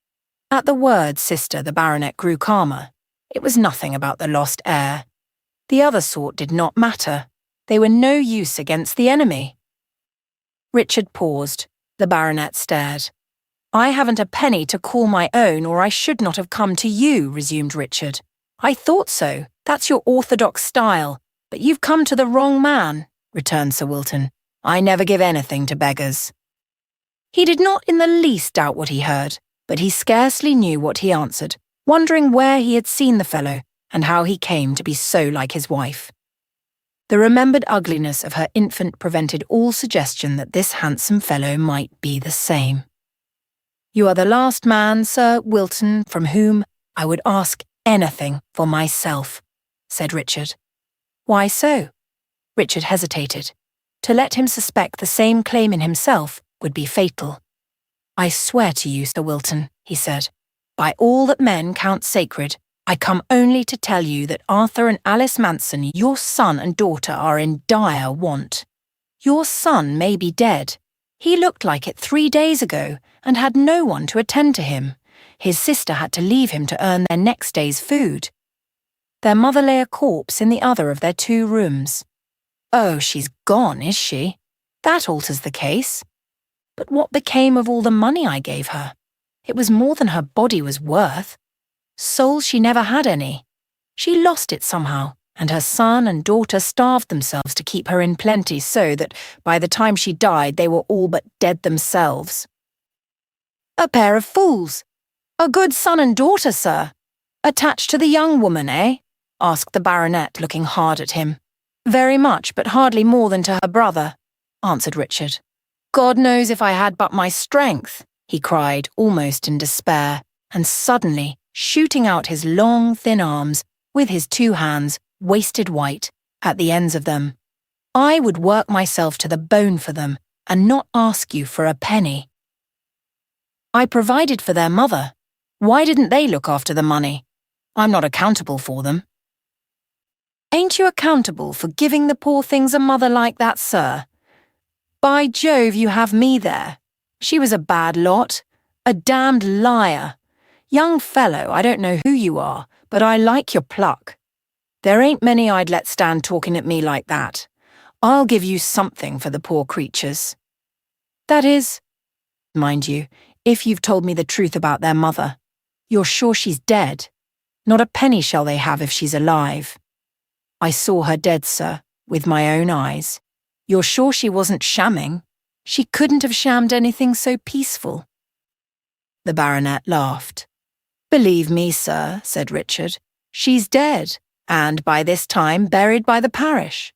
At the word sister, the baronet grew calmer. It was nothing about the lost heir. The other sort did not matter. They were no use against the enemy. Richard paused. The baronet stared. "I haven't a penny to call my own, or I should not have come to you," resumed Richard. I thought so. That's your orthodox style. But you've come to the wrong man, returned Sir Wilton. I never give anything to beggars. He did not in the least doubt what he heard, but he scarcely knew what he answered, wondering where he had seen the fellow and how he came to be so like his wife. The remembered ugliness of her infant prevented all suggestion that this handsome fellow might be the same. You are the last man, Sir Wilton, from whom I would ask anything for myself, said Richard. Why so? Richard hesitated. To let him suspect the same claim in himself would be fatal. I swear to you, Sir Wilton, he said, by all that men count sacred, I come only to tell you that Arthur and Alice Manson, your son and daughter, are in dire want. Your son may be dead. He looked like it 3 days ago and had no one to attend to him. His sister had to leave him to earn their next day's food. Their mother lay a corpse in the other of their 2 rooms. Oh, she's gone, is she? That alters the case. But what became of all the money I gave her? It was more than her body was worth. Soul she never had any. She lost it somehow, and her son and daughter starved themselves to keep her in plenty so that by the time she died they were all but dead themselves. A pair of fools. A good son and daughter, sir. Attached to the young woman, eh? Asked the baronet, looking hard at him. Very much, but hardly more than to her brother, answered Richard. God knows if I had but my strength, he cried, almost in despair, and suddenly, shooting out his long, thin arms, with his 2 hands, wasted white, at the ends of them. I would work myself to the bone for them, and not ask you for a penny. I provided for their mother. Why didn't they look after the money? I'm not accountable for them. Ain't you accountable for giving the poor things a mother like that, sir? By Jove, you have me there. She was a bad lot. A damned liar. Young fellow, I don't know who you are, but I like your pluck. There ain't many I'd let stand talking at me like that. I'll give you something for the poor creatures. That is, mind you, if you've told me the truth about their mother. You're sure she's dead? Not a penny shall they have if she's alive. I saw her dead, sir, with my own eyes. You're sure she wasn't shamming? She couldn't have shammed anything so peaceful. The baronet laughed. Believe me, sir, said Richard, she's dead, and by this time buried by the parish.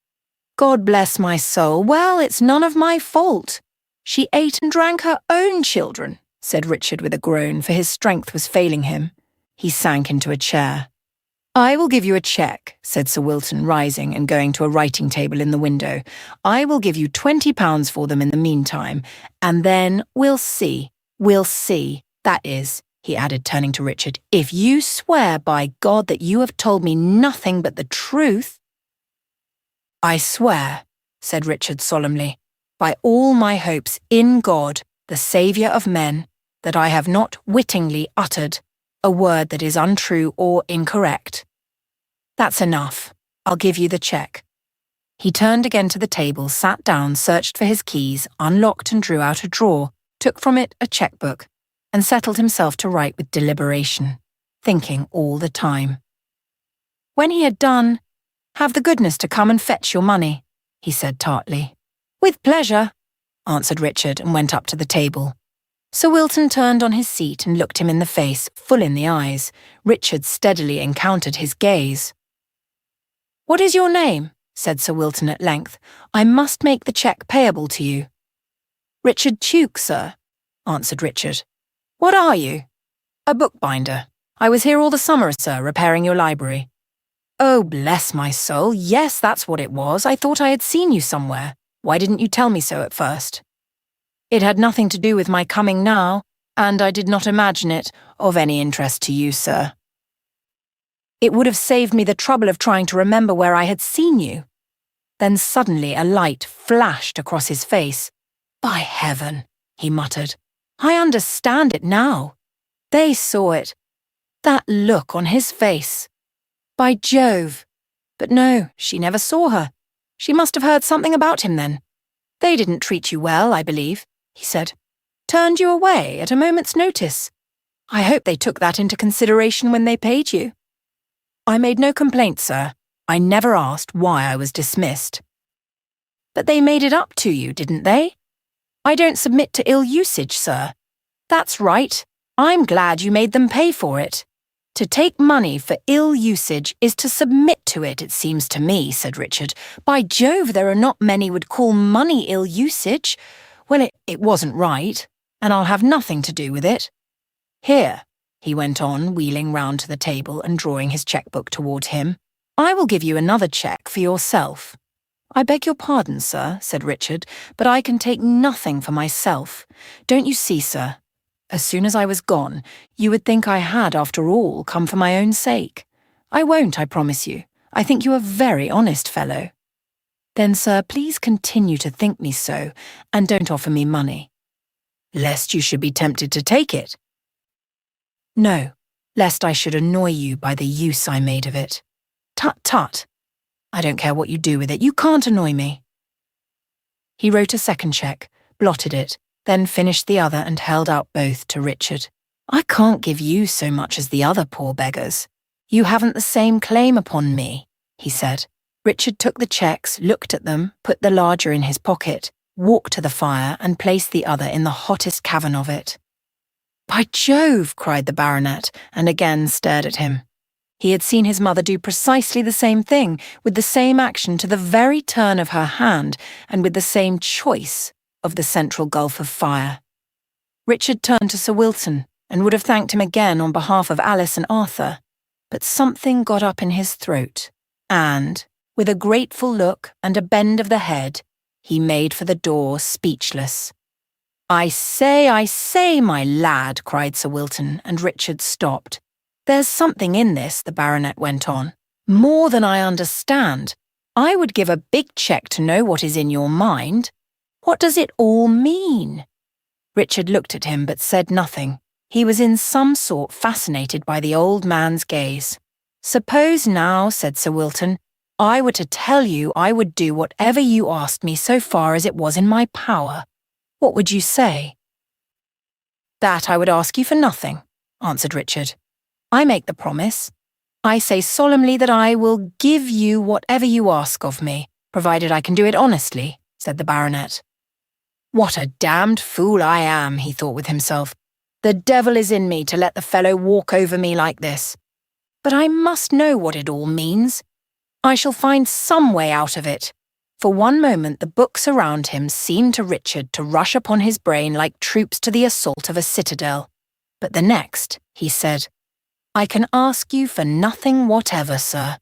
God bless my soul, well, it's none of my fault. She ate and drank her own children, said Richard with a groan, for his strength was failing him. He sank into a chair. I will give you a cheque, said Sir Wilton, rising and going to a writing table in the window. I will give you £20 for them in the meantime, and then we'll see. That is, he added, turning to Richard, if you swear by God that you have told me nothing but the truth. I swear, said Richard solemnly, by all my hopes in God, the Saviour of men, that I have not wittingly uttered a word that is untrue or incorrect. That's enough. I'll give you the cheque. He turned again to the table, sat down, searched for his keys, unlocked and drew out a drawer, took from it a cheque-book, and settled himself to write with deliberation, thinking all the time. When he had done, have the goodness to come and fetch your money, he said tartly. With pleasure, answered Richard, and went up to the table. Sir Wilton turned on his seat and looked him in the face, full in the eyes. Richard steadily encountered his gaze. What is your name? Said Sir Wilton at length. I must make the cheque payable to you. Richard Tuke, sir, answered Richard. What are you? A bookbinder. I was here all the summer, sir, repairing your library. Oh, bless my soul, yes, that's what it was. I thought I had seen you somewhere. Why didn't you tell me so at first? It had nothing to do with my coming now, and I did not imagine it of any interest to you, sir. It would have saved me the trouble of trying to remember where I had seen you. Then suddenly a light flashed across his face. By heaven, he muttered, I understand it now. They saw it. That look on his face. By Jove. But no, she never saw her. She must have heard something about him then. They didn't treat you well, I believe, he said. Turned you away at a moment's notice. I hope they took that into consideration when they paid you. I made no complaint, sir. I never asked why I was dismissed. But they made it up to you, didn't they? I don't submit to ill usage, sir. That's right. I'm glad you made them pay for it. To take money for ill usage is to submit to it, it seems to me, said Richard. By Jove, there are not many would call money ill usage. Well, it wasn't right, and I'll have nothing to do with it. Here, he went on, wheeling round to the table and drawing his cheque-book toward him. I will give you another cheque for yourself. I beg your pardon, sir, said Richard, but I can take nothing for myself. Don't you see, sir? As soon as I was gone, you would think I had, after all, come for my own sake. I won't, I promise you. I think you a very honest fellow. Then, sir, please continue to think me so, and don't offer me money. Lest you should be tempted to take it. No, lest I should annoy you by the use I made of it. Tut, tut. I don't care what you do with it. You can't annoy me. He wrote a second cheque, blotted it, then finished the other and held out both to Richard. I can't give you so much as the other poor beggars. You haven't the same claim upon me, he said. Richard took the cheques, looked at them, put the larger in his pocket, walked to the fire and placed the other in the hottest cavern of it. By Jove, cried the baronet, and again stared at him. He had seen his mother do precisely the same thing, with the same action to the very turn of her hand, and with the same choice of the central gulf of fire. Richard turned to Sir Wilton, and would have thanked him again on behalf of Alice and Arthur, but something got up in his throat, and, with a grateful look and a bend of the head, he made for the door, speechless. I say, my lad, cried Sir Wilton, and Richard stopped. There's something in this, the baronet went on. More than I understand. I would give a big cheque to know what is in your mind. What does it all mean? Richard looked at him but said nothing. He was in some sort fascinated by the old man's gaze. Suppose now, said Sir Wilton, I were to tell you I would do whatever you asked me so far as it was in my power. What would you say? That I would ask you for nothing, answered Richard. I make the promise. I say solemnly that I will give you whatever you ask of me, provided I can do it honestly, said the baronet. What a damned fool I am, he thought with himself. The devil is in me to let the fellow walk over me like this. But I must know what it all means. I shall find some way out of it. For one moment the books around him seemed to Richard to rush upon his brain like troops to the assault of a citadel. But the next, he said, I can ask you for nothing whatever, sir,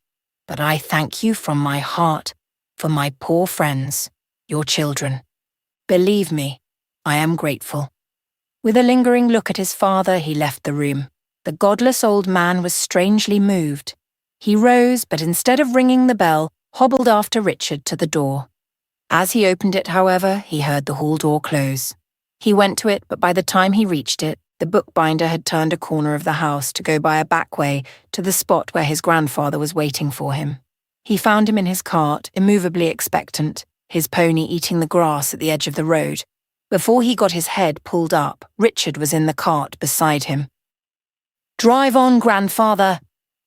but I thank you from my heart for my poor friends, your children. Believe me, I am grateful. With a lingering look at his father, he left the room. The godless old man was strangely moved. He rose, but instead of ringing the bell, hobbled after Richard to the door. As he opened it, however, he heard the hall door close. He went to it, but by the time he reached it, the bookbinder had turned a corner of the house to go by a back way to the spot where his grandfather was waiting for him. He found him in his cart, immovably expectant, his pony eating the grass at the edge of the road. Before he got his head pulled up, Richard was in the cart beside him. Drive on, grandfather,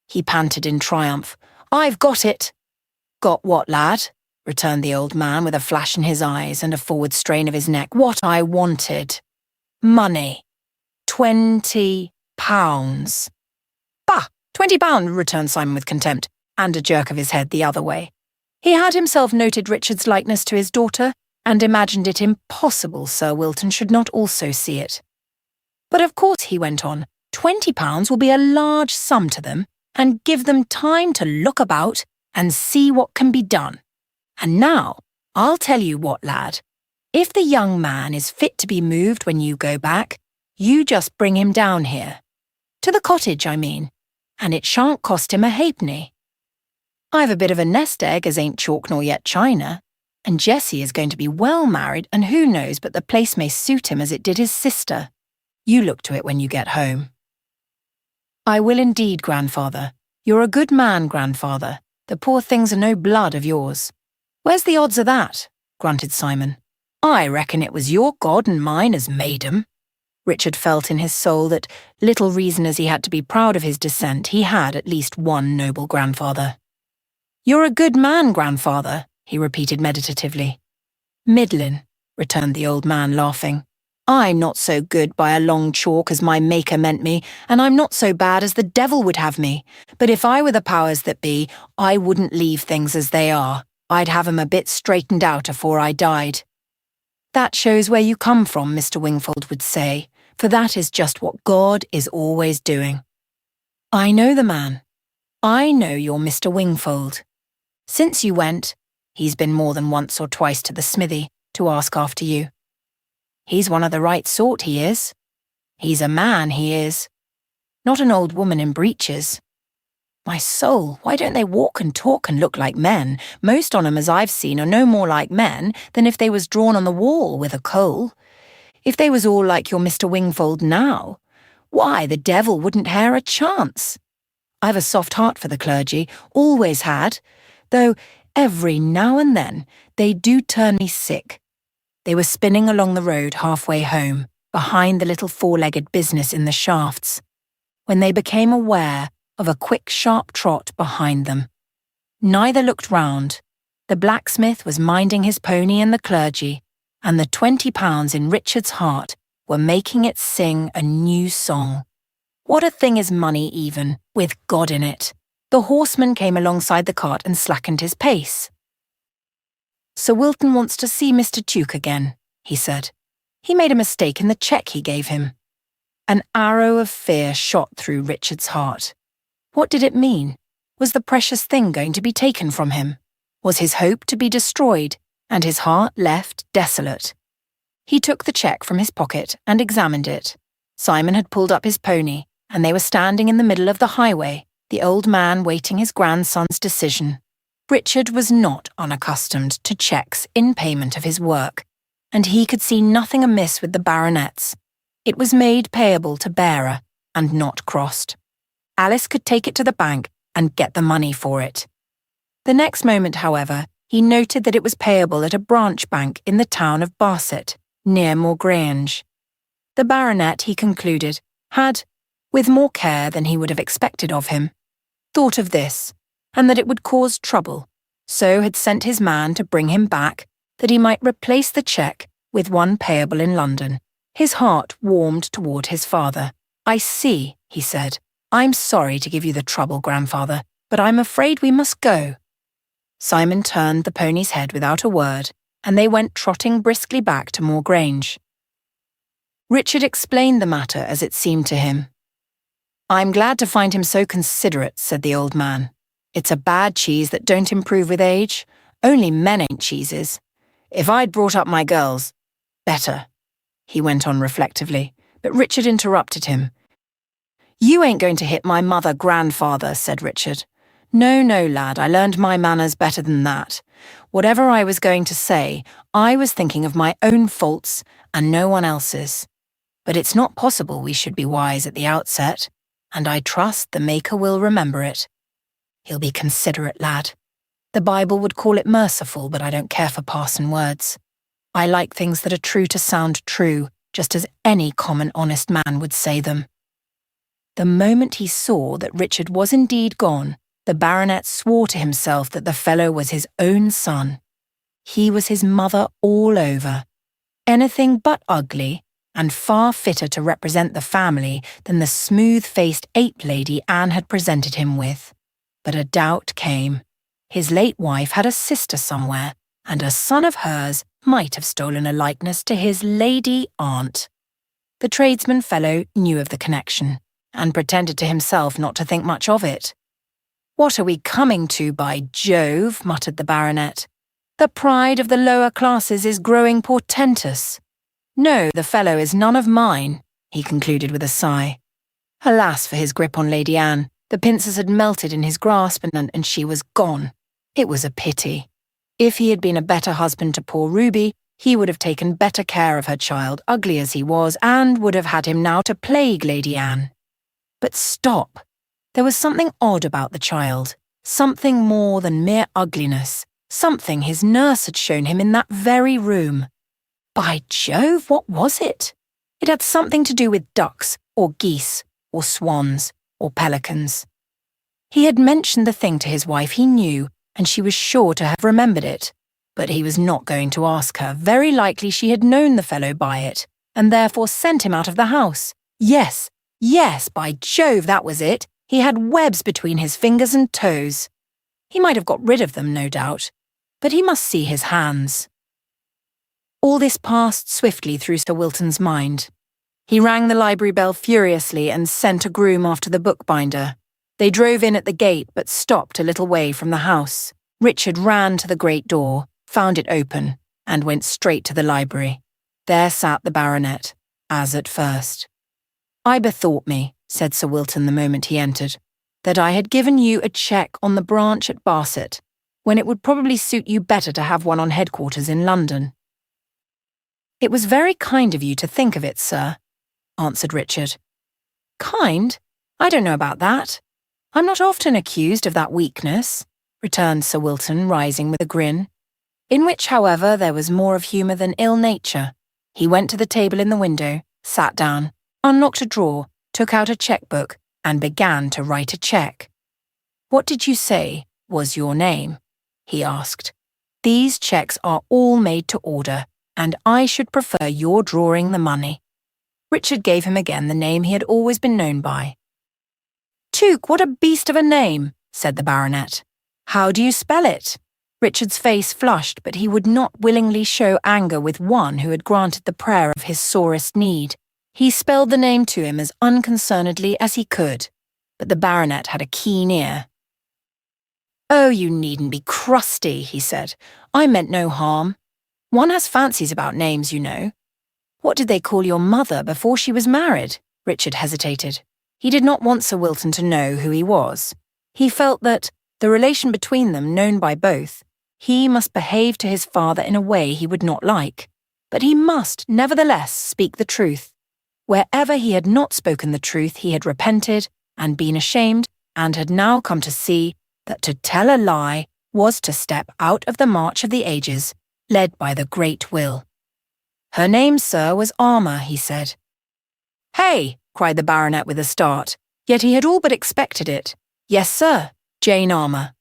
he panted in triumph. I've got it. Got what, lad? Returned the old man with a flash in his eyes and a forward strain of his neck. What I wanted. Money. £20. Bah! £20, returned Simon with contempt, and a jerk of his head the other way. He had himself noted Richard's likeness to his daughter, and imagined it impossible Sir Wilton should not also see it. But of course, he went on, £20 will be a large sum to them, and give them time to look about and see what can be done. And now, I'll tell you what, lad. If the young man is fit to be moved when you go back, you just bring him down here. To the cottage, I mean. And it shan't cost him a halfpenny. I've a bit of a nest egg as ain't chalk nor yet china, and Jessie is going to be well married, and who knows but the place may suit him as it did his sister. You look to it when you get home. I will indeed, grandfather. You're a good man, grandfather. The poor things are no blood of yours. Where's the odds of that? Grunted Simon. I reckon it was your God and mine as made 'em. Richard felt in his soul that, little reason as he had to be proud of his descent, he had at least one noble grandfather. "You're a good man, grandfather," he repeated meditatively. "Middlin'," returned the old man, laughing. "I'm not so good by a long chalk as my Maker meant me, and I'm not so bad as the devil would have me. But if I were the powers that be, I wouldn't leave things as they are. I'd have 'em a bit straightened out afore I died." "That shows where you come from," Mr. Wingfold would say, "for that is just what God is always doing." "I know the man. I know you're Mr. Wingfold. Since you went, he's been more than once or twice to the smithy to ask after you. He's one of the right sort, he is. He's a man, he is. Not an old woman in breeches. My soul, why don't they walk and talk and look like men? Most on 'em as I've seen are no more like men than if they was drawn on the wall with a coal. If they was all like your Mr. Wingfold now, why, the devil wouldn't hare a chance. I've a soft heart for the clergy, always had, though every now and then they do turn me sick." They were spinning along the road halfway home, behind the little four-legged business in the shafts, when they became aware of a quick, sharp trot behind them. Neither looked round. The blacksmith was minding his pony and the clergy, and the £20 in Richard's heart were making it sing a new song. What a thing is money even, with God in it. The horseman came alongside the cart and slackened his pace. "Sir Wilton wants to see Mr. Tuke again," he said. "He made a mistake in the cheque he gave him." An arrow of fear shot through Richard's heart. What did it mean? Was the precious thing going to be taken from him? Was his hope to be destroyed, and his heart left desolate? He took the cheque from his pocket and examined it. Simon had pulled up his pony, and they were standing in the middle of the highway, the old man waiting his grandson's decision. Richard was not unaccustomed to cheques in payment of his work, and he could see nothing amiss with the baronet's. It was made payable to bearer, and not crossed. Alice could take it to the bank and get the money for it. The next moment, however, he noted that it was payable at a branch bank in the town of Barset, near Morgrange. The baronet, he concluded, had, with more care than he would have expected of him, thought of this, and that it would cause trouble, so had sent his man to bring him back, that he might replace the cheque with one payable in London. His heart warmed toward his father. "I see," he said. "I'm sorry to give you the trouble, grandfather, but I'm afraid we must go." Simon turned the pony's head without a word, and they went trotting briskly back to Morgrange. Richard explained the matter as it seemed to him. "I'm glad to find him so considerate," said the old man. "It's a bad cheese that don't improve with age. Only men ain't cheeses. If I'd brought up my girls, better," he went on reflectively, but Richard interrupted him. "You ain't going to hit my mother, grandfather," said Richard. "No, no, lad, I learned my manners better than that. Whatever I was going to say, I was thinking of my own faults and no one else's. But it's not possible we should be wise at the outset, and I trust the Maker will remember it. He'll be considerate, lad. The Bible would call it merciful, but I don't care for parson words. I like things that are true to sound true, just as any common honest man would say them." The moment he saw that Richard was indeed gone, the baronet swore to himself that the fellow was his own son. He was his mother all over. Anything but ugly, and far fitter to represent the family than the smooth-faced ape lady Anne had presented him with. But a doubt came. His late wife had a sister somewhere, and a son of hers might have stolen a likeness to his lady aunt. The tradesman fellow knew of the connection, and pretended to himself not to think much of it. "What are we coming to, by Jove?" muttered the baronet. "The pride of the lower classes is growing portentous. No, the fellow is none of mine," he concluded with a sigh. Alas for his grip on Lady Anne. The pincers had melted in his grasp and she was gone. It was a pity. If he had been a better husband to poor Ruby, he would have taken better care of her child, ugly as he was, and would have had him now to plague Lady Anne. But stop! There was something odd about the child, something more than mere ugliness, something his nurse had shown him in that very room. By Jove, what was it? It had something to do with ducks, or geese, or swans, or pelicans. He had mentioned the thing to his wife, he knew, and she was sure to have remembered it. But he was not going to ask her. Very likely she had known the fellow by it, and therefore sent him out of the house. Yes, by Jove, that was it. He had webs between his fingers and toes. He might have got rid of them, no doubt, but he must see his hands. All this passed swiftly through Sir Wilton's mind. He rang the library bell furiously and sent a groom after the bookbinder. They drove in at the gate but stopped a little way from the house. Richard ran to the great door, found it open, and went straight to the library. There sat the baronet, as at first. "I bethought me," said Sir Wilton the moment he entered, "that I had given you a cheque on the branch at Barset, when it would probably suit you better to have one on headquarters in London." "It was very kind of you to think of it, sir," answered Richard. "Kind? I don't know about that. I'm not often accused of that weakness," returned Sir Wilton, rising with a grin, in which, however, there was more of humour than ill nature. He went to the table in the window, sat down, unlocked a drawer, took out a cheque-book, and began to write a cheque. "What did you say was your name?" he asked. "These cheques are all made to order, and I should prefer your drawing the money." Richard gave him again the name he had always been known by. "Tuke, what a beast of a name," said the baronet. "How do you spell it?" Richard's face flushed, but he would not willingly show anger with one who had granted the prayer of his sorest need. He spelled the name to him as unconcernedly as he could, but the baronet had a keen ear. "Oh, you needn't be crusty," he said. "I meant no harm. One has fancies about names, you know." "What did they call your mother before she was married?" Richard hesitated. He did not want Sir Wilton to know who he was. He felt that, the relation between them known by both, he must behave to his father in a way he would not like. But he must, nevertheless, speak the truth. Wherever he had not spoken the truth, he had repented and been ashamed, and had now come to see that to tell a lie was to step out of the march of the ages, led by the great will. "Her name, sir, was Armour," he said. "Hey!" cried the baronet with a start, yet he had all but expected it. "Yes, sir, Jane Armour."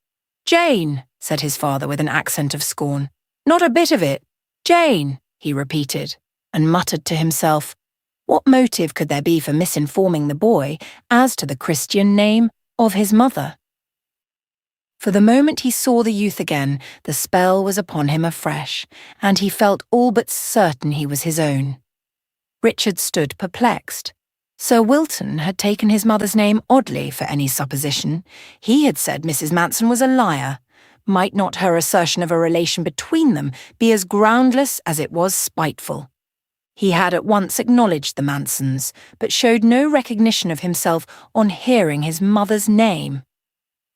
"Jane," said his father with an accent of scorn. "Not a bit of it. Jane," he repeated, and muttered to himself, what motive could there be for misinforming the boy as to the Christian name of his mother? For the moment he saw the youth again, the spell was upon him afresh, and he felt all but certain he was his own. Richard stood perplexed. Sir Wilton had taken his mother's name oddly for any supposition. He had said Mrs. Manson was a liar. Might not her assertion of a relation between them be as groundless as it was spiteful? He had at once acknowledged the Mansons, but showed no recognition of himself on hearing his mother's name.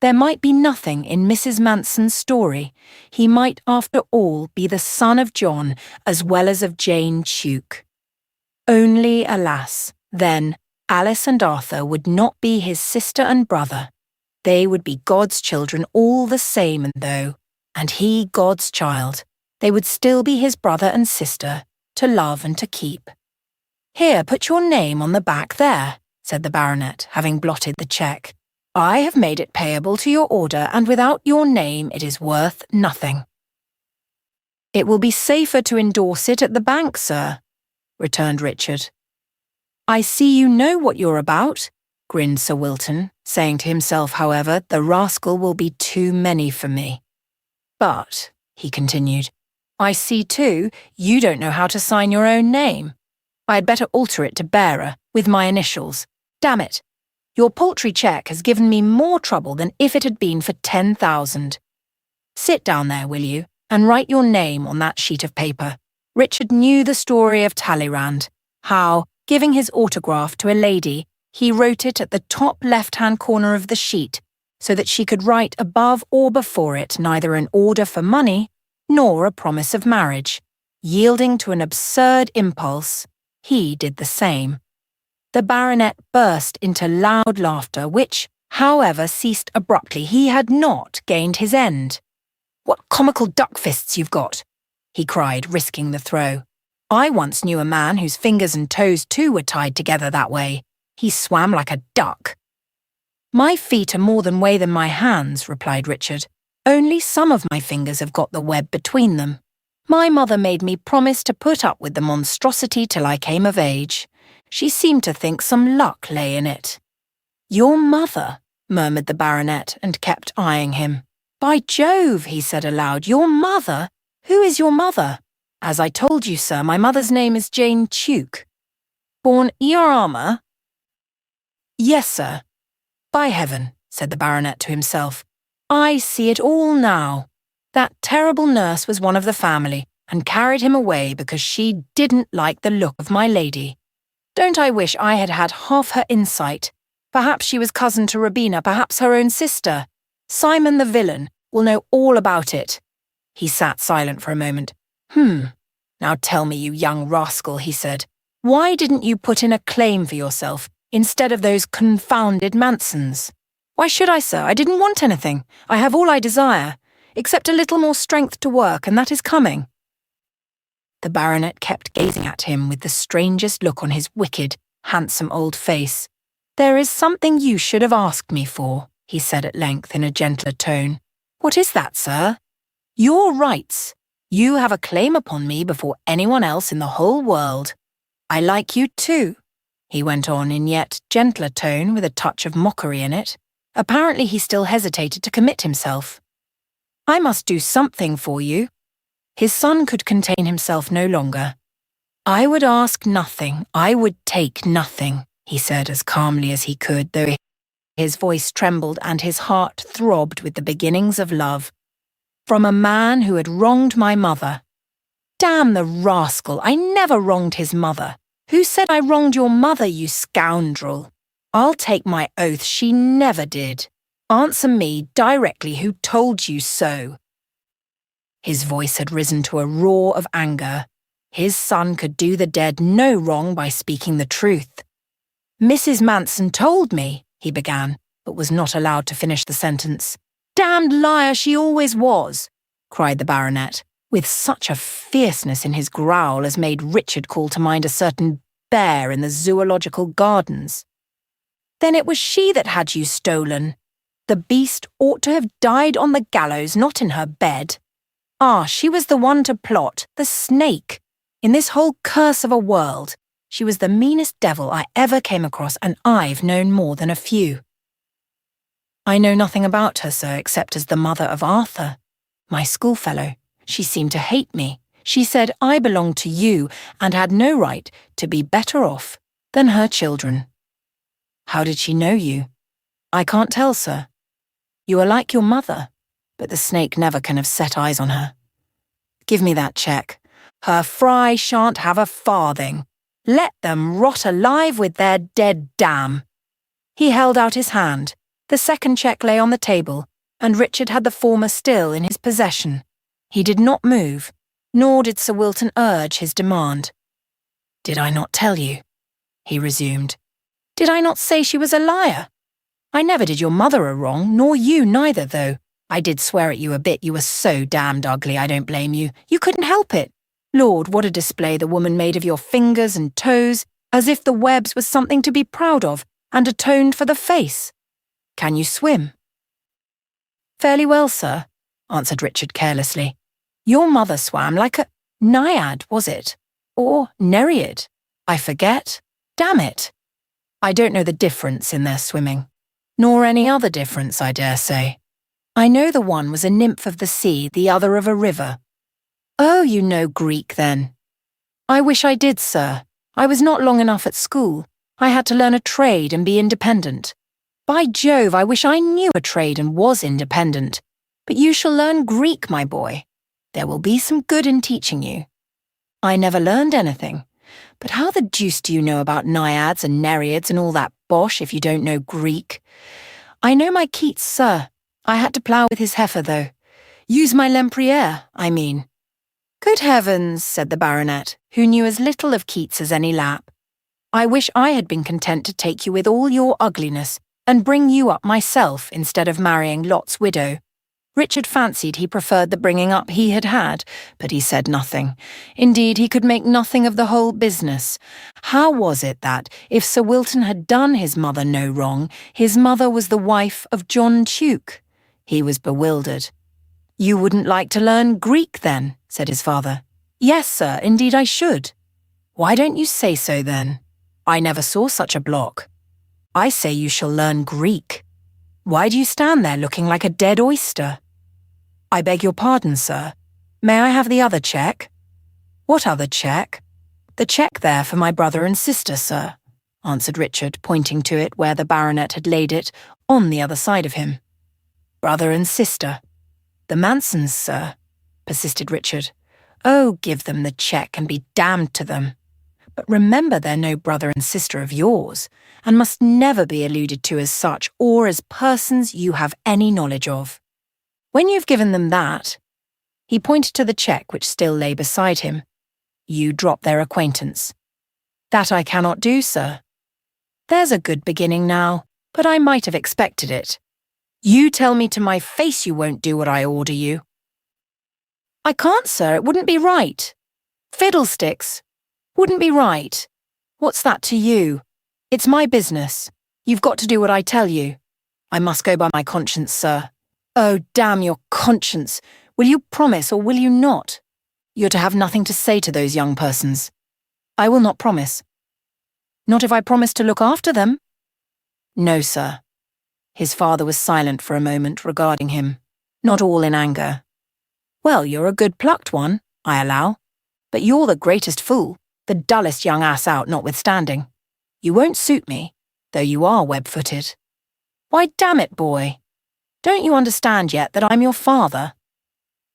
There might be nothing in Mrs. Manson's story. He might, after all, be the son of John as well as of Jane Tuke. Only, alas, then, Alice and Arthur would not be his sister and brother. They would be God's children all the same, and though, and he God's child, they would still be his brother and sister, to love and to keep. "Here, put your name on the back there," said the baronet, having blotted the cheque. "I have made it payable to your order, and without your name it is worth nothing." "It will be safer to endorse it at the bank, sir," returned Richard. "I see you know what you're about," grinned Sir Wilton, saying to himself, however, "the rascal will be too many for me. But," he continued, "I see too you don't know how to sign your own name. I had better alter it to Bearer, with my initials. Damn it, your paltry cheque has given me more trouble than if it had been for 10,000. Sit down there, will you, and write your name on that sheet of paper." Richard knew the story of Talleyrand, how, giving his autograph to a lady, he wrote it at the top left-hand corner of the sheet, so that she could write above or before it neither an order for money nor a promise of marriage. Yielding to an absurd impulse, he did the same. The baronet burst into loud laughter, which, however, ceased abruptly. He had not gained his end. "What comical duck fists you've got!" he cried, risking the throw. I once knew a man whose fingers and toes too were tied together that way. He swam like a duck. My feet are more than way than my hands, replied Richard. Only some of my fingers have got the web between them. My mother made me promise to put up with the monstrosity till I came of age. She seemed to think some luck lay in it. Your mother, murmured the baronet, and kept eyeing him. By Jove, he said aloud, your mother? Who is your mother? As I told you, sir, my mother's name is Jane Tuke. Born Eararmer? Yes, sir. By heaven, said the baronet to himself, I see it all now. That terrible nurse was one of the family, and carried him away because she didn't like the look of my lady. Don't I wish I had had half her insight? Perhaps she was cousin to Robina, perhaps her own sister. Simon the villain will know all about it. He sat silent for a moment. Now tell me, you young rascal, he said, why didn't you put in a claim for yourself instead of those confounded Mansons? Why should I, sir? I didn't want anything. I have all I desire, except a little more strength to work, and that is coming. The baronet kept gazing at him with the strangest look on his wicked, handsome old face. There is something you should have asked me for, he said at length in a gentler tone. What is that, sir? Your rights. You have a claim upon me before anyone else in the whole world. I like you too, he went on in yet gentler tone with a touch of mockery in it. Apparently he still hesitated to commit himself. I must do something for you. His son could contain himself no longer. I would ask nothing, I would take nothing, he said as calmly as he could, though his voice trembled and his heart throbbed with the beginnings of love. From a man who had wronged my mother. Damn the rascal, I never wronged his mother. Who said I wronged your mother, you scoundrel? I'll take my oath she never did. Answer me directly who told you so. His voice had risen to a roar of anger. His son could do the dead no wrong by speaking the truth. Mrs. Manson told me, he began, but was not allowed to finish the sentence. Damned liar she always was, cried the baronet, with such a fierceness in his growl as made Richard call to mind a certain bear in the zoological gardens. Then it was she that had you stolen. The beast ought to have died on the gallows, not in her bed. Ah, she was the one to plot, the snake. In this whole curse of a world, she was the meanest devil I ever came across, and I've known more than a few. I know nothing about her, sir, except as the mother of Arthur, my schoolfellow. She seemed to hate me. She said I belonged to you and had no right to be better off than her children. How did she know you? I can't tell, sir. You are like your mother, but the snake never can have set eyes on her. Give me that cheque. Her fry shan't have a farthing. Let them rot alive with their dead dam. He held out his hand. The second cheque lay on the table, and Richard had the former still in his possession. He did not move, nor did Sir Wilton urge his demand. Did I not tell you? He resumed. Did I not say she was a liar? I never did your mother a wrong, nor you neither, though. I did swear at you a bit. You were so damned ugly, I don't blame you. You couldn't help it. Lord, what a display the woman made of your fingers and toes, as if the webs was something to be proud of, and atoned for the face. Can you swim? Fairly well, sir, answered Richard carelessly. Your mother swam like a naiad, was it? Or nereid? I forget. Damn it. I don't know the difference in their swimming. Nor any other difference, I dare say. I know the one was a nymph of the sea, the other of a river. Oh, you know Greek, then. I wish I did, sir. I was not long enough at school. I had to learn a trade and be independent. By Jove, I wish I knew a trade and was independent. But you shall learn Greek, my boy. There will be some good in teaching you. I never learned anything. But how the deuce do you know about naiads and nereids and all that bosh if you don't know Greek? I know my Keats, sir. I had to plough with his heifer, though. Use my Lempriere, I mean. Good heavens, said the baronet, who knew as little of Keats as any lap. I wish I had been content to take you with all your ugliness and bring you up myself instead of marrying Lot's widow. Richard fancied he preferred the bringing up he had had, but he said nothing. Indeed, he could make nothing of the whole business. How was it that, if Sir Wilton had done his mother no wrong, his mother was the wife of John Tuke? He was bewildered. "You wouldn't like to learn Greek, then?" said his father. "Yes, sir, indeed I should." "Why don't you say so, then? I never saw such a block. I say you shall learn Greek. Why do you stand there looking like a dead oyster?" "I beg your pardon, sir. May I have the other cheque?" "What other cheque?" "The cheque there for my brother and sister, sir," answered Richard, pointing to it where the baronet had laid it, on the other side of him. "Brother and sister. The Mansons, sir," persisted Richard. "Oh, give them the cheque and be damned to them. But remember they're no brother and sister of yours, and must never be alluded to as such or as persons you have any knowledge of. When you've given them that," he pointed to the cheque which still lay beside him, "you drop their acquaintance." "That I cannot do, sir." "There's a good beginning now, but I might have expected it. You tell me to my face you won't do what I order you." "I can't, sir, it wouldn't be right." "Fiddlesticks! Wouldn't be right. What's that to you? It's my business. You've got to do what I tell you. I must go by my conscience, sir." "Oh, damn your conscience. Will you promise or will you not? You're to have nothing to say to those young persons." "I will not promise." "Not if I promise to look after them?" "No, sir." His father was silent for a moment, regarding him, not all in anger. "Well, you're a good plucked one, I allow. But you're the greatest fool, the dullest young ass out notwithstanding. You won't suit me, though you are web-footed. Why, damn it, boy, don't you understand yet that I'm your father?"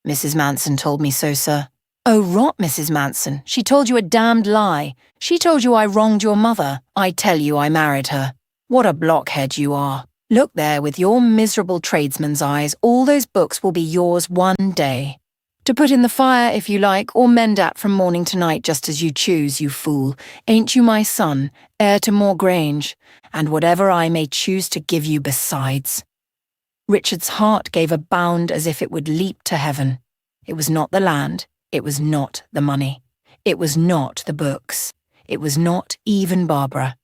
"Mrs. Manson told me so, sir." "Oh, rot, Mrs. Manson. She told you a damned lie. She told you I wronged your mother. I tell you I married her. What a blockhead you are. Look there with your miserable tradesman's eyes. All those books will be yours one day. To put in the fire, if you like, or mend at from morning to night just as you choose, you fool. Ain't you my son, heir to Moor Grange, and whatever I may choose to give you besides?" Richard's heart gave a bound as if it would leap to heaven. It was not the land, it was not the money, it was not the books, it was not even Barbara.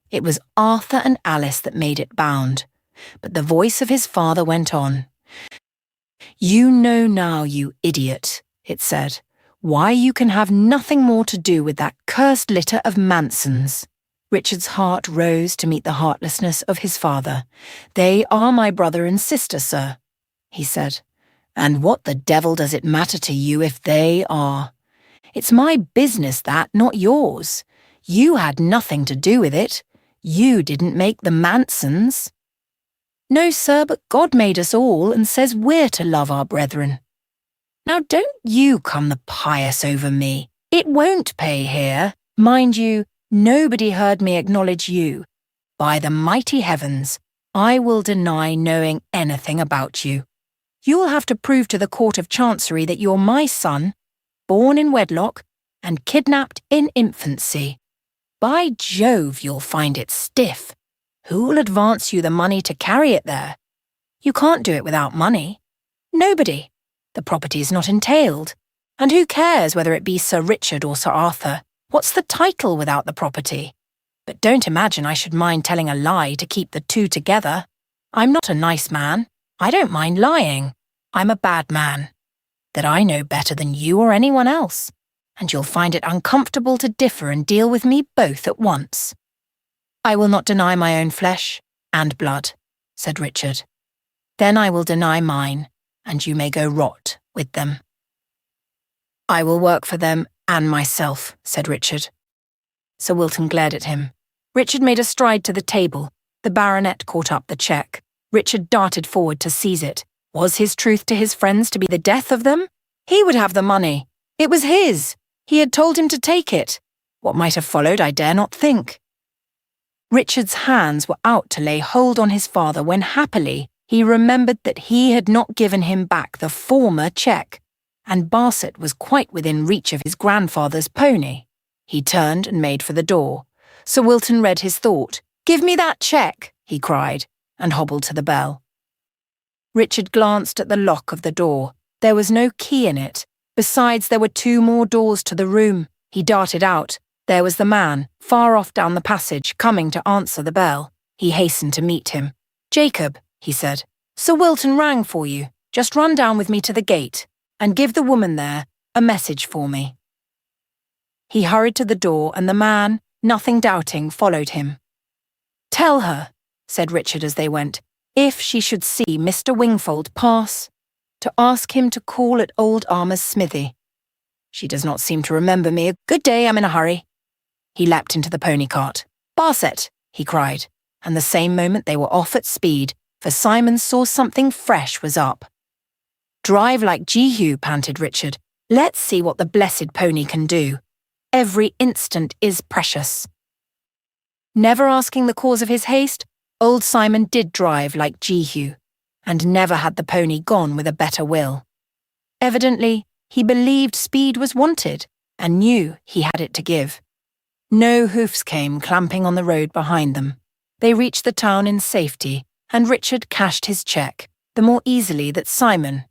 It was Arthur and Alice that made it bound. But the voice of his father went on. "You know now, you idiot," it said, "why you can have nothing more to do with that cursed litter of Mansons." Richard's heart rose to meet the heartlessness of his father. "They are my brother and sister, sir," he said. "And what the devil does it matter to you if they are? It's my business that, not yours. You had nothing to do with it. You didn't make the Mansons." "No, sir, but God made us all and says we're to love our brethren." "Now don't you come the pious over me. It won't pay here. Mind you, nobody heard me acknowledge you. By the mighty heavens, I will deny knowing anything about you. You'll have to prove to the Court of Chancery that you're my son, born in wedlock and kidnapped in infancy. By Jove, you'll find it stiff. Who'll advance you the money to carry it there? You can't do it without money. Nobody. The property's not entailed. And who cares whether it be Sir Richard or Sir Arthur? What's the title without the property? But don't imagine I should mind telling a lie to keep the two together. I'm not a nice man. I don't mind lying. I'm a bad man. That I know better than you or anyone else. And you'll find it uncomfortable to differ and deal with me both at once." "I will not deny my own flesh and blood," said Richard. "Then I will deny mine, and you may go rot with them." "I will work for them and myself," said Richard. Sir Wilton glared at him. Richard made a stride to the table. The baronet caught up the cheque. Richard darted forward to seize it. Was his truth to his friends to be the death of them? He would have the money. It was his. He had told him to take it. What might have followed, I dare not think. Richard's hands were out to lay hold on his father when happily he remembered that he had not given him back the former cheque, and Barset was quite within reach of his grandfather's pony. He turned and made for the door. Sir Wilton read his thought. "Give me that cheque," he cried, and hobbled to the bell. Richard glanced at the lock of the door. There was no key in it. Besides, there were 2 more doors to the room. He darted out. There was the man, far off down the passage, coming to answer the bell. He hastened to meet him. "Jacob," he said, "Sir Wilton rang for you. Just run down with me to the gate, and give the woman there a message for me." He hurried to the door, and the man, nothing doubting, followed him. "Tell her," said Richard as they went, "if she should see Mr. Wingfold pass, to ask him to call at Old Armour's smithy. She does not seem to remember me. Good day, I'm in a hurry." He leapt into the pony cart. "Barset," he cried, and the same moment they were off at speed, for Simon saw something fresh was up. "Drive like Jehu," panted Richard. "Let's see what the blessed pony can do. Every instant is precious." Never asking the cause of his haste, old Simon did drive like Jehu, and never had the pony gone with a better will. Evidently, he believed speed was wanted, and knew he had it to give. No hoofs came clamping on the road behind them. They reached the town in safety, and Richard cashed his cheque, the more easily that Simon,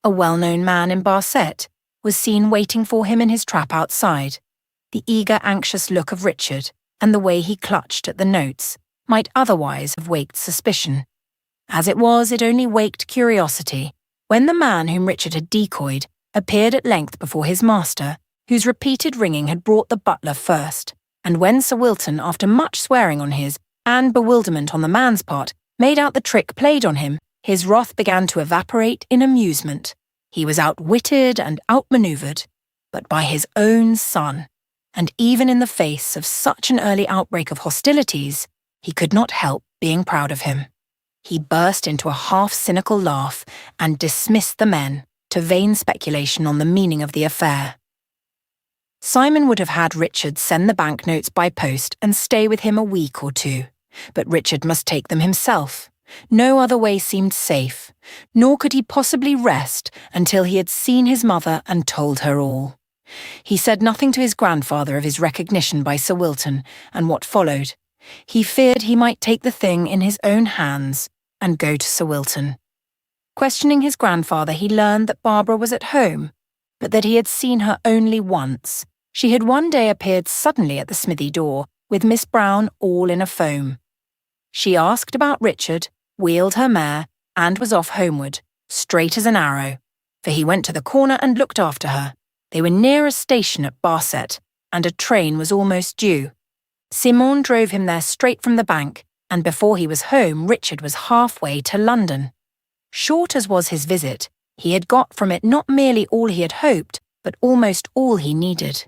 a well-known man in Barset, was seen waiting for him in his trap outside. The eager, anxious look of Richard, and the way he clutched at the notes, might otherwise have waked suspicion. As it was, it only waked curiosity, when the man whom Richard had decoyed appeared at length before his master, whose repeated ringing had brought the butler first, and when Sir Wilton, after much swearing on his, and bewilderment on the man's part, made out the trick played on him, his wrath began to evaporate in amusement. He was outwitted and outmanoeuvred, but by his own son, and even in the face of such an early outbreak of hostilities, he could not help being proud of him. He burst into a half-cynical laugh and dismissed the men to vain speculation on the meaning of the affair. Simon would have had Richard send the banknotes by post and stay with him a week or 2, but Richard must take them himself. No other way seemed safe, nor could he possibly rest until he had seen his mother and told her all. He said nothing to his grandfather of his recognition by Sir Wilton and what followed. He feared he might take the thing in his own hands and go to Sir Wilton. Questioning his grandfather, he learned that Barbara was at home, but that he had seen her only once. She had one day appeared suddenly at the smithy door, with Miss Brown all in a foam. She asked about Richard, wheeled her mare, and was off homeward, straight as an arrow, for he went to the corner and looked after her. They were near a station at Barset, and a train was almost due. Simon drove him there straight from the bank, and before he was home, Richard was halfway to London. Short as was his visit, he had got from it not merely all he had hoped, but almost all he needed.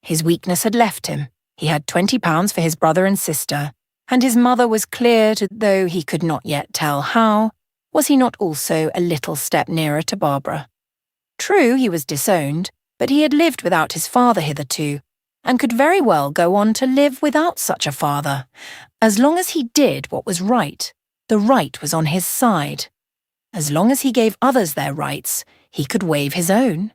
His weakness had left him. He had £20 for his brother and sister, and his mother was cleared, though he could not yet tell how. Was he not also a little step nearer to Barbara? True, he was disowned, but he had lived without his father hitherto, and could very well go on to live without such a father. As long as he did what was right, the right was on his side. As long as he gave others their rights, he could waive his own.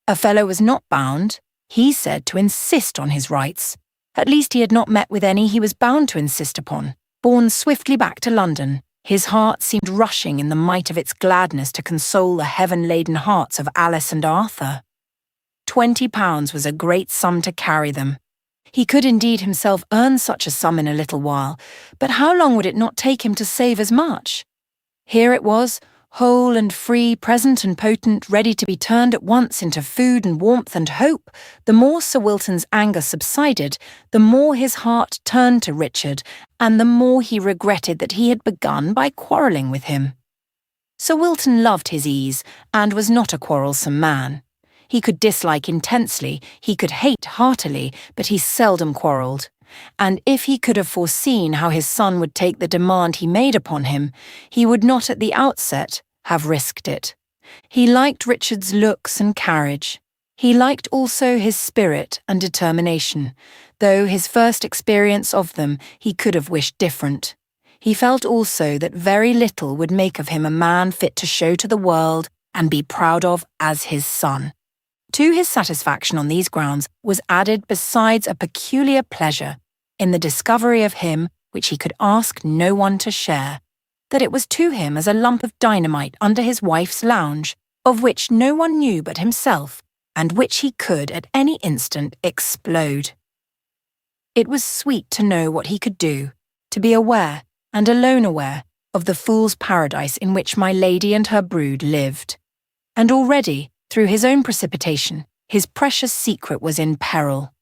A fellow was not bound, he said, to insist on his rights. At least he had not met with any he was bound to insist upon. Borne swiftly back to London, his heart seemed rushing in the might of its gladness to console the heaven-laden hearts of Alice and Arthur. £20 was a great sum to carry them. He could indeed himself earn such a sum in a little while, but how long would it not take him to save as much? Here it was, whole and free, present and potent, ready to be turned at once into food and warmth and hope. The more Sir Wilton's anger subsided, the more his heart turned to Richard, and the more he regretted that he had begun by quarrelling with him. Sir Wilton loved his ease, and was not a quarrelsome man. He could dislike intensely, he could hate heartily, but he seldom quarrelled. And if he could have foreseen how his son would take the demand he made upon him, he would not at the outset have risked it. He liked Richard's looks and carriage. He liked also his spirit and determination, though his first experience of them he could have wished different. He felt also that very little would make of him a man fit to show to the world and be proud of as his son. To his satisfaction on these grounds was added besides a peculiar pleasure in the discovery of him which he could ask no one to share, that it was to him as a lump of dynamite under his wife's lounge, of which no one knew but himself, and which he could at any instant explode. It was sweet to know what he could do, to be aware, and alone aware, of the fool's paradise in which my lady and her brood lived. And already, through his own precipitation, his precious secret was in peril.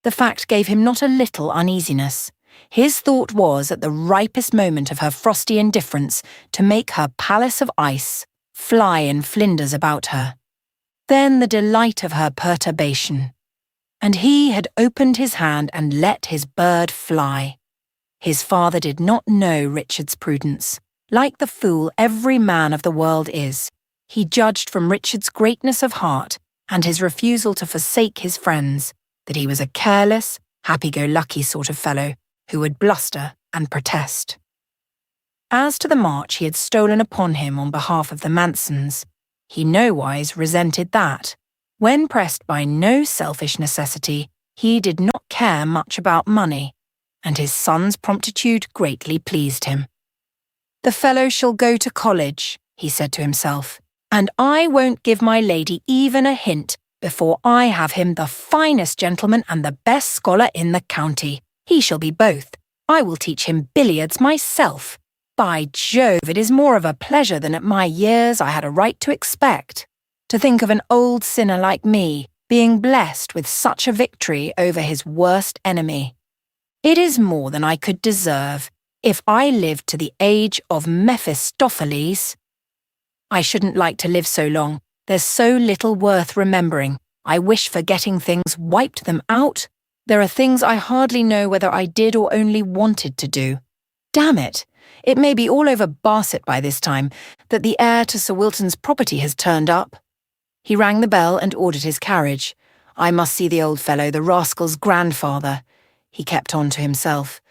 The fact gave him not a little uneasiness. His thought was, at the ripest moment of her frosty indifference, to make her palace of ice fly in flinders about her. Then the delight of her perturbation. And he had opened his hand and let his bird fly. His father did not know Richard's prudence. Like the fool every man of the world is, he judged from Richard's greatness of heart and his refusal to forsake his friends that he was a careless, happy-go-lucky sort of fellow who would bluster and protest. As to the march he had stolen upon him on behalf of the Mansons, he nowise resented that. When pressed by no selfish necessity, he did not care much about money, and his son's promptitude greatly pleased him. "The fellow shall go to college," he said to himself, "and I won't give my lady even a hint before I have him the finest gentleman and the best scholar in the county. He shall be both. I will teach him billiards myself. By Jove, it is more of a pleasure than at my years I had a right to expect. To think of an old sinner like me being blessed with such a victory over his worst enemy. It is more than I could deserve if I lived to the age of Mephistopheles. I shouldn't like to live so long. There's so little worth remembering. I wish forgetting things wiped them out. There are things I hardly know whether I did or only wanted to do. Damn it! It may be all over Barset by this time that the heir to Sir Wilton's property has turned up." He rang the bell and ordered his carriage. "I must see the old fellow, the rascal's grandfather," he kept on to himself.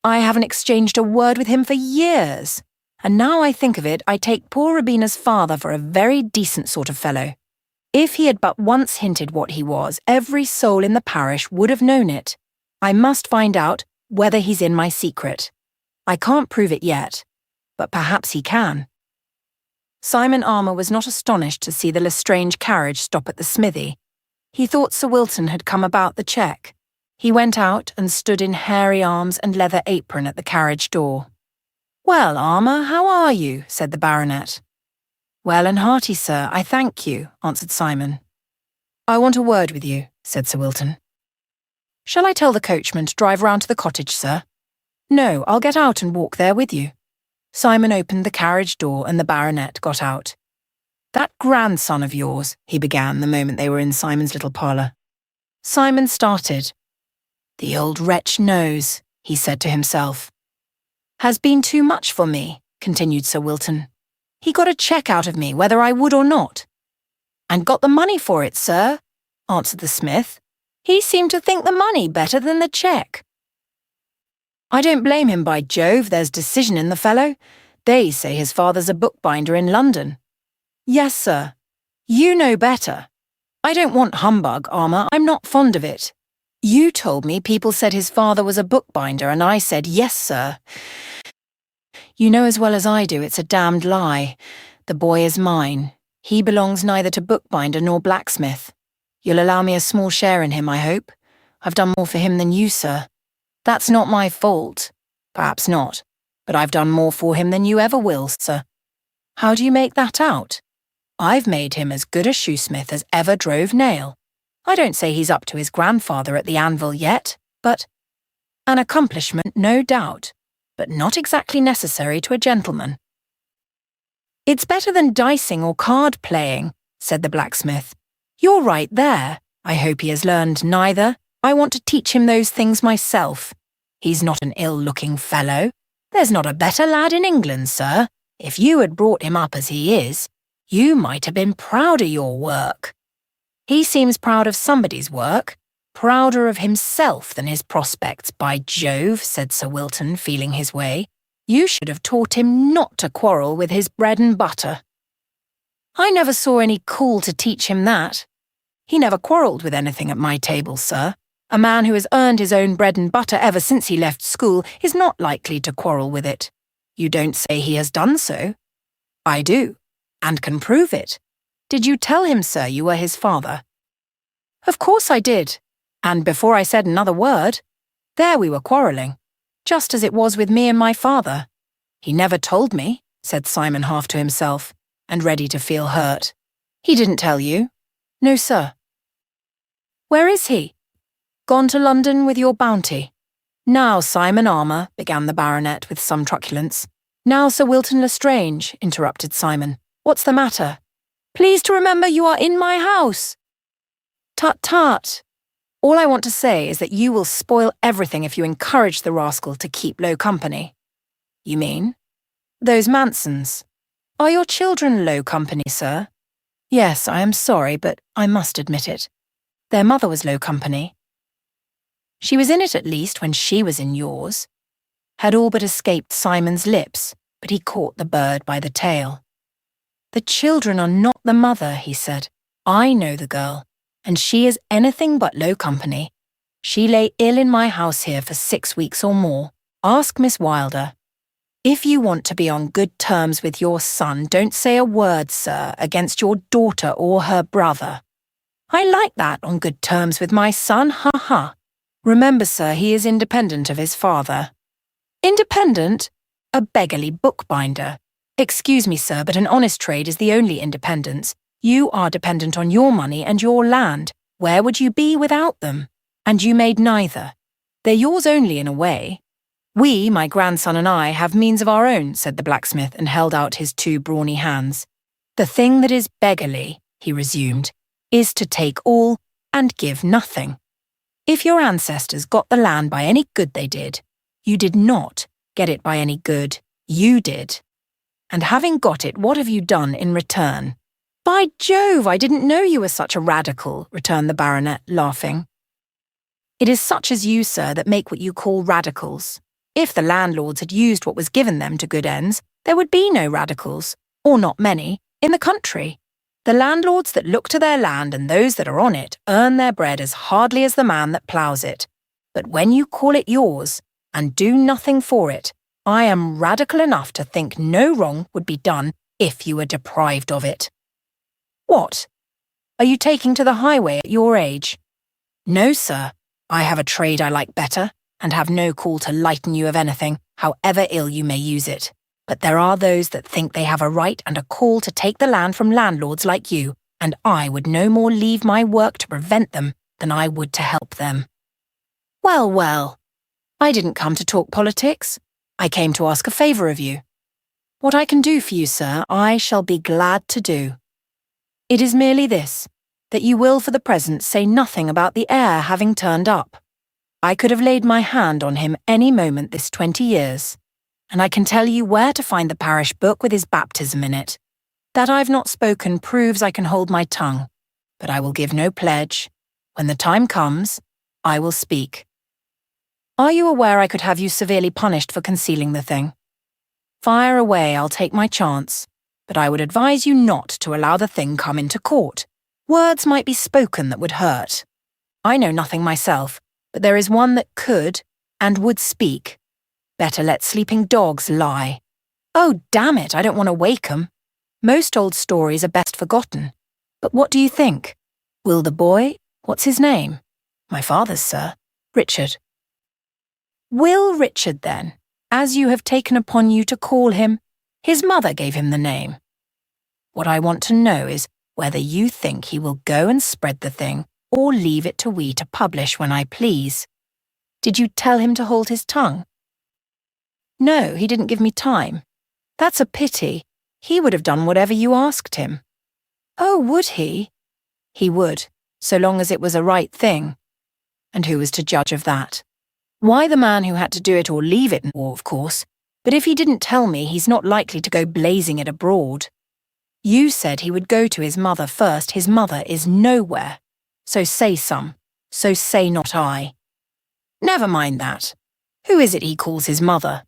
"I haven't exchanged a word with him for years. And now I think of it, I take poor Rubina's father for a very decent sort of fellow. If he had but once hinted what he was, every soul in the parish would have known it. I must find out whether he's in my secret. I can't prove it yet, but perhaps he can." Simon Armour was not astonished to see the Lestrange carriage stop at the smithy. He thought Sir Wilton had come about the cheque. He went out and stood in hairy arms and leather apron at the carriage door. "Well, Armour, how are you?" said the baronet. "Well and hearty, sir, I thank you," answered Simon. "I want a word with you," said Sir Wilton. "Shall I tell the coachman to drive round to the cottage, sir?" "No, I'll get out and walk there with you." Simon opened the carriage door and the baronet got out. "That grandson of yours," he began the moment they were in Simon's little parlour. Simon started. "The old wretch knows," he said to himself. "Has been too much for me," continued Sir Wilton. "He got a cheque out of me, whether I would or not." "And got the money for it, sir," answered the smith. "He seemed to think the money better than the cheque." "I don't blame him, by Jove, there's decision in the fellow. They say his father's a bookbinder in London." "Yes, sir. You know better. I don't want humbug, Armour, I'm not fond of it. You told me people said his father was a bookbinder, and I said, yes, sir. You know as well as I do it's a damned lie. The boy is mine. He belongs neither to bookbinder nor blacksmith. You'll allow me a small share in him, I hope. I've done more for him than you, sir. That's not my fault. Perhaps not. But I've done more for him than you ever will, sir. How do you make that out? I've made him as good a shoesmith as ever drove nail. I don't say he's up to his grandfather at the anvil yet, but an accomplishment, no doubt, but not exactly necessary to a gentleman. It's better than dicing or card-playing, said the blacksmith. You're right there. I hope he has learned neither. I want to teach him those things myself. He's not an ill-looking fellow. There's not a better lad in England, sir. If you had brought him up as he is, you might have been proud of your work. He seems proud of somebody's work, prouder of himself than his prospects, by Jove, said Sir Wilton, feeling his way. You should have taught him not to quarrel with his bread and butter. I never saw any call to teach him that. He never quarrelled with anything at my table, sir. A man who has earned his own bread and butter ever since he left school is not likely to quarrel with it. You don't say he has done so. I do, and can prove it. Did you tell him, sir, you were his father? Of course I did, and before I said another word, there we were quarrelling, just as it was with me and my father. He never told me, said Simon half to himself, and ready to feel hurt. He didn't tell you? No, sir. Where is he? Gone to London with your bounty. Now, Simon Armour, began the baronet with some truculence. Now, Sir Wilton Lestrange, interrupted Simon. What's the matter? Please to remember you are in my house. Tut, tut. All I want to say is that you will spoil everything if you encourage the rascal to keep low company. You mean? Those Mansons. Are your children low company, sir? Yes, I am sorry, but I must admit it. Their mother was low company. She was in it at least when she was in yours. Had all but escaped Simon's lips, but he caught the bird by the tail. The children are not the mother, he said. I know the girl, and she is anything but low company. She lay ill in my house here for 6 weeks or more. Ask Miss Wylder. If you want to be on good terms with your son, don't say a word, sir, against your daughter or her brother. I like that, on good terms with my son, ha. Remember, sir, he is independent of his father. Independent? A beggarly bookbinder. Excuse me, sir, but an honest trade is the only independence. You are dependent on your money and your land. Where would you be without them? And you made neither. They're yours only in a way. We, my grandson and I, have means of our own, said the blacksmith, and held out his 2 brawny hands. The thing that is beggarly, he resumed, is to take all and give nothing. If your ancestors got the land by any good they did, you did not get it by any good, you did. And having got it, what have you done in return? By Jove, I didn't know you were such a radical, returned the baronet, laughing. It is such as you, sir, that make what you call radicals. If the landlords had used what was given them to good ends, there would be no radicals, or not many, in the country. The landlords that look to their land and those that are on it earn their bread as hardly as the man that ploughs it. But when you call it yours, and do nothing for it, I am radical enough to think no wrong would be done if you were deprived of it. What? Are you taking to the highway at your age? No, sir. I have a trade I like better, and have no call to lighten you of anything, however ill you may use it. But there are those that think they have a right and a call to take the land from landlords like you, and I would no more leave my work to prevent them than I would to help them. Well, well, I didn't come to talk politics. I came to ask a favour of you. What I can do for you, sir, I shall be glad to do. It is merely this, that you will for the present say nothing about the heir having turned up. I could have laid my hand on him any moment this 20 years, and I can tell you where to find the parish book with his baptism in it. That I've not spoken proves I can hold my tongue, but I will give no pledge. When the time comes, I will speak. Are you aware I could have you severely punished for concealing the thing? Fire away, I'll take my chance, but I would advise you not to allow the thing come into court. Words might be spoken that would hurt. I know nothing myself, but there is one that could and would speak. Better let sleeping dogs lie. Oh, damn it, I don't want to wake 'em. Most old stories are best forgotten. But what do you think? Will the boy, what's his name? My father's, sir. Richard. Will Richard, then, as you have taken upon you to call him, his mother gave him the name. What I want to know is whether you think he will go and spread the thing, or leave it to we to publish when I please. Did you tell him to hold his tongue? No, he didn't give me time. That's a pity. He would have done whatever you asked him. Oh, would he? He would, so long as it was a right thing. And who was to judge of that? Why, the man who had to do it or leave it, of course. But if he didn't tell me, he's not likely to go blazing it abroad. You said he would go to his mother first. His mother is nowhere. So say some. So say not I. Never mind that. Who is it he calls his mother?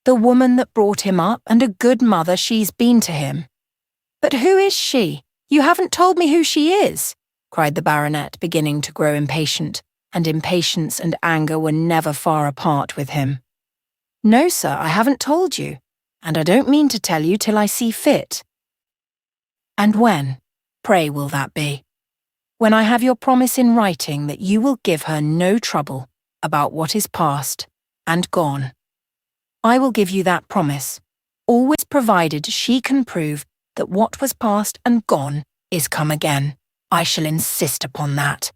The woman that brought him up, and a good mother she's been to him. But who is she? You haven't told me who she is, cried the baronet, beginning to grow impatient, and impatience and anger were never far apart with him. No, sir, I haven't told you, and I don't mean to tell you till I see fit. And when, pray, will that be? When I have your promise in writing that you will give her no trouble about what is past and gone. I will give you that promise, always provided she can prove that what was past and gone is come again. I shall insist upon that.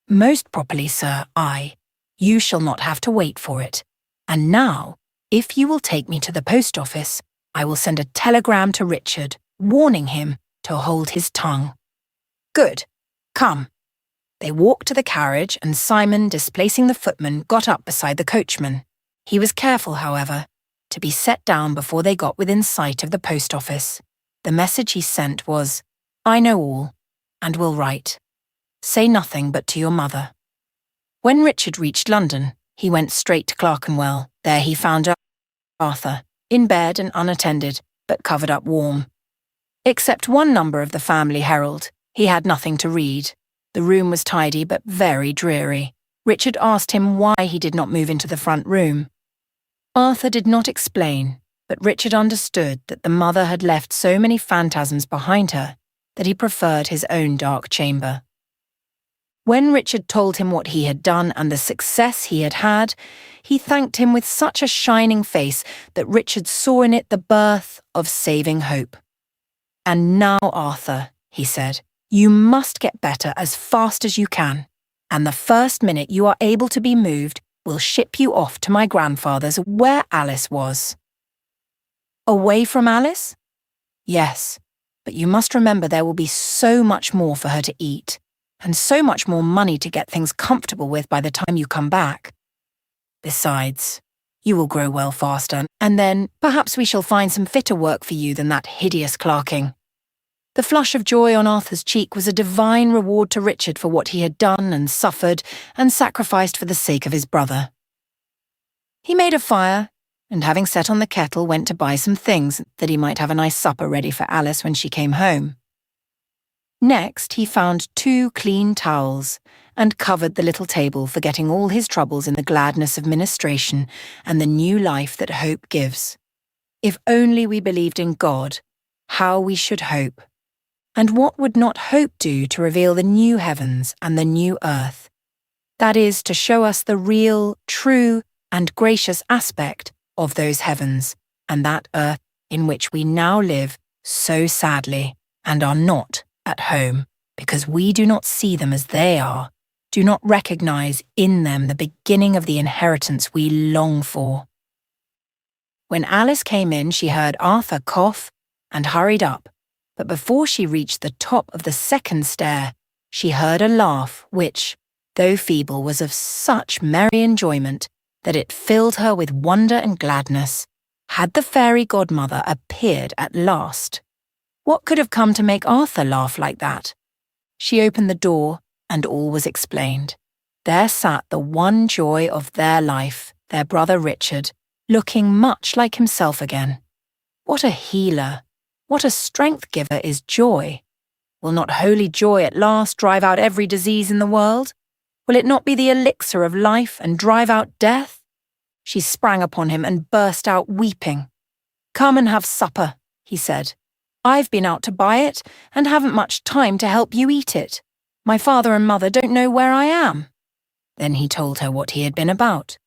Most properly, sir, you shall not have to wait for it. And now, if you will take me to the post office, I will send a telegram to Richard, warning him to hold his tongue. Good. Come. They walked to the carriage, and Simon, displacing the footman, got up beside the coachman. He was careful, however, to be set down before they got within sight of the post office. The message he sent was, I know all, and will write. Say nothing but to your mother. When Richard reached London, he went straight to Clerkenwell. There he found Arthur, in bed and unattended, but covered up warm. Except one number of the Family Herald, he had nothing to read. The room was tidy but very dreary. Richard asked him why he did not move into the front room. Arthur did not explain, but Richard understood that the mother had left so many phantasms behind her that he preferred his own dark chamber. When Richard told him what he had done and the success he had had, he thanked him with such a shining face that Richard saw in it the birth of saving hope. And now, Arthur, he said, you must get better as fast as you can, and the first minute you are able to be moved, we'll ship you off to my grandfather's where Alice was. Away from Alice? Yes, but you must remember there will be so much more for her to eat, and so much more money to get things comfortable with by the time you come back. Besides, you will grow well faster, and then perhaps we shall find some fitter work for you than that hideous clerking. The flush of joy on Arthur's cheek was a divine reward to Richard for what he had done and suffered and sacrificed for the sake of his brother. He made a fire, and having set on the kettle, went to buy some things that he might have a nice supper ready for Alice when she came home. Next, he found 2 clean towels and covered the little table, forgetting all his troubles in the gladness of ministration and the new life that hope gives. If only we believed in God, how we should hope. And what would not hope do to reveal the new heavens and the new earth? That is, to show us the real, true, and gracious aspect of those heavens and that earth in which we now live so sadly and are not at home, because we do not see them as they are, do not recognize in them the beginning of the inheritance we long for. When Alice came in, she heard Arthur cough and hurried up, but before she reached the top of the second stair, she heard a laugh which, though feeble, was of such merry enjoyment that it filled her with wonder and gladness. Had the fairy godmother appeared at last? What could have come to make Arthur laugh like that? She opened the door, and all was explained. There sat the one joy of their life, their brother Richard, looking much like himself again. What a healer, what a strength-giver is joy! Will not holy joy at last drive out every disease in the world? Will it not be the elixir of life and drive out death? She sprang upon him and burst out weeping. Come and have supper, he said. I've been out to buy it and haven't much time to help you eat it. My father and mother don't know where I am. Then he told her what he had been about.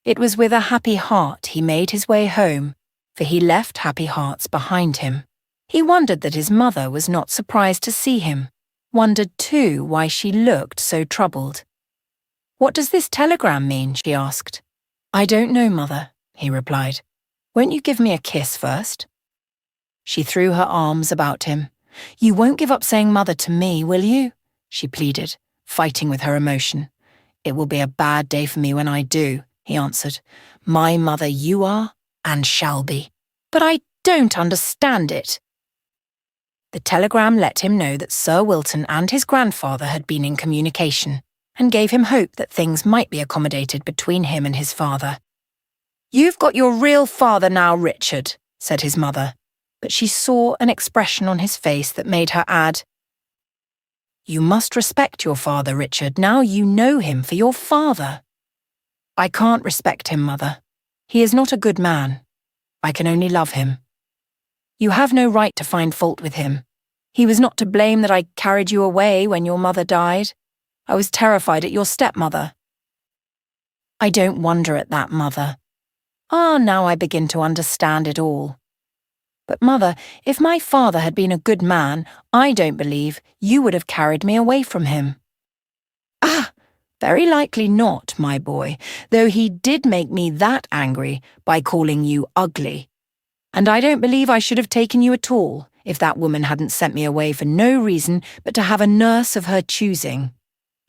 It was with a happy heart he made his way home, for he left happy hearts behind him. He wondered that his mother was not surprised to see him, wondered too why she looked so troubled. What does this telegram mean? She asked. I don't know, Mother, he replied. Won't you give me a kiss first? She threw her arms about him. You won't give up saying mother to me, will you? She pleaded, fighting with her emotion. It will be a bad day for me when I do, he answered. My mother you are, and shall be. But I don't understand it. The telegram let him know that Sir Wilton and his grandfather had been in communication, and gave him hope that things might be accommodated between him and his father. You've got your real father now, Richard, said his mother, but she saw an expression on his face that made her add, You must respect your father, Richard, now you know him for your father. I can't respect him, Mother. He is not a good man. I can only love him. You have no right to find fault with him. He was not to blame that I carried you away when your mother died. I was terrified at your stepmother. I don't wonder at that, Mother. Now I begin to understand it all. But, Mother, if my father had been a good man, I don't believe you would have carried me away from him. Very likely not, my boy, though he did make me that angry by calling you ugly. And I don't believe I should have taken you at all if that woman hadn't sent me away for no reason but to have a nurse of her choosing.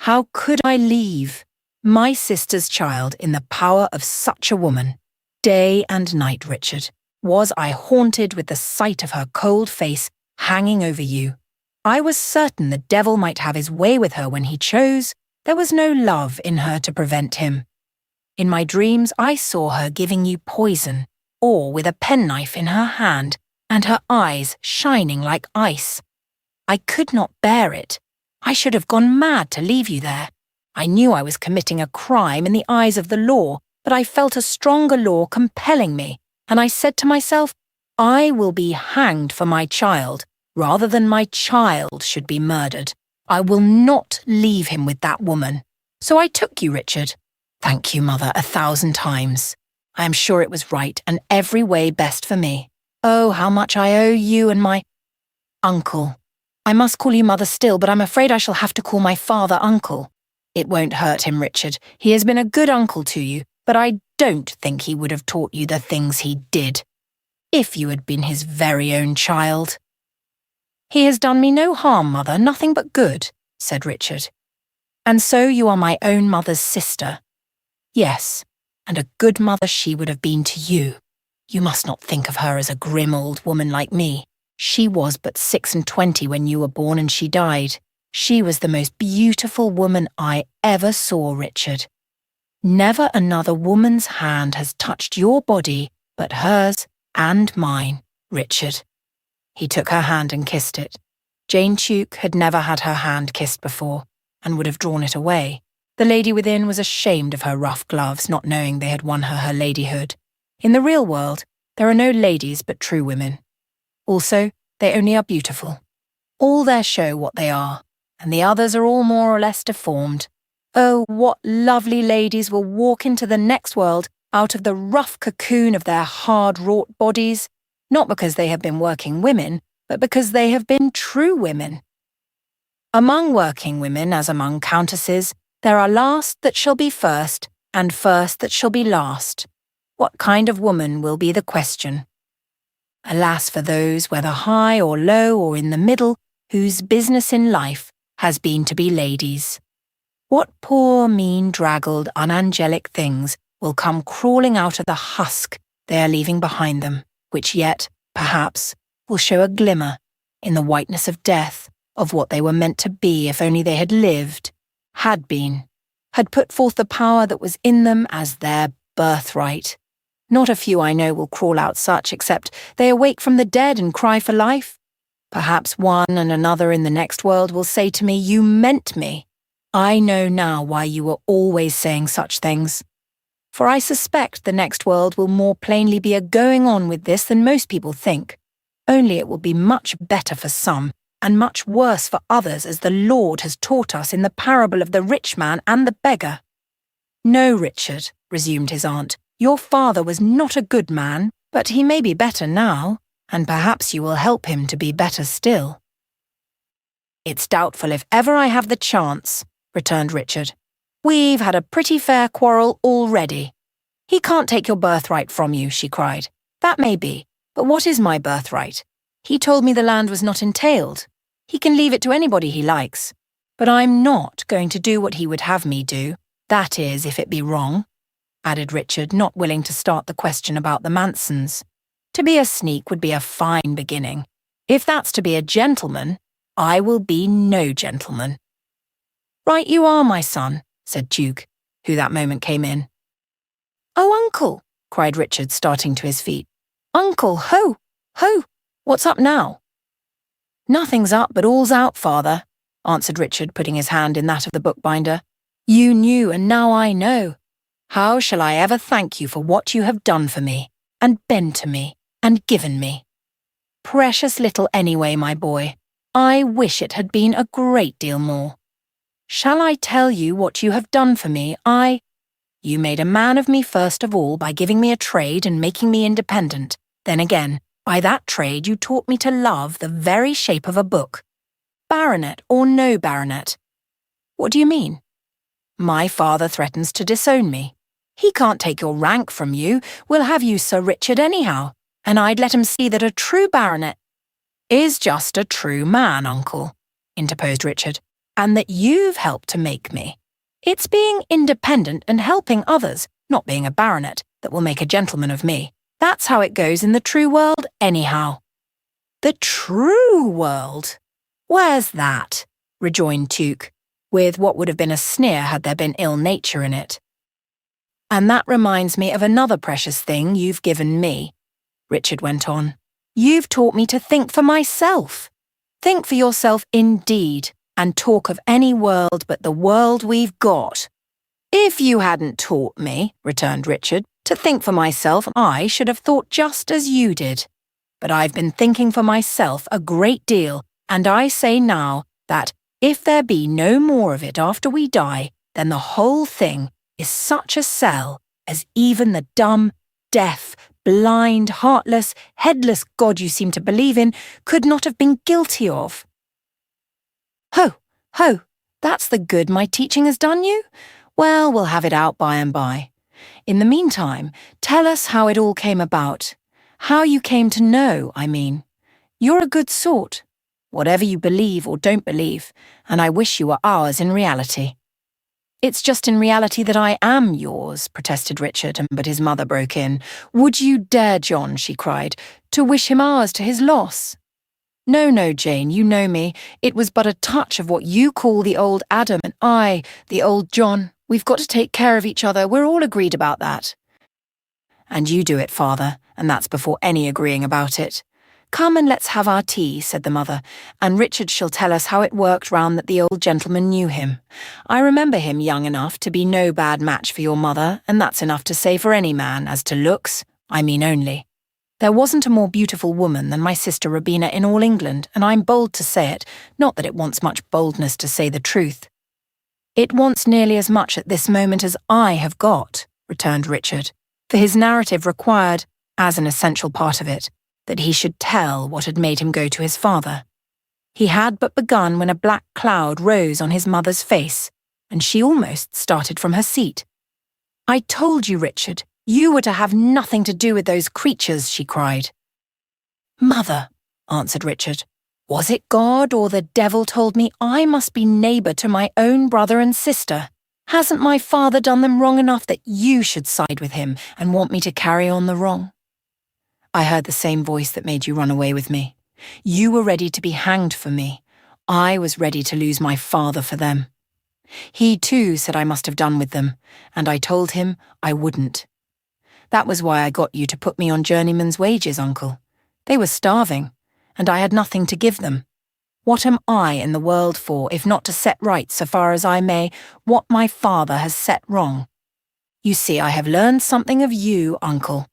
How could I leave my sister's child in the power of such a woman? Day and night, Richard, was I haunted with the sight of her cold face hanging over you. I was certain the devil might have his way with her when he chose. There was no love in her to prevent him. In my dreams I saw her giving you poison, or with a penknife in her hand, and her eyes shining like ice. I could not bear it. I should have gone mad to leave you there. I knew I was committing a crime in the eyes of the law, but I felt a stronger law compelling me, and I said to myself, I will be hanged for my child, rather than my child should be murdered. I will not leave him with that woman. So I took you, Richard. Thank you, Mother, 1,000 times. I am sure it was right and every way best for me. Oh, how much I owe you and my uncle. I must call you Mother still, but I'm afraid I shall have to call my father Uncle. It won't hurt him, Richard. He has been a good uncle to you, but I don't think he would have taught you the things he did, if you had been his very own child. He has done me no harm, Mother, nothing but good, said Richard. And so you are my own mother's sister. Yes, and a good mother she would have been to you. You must not think of her as a grim old woman like me. She was but 26 when you were born and she died. She was the most beautiful woman I ever saw, Richard. Never another woman's hand has touched your body but hers and mine, Richard. He took her hand and kissed it. Jane Tuke had never had her hand kissed before, and would have drawn it away. The lady within was ashamed of her rough gloves, not knowing they had won her ladyhood. In the real world, there are no ladies but true women. Also, they only are beautiful. All their show what they are, and the others are all more or less deformed. Oh, what lovely ladies will walk into the next world out of the rough cocoon of their hard-wrought bodies, not because they have been working women, but because they have been true women. Among working women, as among countesses, there are last that shall be first, and first that shall be last. What kind of woman will be the question? Alas for those, whether high or low or in the middle, whose business in life has been to be ladies. What poor, mean, draggled, unangelic things will come crawling out of the husk they are leaving behind them, which yet, perhaps, will show a glimmer, in the whiteness of death, of what they were meant to be if only they had lived, had been, had put forth the power that was in them as their birthright. Not a few I know will crawl out such, except they awake from the dead and cry for life. Perhaps one and another in the next world will say to me, you meant me. I know now why you were always saying such things. For I suspect the next world will more plainly be a going on with this than most people think. Only it will be much better for some, and much worse for others, as the Lord has taught us in the parable of the rich man and the beggar. No, Richard, resumed his aunt, your father was not a good man, but he may be better now, and perhaps you will help him to be better still. It's doubtful if ever I have the chance, returned Richard. We've had a pretty fair quarrel already. He can't take your birthright from you, she cried. That may be, but what is my birthright? He told me the land was not entailed. He can leave it to anybody he likes. But I'm not going to do what he would have me do, that is, if it be wrong, added Richard, not willing to start the question about the Mansons. To be a sneak would be a fine beginning. If that's to be a gentleman, I will be no gentleman. Right you are, my son, said Tuke, who that moment came in. Oh, Uncle, cried Richard, starting to his feet. Uncle, ho, ho, what's up now? Nothing's up, but all's out, father, answered Richard, putting his hand in that of the bookbinder. You knew, and now I know. How shall I ever thank you for what you have done for me, and been to me, and given me? Precious little anyway, my boy. I wish it had been a great deal more. Shall I tell you what you have done for me? You made a man of me first of all by giving me a trade and making me independent. Then again, by that trade you taught me to love the very shape of a book. Baronet or no baronet. What do you mean? My father threatens to disown me. He can't take your rank from you. We'll have you Sir Richard anyhow. And I'd let him see that a true baronet is just a true man, uncle, interposed Richard, and that you've helped to make me. It's being independent and helping others, not being a baronet, that will make a gentleman of me. That's how it goes in the true world, anyhow. The true world? Where's that? Rejoined Tuke, with what would have been a sneer had there been ill nature in it. And that reminds me of another precious thing you've given me, Richard went on. You've taught me to think for myself. Think for yourself indeed, and talk of any world but the world we've got. If you hadn't taught me, returned Richard, to think for myself, I should have thought just as you did. But I've been thinking for myself a great deal, and I say now that if there be no more of it after we die, then the whole thing is such a sell as even the dumb, deaf, blind, heartless, headless God you seem to believe in could not have been guilty of. Ho, ho, that's the good my teaching has done you? Well, we'll have it out by and by. In the meantime, tell us how it all came about. How you came to know, I mean. You're a good sort, whatever you believe or don't believe, and I wish you were ours in reality. It's just in reality that I am yours, protested Richard, but his mother broke in. Would you dare, John, she cried, to wish him ours to his loss? No, no, Jane, you know me. It was but a touch of what you call the old Adam, and I, the old John. We've got to take care of each other. We're all agreed about that. And you do it, father, and that's before any agreeing about it. Come and let's have our tea, said the mother, and Richard shall tell us how it worked round that the old gentleman knew him. I remember him young enough to be no bad match for your mother, and that's enough to say for any man, as to looks, I mean only. There wasn't a more beautiful woman than my sister Robina in all England, and I'm bold to say it, not that it wants much boldness to say the truth. It wants nearly as much at this moment as I have got, returned Richard, for his narrative required, as an essential part of it, that he should tell what had made him go to his father. He had but begun when a black cloud rose on his mother's face, and she almost started from her seat. I told you, Richard, you were to have nothing to do with those creatures, she cried. Mother, answered Richard, was it God or the devil told me I must be neighbour to my own brother and sister? Hasn't my father done them wrong enough that you should side with him and want me to carry on the wrong? I heard the same voice that made you run away with me. You were ready to be hanged for me. I was ready to lose my father for them. He too said I must have done with them, and I told him I wouldn't. That was why I got you to put me on journeyman's wages, uncle. They were starving, and I had nothing to give them. What am I in the world for, if not to set right, so far as I may, what my father has set wrong? You see, I have learned something of you, uncle.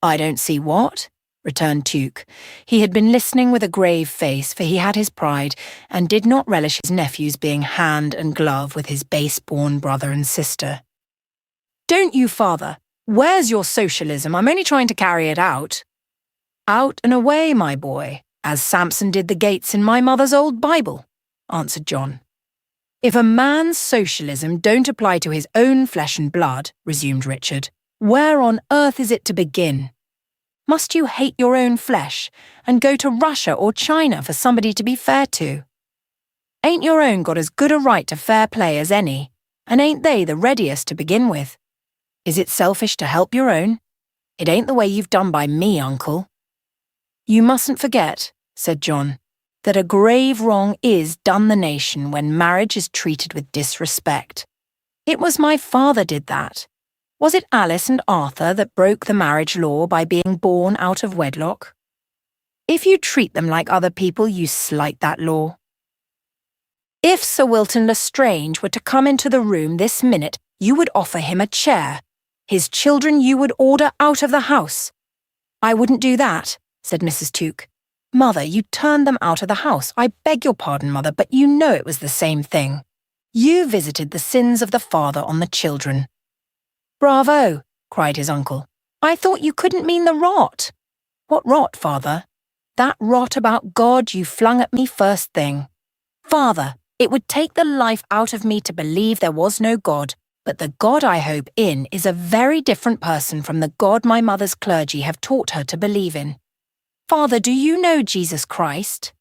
I don't see what, returned Tuke. He had been listening with a grave face, for he had his pride, and did not relish his nephew's being hand and glove with his base-born brother and sister. Don't you, father? Where's your socialism? I'm only trying to carry it out. Out and away, my boy, as Samson did the gates in my mother's old Bible, answered John. If a man's socialism don't apply to his own flesh and blood, resumed Richard, where on earth is it to begin? Must you hate your own flesh and go to Russia or China for somebody to be fair to? Ain't your own got as good a right to fair play as any, and ain't they the readiest to begin with? Is it selfish to help your own? It ain't the way you've done by me, uncle. You mustn't forget, said John, that a grave wrong is done the nation when marriage is treated with disrespect. It was my father did that. Was it Alice and Arthur that broke the marriage law by being born out of wedlock? If you treat them like other people, you slight that law. If Sir Wilton Lestrange were to come into the room this minute, you would offer him a chair. His children you would order out of the house. I wouldn't do that, said Mrs. Tuke. Mother, you turned them out of the house. I beg your pardon, Mother, but you know it was the same thing. You visited the sins of the father on the children. Bravo, cried his uncle. I thought you couldn't mean the rot. What rot, Father? That rot about God you flung at me first thing. Father, it would take the life out of me to believe there was no God, but the God I hope in is a very different person from the God my mother's clergy have taught her to believe in. Father, do you know Jesus Christ?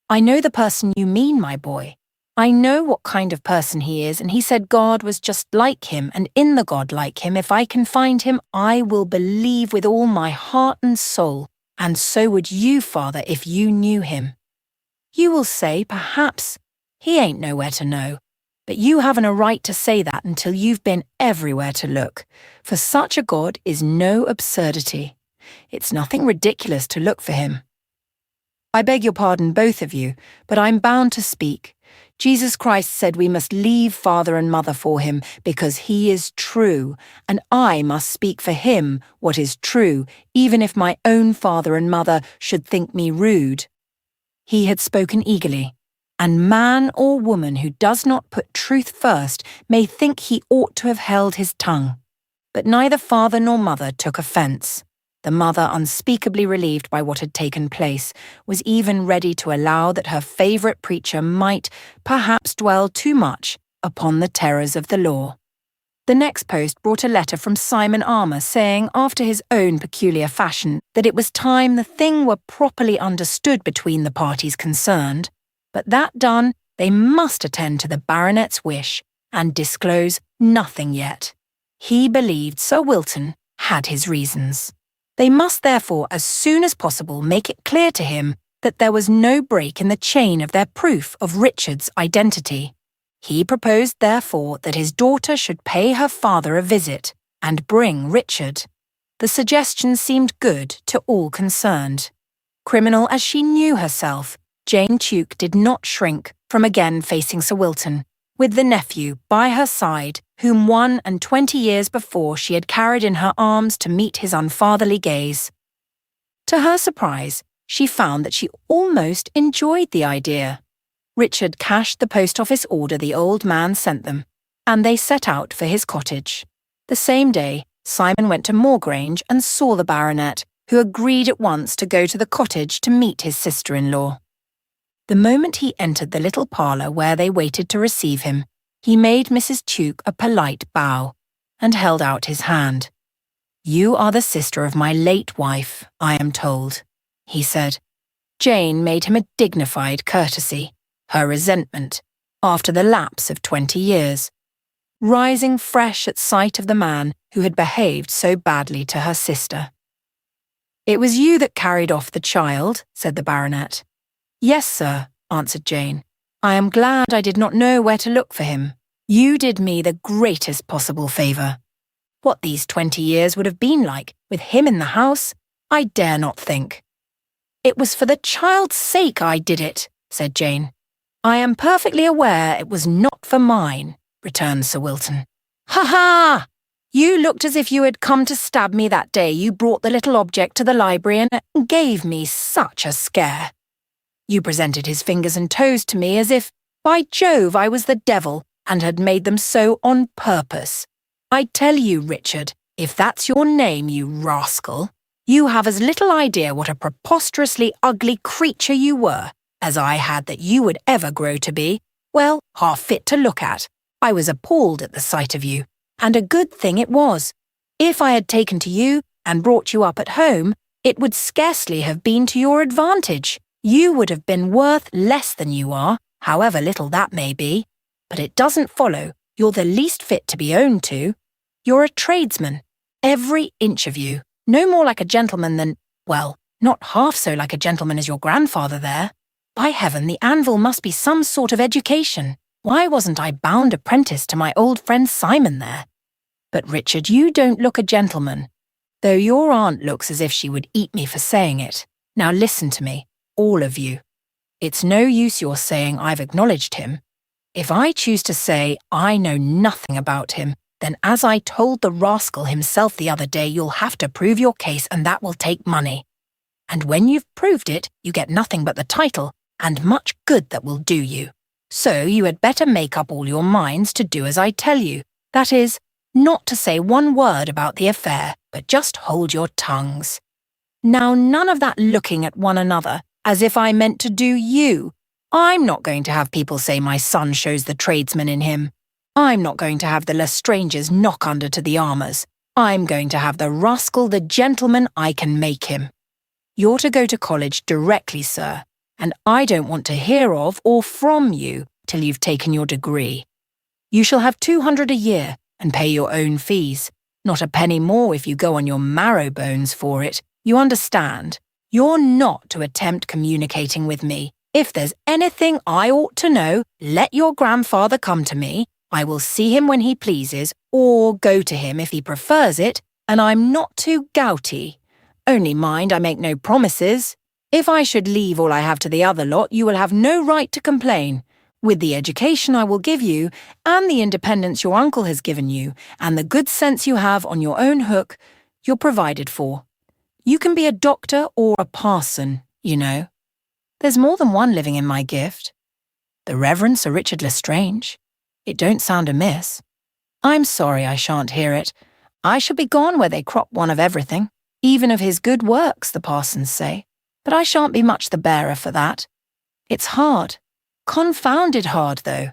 I know the person you mean, my boy. I know what kind of person he is, and he said God was just like him, and in the God like him, if I can find him, I will believe with all my heart and soul, and so would you, Father, if you knew him. You will say, perhaps, he ain't nowhere to know, but you haven't a right to say that until you've been everywhere to look, for such a God is no absurdity. It's nothing ridiculous to look for him. I beg your pardon, both of you, but I'm bound to speak. Jesus Christ said we must leave father and mother for him because he is true, and I must speak for him what is true, even if my own father and mother should think me rude. He had spoken eagerly, and man or woman who does not put truth first may think he ought to have held his tongue. But neither father nor mother took offence. The mother, unspeakably relieved by what had taken place, was even ready to allow that her favourite preacher might, perhaps, dwell too much upon the terrors of the law. The next post brought a letter from Simon Armour saying, after his own peculiar fashion, that it was time the thing were properly understood between the parties concerned, but that done, they must attend to the baronet's wish and disclose nothing yet. He believed Sir Wilton had his reasons. They must therefore as soon as possible make it clear to him that there was no break in the chain of their proof of Richard's identity. He proposed therefore that his daughter should pay her father a visit and bring Richard. The suggestion seemed good to all concerned. Criminal as she knew herself, Jane Tuke did not shrink from again facing Sir Wilton, with the nephew by her side, whom 21 years before she had carried in her arms to meet his unfatherly gaze. To her surprise, she found that she almost enjoyed the idea. Richard cashed the post office order the old man sent them, and they set out for his cottage. The same day, Simon went to Moorgrange and saw the baronet, who agreed at once to go to the cottage to meet his sister-in-law. The moment he entered the little parlour where they waited to receive him, he made Mrs. Tuke a polite bow, and held out his hand. "You are the sister of my late wife, I am told," he said. Jane made him a dignified courtesy, her resentment, after the lapse of 20 years, rising fresh at sight of the man who had behaved so badly to her sister. "It was you that carried off the child," said the baronet. "Yes, sir," answered Jane. "I am glad I did not know where to look for him. You did me the greatest possible favour. What these 20 years would have been like, with him in the house, I dare not think." "It was for the child's sake I did it," said Jane. "I am perfectly aware it was not for mine," returned Sir Wilton. "Ha ha! You looked as if you had come to stab me that day you brought the little object to the library and gave me such a scare. You presented his fingers and toes to me as if, by Jove, I was the devil and had made them so on purpose. I tell you, Richard, if that's your name, you rascal, you have as little idea what a preposterously ugly creature you were as I had that you would ever grow to be. Well, half fit to look at. I was appalled at the sight of you, and a good thing it was. If I had taken to you and brought you up at home, it would scarcely have been to your advantage. You would have been worth less than you are, however little that may be. But it doesn't follow you're the least fit to be owned to. You're a tradesman, every inch of you, no more like a gentleman than, well, not half so like a gentleman as your grandfather there. By heaven, the anvil must be some sort of education. Why wasn't I bound apprentice to my old friend Simon there? But Richard, you don't look a gentleman, though your aunt looks as if she would eat me for saying it. Now listen to me. All of you. It's no use your saying I've acknowledged him. If I choose to say I know nothing about him, then as I told the rascal himself the other day, you'll have to prove your case and that will take money. And when you've proved it, you get nothing but the title and much good that will do you. So you had better make up all your minds to do as I tell you. That is, not to say one word about the affair, but just hold your tongues. Now none of that looking at one another, as if I meant to do you. I'm not going to have people say my son shows the tradesman in him. I'm not going to have the Lestrangers knock under to the armours. I'm going to have the rascal the gentleman I can make him. You're to go to college directly, sir, and I don't want to hear of or from you till you've taken your degree. You shall have 200 a year and pay your own fees. Not a penny more if you go on your marrow bones for it. You understand? You're not to attempt communicating with me. If there's anything I ought to know, let your grandfather come to me. I will see him when he pleases, or go to him if he prefers it, and I'm not too gouty. Only mind, I make no promises. If I should leave all I have to the other lot, you will have no right to complain. With the education I will give you, and the independence your uncle has given you, and the good sense you have on your own hook, you're provided for. You can be a doctor or a parson, you know. There's more than one living in my gift. The Reverend Sir Richard Lestrange. It don't sound amiss. I'm sorry I shan't hear it. I shall be gone where they crop one of everything, even of his good works, the parsons say. But I shan't be much the bearer for that. It's hard. Confounded hard, though,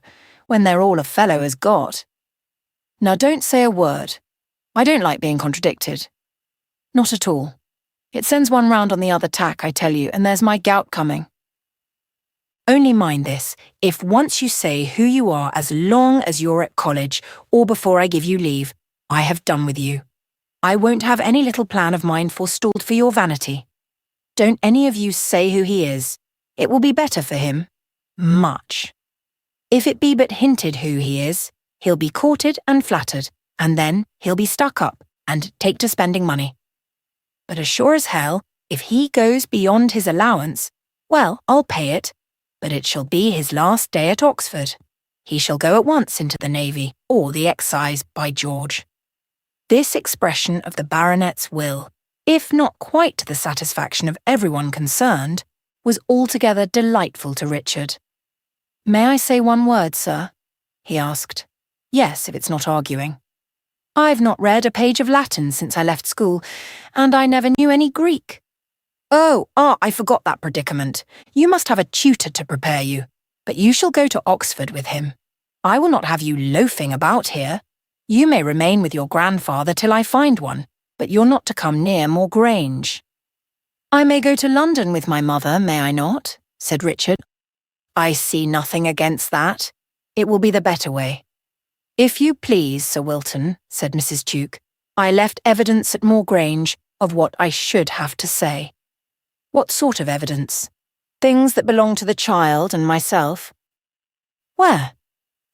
when they're all a fellow has got. Now don't say a word. I don't like being contradicted. Not at all. It sends one round on the other tack, I tell you, and there's my gout coming. Only mind this, if once you say who you are as long as you're at college, or before I give you leave, I have done with you. I won't have any little plan of mine forestalled for your vanity. Don't any of you say who he is. It will be better for him. Much. If it be but hinted who he is, he'll be courted and flattered, and then he'll be stuck up and take to spending money. But as sure as hell, if he goes beyond his allowance, well, I'll pay it, but it shall be his last day at Oxford. He shall go at once into the Navy, or the Excise, by George. This expression of the baronet's will, if not quite to the satisfaction of everyone concerned, was altogether delightful to Richard. "May I say one word, sir?" he asked. "Yes, if it's not arguing. I've not read a page of Latin since I left school, and I never knew any Greek. I forgot that predicament. You must have a tutor to prepare you, but you shall go to Oxford with him. I will not have you loafing about here. You may remain with your grandfather till I find one, but you're not to come near Moor Grange." "I may go to London with my mother, may I not?" said Richard. "I see nothing against that. It will be the better way." "If you please, Sir Wilton," said Mrs. Tuke, "I left evidence at Moor Grange of what I should have to say." "What sort of evidence?" "Things that belong to the child and myself." "Where?"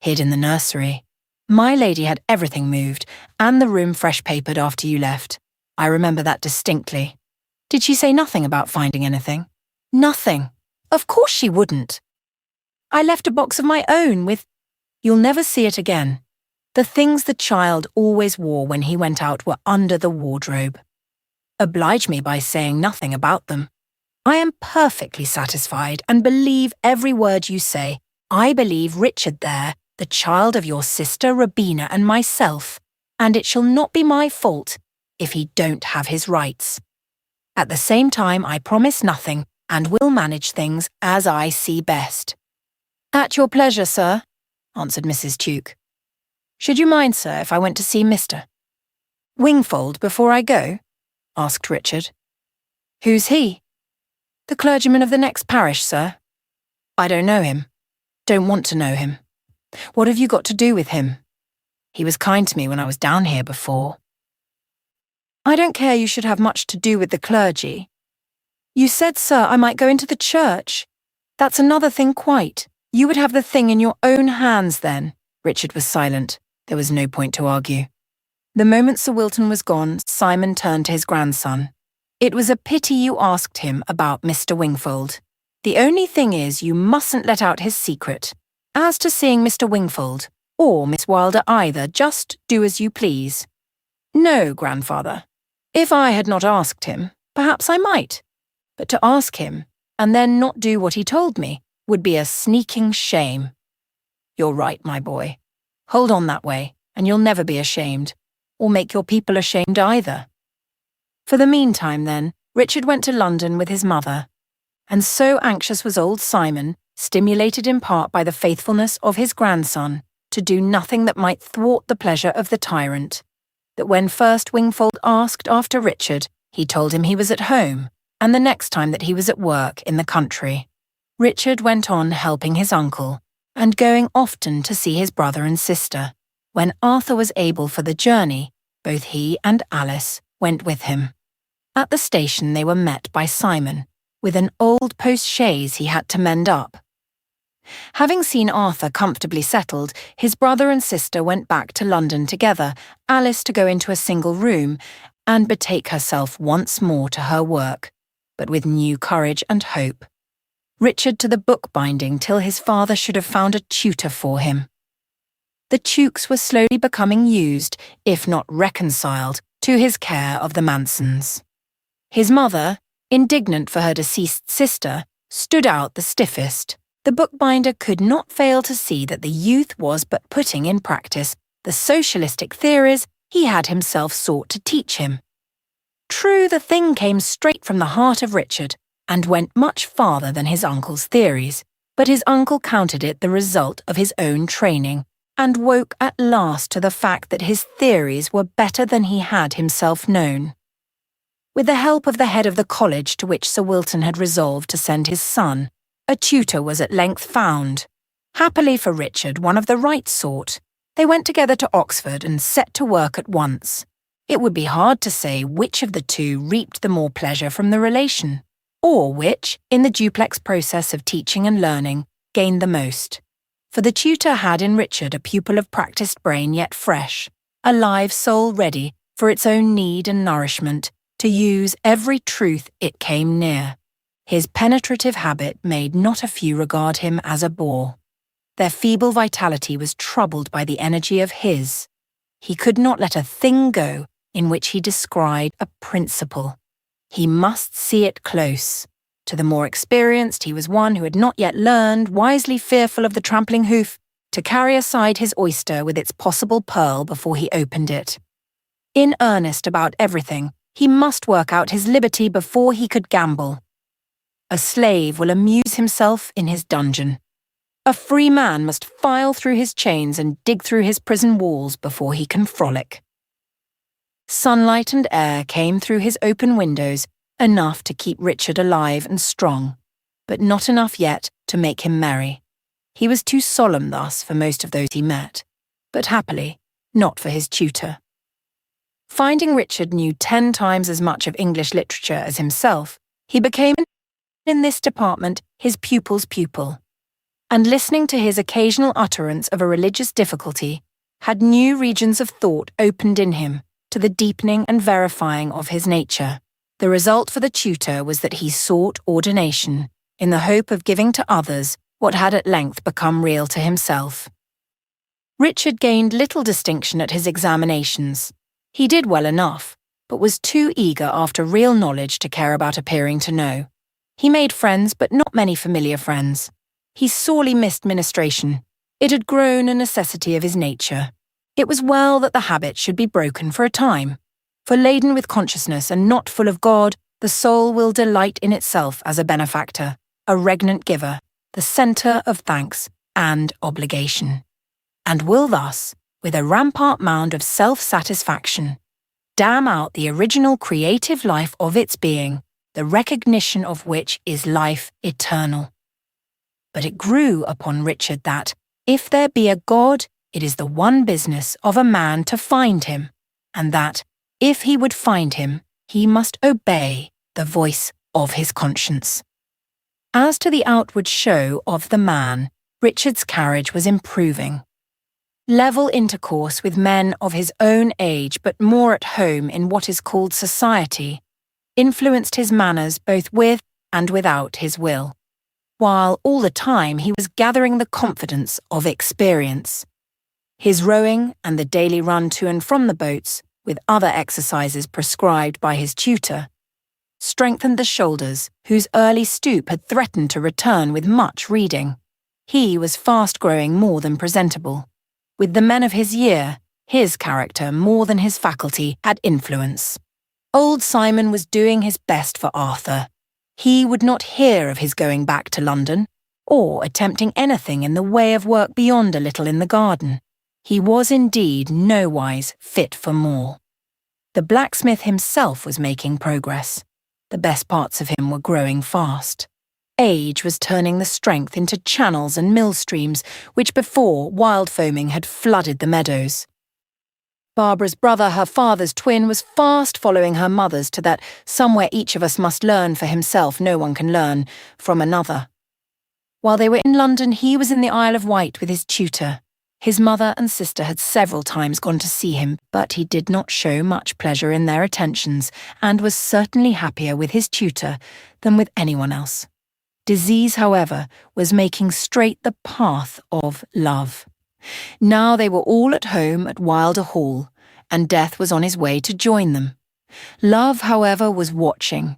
"Hid in the nursery. My lady had everything moved, and the room fresh papered after you left. I remember that distinctly." "Did she say nothing about finding anything?" "Nothing. Of course she wouldn't. I left a box of my own with— You'll never see it again. The things the child always wore when he went out were under the wardrobe. Oblige me by saying nothing about them. I am perfectly satisfied and believe every word you say. I believe Richard there, the child of your sister Robina and myself, and it shall not be my fault if he don't have his rights. At the same time, I promise nothing and will manage things as I see best." "At your pleasure, sir," answered Mrs. Tuke. "Should you mind, sir, if I went to see Mr. Wingfold before I go?" asked Richard. "Who's he?" "The clergyman of the next parish, sir." "I don't know him. Don't want to know him. What have you got to do with him? He was kind to me when I was down here before." "I don't care you should have much to do with the clergy. You said, sir, I might go into the church. That's another thing quite. You would have the thing in your own hands then." Richard was silent. There was no point to argue. The moment Sir Wilton was gone, Simon turned to his grandson. "It was a pity you asked him about Mr. Wingfold. The only thing is you mustn't let out his secret. As to seeing Mr. Wingfold, or Miss Wylder either, just do as you please. No, grandfather. If I had not asked him, perhaps I might. But to ask him, and then not do what he told me, would be a sneaking shame. You're right, my boy. Hold on that way, and you'll never be ashamed, or make your people ashamed either. For the meantime, then, Richard went to London with his mother, and so anxious was old Simon, stimulated in part by the faithfulness of his grandson, to do nothing that might thwart the pleasure of the tyrant, that when first Wingfold asked after Richard, he told him he was at home, and the next time that he was at work in the country. Richard went on helping his uncle, and going often to see his brother and sister. When Arthur was able for the journey, both he and Alice went with him. At the station they were met by Simon, with an old post-chaise he had to mend up. Having seen Arthur comfortably settled, his brother and sister went back to London together, Alice to go into a single room and betake herself once more to her work, but with new courage and hope. Richard to the bookbinding till his father should have found a tutor for him. The Tukes were slowly becoming used, if not reconciled, to his care of the Mansons. His mother, indignant for her deceased sister, stood out the stiffest. The bookbinder could not fail to see that the youth was but putting in practice the socialistic theories he had himself sought to teach him. True, the thing came straight from the heart of Richard, and went much farther than his uncle's theories, but his uncle counted it the result of his own training, and woke at last to the fact that his theories were better than he had himself known. With the help of the head of the college to which Sir Wilton had resolved to send his son, a tutor was at length found. Happily for Richard, one of the right sort. They went together to Oxford and set to work at once. It would be hard to say which of the two reaped the more pleasure from the relation, or which, in the duplex process of teaching and learning, gained the most. For the tutor had in Richard a pupil of practised brain yet fresh, a live soul ready, for its own need and nourishment, to use every truth it came near. His penetrative habit made not a few regard him as a bore. Their feeble vitality was troubled by the energy of his. He could not let a thing go in which he descried a principle. He must see it close. To the more experienced, he was one who had not yet learned, wisely fearful of the trampling hoof, to carry aside his oyster with its possible pearl before he opened it. In earnest about everything, he must work out his liberty before he could gamble. A slave will amuse himself in his dungeon. A free man must file through his chains and dig through his prison walls before he can frolic. Sunlight and air came through his open windows, enough to keep Richard alive and strong, but not enough yet to make him merry. He was too solemn thus for most of those he met, but happily not for his tutor. Finding Richard knew 10 times as much of English literature as himself, he became, in this department, his pupil's pupil, and listening to his occasional utterance of a religious difficulty, had new regions of thought opened in him to the deepening and verifying of his nature. The result for the tutor was that he sought ordination, in the hope of giving to others what had at length become real to himself. Richard gained little distinction at his examinations. He did well enough, but was too eager after real knowledge to care about appearing to know. He made friends, but not many familiar friends. He sorely missed ministration. It had grown a necessity of his nature. It was well that the habit should be broken for a time, for laden with consciousness and not full of God, the soul will delight in itself as a benefactor, a regnant giver, the centre of thanks and obligation, and will thus, with a rampart mound of self-satisfaction, dam out the original creative life of its being, the recognition of which is life eternal. But it grew upon Richard that, if there be a God, it is the one business of a man to find him, and that, if he would find him, he must obey the voice of his conscience. As to the outward show of the man, Richard's carriage was improving. Level intercourse with men of his own age, but more at home in what is called society, influenced his manners both with and without his will, while all the time he was gathering the confidence of experience. His rowing and the daily run to and from the boats, with other exercises prescribed by his tutor, strengthened the shoulders whose early stoop had threatened to return with much reading. He was fast growing more than presentable. With the men of his year, his character more than his faculty had influence. Old Simon was doing his best for Arthur. He would not hear of his going back to London, or attempting anything in the way of work beyond a little in the garden. He was indeed nowise fit for more. The blacksmith himself was making progress. The best parts of him were growing fast. Age was turning the strength into channels and mill streams which before wild foaming had flooded the meadows. Barbara's brother, her father's twin, was fast following her mother's to that somewhere each of us must learn for himself no one can learn from another. While they were in London, he was in the Isle of Wight with his tutor. His mother and sister had several times gone to see him, but he did not show much pleasure in their attentions, and was certainly happier with his tutor than with anyone else. Disease, however, was making straight the path of love. Now they were all at home at Wylder Hall, and Death was on his way to join them. Love, however, was watching,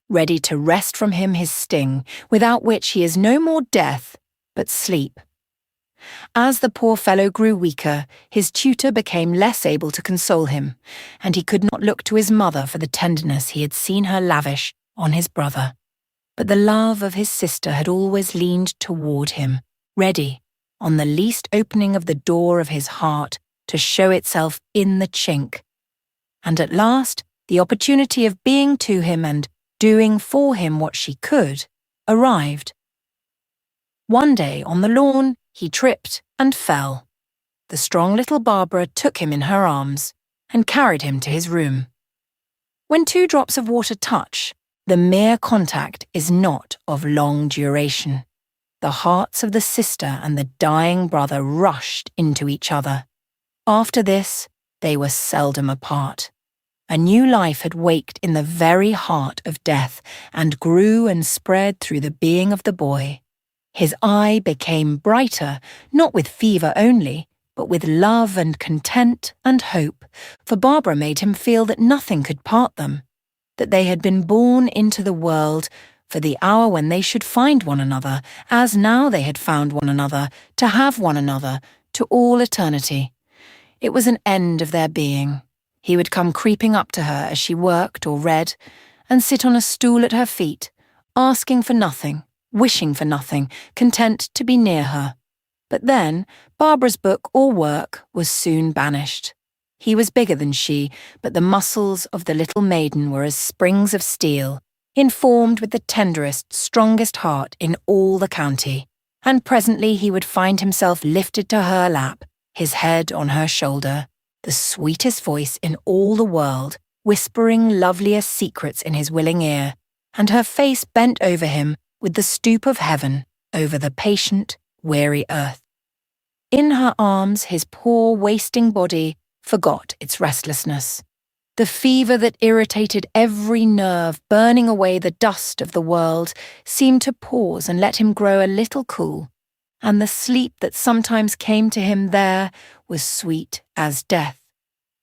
ready to wrest from him his sting, without which he is no more death, but sleep. As the poor fellow grew weaker, his tutor became less able to console him, and he could not look to his mother for the tenderness he had seen her lavish on his brother. But the love of his sister had always leaned toward him, ready, on the least opening of the door of his heart, to show itself in the chink. And at last, the opportunity of being to him and doing for him what she could, arrived. One day on the lawn, he tripped and fell. The strong little Barbara took him in her arms and carried him to his room. When two drops of water touch, the mere contact is not of long duration. The hearts of the sister and the dying brother rushed into each other. After this, they were seldom apart. A new life had waked in the very heart of death and grew and spread through the being of the boy. His eye became brighter, not with fever only, but with love and content and hope, for Barbara made him feel that nothing could part them, that they had been born into the world for the hour when they should find one another, as now they had found one another, to have one another, to all eternity. It was an end of their being. He would come creeping up to her as she worked or read, and sit on a stool at her feet, asking for nothing, wishing for nothing, content to be near her. But then, Barbara's book or work was soon banished. He was bigger than she, but the muscles of the little maiden were as springs of steel, informed with the tenderest, strongest heart in all the county, and presently he would find himself lifted to her lap, his head on her shoulder, the sweetest voice in all the world, whispering loveliest secrets in his willing ear, and her face bent over him with the stoop of heaven over the patient, weary earth. In her arms his poor wasting body forgot its restlessness. The fever that irritated every nerve, burning away the dust of the world, seemed to pause and let him grow a little cool, and the sleep that sometimes came to him there was sweet as death.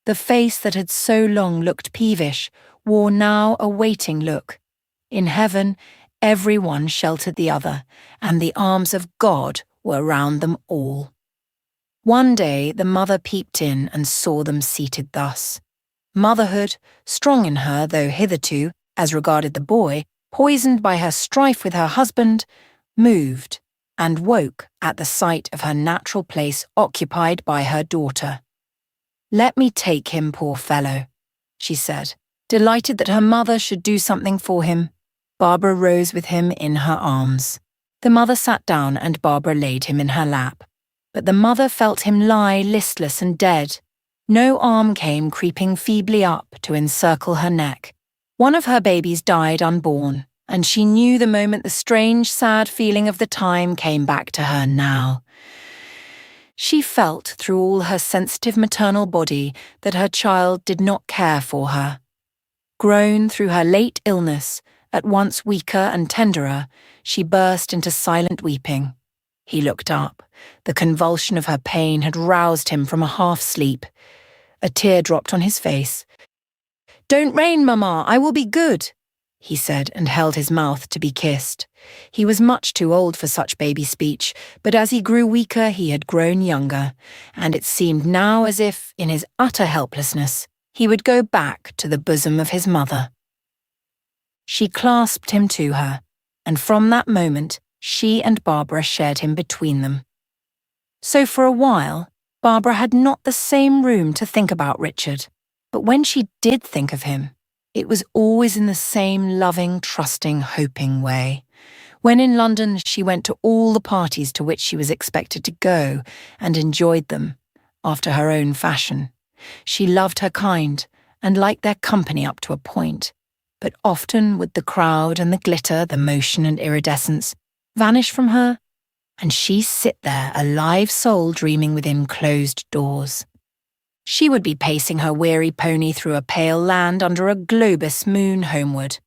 The face that had so long looked peevish wore now a waiting look. In heaven, every one sheltered the other, and the arms of God were round them all. One day the mother peeped in and saw them seated thus. Motherhood, strong in her though hitherto, as regarded the boy, poisoned by her strife with her husband, moved, and woke at the sight of her natural place occupied by her daughter. "Let me take him, poor fellow," she said, delighted that her mother should do something for him. Barbara rose with him in her arms. The mother sat down and Barbara laid him in her lap. But the mother felt him lie listless and dead. No arm came creeping feebly up to encircle her neck. One of her babies died unborn, and she knew the moment the strange, sad feeling of the time came back to her now. She felt through all her sensitive maternal body that her child did not care for her. Grown through her late illness, at once weaker and tenderer, she burst into silent weeping. He looked up. The convulsion of her pain had roused him from a half-sleep. A tear dropped on his face. "Don't rain, Mamma, I will be good," he said, and held his mouth to be kissed. He was much too old for such baby speech, but as he grew weaker he had grown younger, and it seemed now as if, in his utter helplessness, he would go back to the bosom of his mother. She clasped him to her, and from that moment she and Barbara shared him between them. So for a while, Barbara had not the same room to think about Richard, but when she did think of him, it was always in the same loving, trusting, hoping way. When in London, she went to all the parties to which she was expected to go and enjoyed them, after her own fashion. She loved her kind and liked their company up to a point, but often would the crowd and the glitter, the motion and iridescence, vanish from her, and she sit there, a live soul dreaming within closed doors. She would be pacing her weary pony through a pale land under a globous moon homeward,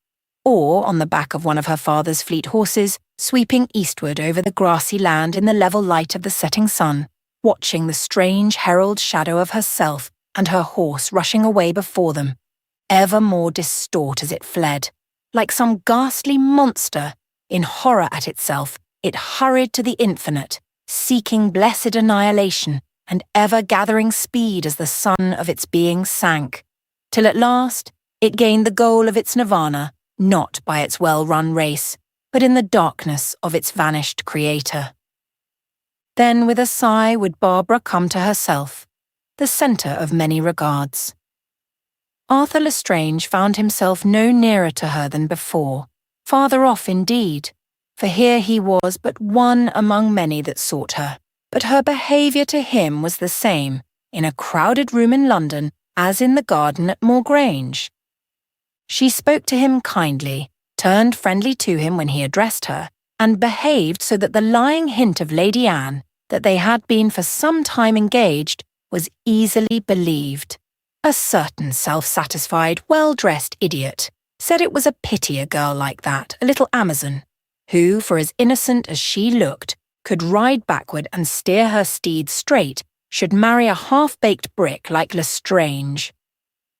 or on the back of one of her father's fleet horses, sweeping eastward over the grassy land in the level light of the setting sun, watching the strange herald shadow of herself and her horse rushing away before them, ever more distort as it fled. Like some ghastly monster, in horror at itself, it hurried to the infinite, seeking blessed annihilation, and ever gathering speed as the sun of its being sank, till at last it gained the goal of its nirvana, not by its well-run race, but in the darkness of its vanished creator. Then with a sigh would Barbara come to herself, the centre of many regards. Arthur Lestrange found himself no nearer to her than before, farther off indeed, for here he was but one among many that sought her. But her behaviour to him was the same, in a crowded room in London as in the garden at Moor Grange. She spoke to him kindly, turned friendly to him when he addressed her, and behaved so that the lying hint of Lady Anne, that they had been for some time engaged, was easily believed. A certain self-satisfied, well-dressed idiot said it was a pity a girl like that, a little Amazon, who, for as innocent as she looked, could ride backward and steer her steed straight, should marry a half-baked brick like Lestrange.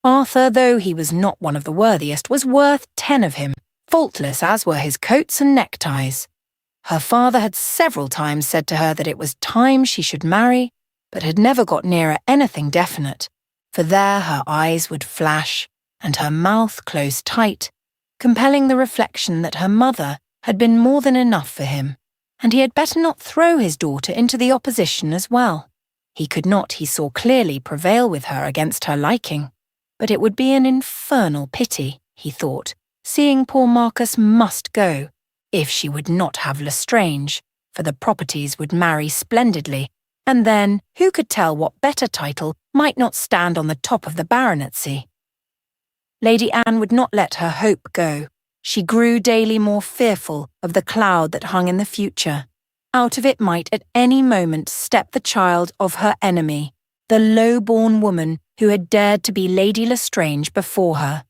Arthur, though he was not one of the worthiest, was worth 10 of him, faultless as were his coats and neckties. Her father had several times said to her that it was time she should marry, but had never got nearer anything definite, for there her eyes would flash, and her mouth close tight, compelling the reflection that her mother had been more than enough for him, and he had better not throw his daughter into the opposition as well. He could not, he saw clearly, prevail with her against her liking, but it would be an infernal pity, he thought, seeing poor Marcus must go, if she would not have Lestrange, for the properties would marry splendidly, and then who could tell what better title might not stand on the top of the baronetcy? Lady Anne would not let her hope go. She grew daily more fearful of the cloud that hung in the future. Out of it might at any moment step the child of her enemy, the low-born woman who had dared to be Lady Lestrange before her.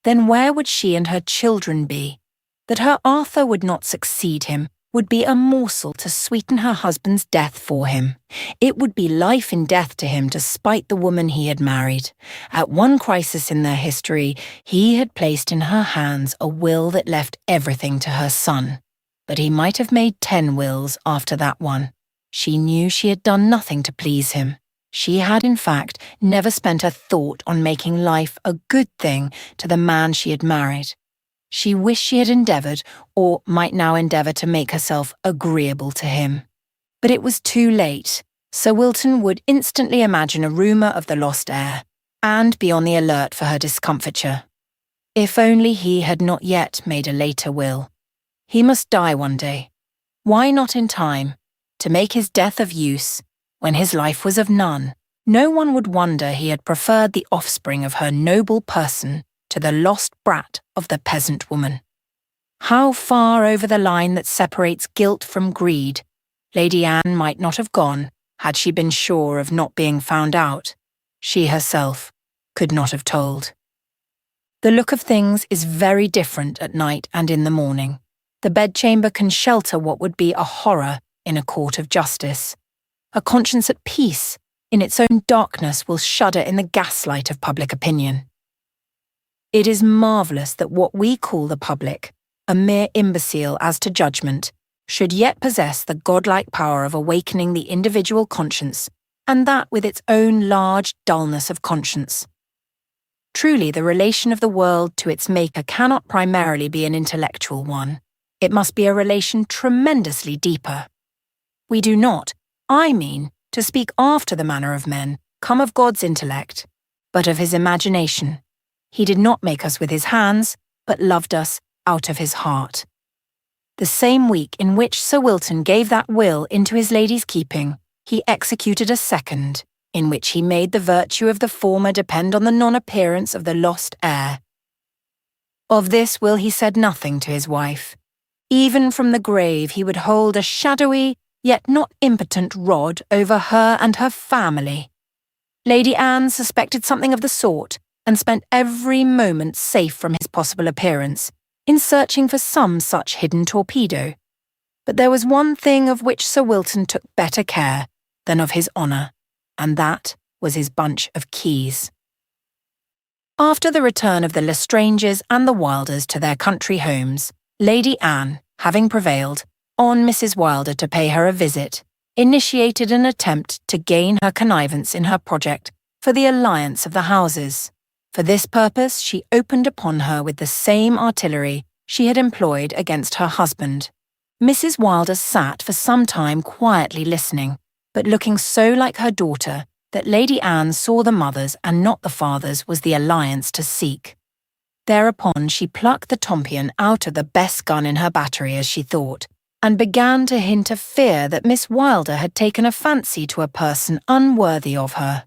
Then where would she and her children be? That her Arthur would not succeed him would be a morsel to sweeten her husband's death for him. It would be life in death to him to spite the woman he had married. At one crisis in their history, he had placed in her hands a will that left everything to her son. But he might have made 10 wills after that one. She knew she had done nothing to please him. She had, in fact, never spent a thought on making life a good thing to the man she had married. She wished she had endeavoured, or might now endeavour to make herself agreeable to him. But it was too late. Sir Wilton would instantly imagine a rumour of the lost heir, and be on the alert for her discomfiture. If only he had not yet made a later will. He must die one day. Why not in time, to make his death of use, when his life was of none? No one would wonder he had preferred the offspring of her noble person to the lost brat of the peasant woman. How far over the line that separates guilt from greed Lady Anne might not have gone had she been sure of not being found out, she herself could not have told. The look of things is very different at night and in the morning. The bedchamber can shelter what would be a horror in a court of justice. A conscience at peace in its own darkness will shudder in the gaslight of public opinion. It is marvellous that what we call the public, a mere imbecile as to judgment, should yet possess the godlike power of awakening the individual conscience, and that with its own large dullness of conscience. Truly, the relation of the world to its maker cannot primarily be an intellectual one. It must be a relation tremendously deeper. We do not, I mean, to speak after the manner of men, come of God's intellect, but of his imagination. He did not make us with his hands, but loved us out of his heart. The same week in which Sir Wilton gave that will into his lady's keeping, he executed a second, in which he made the virtue of the former depend on the non-appearance of the lost heir. Of this will he said nothing to his wife. Even from the grave he would hold a shadowy, yet not impotent rod over her and her family. Lady Anne suspected something of the sort, and spent every moment safe from his possible appearance, in searching for some such hidden torpedo. But there was one thing of which Sir Wilton took better care than of his honour, and that was his bunch of keys. After the return of the Lestranges and the Wylders to their country homes, Lady Anne, having prevailed on Mrs. Wylder to pay her a visit, initiated an attempt to gain her connivance in her project for the alliance of the houses. For this purpose she opened upon her with the same artillery she had employed against her husband. Mrs. Wylder sat for some time quietly listening, but looking so like her daughter that Lady Anne saw the mother's and not the father's was the alliance to seek. Thereupon she plucked the tompion out of the best gun in her battery, as she thought, and began to hint a fear that Miss Wylder had taken a fancy to a person unworthy of her.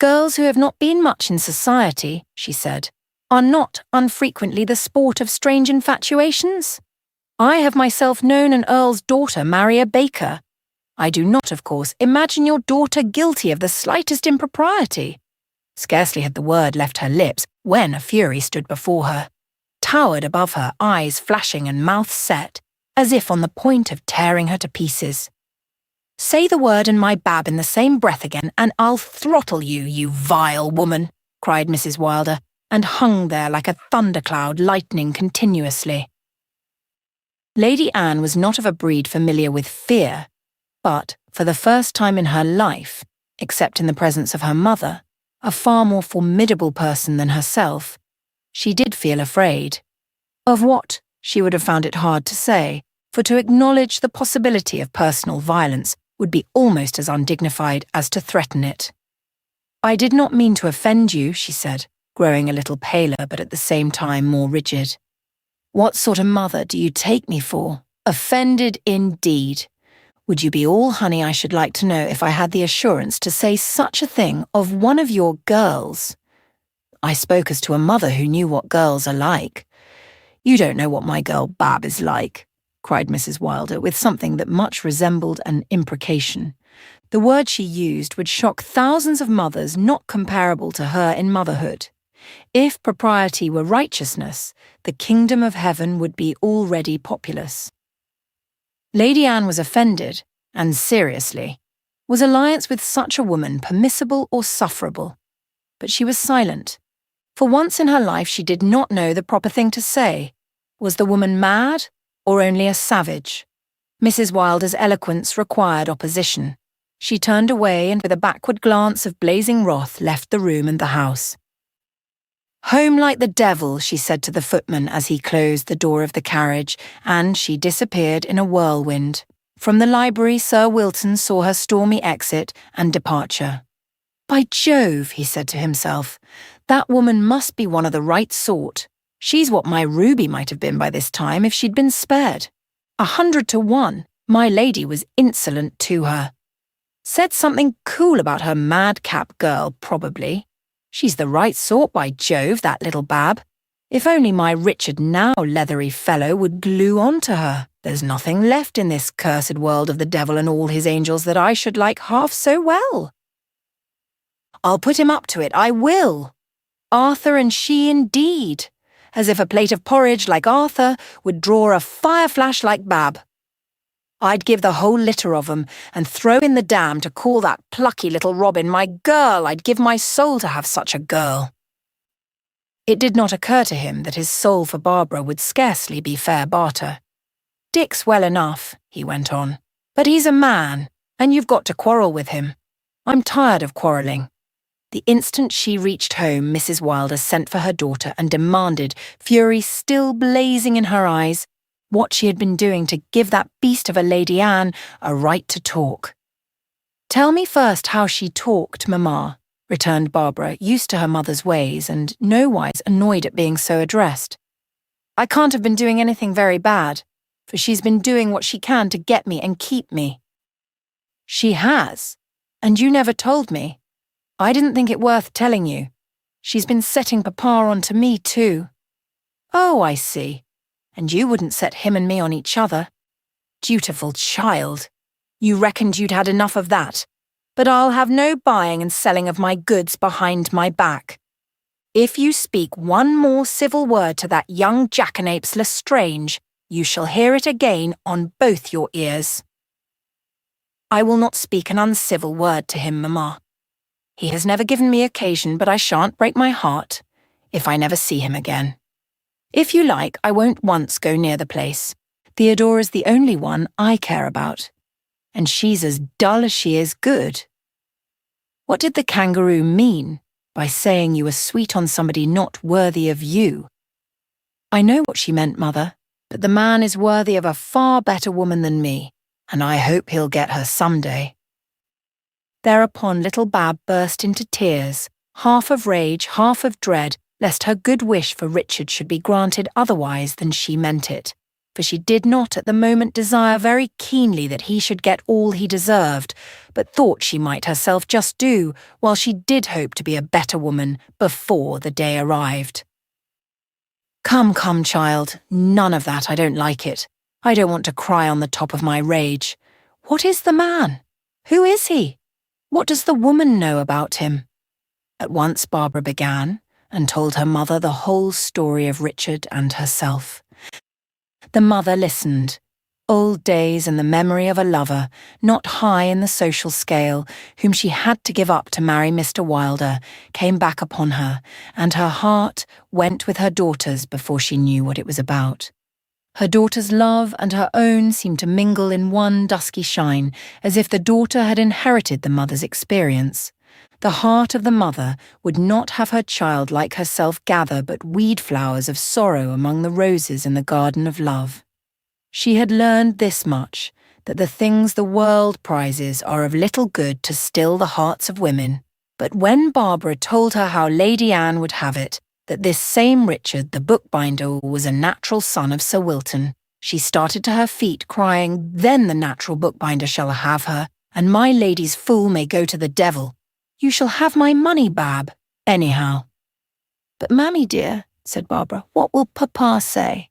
Girls who have not been much in society, she said, are not unfrequently the sport of strange infatuations. I have myself known an earl's daughter marry a baker. I do not, of course, imagine your daughter guilty of the slightest impropriety. Scarcely had the word left her lips when a fury stood before her, towered above her, eyes flashing and mouth set, as if on the point of tearing her to pieces. Say the word and my Bab in the same breath again, and I'll throttle you, you vile woman, cried Mrs. Wylder, and hung there like a thundercloud lightning continuously. Lady Anne was not of a breed familiar with fear, but, for the first time in her life, except in the presence of her mother, a far more formidable person than herself, she did feel afraid. Of what, she would have found it hard to say, for to acknowledge the possibility of personal violence would be almost as undignified as to threaten it. I did not mean to offend you, she said, growing a little paler but at the same time more rigid. What sort of mother do you take me for? Offended indeed. Would you be all honey, I should like to know, if I had the assurance to say such a thing of one of your girls? I spoke as to a mother who knew what girls are like. You don't know what my girl Bab is like, cried Mrs. Wylder with something that much resembled an imprecation. The word she used would shock thousands of mothers not comparable to her in motherhood. If propriety were righteousness, the kingdom of heaven would be already populous. Lady Anne was offended, and seriously. Was alliance with such a woman permissible or sufferable? But she was silent. For once in her life she did not know the proper thing to say. Was the woman mad, or only a savage? Mrs. Wylder's eloquence required opposition. She turned away and with a backward glance of blazing wrath left the room and the house. Home like the devil, she said to the footman as he closed the door of the carriage, and she disappeared in a whirlwind. From the library Sir Wilton saw her stormy exit and departure. By Jove, he said to himself, that woman must be one of the right sort. She's what my Ruby might have been by this time if she'd been spared. 100 to 1, my lady was insolent to her. Said something cool about her madcap girl, probably. She's the right sort, by Jove, that little Bab. If only my Richard now leathery fellow would glue on to her. There's nothing left in this cursed world of the devil and all his angels that I should like half so well. I'll put him up to it, I will. Arthur and she indeed. As if a plate of porridge like Arthur would draw a fire flash like Bab. I'd give the whole litter of 'em and throw in the dam to call that plucky little Robin my girl. I'd give my soul to have such a girl." It did not occur to him that his soul for Barbara would scarcely be fair barter. "Dick's well enough," he went on, "but he's a man, and you've got to quarrel with him. I'm tired of quarrelling." The instant she reached home, Mrs. Wylder sent for her daughter and demanded, fury still blazing in her eyes, what she had been doing to give that beast of a Lady Anne a right to talk. "Tell me first how she talked, Mamma," returned Barbara, used to her mother's ways and nowise annoyed at being so addressed. "I can't have been doing anything very bad, for she's been doing what she can to get me and keep me." "She has, and you never told me. I didn't think it worth telling you. She's been setting Papa on to me too." "Oh, I see. And you wouldn't set him and me on each other. Dutiful child. You reckoned you'd had enough of that. But I'll have no buying and selling of my goods behind my back. If you speak one more civil word to that young jackanapes Lestrange, you shall hear it again on both your ears." "I will not speak an uncivil word to him, Mamma. He has never given me occasion, but I shan't break my heart if I never see him again. If you like, I won't once go near the place. Theodore is the only one I care about, and she's as dull as she is good." What did the kangaroo mean by saying you were sweet on somebody not worthy of you? "I know what she meant, Mother, but the man is worthy of a far better woman than me, and I hope he'll get her some day." Thereupon little Bab burst into tears, half of rage, half of dread, lest her good wish for Richard should be granted otherwise than she meant it, for she did not at the moment desire very keenly that he should get all he deserved, but thought she might herself just do, while she did hope to be a better woman before the day arrived. "Come, come, child, none of that, I don't like it. I don't want to cry on the top of my rage. What is the man? Who is he? What does the woman know about him?" At once Barbara began, and told her mother the whole story of Richard and herself. The mother listened. Old days and the memory of a lover, not high in the social scale, whom she had to give up to marry Mr. Wylder, came back upon her, and her heart went with her daughter's before she knew what it was about. Her daughter's love and her own seemed to mingle in one dusky shine, as if the daughter had inherited the mother's experience. The heart of the mother would not have her child like herself gather but weed flowers of sorrow among the roses in the garden of love. She had learned this much, that the things the world prizes are of little good to still the hearts of women. But when Barbara told her how Lady Anne would have it, that this same Richard the bookbinder was a natural son of Sir Wilton, she started to her feet, crying, "Then the natural bookbinder shall have her, and my lady's fool may go to the devil. You shall have my money, Bab, anyhow." "But, Mammy dear," said Barbara, "what will Papa say?"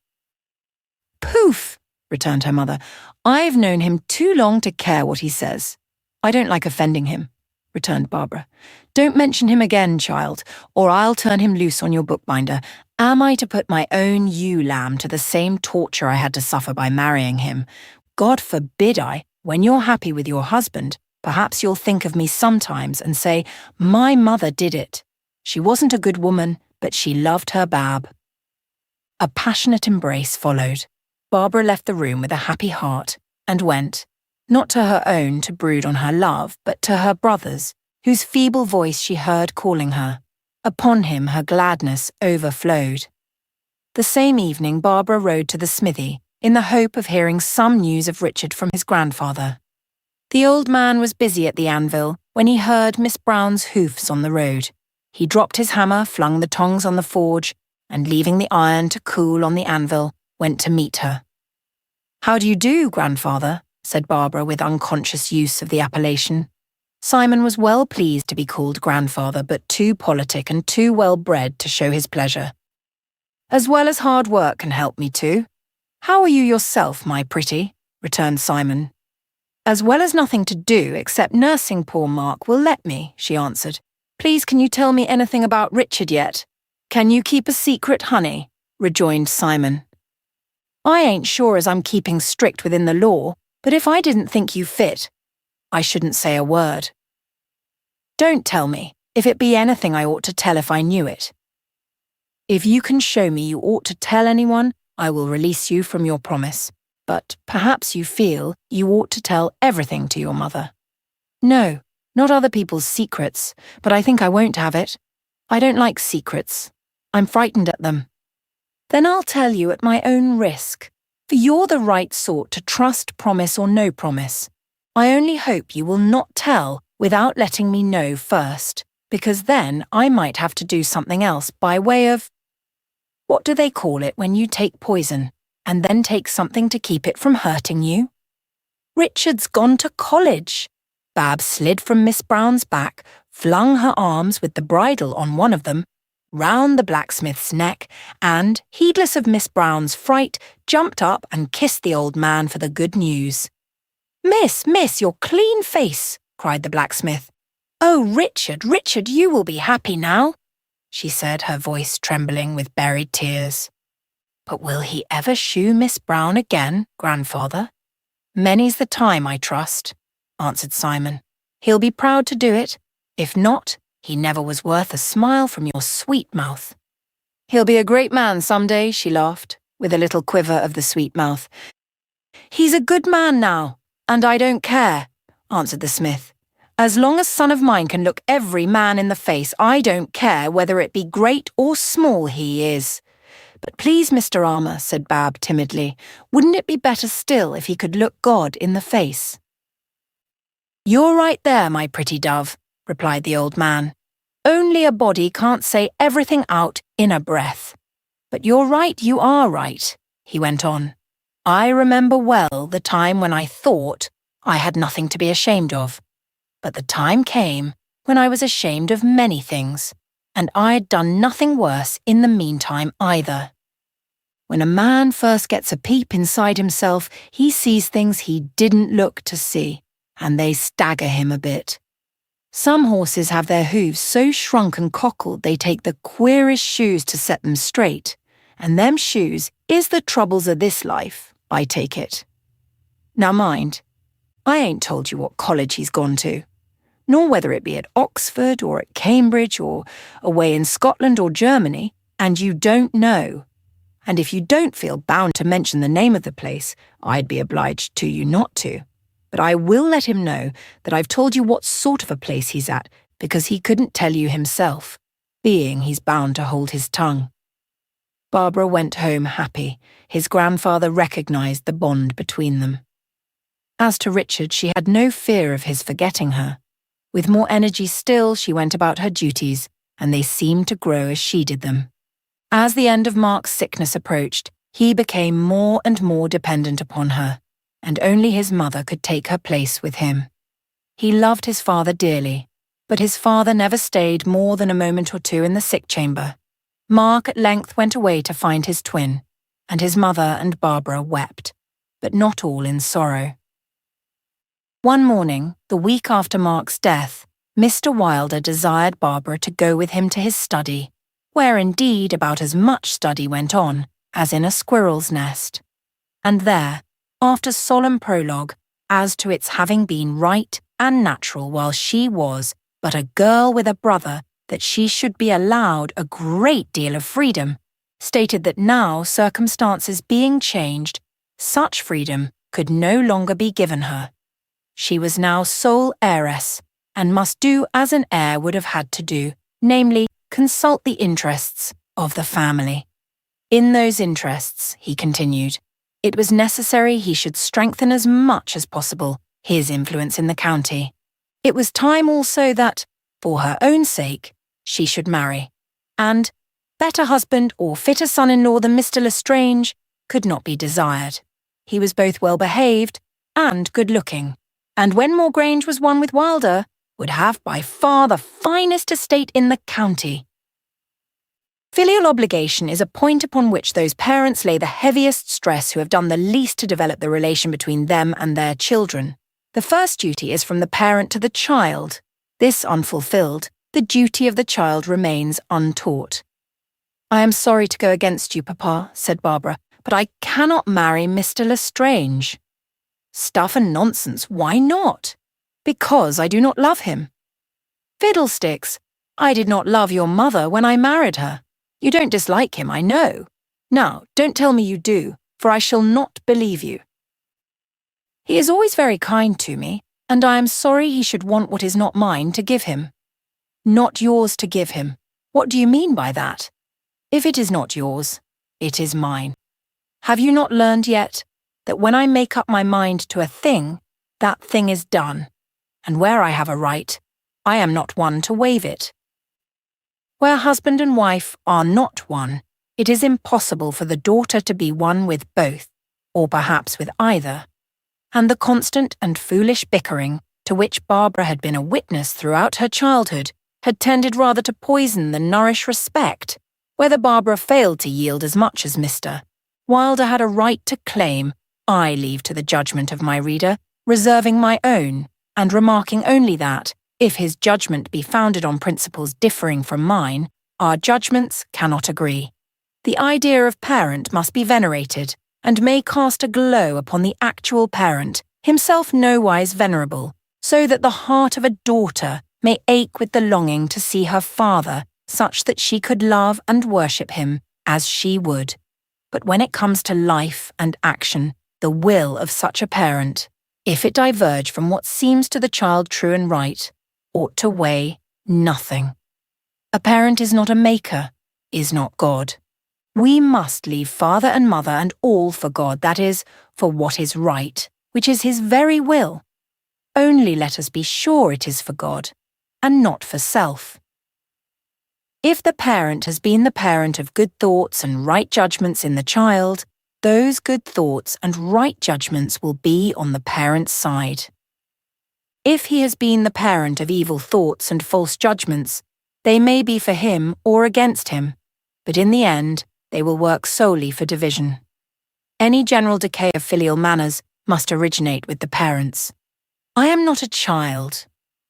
"Poof!" returned her mother. "I've known him too long to care what he says." "I don't like offending him," returned Barbara. "Don't mention him again, child, or I'll turn him loose on your bookbinder. Am I to put my own ewe lamb to the same torture I had to suffer by marrying him? God forbid I, when you're happy with your husband, perhaps you'll think of me sometimes and say, 'My mother did it. She wasn't a good woman, but she loved her Bab.'" A passionate embrace followed. Barbara left the room with a happy heart and went, not to her own to brood on her love, but to her brother's, whose feeble voice she heard calling her. Upon him her gladness overflowed. The same evening Barbara rode to the smithy, in the hope of hearing some news of Richard from his grandfather. The old man was busy at the anvil when he heard Miss Brown's hoofs on the road. He dropped his hammer, flung the tongs on the forge, and leaving the iron to cool on the anvil, went to meet her. "How do you do, grandfather?" said Barbara with unconscious use of the appellation. Simon was well pleased to be called grandfather, but too politic and too well bred to show his pleasure. "As well as hard work can help me too. How are you yourself, my pretty?" returned Simon. "As well as nothing to do except nursing poor Mark will let me," she answered. "Please, can you tell me anything about Richard yet?" "Can you keep a secret, honey?" rejoined Simon. "I ain't sure as I'm keeping strict within the law, But if I didn't think you fit, I shouldn't say a word. Don't tell me, if it be anything I ought to tell if I knew it. If you can show me you ought to tell anyone, I will release you from your promise. But perhaps you feel you ought to tell everything to your mother. No, not other people's secrets, but I think I won't have it. I don't like secrets. I'm frightened at them. Then I'll tell you at my own risk, for you're the right sort to trust promise or no promise. I only hope you will not tell without letting me know first, because then I might have to do something else by way of… What do they call it when you take poison, and then take something to keep it from hurting you? Richard's gone to college. Bab slid from Miss Brown's back, flung her arms with the bridle on one of them, round the blacksmith's neck, and, heedless of Miss Brown's fright, jumped up and kissed the old man for the good news. Miss, your clean face, cried the blacksmith. Oh, Richard, you will be happy now, she said, her voice trembling with buried tears. But will he ever shoe Miss Brown again, grandfather? Many's the time, I trust, answered Simon. He'll be proud to do it. If not, he never was worth a smile from your sweet mouth. He'll be a great man some day, she laughed, with a little quiver of the sweet mouth. He's a good man now, and I don't care, answered the smith. As long as son of mine can look every man in the face, I don't care whether it be great or small he is. But please, Mr. Armour, said Bab timidly, wouldn't it be better still if he could look God in the face? You're right there, my pretty dove, replied the old man. Only a body can't say everything out in a breath. But you're right, you are right, he went on. I remember well the time when I thought I had nothing to be ashamed of. But the time came when I was ashamed of many things, and I'd done nothing worse in the meantime either. When a man first gets a peep inside himself, he sees things he didn't look to see, and they stagger him a bit. Some horses have their hooves so shrunk and cockled they take the queerest shoes to set them straight, and them shoes is the troubles of this life, I take it. Now mind, I ain't told you what college he's gone to, nor whether it be at Oxford or at Cambridge or away in Scotland or Germany, and you don't know. And if you don't feel bound to mention the name of the place, I'd be obliged to you not to. But I will let him know that I've told you what sort of a place he's at, because he couldn't tell you himself, being he's bound to hold his tongue. Barbara went home happy. His grandfather recognised the bond between them. As to Richard, she had no fear of his forgetting her. With more energy still, she went about her duties, and they seemed to grow as she did them. As the end of Mark's sickness approached, he became more and more dependent upon her, and only his mother could take her place with him. He loved his father dearly, but his father never stayed more than a moment or two in the sick chamber. Mark at length went away to find his twin, and his mother and Barbara wept, but not all in sorrow. One morning, the week after Mark's death, Mr. Wylder desired Barbara to go with him to his study, where indeed about as much study went on as in a squirrel's nest. And there, after solemn prologue as to its having been right and natural while she was but a girl with a brother that she should be allowed a great deal of freedom, stated that now, circumstances being changed, such freedom could no longer be given her. She was now sole heiress, and must do as an heir would have had to do, namely, consult the interests of the family. In those interests, he continued, it was necessary he should strengthen as much as possible his influence in the county. It was time also that, for her own sake, she should marry, and better husband or fitter son-in-law than Mr. Lestrange could not be desired. He was both well-behaved and good-looking, and when Moorgrange was one with Wylder, would have by far the finest estate in the county. Filial obligation is a point upon which those parents lay the heaviest stress who have done the least to develop the relation between them and their children. The first duty is from the parent to the child. This unfulfilled, the duty of the child remains untaught. I am sorry to go against you, Papa, said Barbara, but I cannot marry Mr. Lestrange. Stuff and nonsense, why not? Because I do not love him. Fiddlesticks! I did not love your mother when I married her. You don't dislike him, I know. Now, don't tell me you do, for I shall not believe you. He is always very kind to me, and I am sorry he should want what is not mine to give him. Not yours to give him. What do you mean by that? If it is not yours, it is mine. Have you not learned yet that when I make up my mind to a thing, that thing is done, and where I have a right, I am not one to waive it? Where husband and wife are not one, it is impossible for the daughter to be one with both, or perhaps with either. And the constant and foolish bickering, to which Barbara had been a witness throughout her childhood, had tended rather to poison than nourish respect. Whether Barbara failed to yield as much as Mr. Wylder had a right to claim, I leave to the judgment of my reader, reserving my own, and remarking only that, if his judgment be founded on principles differing from mine, our judgments cannot agree. The idea of parent must be venerated, and may cast a glow upon the actual parent, himself nowise venerable, so that the heart of a daughter may ache with the longing to see her father, such that she could love and worship him as she would. But when it comes to life and action, the will of such a parent, if it diverge from what seems to the child true and right, ought to weigh nothing. A parent is not a maker, is not God. We must leave father and mother and all for God, that is, for what is right, which is his very will. Only let us be sure it is for God, and not for self. If the parent has been the parent of good thoughts and right judgments in the child, those good thoughts and right judgments will be on the parent's side. If he has been the parent of evil thoughts and false judgments, they may be for him or against him, but in the end they will work solely for division. Any general decay of filial manners must originate with the parents. I am not a child.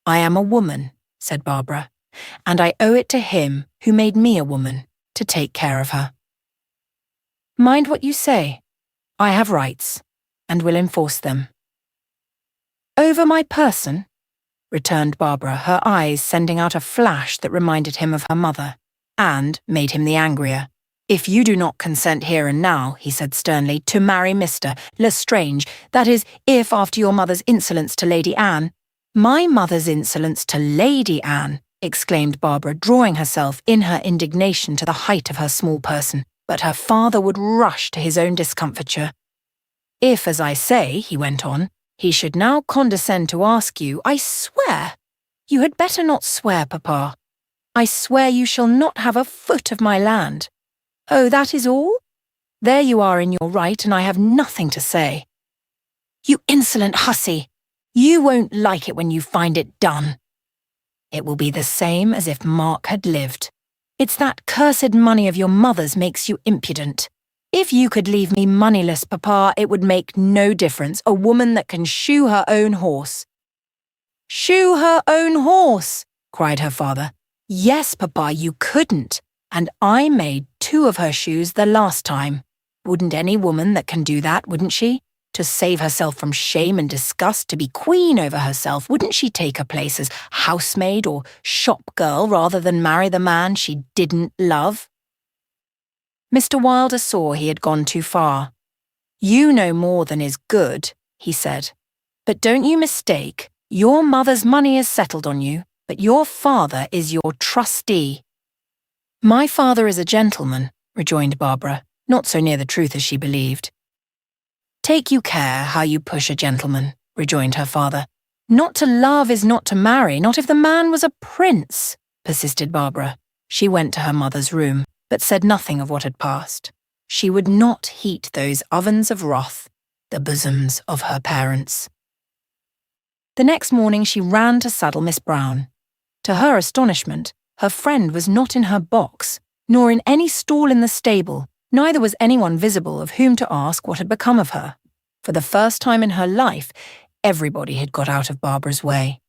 I am a woman, said Barbara, and I owe it to him who made me a woman to take care of her. Mind what you say. I have rights, and will enforce them. Over my person? Returned Barbara, her eyes sending out a flash that reminded him of her mother, and made him the angrier. If you do not consent here and now, he said sternly, to marry Mr. Lestrange, that is, if after your mother's insolence to Lady Anne— My mother's insolence to Lady Anne, exclaimed Barbara, drawing herself in her indignation to the height of her small person, but her father would rush to his own discomfiture. If, as I say, he went on, he should now condescend to ask you, I swear— You had better not swear, Papa. I swear you shall not have a foot of my land. Oh, that is all? There you are in your right, and I have nothing to say. You insolent hussy! You won't like it when you find it done. It will be the same as if Mark had lived. It's that cursed money of your mother's makes you impudent. If you could leave me moneyless, Papa, it would make no difference. A woman that can shoe her own horse. Shoe her own horse, cried her father. Yes, Papa, you couldn't. And I made 2 of her shoes the last time. Wouldn't any woman that can do that, wouldn't she? To save herself from shame and disgust, to be queen over herself, wouldn't she take her place as housemaid or shop girl rather than marry the man she didn't love? Mr. Wylder saw he had gone too far. You know more than is good, he said. But don't you mistake, your mother's money is settled on you, but your father is your trustee. My father is a gentleman, rejoined Barbara, not so near the truth as she believed. Take you care how you push a gentleman, rejoined her father. Not to love is not to marry, not if the man was a prince, persisted Barbara. She went to her mother's room, but said nothing of what had passed. She would not heat those ovens of wrath, the bosoms of her parents. The next morning she ran to saddle Miss Brown. To her astonishment, her friend was not in her box, nor in any stall in the stable, neither was anyone visible of whom to ask what had become of her. For the first time in her life, everybody had got out of Barbara's way.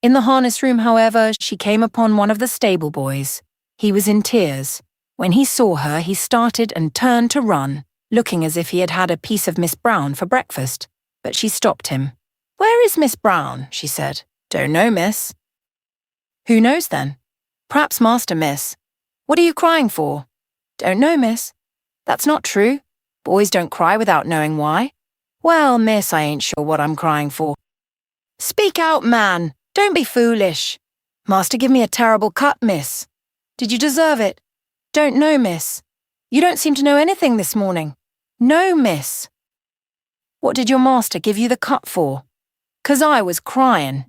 In the harness room, however, she came upon one of the stable boys. He was in tears. When he saw her, he started and turned to run, looking as if he had had a piece of Miss Brown for breakfast. but she stopped him. "Where is Miss Brown?" she said. "Don't know, miss." "Who knows then?" "Perhaps master, miss." "What are you crying for?" "Don't know, miss." "That's not true. Boys don't cry without knowing why." "Well, miss, I ain't sure what I'm crying for." "Speak out, man. Don't be foolish." "Master give me a terrible cut, miss." "Did you deserve it?" "Don't know, miss." "You don't seem to know anything this morning." "No, miss." "What did your master give you the cut for?" "'Cause I was crying."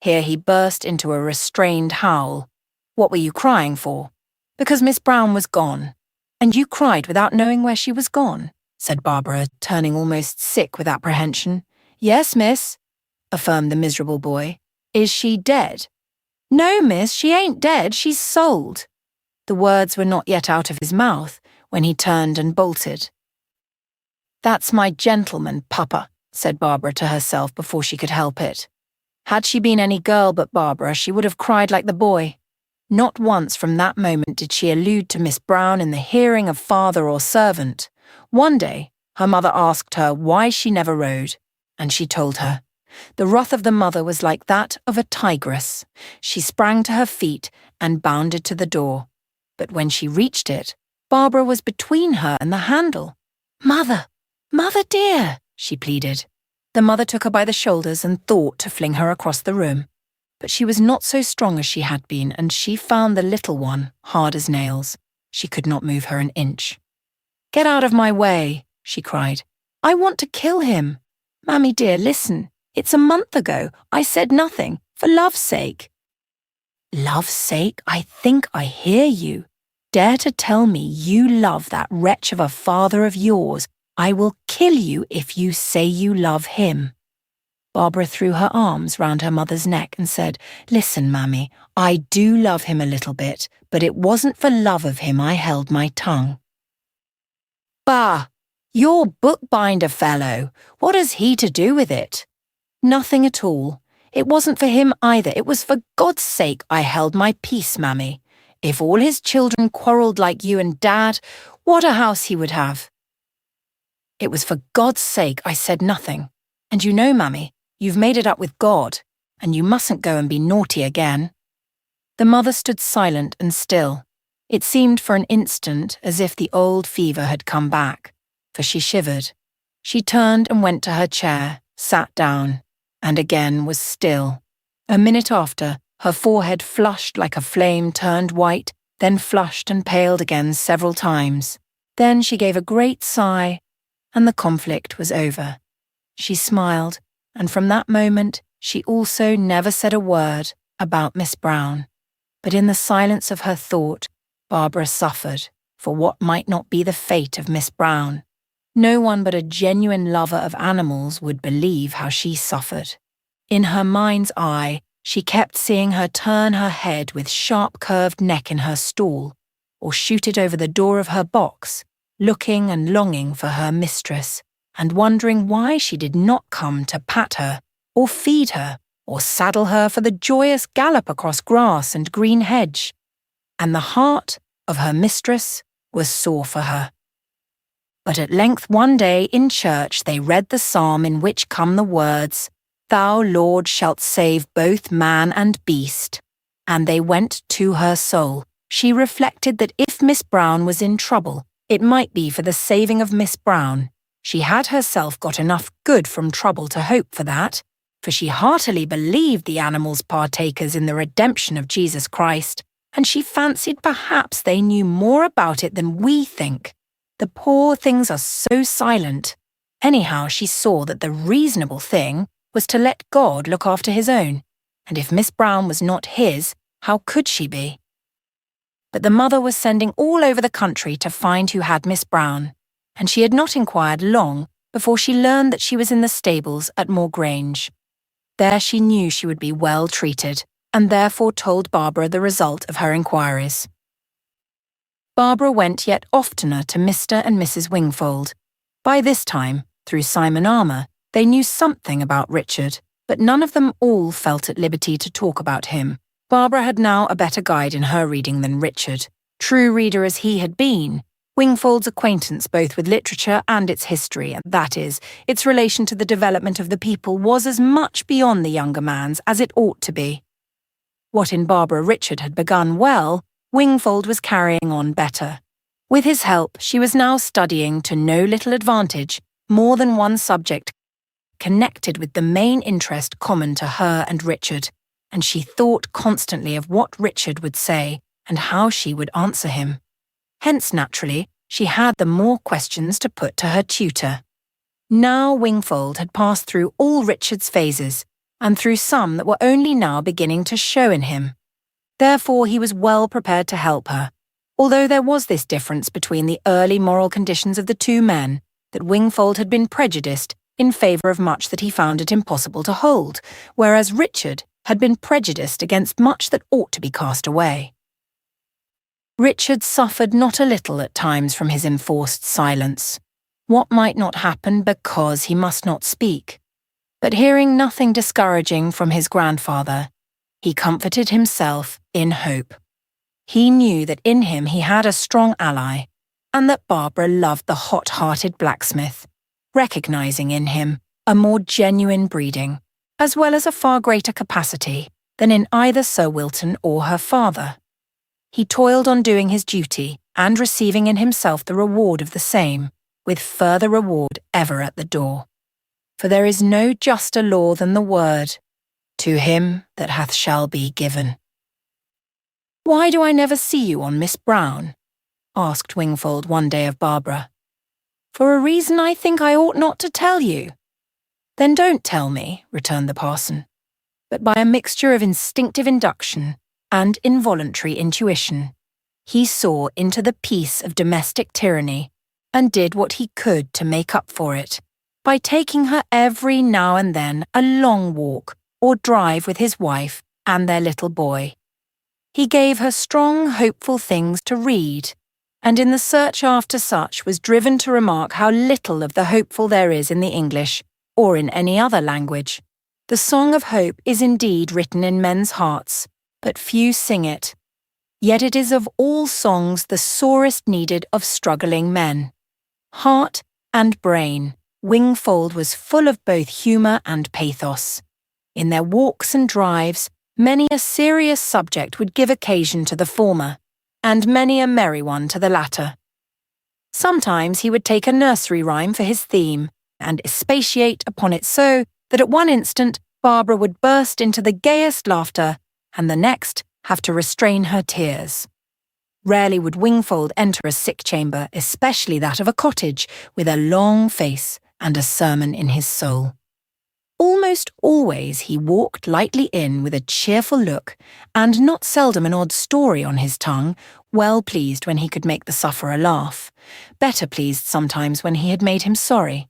Here he burst into a restrained howl. "What were you crying for?" "Because Miss Brown was gone." "And you cried without knowing where she was gone?" said Barbara, turning almost sick with apprehension. "Yes, miss," affirmed the miserable boy. "Is she dead?" "No, miss, she ain't dead, she's sold." The words were not yet out of his mouth when he turned and bolted. "That's my gentleman, Papa," said Barbara to herself before she could help it. Had she been any girl but Barbara, she would have cried like the boy. Not once from that moment did she allude to Miss Brown in the hearing of father or servant. One day, her mother asked her why she never rode, and she told her. The wrath of the mother was like that of a tigress. She sprang to her feet and bounded to the door. But when she reached it, Barbara was between her and the handle. "Mother, mother dear," she pleaded. The mother took her by the shoulders and thought to fling her across the room. But she was not so strong as she had been, and she found the little one hard as nails. She could not move her an inch. "Get out of my way," she cried. "I want to kill him. Mammy dear, listen. It's a month ago. I said nothing. For love's sake." "Love's sake? I think I hear you. Dare to tell me you love that wretch of a father of yours. I will kill you if you say you love him." Barbara threw her arms round her mother's neck and said, "Listen, Mammy, I do love him a little bit, but it wasn't for love of him I held my tongue." "Bah! Your bookbinder fellow, what has he to do with it?" "Nothing at all. It wasn't for him either. It was for God's sake I held my peace, Mammy. If all his children quarrelled like you and Dad, what a house he would have." "It was for God's sake I said nothing. And you know, Mammy, you've made it up with God, and you mustn't go and be naughty again." The mother stood silent and still. It seemed for an instant as if the old fever had come back, for she shivered. She turned and went to her chair, sat down, and again was still. A minute after, her forehead flushed like a flame turned white, then flushed and paled again several times. Then she gave a great sigh, and the conflict was over. She smiled, and from that moment she also never said a word about Miss Brown. But in the silence of her thought, Barbara suffered for what might not be the fate of Miss Brown. No one but a genuine lover of animals would believe how she suffered. In her mind's eye, she kept seeing her turn her head with sharp-curved neck in her stall, or shoot it over the door of her box, looking and longing for her mistress, and wondering why she did not come to pat her, or feed her, or saddle her for the joyous gallop across grass and green hedge. And the heart of her mistress was sore for her. But at length one day in church they read the psalm in which come the words, "Thou, Lord, shalt save both man and beast." And they went to her soul. She reflected that if Miss Brown was in trouble, it might be for the saving of Miss Brown. She had herself got enough good from trouble to hope for that, for she heartily believed the animals partakers in the redemption of Jesus Christ, and she fancied perhaps they knew more about it than we think. The poor things are so silent. Anyhow, she saw that the reasonable thing was to let God look after his own, and if Miss Brown was not his, how could she be? But the mother was sending all over the country to find who had Miss Brown, and she had not inquired long before she learned that she was in the stables at Moor Grange. There she knew she would be well treated, and therefore told Barbara the result of her inquiries. Barbara went yet oftener to Mr. and Mrs. Wingfold. By this time, through Simon Armour, they knew something about Richard, but none of them all felt at liberty to talk about him. Barbara had now a better guide in her reading than Richard. True reader as he had been, Wingfold's acquaintance both with literature and its history, and that is, its relation to the development of the people, was as much beyond the younger man's as it ought to be. What in Barbara Richard had begun well, Wingfold was carrying on better. With his help, she was now studying to no little advantage more than one subject connected with the main interest common to her and Richard, and she thought constantly of what Richard would say and how she would answer him. Hence, naturally, she had the more questions to put to her tutor. Now Wingfold had passed through all Richard's phases, and through some that were only now beginning to show in him. Therefore he was well prepared to help her, although there was this difference between the early moral conditions of the two men, that Wingfold had been prejudiced in favour of much that he found it impossible to hold, whereas Richard had been prejudiced against much that ought to be cast away. Richard suffered not a little at times from his enforced silence. What might not happen because he must not speak? But hearing nothing discouraging from his grandfather, he comforted himself in hope. He knew that in him he had a strong ally, and that Barbara loved the hot-hearted blacksmith, recognising in him a more genuine breeding, as well as a far greater capacity than in either Sir Wilton or her father. He toiled on doing his duty and receiving in himself the reward of the same, with further reward ever at the door. For there is no juster law than the word, to him that hath shall be given. "Why do I never see you on Miss Brown?" asked Wingfold one day of Barbara. "For a reason I think I ought not to tell you." "Then don't tell me," returned the parson. But by a mixture of instinctive induction and involuntary intuition, he saw into the peace of domestic tyranny and did what he could to make up for it, by taking her every now and then a long walk or drive with his wife and their little boy. He gave her strong, hopeful things to read, and in the search after such was driven to remark how little of the hopeful there is in the English, or in any other language. The song of hope is indeed written in men's hearts, but few sing it. Yet it is of all songs the sorest needed of struggling men. Heart and brain, Wingfold was full of both humour and pathos. In their walks and drives, many a serious subject would give occasion to the former, and many a merry one to the latter. Sometimes he would take a nursery rhyme for his theme, and expatiate upon it so that at one instant Barbara would burst into the gayest laughter, and the next have to restrain her tears. Rarely would Wingfold enter a sick chamber, especially that of a cottage, with a long face and a sermon in his soul. Almost always he walked lightly in with a cheerful look, and not seldom an odd story on his tongue, well pleased when he could make the sufferer laugh, better pleased sometimes when he had made him sorry.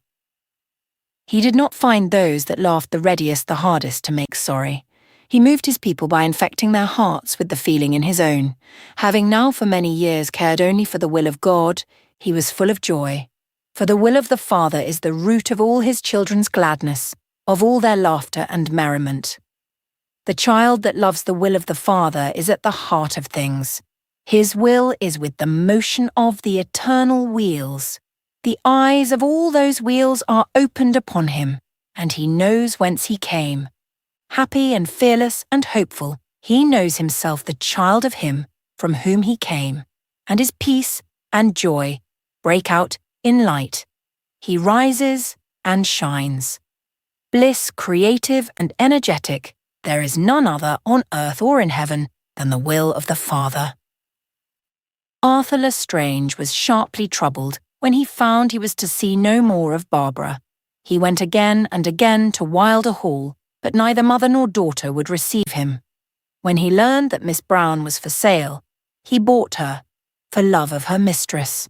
He did not find those that laughed the readiest the hardest to make sorry. He moved his people by infecting their hearts with the feeling in his own. Having now for many years cared only for the will of God, he was full of joy. For the will of the Father is the root of all his children's gladness, of all their laughter and merriment. The child that loves the will of the Father is at the heart of things. His will is with the motion of the eternal wheels. The eyes of all those wheels are opened upon him, and he knows whence he came. Happy and fearless and hopeful, he knows himself the child of him from whom he came, and his peace and joy break out in light. He rises and shines. Bliss creative and energetic, there is none other on earth or in heaven than the will of the Father. Arthur Lestrange was sharply troubled when he found he was to see no more of Barbara. He went again and again to Wylder Hall, but neither mother nor daughter would receive him. When he learned that Miss Brown was for sale, he bought her, for love of her mistress.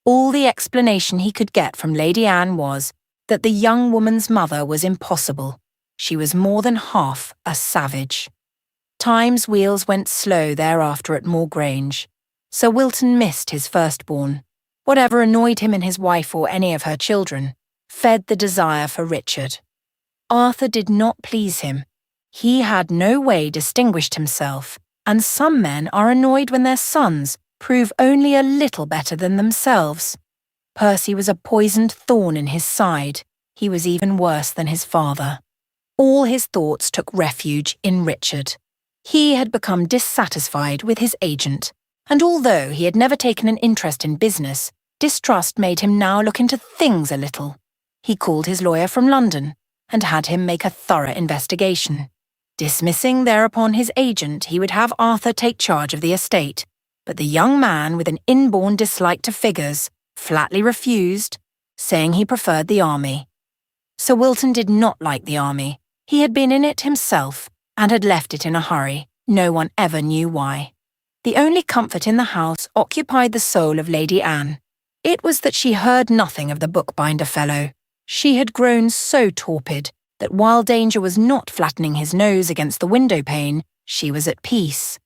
All the explanation he could get from Lady Anne was that the young woman's mother was impossible. She was more than half a savage. Time's wheels went slow thereafter at Moor Grange. Sir Wilton missed his firstborn. Whatever annoyed him in his wife or any of her children, fed the desire for Richard. Arthur did not please him. He had no way distinguished himself, and some men are annoyed when their sons, prove only a little better than themselves. Percy was a poisoned thorn in his side. He was even worse than his father. All his thoughts took refuge in Richard. He had become dissatisfied with his agent, and although he had never taken an interest in business, distrust made him now look into things a little. He called his lawyer from London and had him make a thorough investigation. Dismissing thereupon his agent, he would have Arthur take charge of the estate, but the young man, with an inborn dislike to figures, flatly refused, saying he preferred the army. Sir Wilton did not like the army. He had been in it himself and had left it in a hurry. No one ever knew why. The only comfort in the house occupied the soul of Lady Anne. It was that she heard nothing of the bookbinder fellow. She had grown so torpid that while danger was not flattening his nose against the window pane, she was at peace.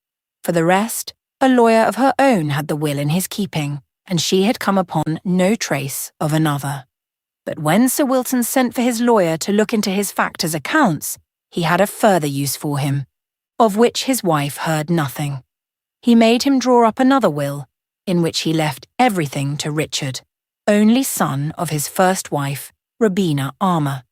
For the rest, a lawyer of her own had the will in his keeping, and she had come upon no trace of another. But when Sir Wilton sent for his lawyer to look into his factor's accounts, he had a further use for him, of which his wife heard nothing. He made him draw up another will, in which he left everything to Richard, only son of his first wife, Robina Armour.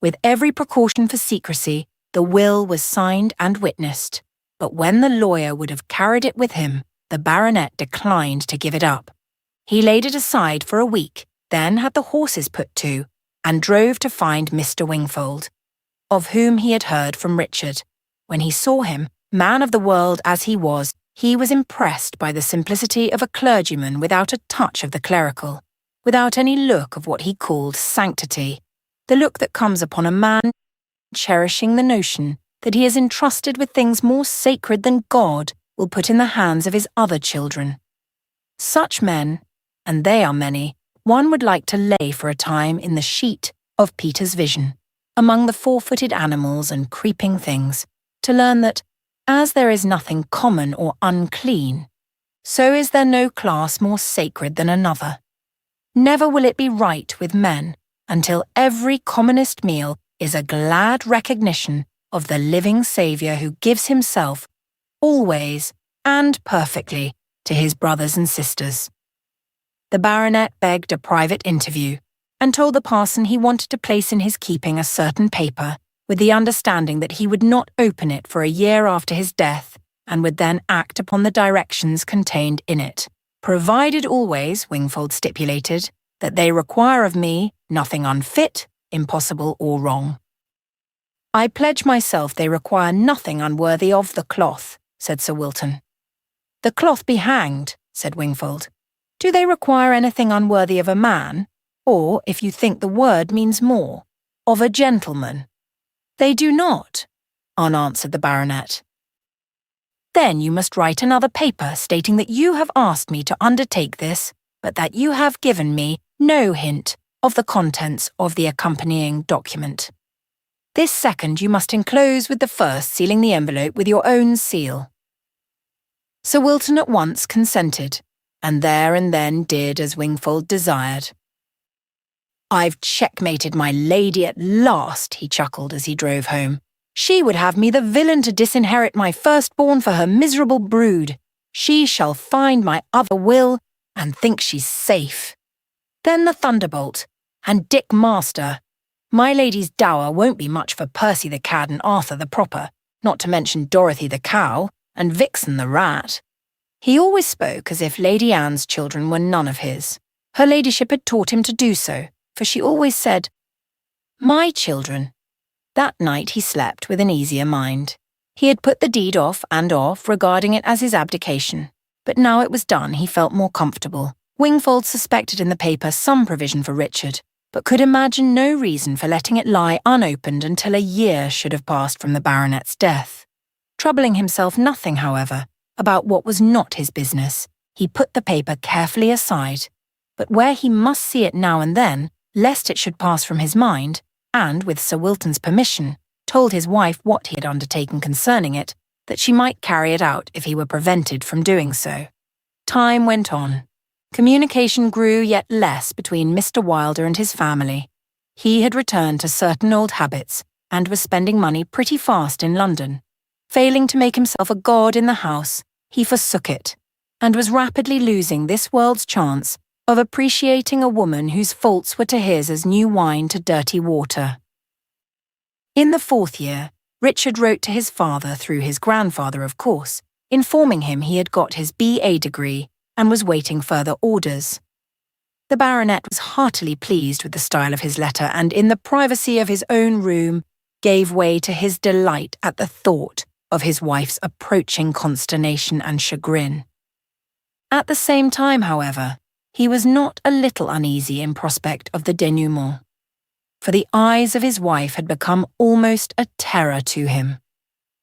With every precaution for secrecy, the will was signed and witnessed, but when the lawyer would have carried it with him, the baronet declined to give it up. He laid it aside for a week, then had the horses put to, and drove to find Mr. Wingfold, of whom he had heard from Richard. When he saw him, man of the world as he was impressed by the simplicity of a clergyman without a touch of the clerical, without any look of what he called sanctity, the look that comes upon a man cherishing the notion that he is entrusted with things more sacred than God will put in the hands of his other children. Such men, and they are many, one would like to lay for a time in the sheet of Peter's vision, among the four-footed animals and creeping things, to learn that, as there is nothing common or unclean, so is there no class more sacred than another. Never will it be right with men until every commonest meal is a glad recognition of the living Saviour who gives himself, always and perfectly, to his brothers and sisters. The baronet begged a private interview, and told the parson he wanted to place in his keeping a certain paper, with the understanding that he would not open it for a year after his death, and would then act upon the directions contained in it, provided always, Wingfold stipulated, that they require of me nothing unfit, impossible, or wrong. I pledge myself they require nothing unworthy of the cloth, said Sir Wilton. The cloth be hanged, said Wingfold. Do they require anything unworthy of a man, or, if you think the word means more, of a gentleman? They do not, unanswered the baronet. Then you must write another paper stating that you have asked me to undertake this, but that you have given me no hint of the contents of the accompanying document. This second you must enclose with the first, sealing the envelope with your own seal. Sir Wilton at once consented, and there and then did as Wingfold desired. I've checkmated my lady at last, he chuckled as he drove home. She would have me the villain to disinherit my firstborn for her miserable brood. She shall find my other will and think she's safe. Then the thunderbolt, and Dick Master. My lady's dower won't be much for Percy the cad and Arthur the proper, not to mention Dorothy the cow and Vixen the rat. He always spoke as if Lady Anne's children were none of his. Her ladyship had taught him to do so, for she always said, "My children." That night he slept with an easier mind. He had put the deed off and off, regarding it as his abdication. But now it was done, he felt more comfortable. Wingfold suspected in the paper some provision for Richard, but could imagine no reason for letting it lie unopened until a year should have passed from the baronet's death. Troubling himself nothing, however, about what was not his business, he put the paper carefully aside. But where he must see it now and then, lest it should pass from his mind, and, with Sir Wilton's permission, told his wife what he had undertaken concerning it, that she might carry it out if he were prevented from doing so. Time went on. Communication grew yet less between Mr. Wylder and his family. He had returned to certain old habits, and was spending money pretty fast in London. Failing to make himself a god in the house, he forsook it, and was rapidly losing this world's chance of appreciating a woman whose faults were to his as new wine to dirty water. In the 4th year, Richard wrote to his father through his grandfather, of course, informing him he had got his B.A. degree and was waiting further orders. The baronet was heartily pleased with the style of his letter and, in the privacy of his own room, gave way to his delight at the thought of his wife's approaching consternation and chagrin. At the same time, however, he was not a little uneasy in prospect of the denouement, for the eyes of his wife had become almost a terror to him.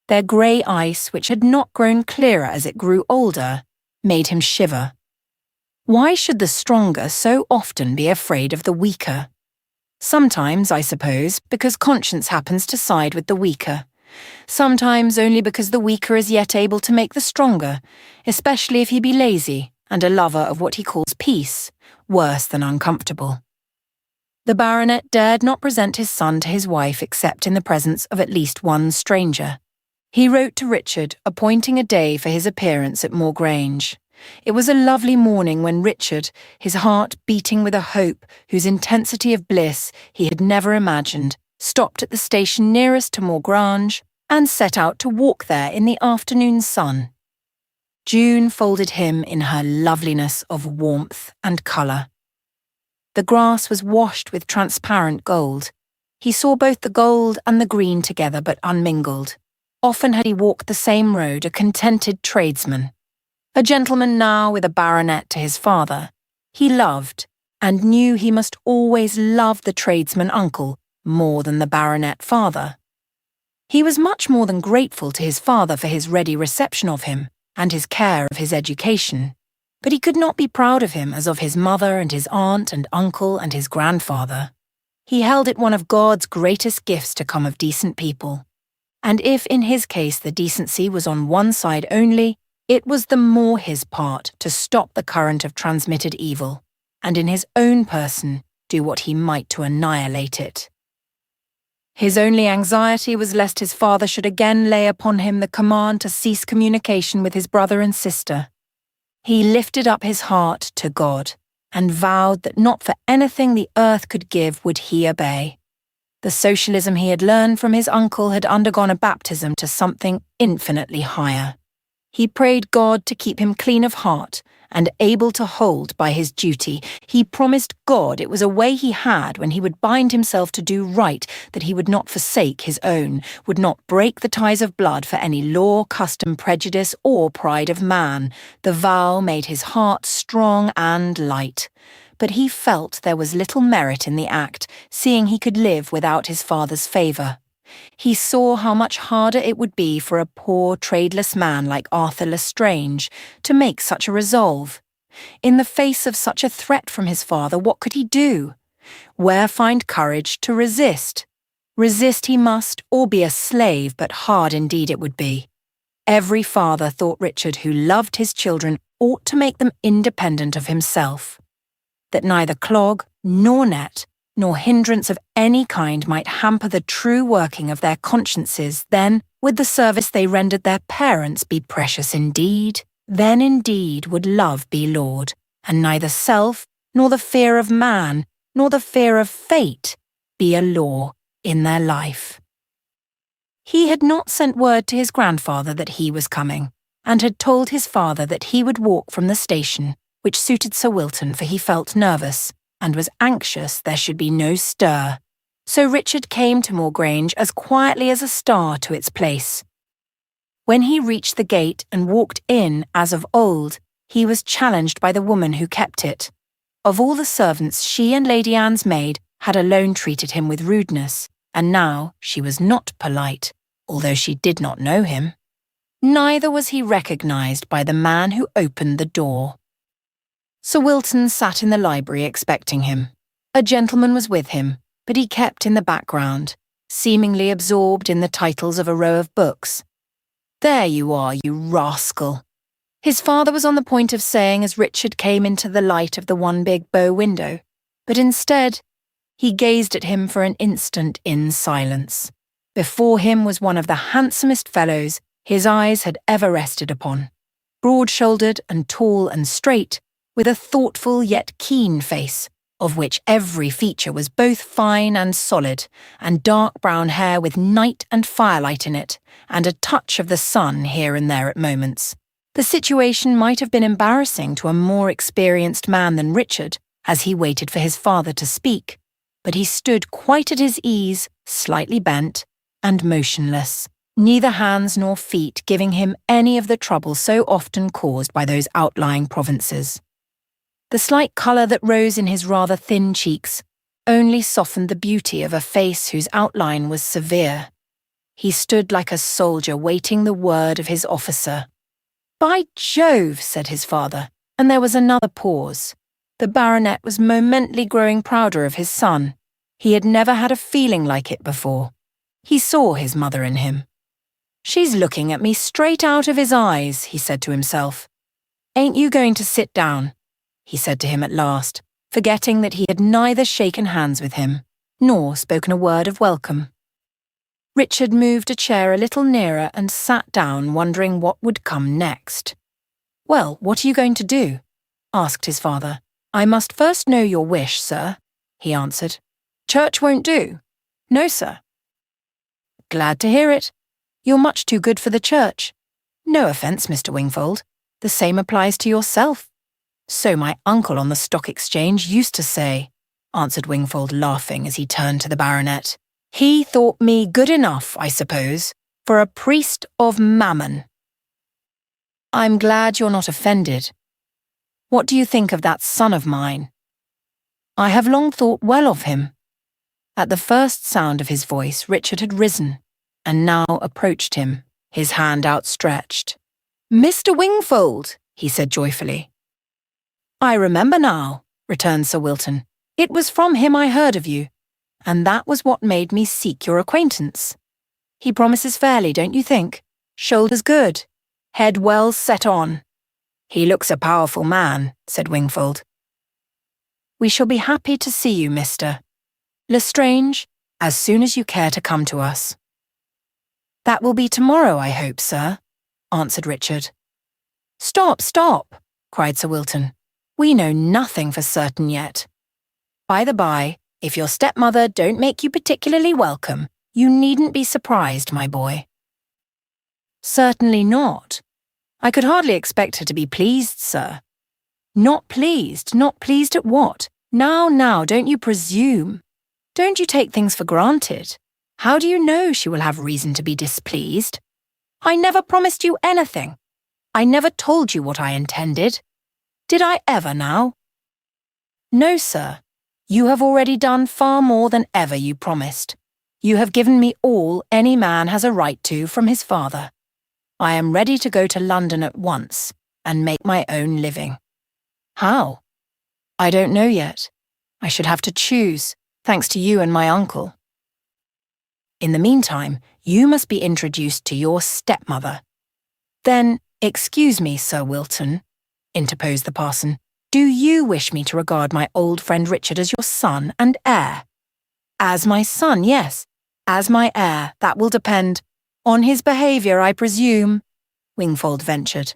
Their grey ice, which had not grown clearer as it grew older, made him shiver. Why should the stronger so often be afraid of the weaker? Sometimes, I suppose, because conscience happens to side with the weaker. Sometimes only because the weaker is yet able to make the stronger, especially if he be lazy and a lover of what he calls peace, worse than uncomfortable. The baronet dared not present his son to his wife except in the presence of at least one stranger. He wrote to Richard, appointing a day for his appearance at Moor Grange. It was a lovely morning when Richard, his heart beating with a hope whose intensity of bliss he had never imagined, stopped at the station nearest to Moor Grange and set out to walk there in the afternoon sun. June folded him in her loveliness of warmth and colour. The grass was washed with transparent gold. He saw both the gold and the green together but unmingled. Often had he walked the same road, a contented tradesman. A gentleman now with a baronet to his father. He loved, and knew he must always love the tradesman uncle more than the baronet father. He was much more than grateful to his father for his ready reception of him and his care of his education, but he could not be proud of him as of his mother and his aunt and uncle and his grandfather. He held it one of God's greatest gifts to come of decent people, and if in his case the decency was on one side only, it was the more his part to stop the current of transmitted evil, and in his own person do what he might to annihilate it. His only anxiety was lest his father should again lay upon him the command to cease communication with his brother and sister. He lifted up his heart to God, and vowed that not for anything the earth could give would he obey. The socialism he had learned from his uncle had undergone a baptism to something infinitely higher. He prayed God to keep him clean of heart and able to hold by his duty. He promised God it was a way he had when he would bind himself to do right, that he would not forsake his own, would not break the ties of blood for any law, custom, prejudice, or pride of man. The vow made his heart strong and light. But he felt there was little merit in the act, seeing he could live without his father's favour. He saw how much harder it would be for a poor, tradeless man like Arthur Lestrange to make such a resolve. In the face of such a threat from his father, what could he do? Where find courage to resist? Resist he must, or be a slave, but hard indeed it would be. Every father, thought Richard, who loved his children, ought to make them independent of himself. That neither clog, nor net, nor hindrance of any kind might hamper the true working of their consciences, then, would the service they rendered their parents be precious indeed. Then indeed would love be Lord, and neither self, nor the fear of man, nor the fear of fate, be a law in their life. He had not sent word to his grandfather that he was coming, and had told his father that he would walk from the station, which suited Sir Wilton, for he felt nervous, and was anxious there should be no stir. So Richard came to Moor Grange as quietly as a star to its place. When he reached the gate and walked in as of old, he was challenged by the woman who kept it. Of all the servants, she and Lady Anne's maid had alone treated him with rudeness, and now she was not polite, although she did not know him. Neither was he recognised by the man who opened the door. Sir Wilton sat in the library expecting him. A gentleman was with him, but he kept in the background, seemingly absorbed in the titles of a row of books. "There you are, you rascal," his father was on the point of saying as Richard came into the light of the one big bow window, but instead, he gazed at him for an instant in silence. Before him was one of the handsomest fellows his eyes had ever rested upon. broad-shouldered and tall and straight, with a thoughtful yet keen face, of which every feature was both fine and solid, and dark brown hair with night and firelight in it, and a touch of the sun here and there at moments. The situation might have been embarrassing to a more experienced man than Richard, as he waited for his father to speak, but he stood quite at his ease, slightly bent, and motionless, neither hands nor feet giving him any of the trouble so often caused by those outlying provinces. The slight colour that rose in his rather thin cheeks only softened the beauty of a face whose outline was severe. He stood like a soldier waiting the word of his officer. "By Jove," said his father, and there was another pause. The baronet was momently growing prouder of his son. He had never had a feeling like it before. He saw his mother in him. "She's looking at me straight out of his eyes," he said to himself. "Ain't you going to sit down?" he said to him at last, forgetting that he had neither shaken hands with him, nor spoken a word of welcome. Richard moved a chair a little nearer and sat down, wondering what would come next. "Well, what are you going to do?" asked his father. "I must first know your wish, sir," he answered. "Church won't do?" "No, sir." "Glad to hear it. You're much too good for the church. No offence, Mr. Wingfold. The same applies to yourself. So my uncle on the Stock Exchange used to say," answered Wingfold, laughing as he turned to the baronet. "He thought me good enough, I suppose, for a priest of Mammon." "I'm glad you're not offended. What do you think of that son of mine?" "I have long thought well of him." At the first sound of his voice, Richard had risen, and now approached him, his hand outstretched. "Mr. Wingfold," he said joyfully. "I remember now," returned Sir Wilton. "It was from him I heard of you, and that was what made me seek your acquaintance. He promises fairly, don't you think? Shoulders good, head well set on." "He looks a powerful man," said Wingfold. "We shall be happy to see you, Mr. Lestrange, as soon as you care to come to us." "That will be tomorrow, I hope, sir," answered Richard. "Stop, stop," cried Sir Wilton. "We know nothing for certain yet. By the by, if your stepmother don't make you particularly welcome, you needn't be surprised, my boy." "Certainly not. I could hardly expect her to be pleased, sir." "Not pleased? Not pleased at what? Now, don't you presume. Don't you take things for granted. How do you know she will have reason to be displeased? I never promised you anything. I never told you what I intended. Did I ever now?" "No, sir. You have already done far more than ever you promised. You have given me all any man has a right to from his father. I am ready to go to London at once and make my own living." "How?" "I don't know yet. I should have to choose, thanks to you and my uncle." "In the meantime, you must be introduced to your stepmother." "Then, excuse me, Sir Wilton," interposed the parson. "Do you wish me to regard my old friend Richard as your son and heir?" "As my son, yes. As my heir, that will depend on his behaviour, I presume," Wingfold ventured.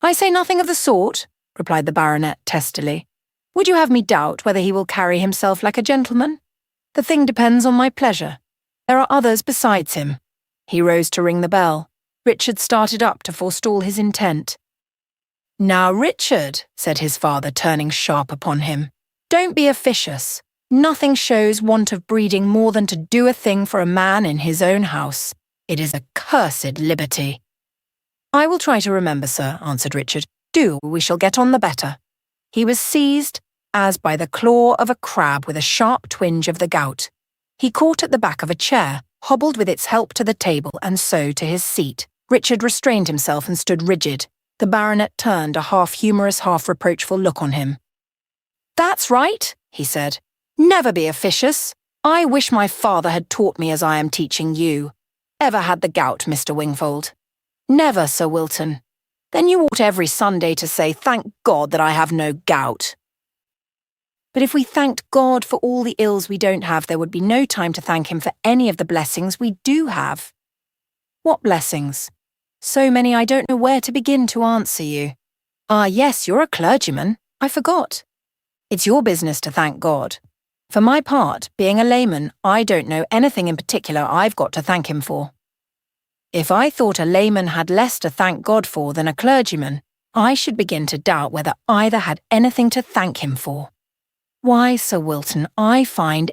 "I say nothing of the sort," replied the baronet testily. "Would you have me doubt whether he will carry himself like a gentleman? The thing depends on my pleasure. There are others besides him." He rose to ring the bell. Richard started up to forestall his intent. "Now, Richard," said his father, turning sharp upon him, "don't be officious. Nothing shows want of breeding more than to do a thing for a man in his own house. It is a cursed liberty." "I will try to remember, sir," answered Richard. "Do, we shall get on the better." He was seized, as by the claw of a crab with a sharp twinge of the gout. He caught at the back of a chair, hobbled with its help to the table, and so to his seat. Richard restrained himself and stood rigid. The baronet turned a half-humorous, half-reproachful look on him. "That's right," he said. "Never be officious. I wish my father had taught me as I am teaching you. Ever had the gout, Mr. Wingfold?" "Never, Sir Wilton." "Then you ought every Sunday to say, 'Thank God that I have no gout.'" "But if we thanked God for all the ills we don't have, there would be no time to thank him for any of the blessings we do have." "What blessings?" So many I don't know where to begin to answer you. Ah, yes, you're a clergyman. I forgot. It's your business to thank God. For my part, being a layman, I don't know anything in particular I've got to thank him for. If I thought a layman had less to thank God for than a clergyman, I should begin to doubt whether either had anything to thank him for. Why, Sir Wilton, I find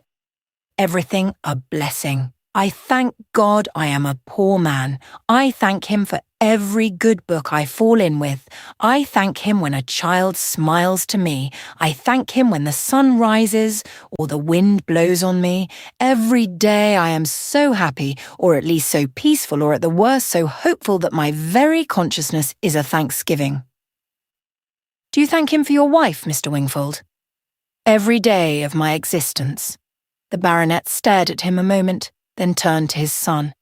everything a blessing. I thank God I am a poor man. I thank him for every good book I fall in with. I thank him when a child smiles to me. I thank him when the sun rises or the wind blows on me. Every day I am so happy, or at least so peaceful, or at the worst so hopeful that my very consciousness is a thanksgiving. Do you thank him for your wife, Mr. Wingfold? Every day of my existence. The baronet stared at him a moment, then turned to his son.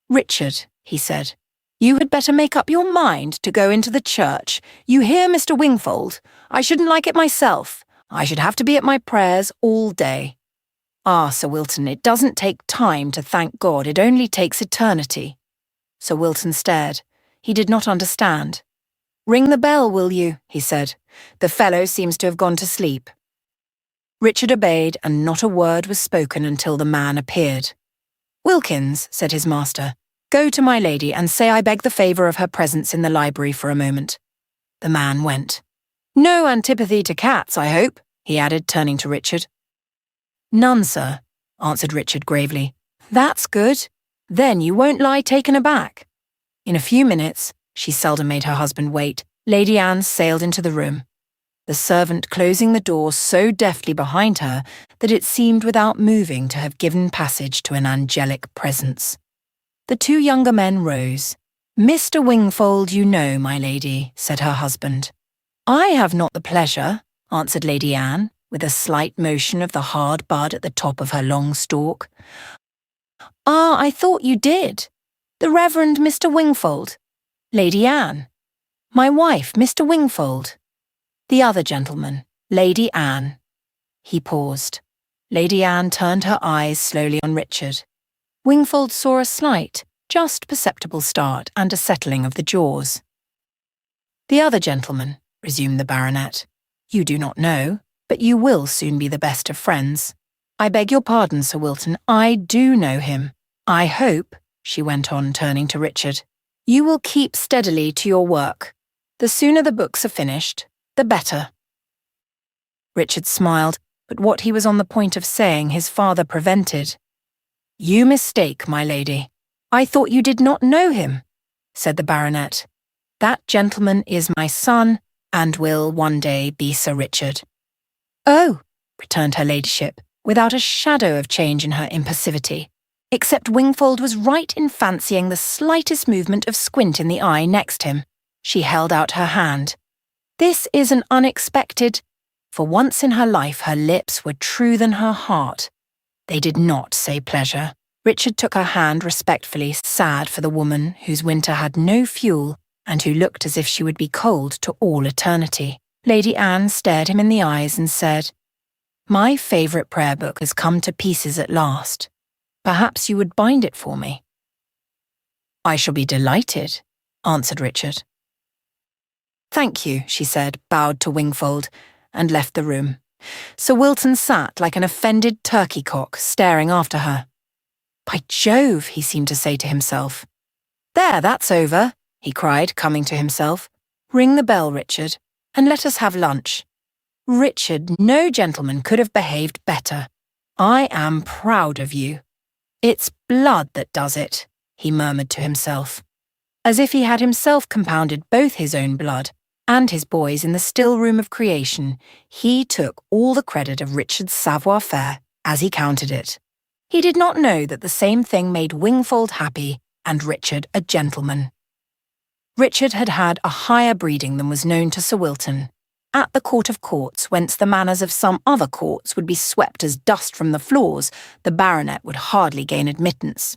Richard, he said, you had better make up your mind to go into the church. You hear, Mr. Wingfold? I shouldn't like it myself. I should have to be at my prayers all day. Ah, Sir Wilton, it doesn't take time to thank God, it only takes eternity. Sir Wilton stared. He did not understand. Ring the bell, will you? He said. The fellow seems to have gone to sleep. Richard obeyed, and not a word was spoken until the man appeared. Wilkins, said his master, go to my lady and say I beg the favour of her presence in the library for a moment. The man went. No antipathy to cats, I hope, he added, turning to Richard. None, sir, answered Richard gravely. That's good. Then you won't lie taken aback. In a few minutes, she seldom made her husband wait, Lady Anne sailed into the room, the servant closing the door so deftly behind her that it seemed without moving to have given passage to an angelic presence. The two younger men rose. Mr. Wingfold, you know, my lady, said her husband. I have not the pleasure, answered Lady Anne, with a slight motion of the hard bud at the top of her long stalk. Ah, I thought you did. The Reverend Mr. Wingfold. Lady Anne. My wife, Mr. Wingfold. The other gentleman, Lady Anne. He paused. Lady Anne turned her eyes slowly on Richard. Wingfold saw a slight, just perceptible start and a settling of the jaws. The other gentleman, resumed the baronet. You do not know, but you will soon be the best of friends. I beg your pardon, Sir Wilton, I do know him. I hope, she went on, turning to Richard, you will keep steadily to your work. The sooner the books are finished, the better. Richard smiled, but what he was on the point of saying his father prevented. You mistake, my lady. I thought you did not know him, said the baronet. That gentleman is my son, and will one day be Sir Richard. Oh, returned her ladyship, without a shadow of change in her impassivity, except Wingfold was right in fancying the slightest movement of squint in the eye next him. She held out her hand. This is an unexpected. For once in her life her lips were truer than her heart. They did not say pleasure. Richard took her hand respectfully, sad for the woman whose winter had no fuel and who looked as if she would be cold to all eternity. Lady Anne stared him in the eyes and said, My favourite prayer book has come to pieces at last. Perhaps you would bind it for me. I shall be delighted, answered Richard. Thank you, she said, bowed to Wingfold, and left the room. Sir Wilton sat like an offended turkey-cock, staring after her. By Jove, he seemed to say to himself. There, that's over, he cried, coming to himself. Ring the bell, Richard, and let us have lunch. Richard, no gentleman could have behaved better. I am proud of you. It's blood that does it, he murmured to himself, as if he had himself compounded both his own blood and his boy's in the still room of creation. He took all the credit of Richard's savoir-faire as he counted it. He did not know that the same thing made Wingfold happy and Richard a gentleman. Richard had had a higher breeding than was known to Sir Wilton. At the Court of Courts, whence the manners of some other courts would be swept as dust from the floors, the baronet would hardly gain admittance.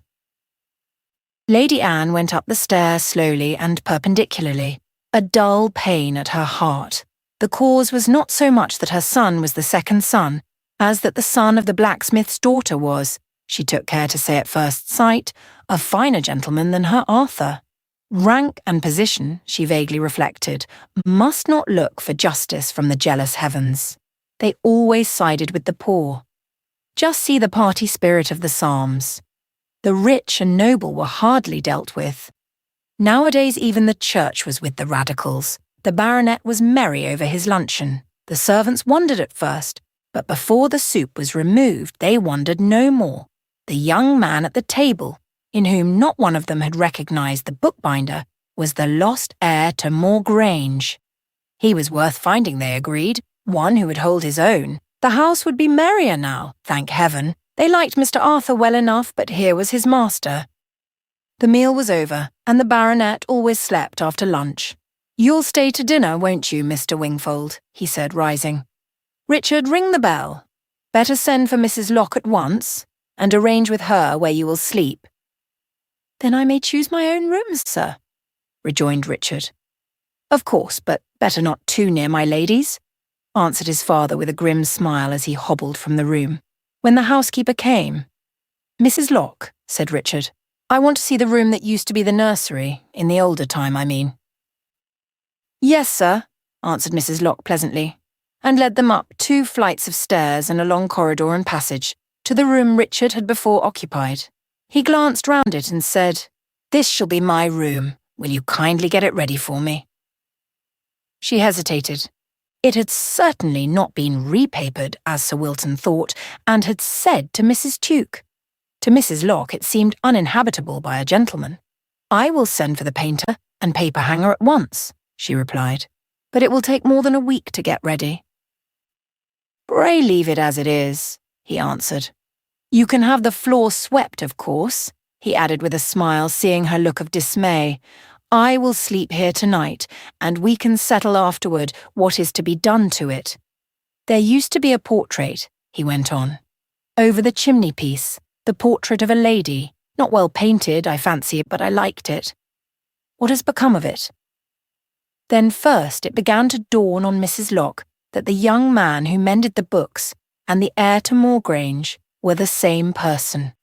Lady Anne went up the stair slowly and perpendicularly, a dull pain at her heart. The cause was not so much that her son was the second son, as that the son of the blacksmith's daughter was, she took care to say at first sight, a finer gentleman than her Arthur. Rank and position, she vaguely reflected, must not look for justice from the jealous heavens. They always sided with the poor. Just see the party spirit of the Psalms. The rich and noble were hardly dealt with. Nowadays even the church was with the radicals. The baronet was merry over his luncheon. The servants wondered at first, but before the soup was removed they wondered no more. The young man at the table, in whom not one of them had recognised the bookbinder, was the lost heir to Moor Grange. He was worth finding, they agreed, one who would hold his own. The house would be merrier now, thank heaven. They liked Mr. Arthur well enough, but here was his master. The meal was over, and the baronet always slept after lunch. "You'll stay to dinner, won't you, Mr. Wingfold?" he said, rising. "Richard, ring the bell. Better send for Mrs. Locke at once, and arrange with her where you will sleep." "Then I may choose my own rooms, sir," rejoined Richard. "Of course, but better not too near my lady's," answered his father with a grim smile as he hobbled from the room. When the housekeeper came, "Mrs. Locke," said Richard, "I want to see the room that used to be the nursery, in the older time, I mean." "Yes, sir," answered Mrs. Locke pleasantly, and led them up 2 flights of stairs and a long corridor and passage, to the room Richard had before occupied. He glanced round it and said, "This shall be my room. Will you kindly get it ready for me?" She hesitated. It had certainly not been repapered, as Sir Wilton thought, and had said to Mrs. Tuke. To Mrs. Locke it seemed uninhabitable by a gentleman. "I will send for the painter and paper hanger at once," she replied, "but it will take more than a week to get ready." "Pray leave it as it is," he answered. "You can have the floor swept, of course," he added with a smile, seeing her look of dismay. "I will sleep here tonight, and we can settle afterward what is to be done to it. There used to be a portrait," he went on, "over the chimney-piece, the portrait of a lady, not well painted, I fancy, but I liked it. What has become of it?" Then first it began to dawn on Mrs. Locke that the young man who mended the books and the heir to Moor Grange were the same person.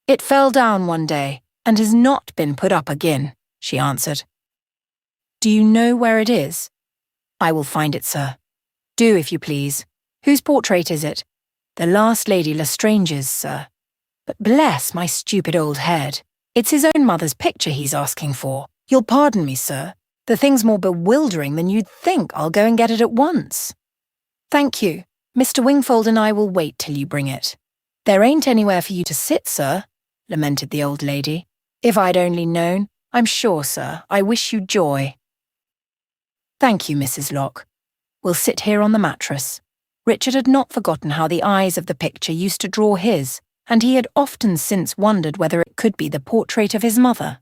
"It fell down one day, and has not been put up again," she answered. "Do you know where it is?" "I will find it, sir." "Do, if you please. Whose portrait is it?" "The last Lady Lestrange's, sir." "But bless my stupid old head, it's his own mother's picture he's asking for. You'll pardon me, sir. The thing's more bewildering than you'd think. I'll go and get it at once." "Thank you. Mr. Wingfold and I will wait till you bring it." "There ain't anywhere for you to sit, sir," lamented the old lady. "If I'd only known. I'm sure, sir, I wish you joy." "Thank you, Mrs. Locke. We'll sit here on the mattress." Richard had not forgotten how the eyes of the picture used to draw his, and he had often since wondered whether it could be the portrait of his mother.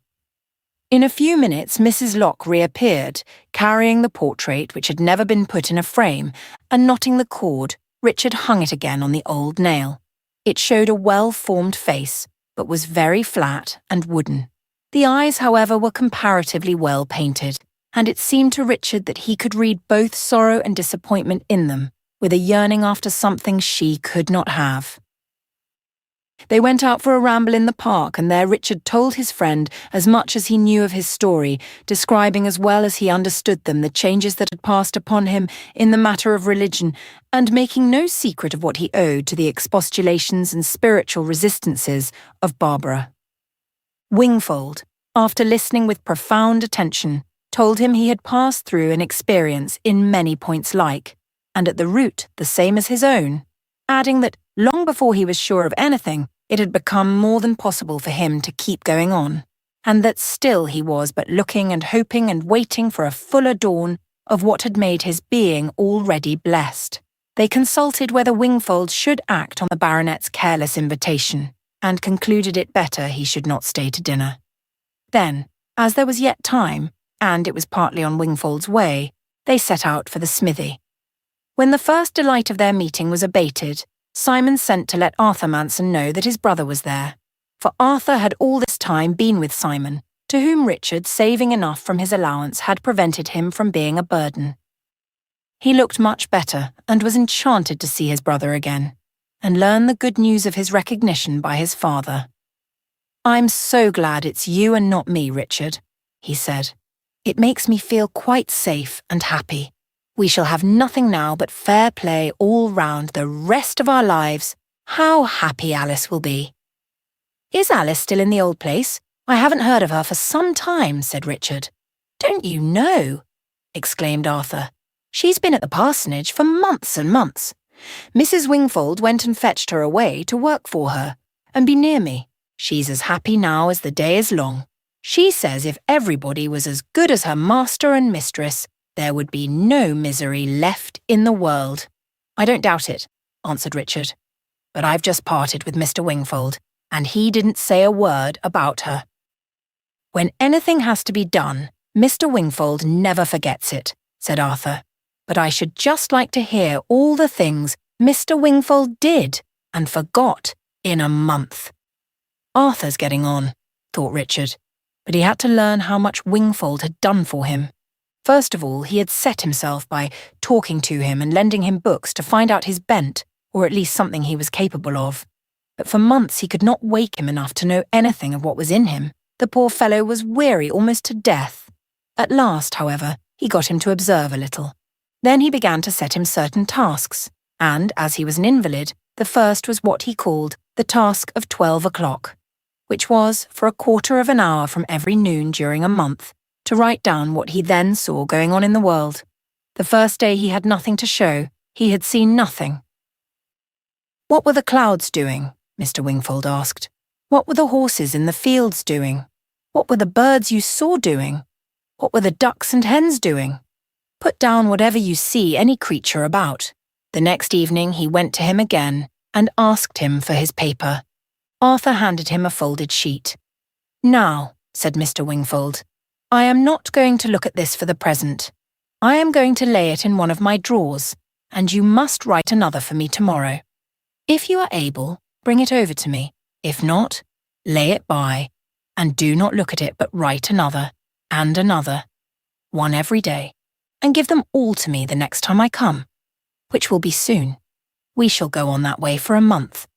In a few minutes Mrs. Locke reappeared, carrying the portrait which had never been put in a frame, and knotting the cord, Richard hung it again on the old nail. It showed a well-formed face, but was very flat and wooden. The eyes, however, were comparatively well painted, and it seemed to Richard that he could read both sorrow and disappointment in them, with a yearning after something she could not have. They went out for a ramble in the park, and there Richard told his friend as much as he knew of his story, describing as well as he understood them the changes that had passed upon him in the matter of religion, and making no secret of what he owed to the expostulations and spiritual resistances of Barbara. Wingfold, after listening with profound attention, told him he had passed through an experience in many points like, and at the root the same as his own, adding that long before he was sure of anything, it had become more than possible for him to keep going on, and that still he was but looking and hoping and waiting for a fuller dawn of what had made his being already blessed. They consulted whether Wingfold should act on the baronet's careless invitation, and concluded it better he should not stay to dinner. Then, as there was yet time, and it was partly on Wingfold's way, they set out for the smithy. When the first delight of their meeting was abated, Simon sent to let Arthur Manson know that his brother was there, for Arthur had all this time been with Simon, to whom Richard, saving enough from his allowance, had prevented him from being a burden. He looked much better, and was enchanted to see his brother again, and learn the good news of his recognition by his father. "I'm so glad it's you and not me, Richard. he said. "It makes me feel quite safe and happy. We shall have nothing now but fair play all round the rest of our lives. How happy Alice will be." "Is Alice still in the old place? I haven't heard of her for some time," said Richard. "Don't you know?" exclaimed Arthur. "She's been at the parsonage for months and months. Mrs. Wingfold went and fetched her away to work for her and be near me. She's as happy now as the day is long. She says if everybody was as good as her master and mistress, there would be no misery left in the world." "I don't doubt it," answered Richard. "But I've just parted with Mr. Wingfold, and he didn't say a word about her." "When anything has to be done, Mr. Wingfold never forgets it," said Arthur. "But I should just like to hear all the things Mr. Wingfold did and forgot in a month." "Arthur's getting on," thought Richard, but he had to learn how much Wingfold had done for him. First of all, he had set himself by talking to him and lending him books to find out his bent, or at least something he was capable of. But for months he could not wake him enough to know anything of what was in him. The poor fellow was weary almost to death. At last, however, he got him to observe a little. Then he began to set him certain tasks, and, as he was an invalid, the first was what he called the task of 12 o'clock, which was, for a quarter of an hour from every noon during a month, to write down what he then saw going on in the world. The first day he had nothing to show, he had seen nothing. "What were the clouds doing?" Mr. Wingfold asked. "What were the horses in the fields doing? What were the birds you saw doing? What were the ducks and hens doing? Put down whatever you see any creature about." The next evening he went to him again and asked him for his paper. Arthur handed him a folded sheet. "Now," said Mr. Wingfold, "I am not going to look at this for the present. I am going to lay it in one of my drawers, and you must write another for me tomorrow. If you are able, bring it over to me. If not, lay it by, and do not look at it but write another, and another, one every day, and give them all to me the next time I come, which will be soon. We shall go on that way for a month,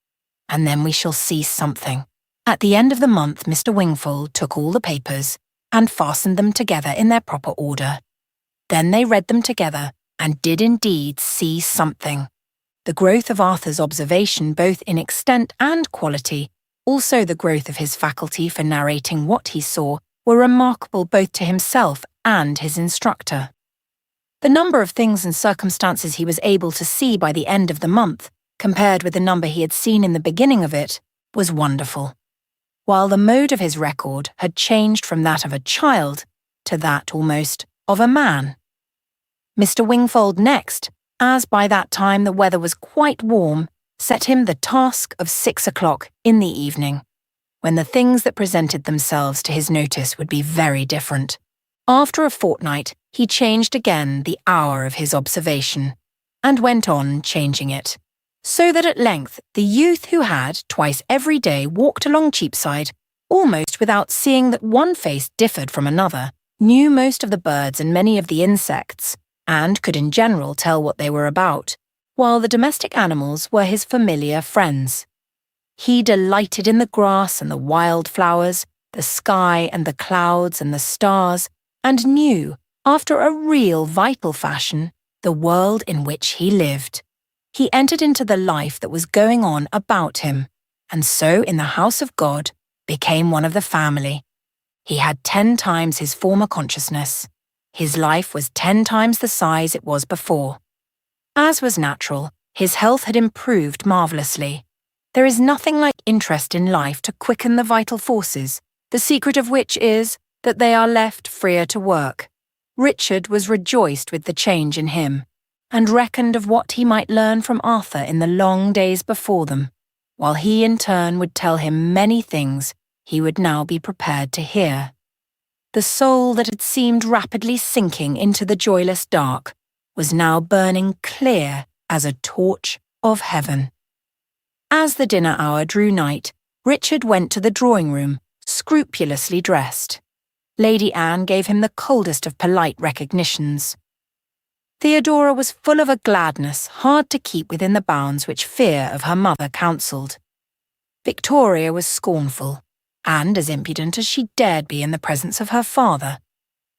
and then we shall see something." At the end of the month, Mr. Wingfold took all the papers and fastened them together in their proper order. Then they read them together and did indeed see something. The growth of Arthur's observation both in extent and quality, also the growth of his faculty for narrating what he saw, were remarkable both to himself and his instructor. The number of things and circumstances he was able to see by the end of the month, compared with the number he had seen in the beginning of it, was wonderful. While the mode of his record had changed from that of a child to that, almost, of a man. Mr. Wingfold next, as by that time the weather was quite warm, set him the task of 6 o'clock in the evening, when the things that presented themselves to his notice would be very different. After a fortnight, he changed again the hour of his observation, and went on changing it, so that at length the youth who had, twice every day, walked along Cheapside, almost without seeing that one face differed from another, knew most of the birds and many of the insects, and could in general tell what they were about, while the domestic animals were his familiar friends. He delighted in the grass and the wild flowers, the sky and the clouds and the stars, and knew, after a real vital fashion, the world in which he lived. He entered into the life that was going on about him, and so in the house of God became one of the family. He had 10 times his former consciousness. His life was 10 times the size it was before. As was natural, his health had improved marvellously. There is nothing like interest in life to quicken the vital forces, the secret of which is that they are left freer to work. Richard was rejoiced with the change in him, and reckoned of what he might learn from Arthur in the long days before them, while he in turn would tell him many things he would now be prepared to hear. The soul that had seemed rapidly sinking into the joyless dark was now burning clear as a torch of heaven. As the dinner hour drew night, Richard went to the drawing-room, scrupulously dressed. Lady Anne gave him the coldest of polite recognitions. Theodora was full of a gladness hard to keep within the bounds which fear of her mother counselled. Victoria was scornful. and as impudent as she dared be in the presence of her father.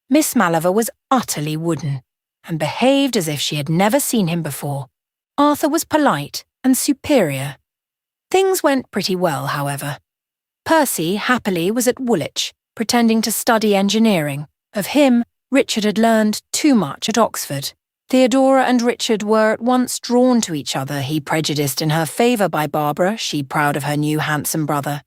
Miss Maliver was utterly wooden, and behaved as if she had never seen him before. Arthur was polite and superior. Things went pretty well, however. Percy, happily, was at Woolwich, pretending to study engineering. Of him, Richard had learned too much at Oxford. Theodora and Richard were at once drawn to each other, he prejudiced in her favour by Barbara, she proud of her new handsome brother.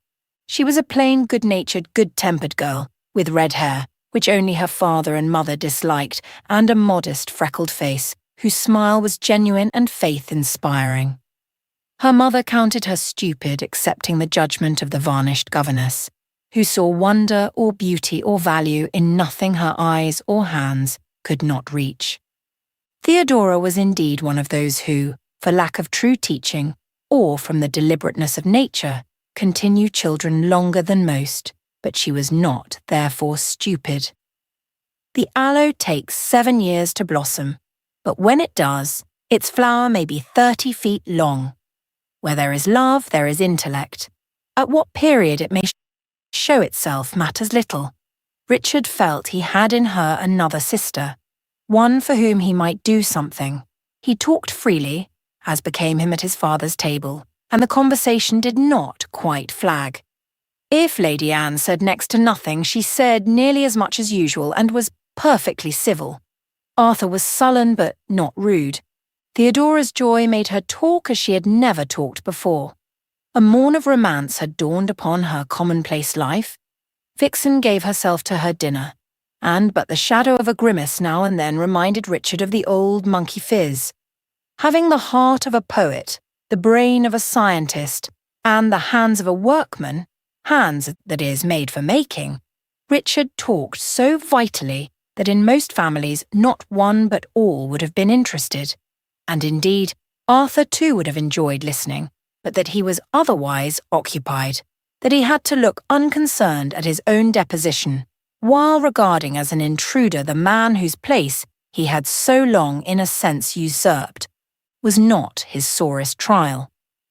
She was a plain, good-natured, good-tempered girl, with red hair, which only her father and mother disliked, and a modest, freckled face, whose smile was genuine and faith-inspiring. Her mother counted her stupid, accepting the judgment of the varnished governess, who saw wonder or beauty or value in nothing her eyes or hands could not reach. Theodora was indeed one of those who, for lack of true teaching, or from the deliberateness of nature, continue children longer than most, but she was not, therefore, stupid. The aloe takes 7 years to blossom, but when it does, its flower may be 30 feet long. Where there is love, there is intellect. At what period it may show itself matters little. Richard felt he had in her another sister, one for whom he might do something. He talked freely, as became him at his father's table, and the conversation did not quite flag. If Lady Anne said next to nothing, she said nearly as much as usual and was perfectly civil. Arthur was sullen but not rude. Theodora's joy made her talk as she had never talked before. A morn of romance had dawned upon her commonplace life. Vixen gave herself to her dinner, and but the shadow of a grimace now and then reminded Richard of the old monkey phiz. Having the heart of a poet, the brain of a scientist, and the hands of a workman, hands, that is, made for making, Richard talked so vitally that in most families not one but all would have been interested. And indeed, Arthur too would have enjoyed listening, but that he was otherwise occupied, that he had to look unconcerned at his own deposition, while regarding as an intruder the man whose place he had so long in a sense usurped, was not his sorest trial.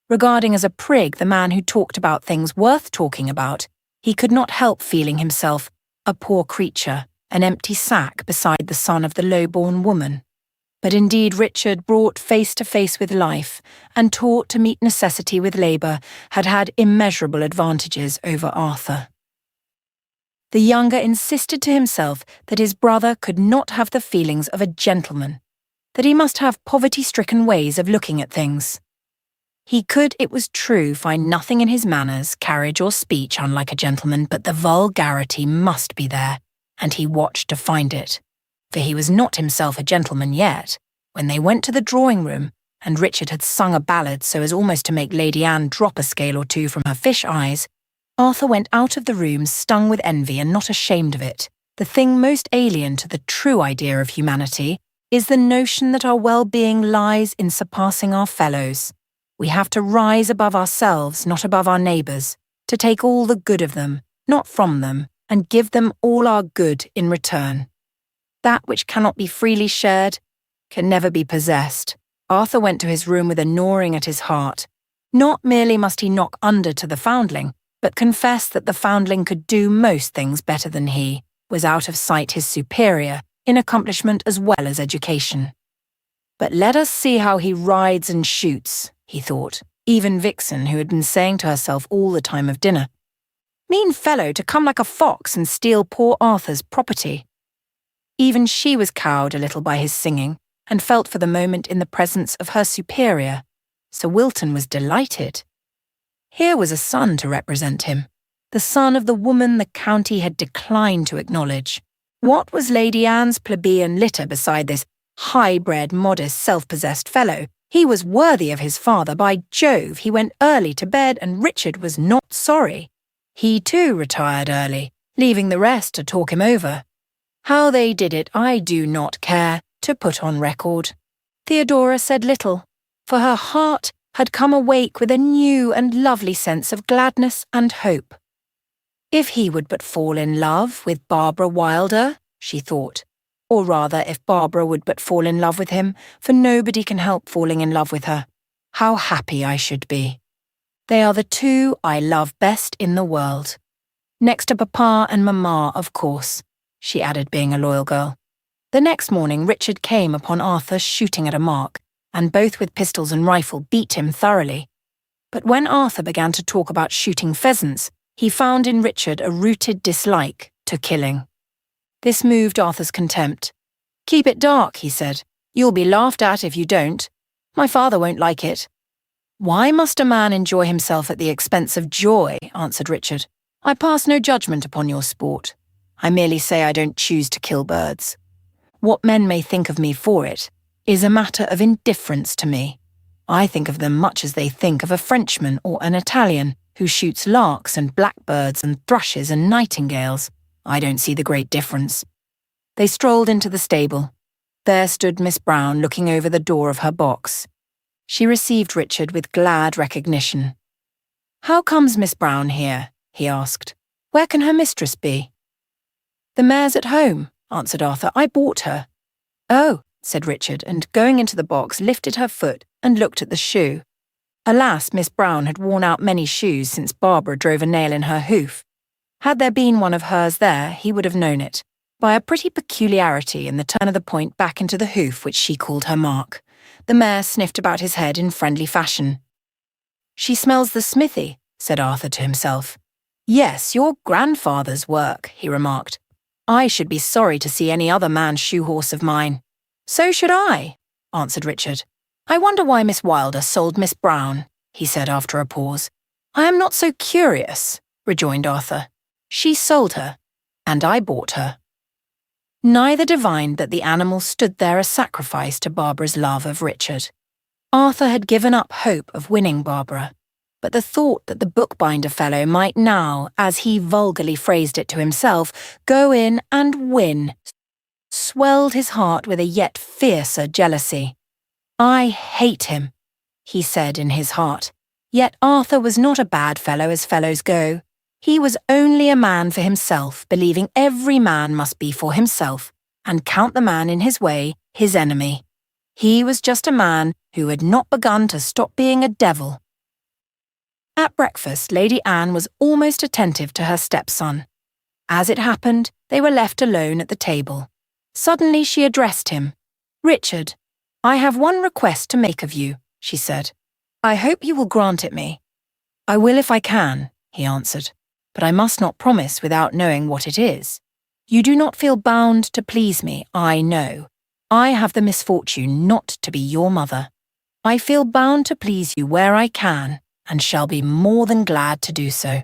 Regarding as a prig the man who talked about things worth talking about, he could not help feeling himself a poor creature, an empty sack beside the son of the low-born woman. But indeed Richard, brought face to face with life, and taught to meet necessity with labour, had had immeasurable advantages over Arthur. The younger insisted to himself that his brother could not have the feelings of a gentleman, that he must have poverty-stricken ways of looking at things. He could, it was true, find nothing in his manners, carriage or speech unlike a gentleman, but the vulgarity must be there, and he watched to find it. For he was not himself a gentleman yet. When they went to the drawing-room, and Richard had sung a ballad so as almost to make Lady Anne drop a scale or two from her fish eyes, Arthur went out of the room stung with envy and not ashamed of it. The thing most alien to the true idea of humanity is the notion that our well-being lies in surpassing our fellows. We have to rise above ourselves, not above our neighbours, to take all the good of them, not from them, and give them all our good in return. That which cannot be freely shared can never be possessed. Arthur went to his room with a gnawing at his heart. Not merely must he knock under to the foundling, but confess that the foundling could do most things better than he, was out of sight his superior, in accomplishment as well as education. But let us see how he rides and shoots, he thought, even Vixen, who had been saying to herself all the time of dinner, "Mean fellow to come like a fox and steal poor Arthur's property." Even she was cowed a little by his singing, and felt for the moment in the presence of her superior. Sir Wilton was delighted. Here was a son to represent him, the son of the woman the county had declined to acknowledge. What was Lady Anne's plebeian litter beside this high-bred, modest, self-possessed fellow? He was worthy of his father, by Jove. He went early to bed, and Richard was not sorry. He too retired early, leaving the rest to talk him over. How they did it I do not care to put on record. Theodora said little, for her heart had come awake with a new and lovely sense of gladness and hope. If he would but fall in love with Barbara Wylder, she thought, or rather if Barbara would but fall in love with him, for nobody can help falling in love with her, how happy I should be. They are the two I love best in the world. Next to Papa and Mamma, of course, she added, being a loyal girl. The next morning, Richard came upon Arthur shooting at a mark, and both with pistols and rifle beat him thoroughly. But when Arthur began to talk about shooting pheasants, he found in Richard a rooted dislike to killing. This moved Arthur's contempt. "Keep it dark," he said. "You'll be laughed at if you don't. My father won't like it." "Why must a man enjoy himself at the expense of joy?" answered Richard. "I pass no judgment upon your sport. I merely say I don't choose to kill birds. What men may think of me for it is a matter of indifference to me. I think of them much as they think of a Frenchman or an Italian who shoots larks and blackbirds and thrushes and nightingales. I don't see the great difference." They strolled into the stable. There stood Miss Brown looking over the door of her box. She received Richard with glad recognition. "How comes Miss Brown here?" he asked. "Where can her mistress be?" "The mare's at home," answered Arthur. "I bought her." "Oh," said Richard, and going into the box lifted her foot and looked at the shoe. Alas, Miss Brown had worn out many shoes since Barbara drove a nail in her hoof. Had there been one of hers there, he would have known it, by a pretty peculiarity in the turn of the point back into the hoof which she called her mark. The mare sniffed about his head in friendly fashion. "She smells the smithy," said Arthur to himself. "Yes, your grandfather's work," he remarked. "I should be sorry to see any other man's shoe-horse of mine." "So should I," answered Richard. "I wonder why Miss Wylder sold Miss Brown," he said after a pause. "I am not so curious," rejoined Arthur. "She sold her, and I bought her." Neither divined that the animal stood there a sacrifice to Barbara's love of Richard. Arthur had given up hope of winning Barbara, but the thought that the bookbinder fellow might now, as he vulgarly phrased it to himself, go in and win, swelled his heart with a yet fiercer jealousy. "I hate him," he said in his heart. Yet Arthur was not a bad fellow as fellows go. He was only a man for himself, believing every man must be for himself, and count the man in his way his enemy. He was just a man who had not begun to stop being a devil. At breakfast, Lady Anne was almost attentive to her stepson. As it happened, they were left alone at the table. Suddenly she addressed him. "Richard, I have one request to make of you," she said. "I hope you will grant it me." "I will if I can," he answered, "but I must not promise without knowing what it is. You do not feel bound to please me, I know. I have the misfortune not to be your mother. I feel bound to please you where I can, and shall be more than glad to do so.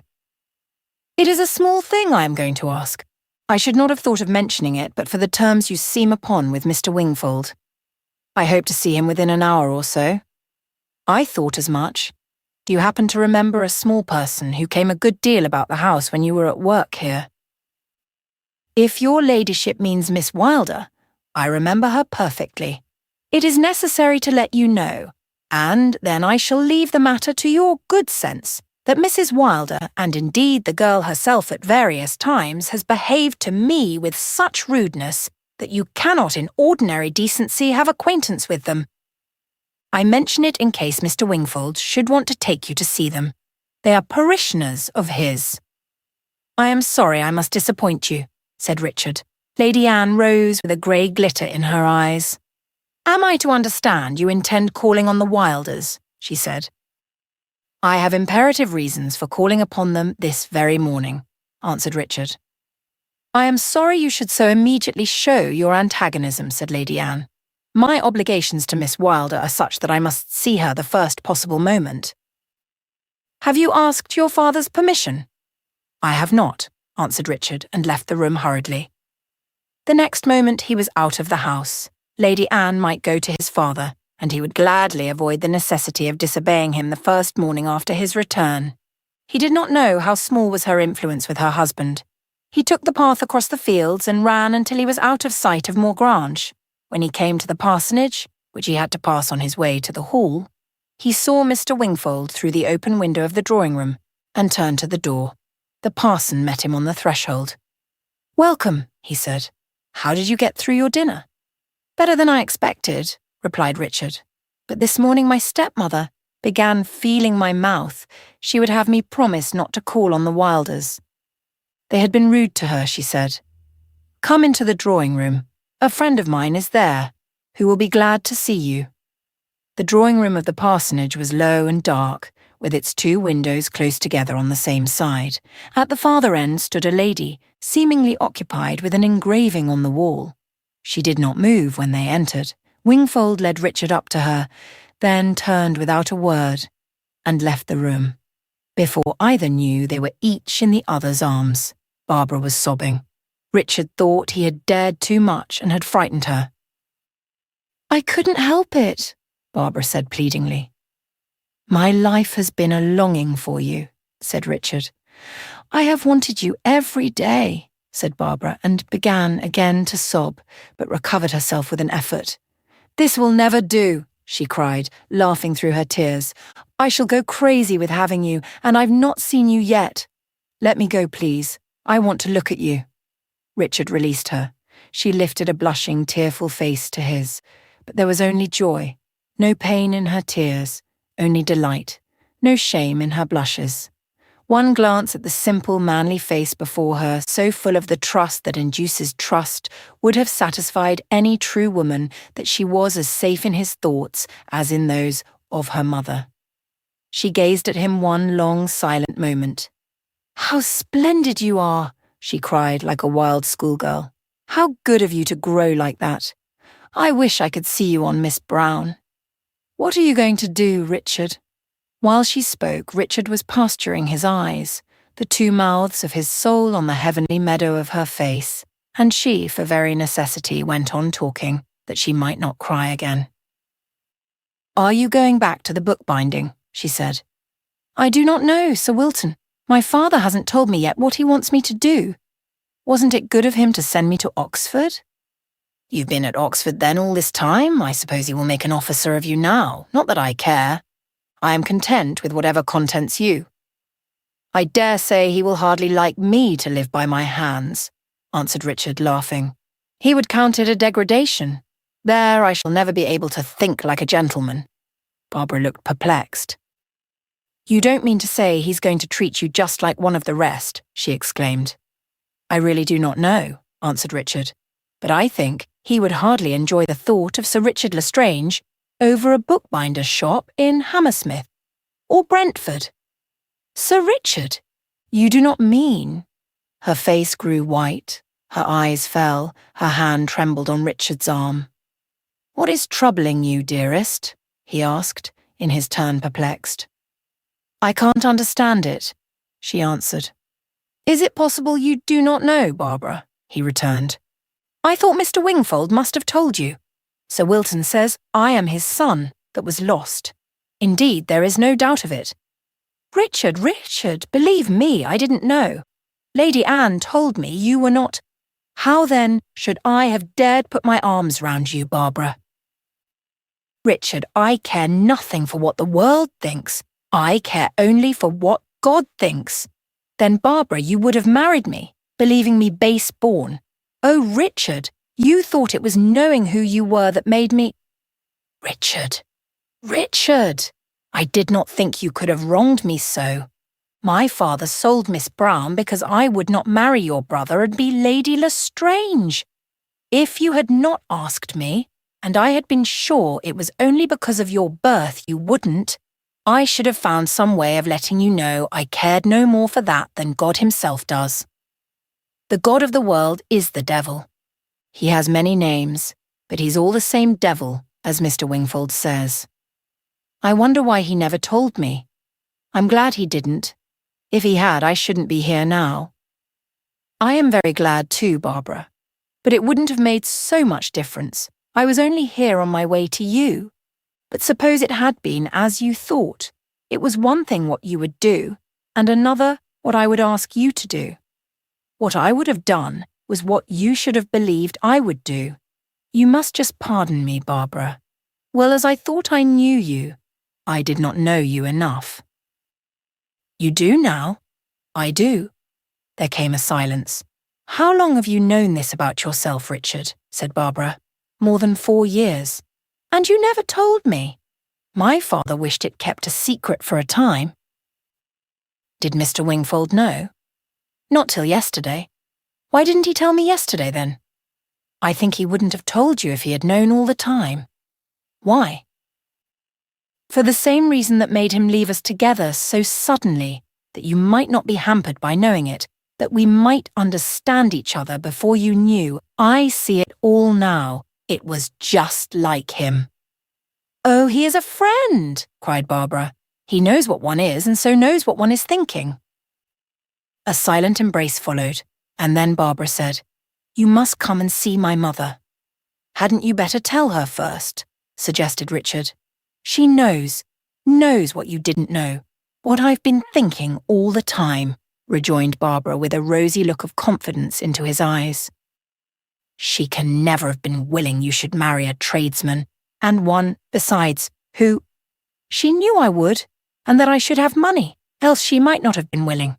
It is a small thing I am going to ask. I should not have thought of mentioning it but for the terms you seem upon with Mr. Wingfold. I hope to see him within an hour or so." "I thought as much. Do you happen to remember a small person who came a good deal about the house when you were at work here?" "If your ladyship means Miss Wylder, I remember her perfectly. It is necessary to let you know, and then I shall leave the matter to your good sense, that Mrs. Wylder, and indeed the girl herself at various times, has behaved to me with such rudeness that you cannot in ordinary decency have acquaintance with them. I mention it in case Mr. Wingfold should want to take you to see them. They are parishioners of his." "I am sorry I must disappoint you," said Richard. Lady Anne rose with a grey glitter in her eyes. "Am I to understand you intend calling on the Wylders?" she said. "I have imperative reasons for calling upon them this very morning," answered Richard. "I am sorry you should so immediately show your antagonism," said Lady Anne. "My obligations to Miss Wylder are such that I must see her the first possible moment." "Have you asked your father's permission?" "I have not," answered Richard, and left the room hurriedly. The next moment he was out of the house. Lady Anne might go to his father, and he would gladly avoid the necessity of disobeying him the first morning after his return. He did not know how small was her influence with her husband. He took the path across the fields and ran until he was out of sight of Moorgrange. When he came to the parsonage, which he had to pass on his way to the hall, he saw Mr. Wingfold through the open window of the drawing-room and turned to the door. The parson met him on the threshold. "Welcome," he said. "How did you get through your dinner?" "Better than I expected," replied Richard. "But this morning my stepmother began feeling my mouth. She would have me promise not to call on the Wylders." They had been rude to her, she said. "Come into the drawing room. A friend of mine is there, who will be glad to see you." The drawing room of the parsonage was low and dark, with its 2 windows close together on the same side. At the farther end stood a lady, seemingly occupied with an engraving on the wall. She did not move when they entered. Wingfold led Richard up to her, then turned without a word, and left the room. Before either knew, they were each in the other's arms. Barbara was sobbing. Richard thought he had dared too much and had frightened her. "I couldn't help it," Barbara said pleadingly. "My life has been a longing for you," said Richard. "I have wanted you every day," said Barbara, and began again to sob, but recovered herself with an effort. "This will never do," she cried, laughing through her tears. "I shall go crazy with having you, and I've not seen you yet. Let me go, please. I want to look at you." Richard released her. She lifted a blushing, tearful face to his, but there was only joy, no pain in her tears, only delight, no shame in her blushes. One glance at the simple, manly face before her, so full of the trust that induces trust, would have satisfied any true woman that she was as safe in his thoughts as in those of her mother. She gazed at him one long, silent moment. "How splendid you are!" she cried like a wild schoolgirl. "How good of you to grow like that! I wish I could see you on Miss Brown. What are you going to do, Richard?" While she spoke, Richard was pasturing his eyes, the 2 mouths of his soul on the heavenly meadow of her face, and she, for very necessity, went on talking, that she might not cry again. "Are you going back to the bookbinding?" she said. "I do not know, Sir Wilton. My father hasn't told me yet what he wants me to do. Wasn't it good of him to send me to Oxford?" "You've been at Oxford then all this time? I suppose he will make an officer of you now. Not that I care. I am content with whatever contents you." "I dare say he will hardly like me to live by my hands," answered Richard, laughing. "He would count it a degradation. There, I shall never be able to think like a gentleman." Barbara looked perplexed. "You don't mean to say he's going to treat you just like one of the rest?" she exclaimed. "I really do not know," answered Richard, "but I think he would hardly enjoy the thought of Sir Richard Lestrange over a bookbinder's shop in Hammersmith or Brentford." "Sir Richard, you do not mean—" Her face grew white, her eyes fell, her hand trembled on Richard's arm. "What is troubling you, dearest?" he asked, in his turn perplexed. "I can't understand it," she answered. "Is it possible you do not know, Barbara?" he returned. "I thought Mr. Wingfold must have told you. Sir Wilton says I am his son that was lost. Indeed, there is no doubt of it." "Richard, Richard, believe me, I didn't know. Lady Anne told me you were not—" "How then should I have dared put my arms round you, Barbara?" "Richard, I care nothing for what the world thinks. I care only for what God thinks. Then, Barbara, you would have married me, believing me base-born. Oh, Richard, you thought it was knowing who you were that made me—" "Richard, Richard, I did not think you could have wronged me so. My father sold Miss Brown because I would not marry your brother and be Lady Lestrange. If you had not asked me, and I had been sure it was only because of your birth you wouldn't, I should have found some way of letting you know I cared no more for that than God himself does. The God of the world is the devil. He has many names, but he's all the same devil, as Mr. Wingfold says. I wonder why he never told me. I'm glad he didn't. If he had, I shouldn't be here now. I am very glad too, Barbara, but it wouldn't have made so much difference. I was only here on my way to you. But suppose it had been as you thought. It was one thing what you would do, and another what I would ask you to do. What I would have done was what you should have believed I would do. You must just pardon me, Barbara. Well, as I thought I knew you, I did not know you enough." "You do now?" "I do." There came a silence. "How long have you known this about yourself, Richard?" said Barbara. "More than 4 years. And you never told me. My father wished it kept a secret for a time." "Did Mr. Wingfold know?" Not till yesterday. Why didn't he tell me yesterday, then? I think he wouldn't have told you if he had known all the time. Why? For the same reason that made him leave us together so suddenly, that you might not be hampered by knowing it, that we might understand each other before you knew. I see it all now. It was just like him. Oh, he is a friend, cried Barbara. He knows what one is, and so knows what one is thinking. A silent embrace followed, and then Barbara said, You must come and see my mother. Hadn't you better tell her first, suggested Richard. She knows what you didn't know, what I've been thinking all the time, rejoined Barbara with a rosy look of confidence into his eyes. She can never have been willing you should marry a tradesman, and one, besides, who— She knew I would, and that I should have money, else she might not have been willing.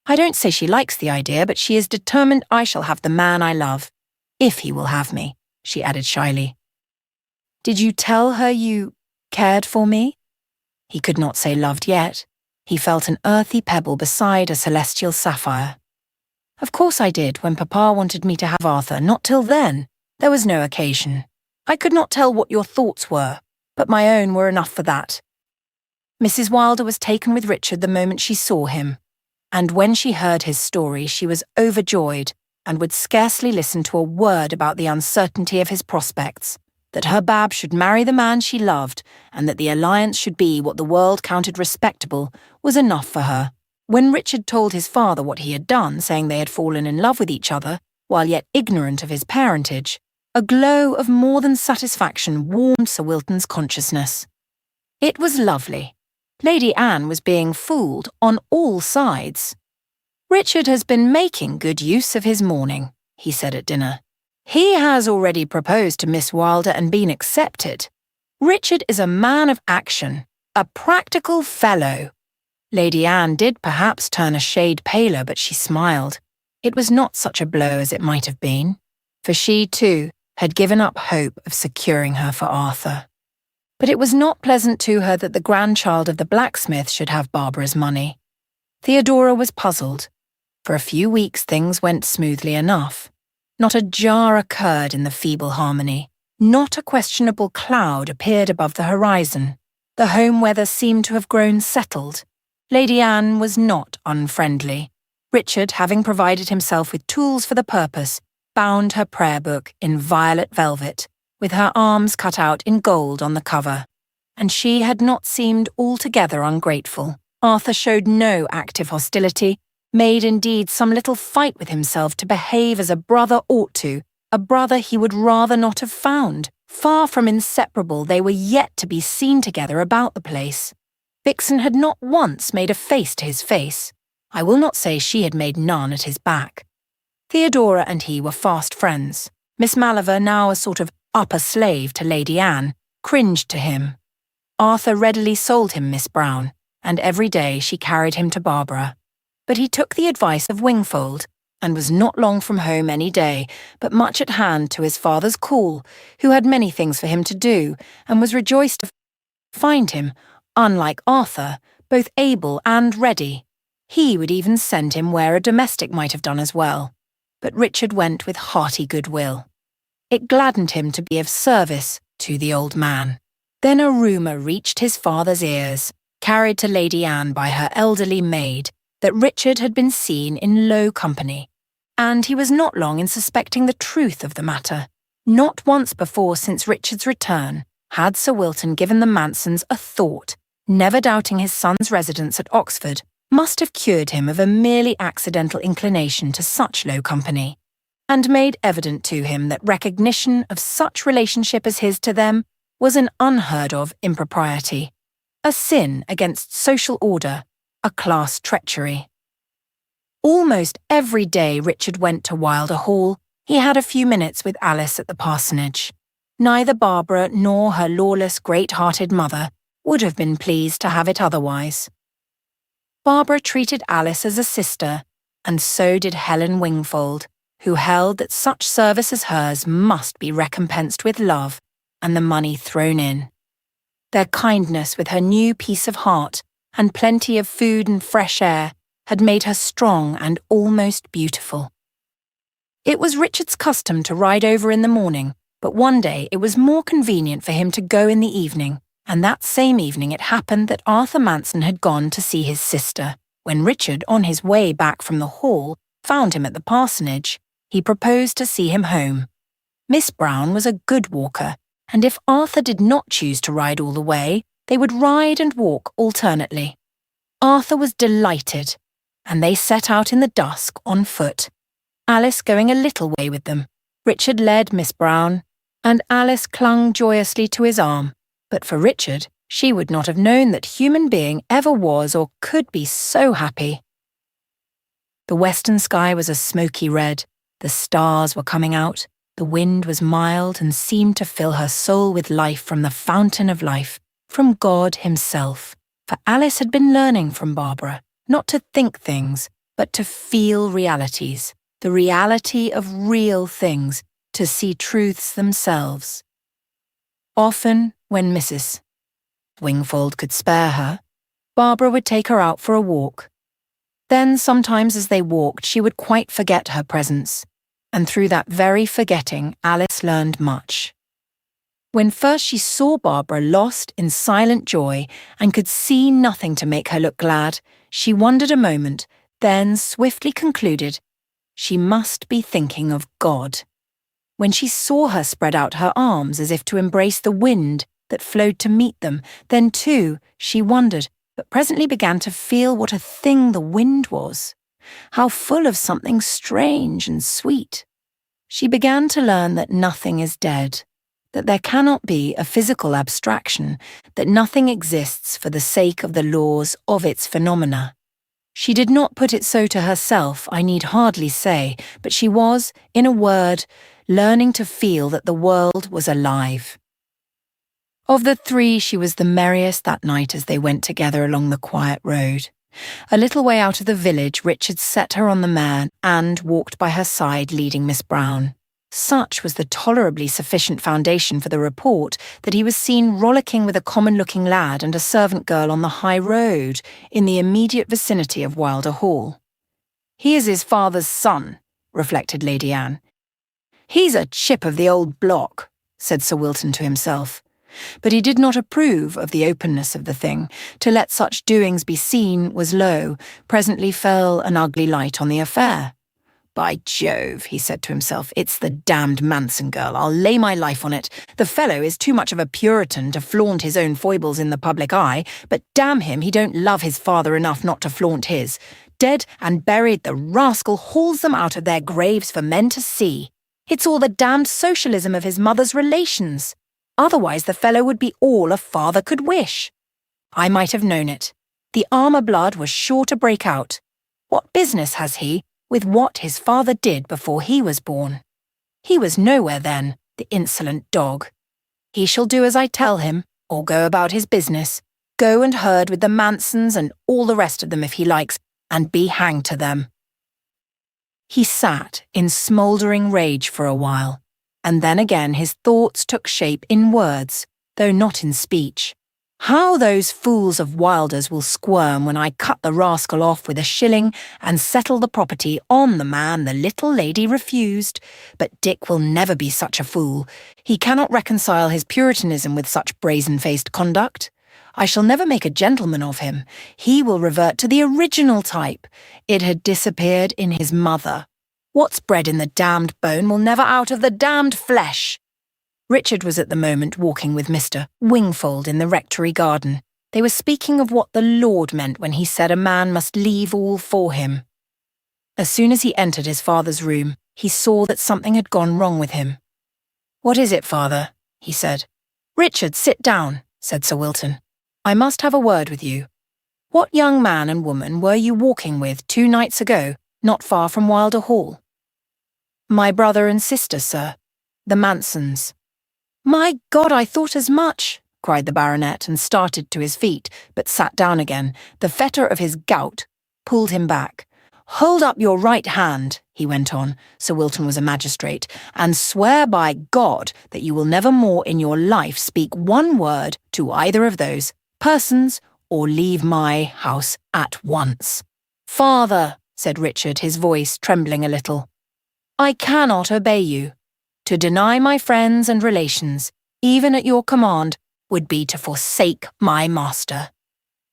I don't say she likes the idea, but she is determined I shall have the man I love, if he will have me, she added shyly. Did you tell her you cared for me? He could not say loved yet. He felt an earthy pebble beside a celestial sapphire. Of course I did, when Papa wanted me to have Arthur. Not till then. There was no occasion. I could not tell what your thoughts were, but my own were enough for that. Mrs. Wylder was taken with Richard the moment she saw him, and when she heard his story she was overjoyed and would scarcely listen to a word about the uncertainty of his prospects, that her Bab should marry the man she loved, and that the alliance should be what the world counted respectable, was enough for her. When Richard told his father what he had done, saying they had fallen in love with each other, while yet ignorant of his parentage, a glow of more than satisfaction warmed Sir Wilton's consciousness. It was lovely. Lady Anne was being fooled on all sides. Richard has been making good use of his morning, he said at dinner. He has already proposed to Miss Wylder and been accepted. Richard is a man of action, a practical fellow. Lady Anne did perhaps turn a shade paler, but she smiled. It was not such a blow as it might have been, for she, too, had given up hope of securing her for Arthur. But it was not pleasant to her that the grandchild of the blacksmith should have Barbara's money. Theodora was puzzled. For a few weeks things went smoothly enough. Not a jar occurred in the feeble harmony. Not a questionable cloud appeared above the horizon. The home weather seemed to have grown settled. Lady Anne was not unfriendly. Richard, having provided himself with tools for the purpose, bound her prayer book in violet velvet, with her arms cut out in gold on the cover, and she had not seemed altogether ungrateful. Arthur showed no active hostility, made indeed some little fight with himself to behave as a brother ought to, a brother he would rather not have found. Far from inseparable, they were yet to be seen together about the place. Vixen had not once made a face to his face. I will not say she had made none at his back. Theodora and he were fast friends. Miss Maliver, now a sort of upper slave to Lady Anne, cringed to him. Arthur readily sold him Miss Brown, and every day she carried him to Barbara. But he took the advice of Wingfold, and was not long from home any day, but much at hand to his father's call, who had many things for him to do, and was rejoiced to find him, unlike Arthur, both able and ready. He would even send him where a domestic might have done as well. But Richard went with hearty goodwill. It gladdened him to be of service to the old man. Then a rumour reached his father's ears, carried to Lady Anne by her elderly maid, that Richard had been seen in low company, and he was not long in suspecting the truth of the matter. Not once before since Richard's return had Sir Wilton given the Mansons a thought, never doubting his son's residence at Oxford must have cured him of a merely accidental inclination to such low company, and made evident to him that recognition of such relationship as his to them was an unheard-of impropriety, a sin against social order, a class treachery. Almost every day Richard went to Wylder Hall, he had a few minutes with Alice at the parsonage. Neither Barbara nor her lawless, great-hearted mother would have been pleased to have it otherwise. Barbara treated Alice as a sister, and so did Helen Wingfold, who held that such service as hers must be recompensed with love and the money thrown in. Their kindness with her new peace of heart and plenty of food and fresh air had made her strong and almost beautiful. It was Richard's custom to ride over in the morning, but one day it was more convenient for him to go in the evening, and that same evening it happened that Arthur Manson had gone to see his sister. When Richard, on his way back from the hall, found him at the parsonage, he proposed to see him home. Miss Brown was a good walker, and if Arthur did not choose to ride all the way, they would ride and walk alternately. Arthur was delighted, and they set out in the dusk on foot, Alice going a little way with them. Richard led Miss Brown, and Alice clung joyously to his arm, but for Richard, she would not have known that human being ever was or could be so happy. The western sky was a smoky red, the stars were coming out, the wind was mild and seemed to fill her soul with life from the fountain of life, from God himself. For Alice had been learning from Barbara, not to think things, but to feel realities, the reality of real things, to see truths themselves. Often, when Mrs. Wingfold could spare her, Barbara would take her out for a walk. Then sometimes as they walked she would quite forget her presence, and through that very forgetting Alice learned much. When first she saw Barbara lost in silent joy and could see nothing to make her look glad, she wondered a moment, then swiftly concluded she must be thinking of God. When she saw her spread out her arms as if to embrace the wind that flowed to meet them, then too she wondered, but presently began to feel what a thing the wind was, how full of something strange and sweet. She began to learn that nothing is dead, that there cannot be a physical abstraction, that nothing exists for the sake of the laws of its phenomena. She did not put it so to herself, I need hardly say, but she was, in a word, learning to feel that the world was alive. Of the three, she was the merriest that night as they went together along the quiet road. A little way out of the village, Richard set her on the mare and walked by her side, leading Miss Brown. Such was the tolerably sufficient foundation for the report that he was seen rollicking with a common-looking lad and a servant girl on the high road in the immediate vicinity of Wylder Hall. "He is his father's son," reflected Lady Anne. "He's a chip of the old block," said Sir Wilton to himself. But he did not approve of the openness of the thing. To let such doings be seen was low. Presently fell an ugly light on the affair. "By Jove," he said to himself, "it's the damned Manson girl, I'll lay my life on it. The fellow is too much of a Puritan to flaunt his own foibles in the public eye, but damn him, he don't love his father enough not to flaunt his. Dead and buried, the rascal hauls them out of their graves for men to see. It's all the damned socialism of his mother's relations. Otherwise the fellow would be all a father could wish. I might have known it. The armour blood was sure to break out. What business has he with what his father did before he was born? He was nowhere then, the insolent dog. He shall do as I tell him, or go about his business, go and herd with the Mansons and all the rest of them if he likes, and be hanged to them." He sat in smouldering rage for a while, and then again his thoughts took shape in words, though not in speech. "How those fools of Wylders will squirm when I cut the rascal off with a shilling and settle the property on the man the little lady refused. But Dick will never be such a fool. He cannot reconcile his Puritanism with such brazen-faced conduct. I shall never make a gentleman of him. He will revert to the original type. It had disappeared in his mother. What's bred in the damned bone will never out of the damned flesh." Richard was at the moment walking with Mr. Wingfold in the rectory garden. They were speaking of what the Lord meant when he said a man must leave all for him. As soon as he entered his father's room, he saw that something had gone wrong with him. "What is it, father?" he said. "Richard, sit down," said Sir Wilton. "I must have a word with you. What young man and woman were you walking with 2 nights ago, not far from Wylder Hall?" "My brother and sister, sir. The Mansons." "My God, I thought as much," cried the baronet, and started to his feet, but sat down again. The fetter of his gout pulled him back. "Hold up your right hand," he went on, Sir Wilton was a magistrate, "and swear by God that you will never more in your life speak one word to either of those persons or leave my house at once." "Father," said Richard, his voice trembling a little, "I cannot obey you. To deny my friends and relations, even at your command, would be to forsake my master.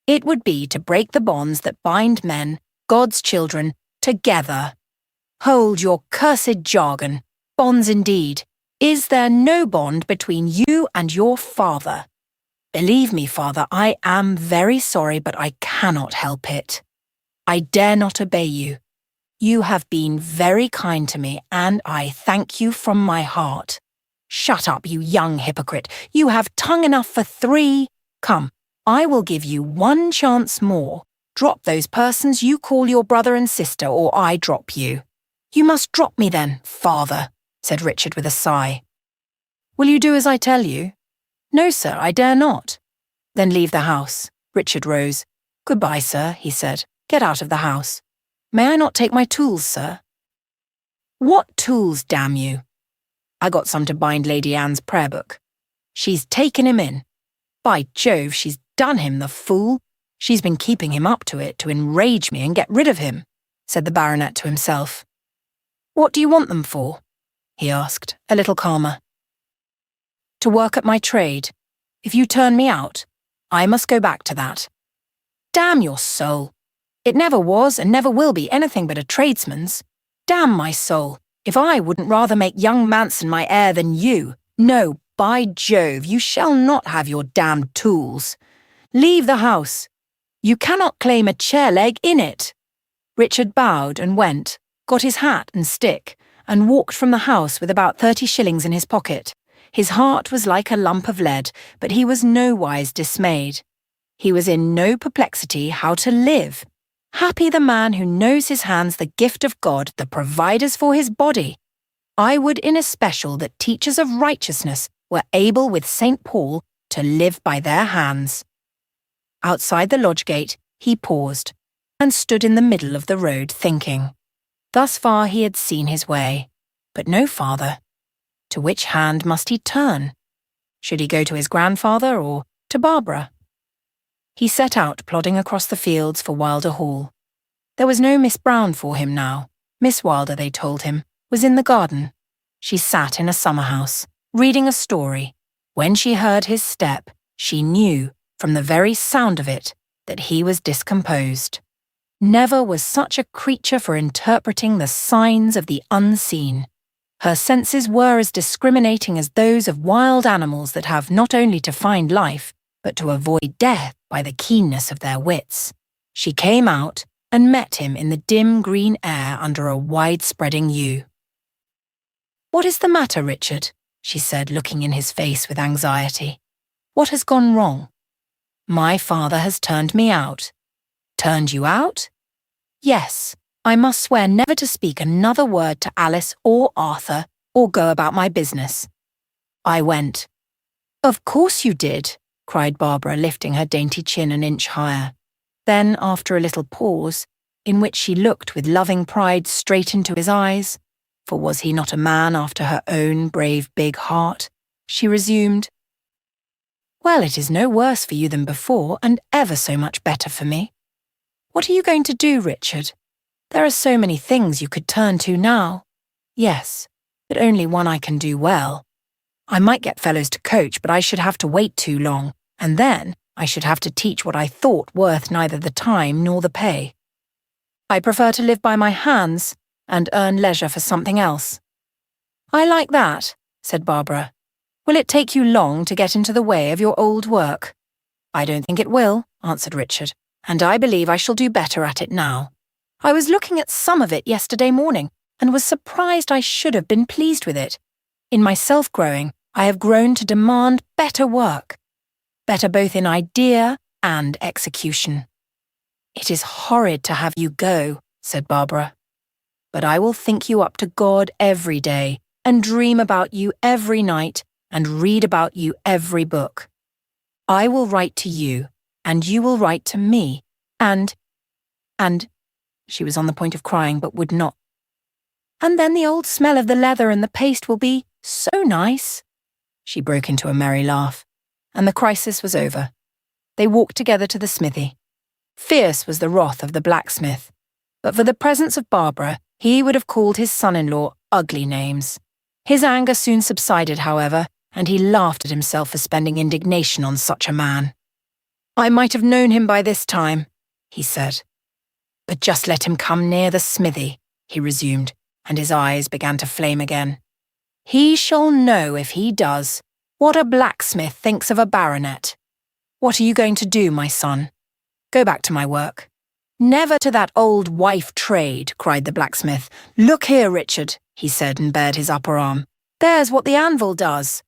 It would be to break the bonds that bind men, God's children, together. Hold your cursed jargon. Bonds indeed. Is there no bond between you and your father? Believe me, father, I am very sorry, but I cannot help it. I dare not obey you. You have been very kind to me, and I thank you from my heart. Shut up, you young hypocrite. You have tongue enough for 3. Come, I will give you 1 chance more. Drop those persons you call your brother and sister, or I drop you." "You must drop me then, father," said Richard with a sigh. "Will you do as I tell you?" "No, sir, I dare not." "Then leave the house." Richard rose. "Goodbye, sir," he said. "Get out of the house." "May I not take my tools, sir?" "What tools, damn you?" "I got some to bind Lady Anne's prayer book." "She's taken him in. By Jove, she's done him, the fool. She's been keeping him up to it to enrage me and get rid of him," said the baronet to himself. "What do you want them for?" he asked, a little calmer. "To work at my trade. If you turn me out, I must go back to that. Damn your soul. It never was and never will be anything but a tradesman's. Damn my soul, if I wouldn't rather make young Manson my heir than you. No, by Jove, you shall not have your damned tools. Leave the house. You cannot claim a chair leg in it." Richard bowed and went, got his hat and stick, and walked from the house with about 30 shillings in his pocket. His heart was like a lump of lead, but he was nowise dismayed. He was in no perplexity how to live. Happy the man who knows his hands the gift of God that providers for his body. I would in especial that teachers of righteousness were able with St. Paul to live by their hands. Outside the lodge gate, he paused, and stood in the middle of the road thinking. Thus far he had seen his way, but no farther. To which hand must he turn? Should he go to his grandfather or to Barbara? He set out plodding across the fields for Wylder Hall. There was no Miss Brown for him now. Miss Wylder, they told him, was in the garden. She sat in a summer-house, reading a story. When she heard his step, she knew, from the very sound of it, that he was discomposed. Never was such a creature for interpreting the signs of the unseen. Her senses were as discriminating as those of wild animals that have not only to find life, but to avoid death by the keenness of their wits. She came out and met him in the dim green air under a wide-spreading yew. "What is the matter, Richard?" she said, looking in his face with anxiety. "What has gone wrong?" "My father has turned me out." "Turned you out?" "Yes. I must swear never to speak another word to Alice or Arthur, or go about my business." I went. "Of course you did," cried Barbara, lifting her dainty chin an inch higher. Then, after a little pause, in which she looked with loving pride straight into his eyes, for was he not a man after her own brave big heart, she resumed, "Well, it is no worse for you than before, and ever so much better for me. What are you going to do, Richard? There are so many things you could turn to now." "Yes, but only one I can do well. I might get fellows to coach, but I should have to wait too long, and then I should have to teach what I thought worth neither the time nor the pay. I prefer to live by my hands and earn leisure for something else." "I like that," said Barbara. "Will it take you long to get into the way of your old work?" "I don't think it will," answered Richard, "and I believe I shall do better at it now. I was looking at some of it yesterday morning, and was surprised I should have been pleased with it. In my self-growing, I have grown to demand better work. Better both in idea and execution." "It is horrid to have you go," said Barbara. "But I will think you up to God every day, and dream about you every night, and read about you every book. I will write to you, and you will write to me, and... She was on the point of crying, but would not. "And then the old smell of the leather and the paste will be so nice." She broke into a merry laugh, and the crisis was over. They walked together to the smithy. Fierce was the wrath of the blacksmith, But for the presence of Barbara, he would have called his son-in-law ugly names. His anger soon subsided, however, and he laughed at himself for spending indignation on such a man. "I might have known him by this time," he said. "But just let him come near the smithy," he resumed, and his eyes began to flame again. "He shall know, if he does, what a blacksmith thinks of a baronet. What are you going to do, my son?" "Go back to my work." "Never to that old wife trade," cried the blacksmith. "Look here, Richard," he said, and bared his upper arm. "There's what the anvil does."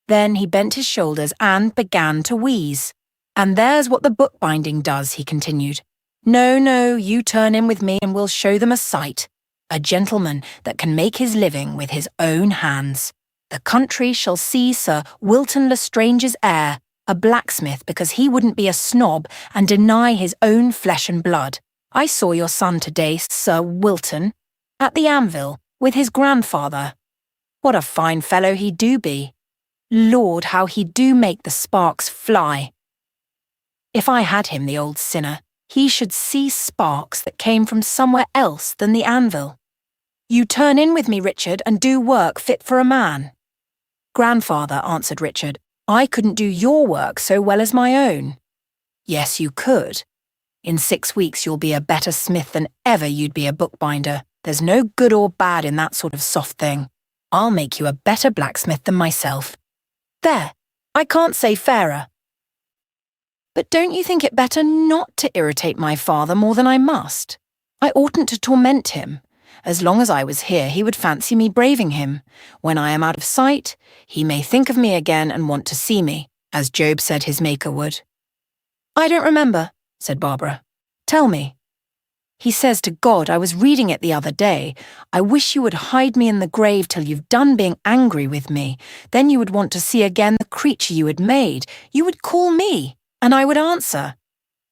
Then he bent his shoulders and began to wheeze. "And there's what the bookbinding does," he continued. "No, no, you turn in with me and we'll show them a sight. A gentleman that can make his living with his own hands. The country shall see Sir Wilton Lestrange's heir, a blacksmith because he wouldn't be a snob and deny his own flesh and blood. I saw your son today, Sir Wilton, at the anvil with his grandfather. What a fine fellow he do be. Lord, how he do make the sparks fly. If I had him, the old sinner, he should see sparks that came from somewhere else than the anvil. You turn in with me, Richard, and do work fit for a man." "Grandfather," answered Richard, "I couldn't do your work so well as my own." "Yes, you could. In 6 weeks you'll be a better smith than ever you'd be a bookbinder. There's no good or bad in that sort of soft thing. I'll make you a better blacksmith than myself. There, I can't say fairer." "But don't you think it better not to irritate my father more than I must? I oughtn't to torment him. As long as I was here, he would fancy me braving him. When I am out of sight, he may think of me again and want to see me, as Job said his Maker would." "I don't remember," said Barbara. "Tell me." "He says to God, I was reading it the other day, 'I wish you would hide me in the grave till you've done being angry with me. Then you would want to see again the creature you had made. You would call me, and I would answer.'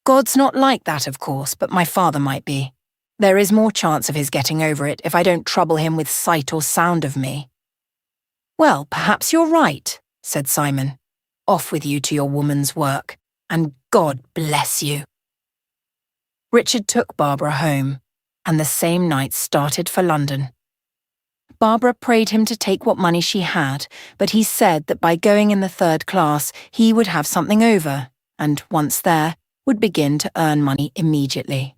God's not like that, of course, but my father might be. There is more chance of his getting over it if I don't trouble him with sight or sound of me." "Well, perhaps you're right," said Simon. "Off with you to your woman's work, and God bless you." Richard took Barbara home, and the same night started for London. Barbara prayed him to take what money she had, but he said that by going in the 3rd class he would have something over, and once there, would begin to earn money immediately.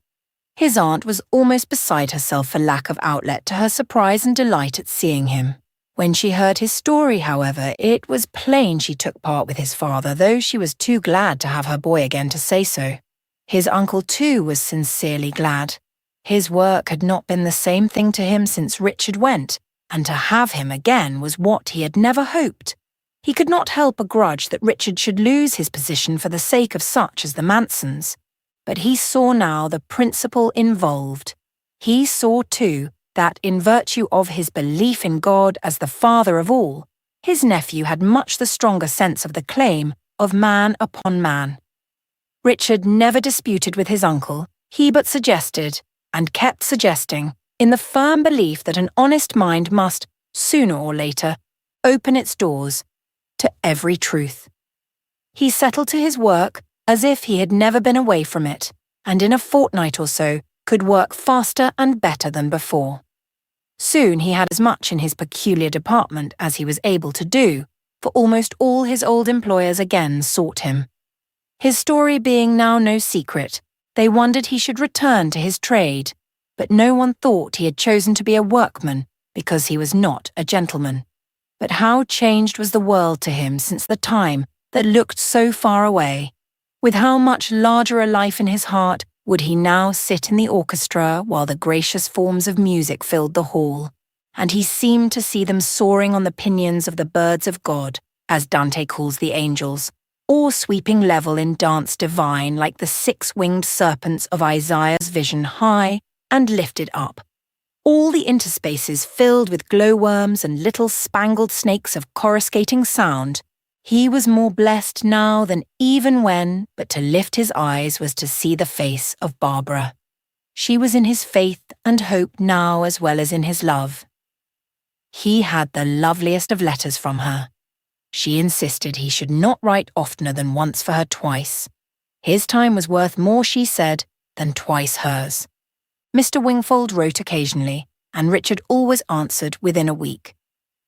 His aunt was almost beside herself for lack of outlet to her surprise and delight at seeing him. When she heard his story, however, it was plain she took part with his father, though she was too glad to have her boy again to say so. His uncle, too, was sincerely glad. His work had not been the same thing to him since Richard went, and to have him again was what he had never hoped. He could not help a grudge that Richard should lose his position for the sake of such as the Mansons. But he saw now the principle involved. He saw, too, that in virtue of his belief in God as the Father of all, his nephew had much the stronger sense of the claim of man upon man. Richard never disputed with his uncle, he but suggested, and kept suggesting, in the firm belief that an honest mind must, sooner or later, open its doors to every truth. He settled to his work as if he had never been away from it, and in a fortnight or so could work faster and better than before. Soon he had as much in his peculiar department as he was able to do, for almost all his old employers again sought him. His story being now no secret, they wondered he should return to his trade, but no one thought he had chosen to be a workman because he was not a gentleman. But how changed was the world to him since the time that looked so far away. With how much larger a life in his heart would he now sit in the orchestra while the gracious forms of music filled the hall, and he seemed to see them soaring on the pinions of the birds of God, as Dante calls the angels, or sweeping level in dance divine like the 6-winged serpents of Isaiah's vision, high and lifted up. All the interspaces filled with glowworms and little spangled snakes of coruscating sound. He was more blessed now than even when, but to lift his eyes was to see the face of Barbara. She was in his faith and hope now as well as in his love. He had the loveliest of letters from her. She insisted he should not write oftener than once for her twice. His time was worth more, she said, than twice hers. Mr. Wingfold wrote occasionally, and Richard always answered within a week.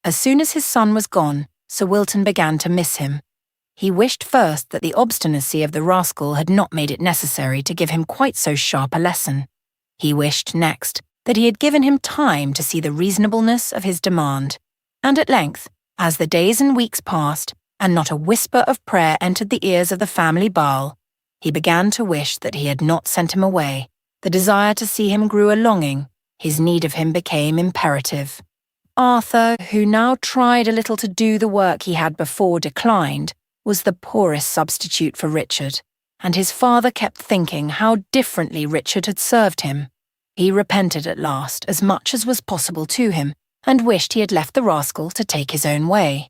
As soon as his son was gone, Sir Wilton began to miss him. He wished first that the obstinacy of the rascal had not made it necessary to give him quite so sharp a lesson. He wished, next, that he had given him time to see the reasonableness of his demand. And at length, as the days and weeks passed, and not a whisper of prayer entered the ears of the family Baal, he began to wish that he had not sent him away. The desire to see him grew a longing. His need of him became imperative. Arthur, who now tried a little to do the work he had before declined, was the poorest substitute for Richard, and his father kept thinking how differently Richard had served him. He repented at last as much as was possible to him, and wished he had left the rascal to take his own way.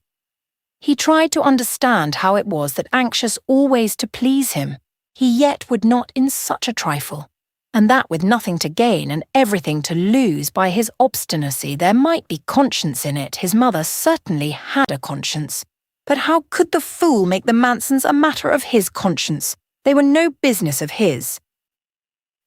He tried to understand how it was that, anxious always to please him, he yet would not in such a trifle, and that with nothing to gain and everything to lose by his obstinacy. There might be conscience in it. His mother certainly had a conscience. But how could the fool make the Mansons a matter of his conscience? They were no business of his.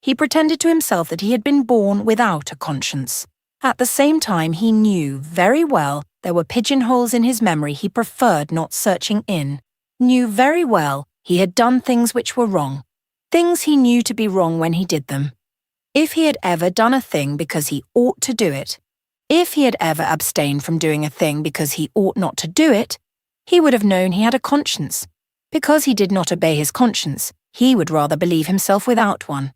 He pretended to himself that he had been born without a conscience. At the same time, he knew very well there were pigeonholes in his memory he preferred not searching in. Knew very well he had done things which were wrong. Things he knew to be wrong when he did them. If he had ever done a thing because he ought to do it, if he had ever abstained from doing a thing because he ought not to do it, he would have known he had a conscience. Because he did not obey his conscience, he would rather believe himself without one.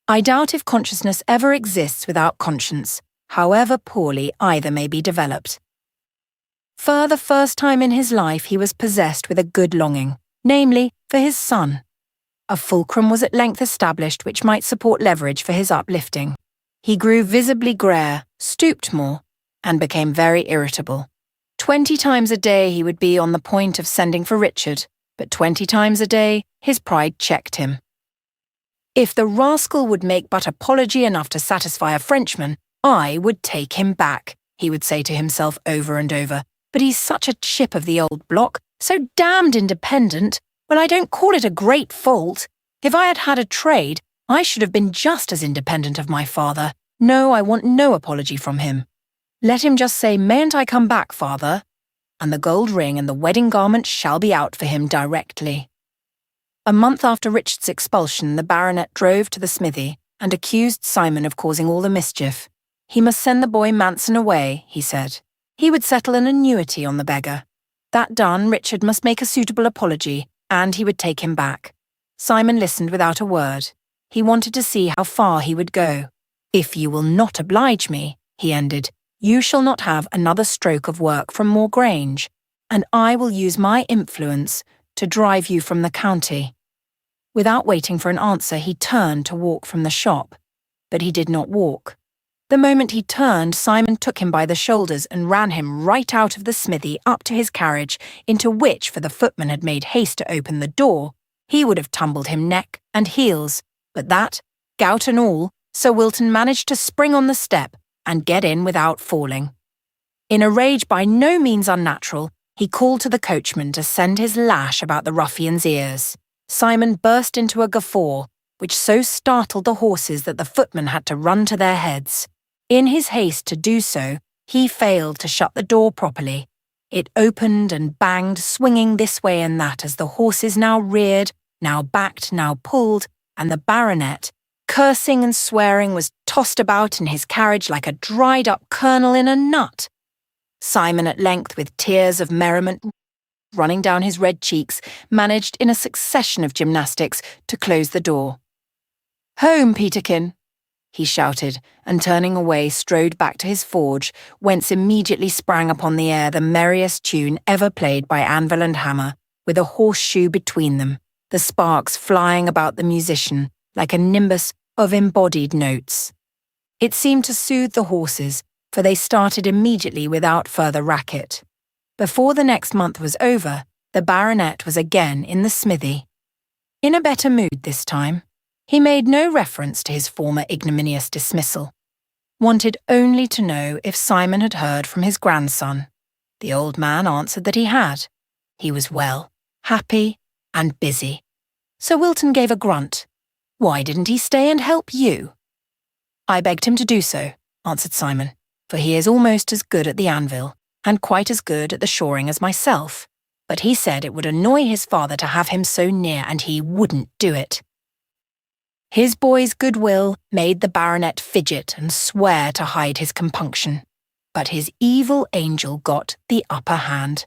I doubt if consciousness ever exists without conscience, however poorly either may be developed. For the first time in his life he was possessed with a good longing, namely, for his son. A fulcrum was at length established which might support leverage for his uplifting. He grew visibly greyer, stooped more, and became very irritable. 20 times a day he would be on the point of sending for Richard, but 20 times a day his pride checked him. If the rascal would make but apology enough to satisfy a Frenchman, I would take him back, he would say to himself over and over. But he's such a chip of the old block, so damned independent. Well, I don't call it a great fault. If I had had a trade, I should have been just as independent of my father. No, I want no apology from him. Let him just say, "Mayn't I come back, father?" And the gold ring and the wedding garment shall be out for him directly. A month after Richard's expulsion, the baronet drove to the smithy and accused Simon of causing all the mischief. He must send the boy Manson away, he said. He would settle an annuity on the beggar. That done, Richard must make a suitable apology, and he would take him back. Simon listened without a word. He wanted to see how far he would go. "If you will not oblige me," he ended, "you shall not have another stroke of work from Moor Grange, and I will use my influence to drive you from the county." Without waiting for an answer, he turned to walk from the shop. But he did not walk. The moment he turned, Simon took him by the shoulders and ran him right out of the smithy up to his carriage, into which, for the footman had made haste to open the door, he would have tumbled him neck and heels. But that, gout and all, Sir Wilton managed to spring on the step and get in without falling. In a rage by no means unnatural, he called to the coachman to send his lash about the ruffian's ears. Simon burst into a guffaw, which so startled the horses that the footman had to run to their heads. In his haste to do so, he failed to shut the door properly. It opened and banged, swinging this way and that as the horses now reared, now backed, now pulled, and the baronet, cursing and swearing, was tossed about in his carriage like a dried-up kernel in a nut. Simon at length, with tears of merriment running down his red cheeks, managed in a succession of gymnastics to close the door. "Home, Peterkin!" he shouted, and turning away strode back to his forge, whence immediately sprang upon the air the merriest tune ever played by anvil and hammer, with a horseshoe between them, the sparks flying about the musician like a nimbus of embodied notes. It seemed to soothe the horses, for they started immediately without further racket. Before the next month was over, the baronet was again in the smithy. In a better mood this time. He made no reference to his former ignominious dismissal. Wanted only to know if Simon had heard from his grandson. The old man answered that he had. He was well, happy, and busy. Sir Wilton gave a grunt. "Why didn't he stay and help you?" I begged him to do so, answered Simon, for he is almost as good at the anvil, and quite as good at the shoring as myself. But he said it would annoy his father to have him so near, and he wouldn't do it. His boy's goodwill made the baronet fidget and swear to hide his compunction, but his evil angel got the upper hand.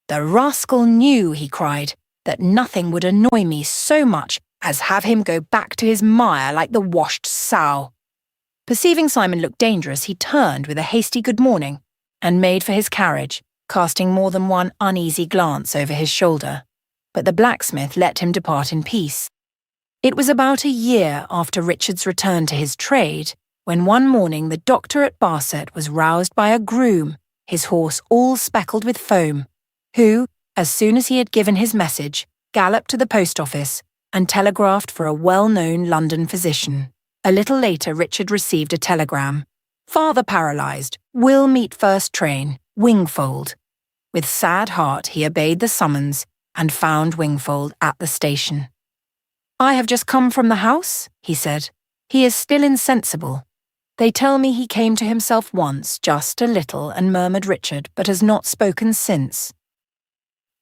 The rascal knew, he cried, that nothing would annoy me so much as have him go back to his mire like the washed sow. Perceiving Simon looked dangerous, he turned with a hasty good morning and made for his carriage, casting more than one uneasy glance over his shoulder. But the blacksmith let him depart in peace. It was about a year after Richard's return to his trade, when one morning the doctor at Barset was roused by a groom, his horse all speckled with foam, who, as soon as he had given his message, galloped to the post office and telegraphed for a well-known London physician. A little later Richard received a telegram. Father paralysed, will meet first train, Wingfold. With sad heart he obeyed the summons and found Wingfold at the station. I have just come from the house, he said. He is still insensible. They tell me he came to himself once, just a little, and murmured Richard, but has not spoken since.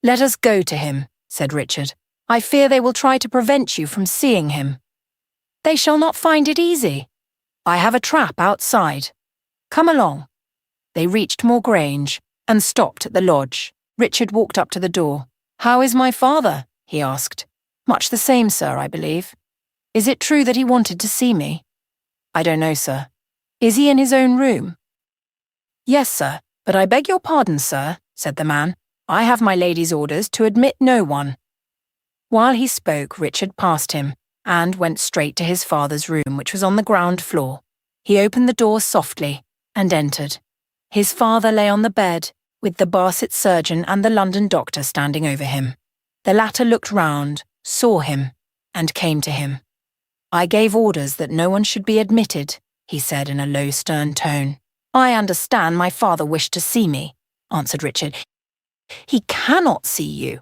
Let us go to him, said Richard. I fear they will try to prevent you from seeing him. They shall not find it easy. I have a trap outside. Come along. They reached Moor Grange and stopped at the lodge. Richard walked up to the door. How is my father? He asked. Much the same, sir, I believe. Is it true that he wanted to see me? I don't know, sir. Is he in his own room? Yes, sir, but I beg your pardon, sir, said the man. I have my lady's orders to admit no one. While he spoke, Richard passed him and went straight to his father's room, which was on the ground floor. He opened the door softly and entered. His father lay on the bed, with the Barset surgeon and the London doctor standing over him. The latter looked round, saw him, and came to him. I gave orders that no one should be admitted, he said in a low, stern tone. I understand my father wished to see me, answered Richard. He cannot see you.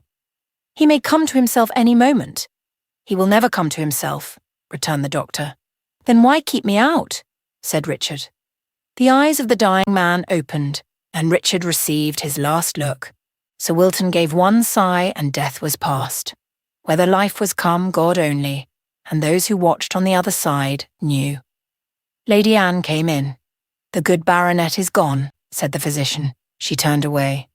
He may come to himself any moment. He will never come to himself, returned the doctor. Then why keep me out? Said Richard. The eyes of the dying man opened, and Richard received his last look. Sir Wilton gave one sigh, and death was past. Whether life was come, God only, and those who watched on the other side knew. Lady Anne came in. The good baronet is gone, said the physician. She turned away.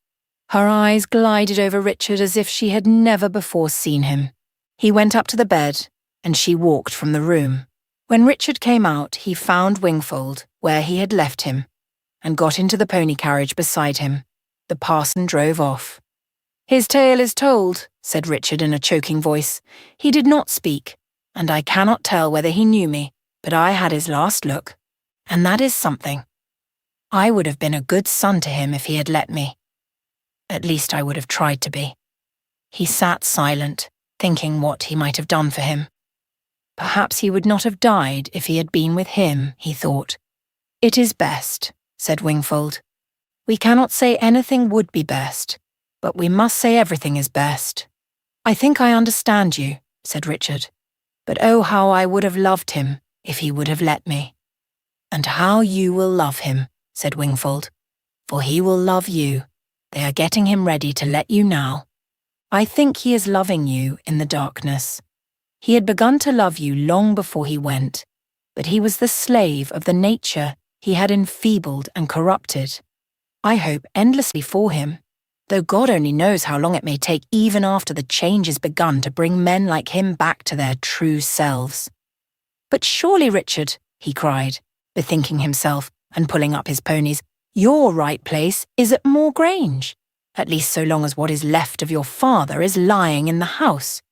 Her eyes glided over Richard as if she had never before seen him. He went up to the bed, and she walked from the room. When Richard came out, he found Wingfold where he had left him, and got into the pony carriage beside him. The parson drove off. His tale is told, said Richard in a choking voice. He did not speak, and I cannot tell whether he knew me, but I had his last look, and that is something. I would have been a good son to him if he had let me. At least I would have tried to be. He sat silent, thinking what he might have done for him. Perhaps he would not have died if he had been with him, he thought. It is best, said Wingfold. We cannot say anything would be best, but we must say everything is best. I think I understand you, said Richard. But oh, how I would have loved him if he would have let me. And how you will love him, said Wingfold, for he will love you. They are getting him ready to let you now. I think he is loving you in the darkness. He had begun to love you long before he went, but he was the slave of the nature he had enfeebled and corrupted. I hope endlessly for him, though God only knows how long it may take even after the change is begun to bring men like him back to their true selves. But surely, Richard, he cried, bethinking himself and pulling up his ponies, your right place is at Moor Grange, at least so long as what is left of your father is lying in the house.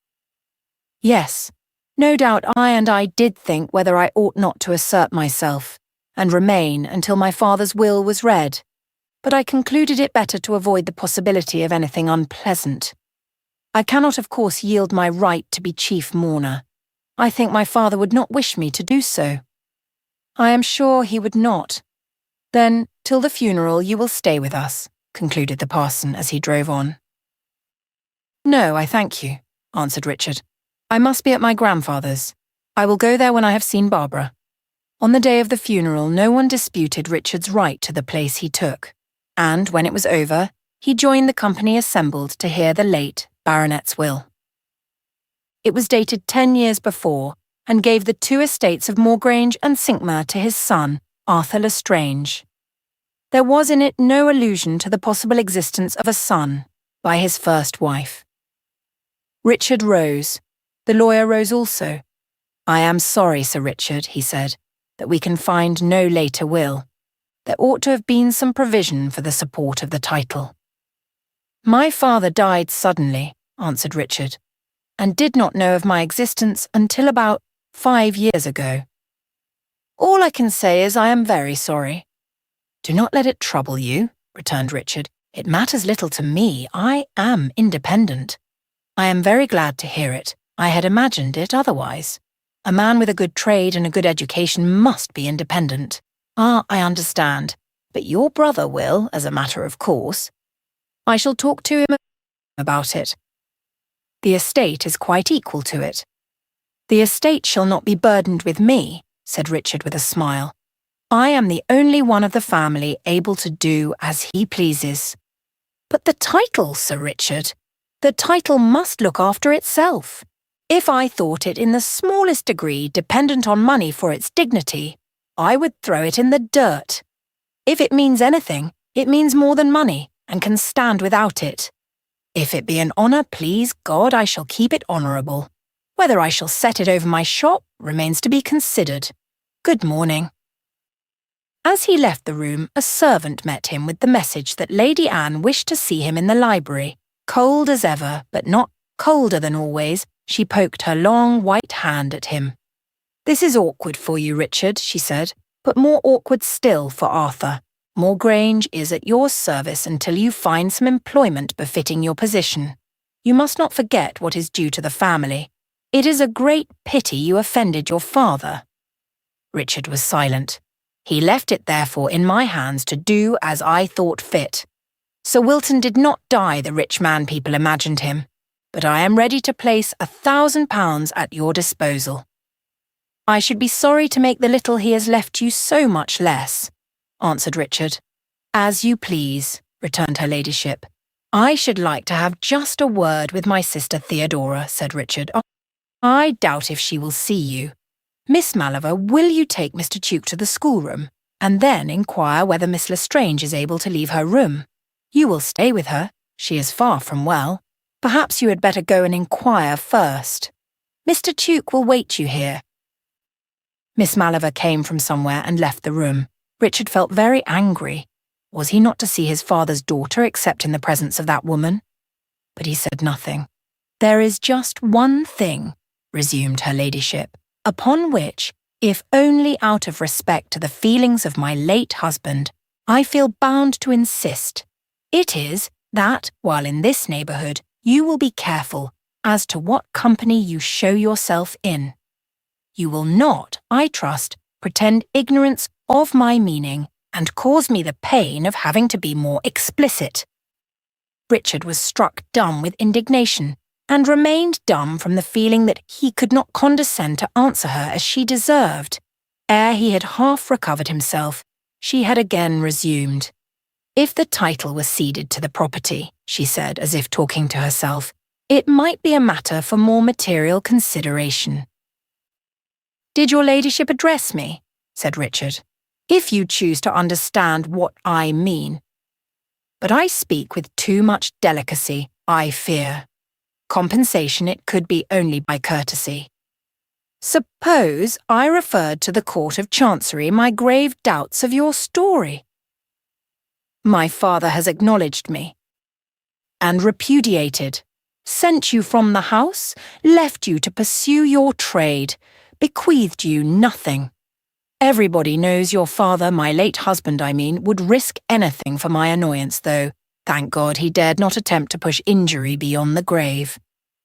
Yes, no doubt I did think whether I ought not to assert myself, and remain until my father's will was read, but I concluded it better to avoid the possibility of anything unpleasant. I cannot of course yield my right to be chief mourner. I think my father would not wish me to do so. I am sure he would not. Then, till the funeral you will stay with us, concluded the parson as he drove on. No, I thank you, answered Richard. I must be at my grandfather's. I will go there when I have seen Barbara. On the day of the funeral, no one disputed Richard's right to the place he took, and when it was over, he joined the company assembled to hear the late baronet's will. It was dated 10 years before, and gave the 2 estates of Moorgrange and Cinqmere to his son, Arthur Lestrange. There was in it no allusion to the possible existence of a son by his first wife. Richard rose. The lawyer rose also. "I am sorry, Sir Richard," he said, "that we can find no later will. There ought to have been some provision for the support of the title." "My father died suddenly," answered Richard, "and did not know of my existence until about 5 years ago. All I can say is I am very sorry." "Do not let it trouble you," returned Richard. "It matters little to me. I am independent." "I am very glad to hear it. I had imagined it otherwise. A man with a good trade and a good education must be independent." "Ah, I understand. But your brother will, as a matter of course." "I shall talk to him about it. The estate is quite equal to it." "The estate shall not be burdened with me," said Richard with a smile. "I am the only one of the family able to do as he pleases." "But the title, Sir Richard, the title must look after itself. If I thought it in the smallest degree dependent on money for its dignity, I would throw it in the dirt. If it means anything, it means more than money, and can stand without it. If it be an honour, please God, I shall keep it honourable. Whether I shall set it over my shop remains to be considered. Good morning." As he left the room, a servant met him with the message that Lady Anne wished to see him in the library. Cold as ever, but not colder than always, she poked her long white hand at him. "This is awkward for you, Richard," she said, "but more awkward still for Arthur. Moorgrange is at your service until you find some employment befitting your position. You must not forget what is due to the family. It is a great pity you offended your father." Richard was silent. "He left it therefore in my hands to do as I thought fit. Sir Wilton did not die the rich man people imagined him, but I am ready to place £1,000 at your disposal." "I should be sorry to make the little he has left you so much less," answered Richard. "As you please," returned her ladyship. "I should like to have just a word with my sister Theodora," said Richard. "I doubt if she will see you. Miss Maliver, will you take Mr. Tuke to the schoolroom, and then inquire whether Miss Lestrange is able to leave her room? You will stay with her. She is far from well. Perhaps you had better go and inquire first. Mr. Tuke will wait you here." Miss Maliver came from somewhere and left the room. Richard felt very angry. Was he not to see his father's daughter except in the presence of that woman? But he said nothing. "There is just one thing," resumed her ladyship, "upon which, if only out of respect to the feelings of my late husband, I feel bound to insist. It is that, while in this neighbourhood, you will be careful as to what company you show yourself in. You will not, I trust, pretend ignorance of my meaning and cause me the pain of having to be more explicit." Richard was struck dumb with indignation, and remained dumb from the feeling that he could not condescend to answer her as she deserved. Ere he had half recovered himself, she had again resumed. "If the title were ceded to the property," she said, as if talking to herself, "it might be a matter for more material consideration." "Did your ladyship address me?" said Richard. "If you choose to understand what I mean. But I speak with too much delicacy, I fear. Compensation it could be only by courtesy. Suppose I referred to the Court of Chancery my grave doubts of your story. My father has acknowledged me, and repudiated, sent you from the house, left you to pursue your trade, bequeathed you nothing. Everybody knows your father, my late husband I mean, would risk anything for my annoyance, though, thank God, he dared not attempt to push injury beyond the grave.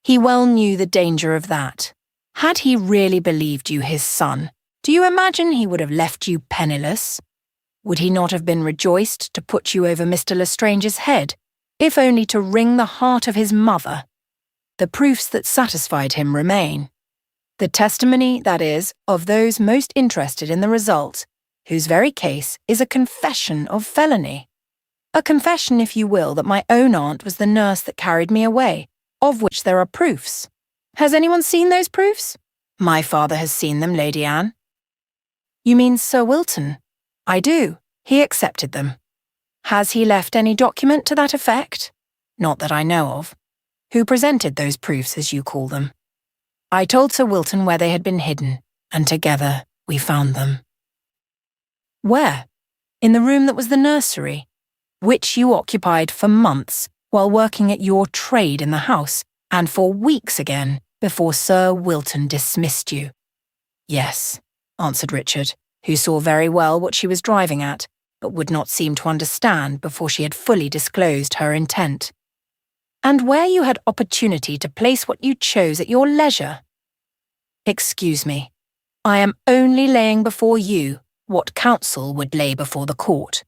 He well knew the danger of that. Had he really believed you his son, do you imagine he would have left you penniless? Would he not have been rejoiced to put you over Mr. Lestrange's head, if only to wring the heart of his mother? The proofs that satisfied him remain. The testimony, that is, of those most interested in the result, whose very case is a confession of felony. A confession, if you will, that my own aunt was the nurse that carried me away, of which there are proofs. Has anyone seen those proofs? My father has seen them, Lady Anne. You mean Sir Wilton? I do. He accepted them. Has he left any document to that effect? Not that I know of. Who presented those proofs, as you call them? I told Sir Wilton where they had been hidden, and together we found them. Where? In the room that was the nursery, which you occupied for months while working at your trade in the house, and for weeks again before Sir Wilton dismissed you. Yes, answered Richard, who saw very well what she was driving at, but would not seem to understand before she had fully disclosed her intent. And where you had opportunity to place what you chose at your leisure. Excuse me, I am only laying before you what counsel would lay before the court.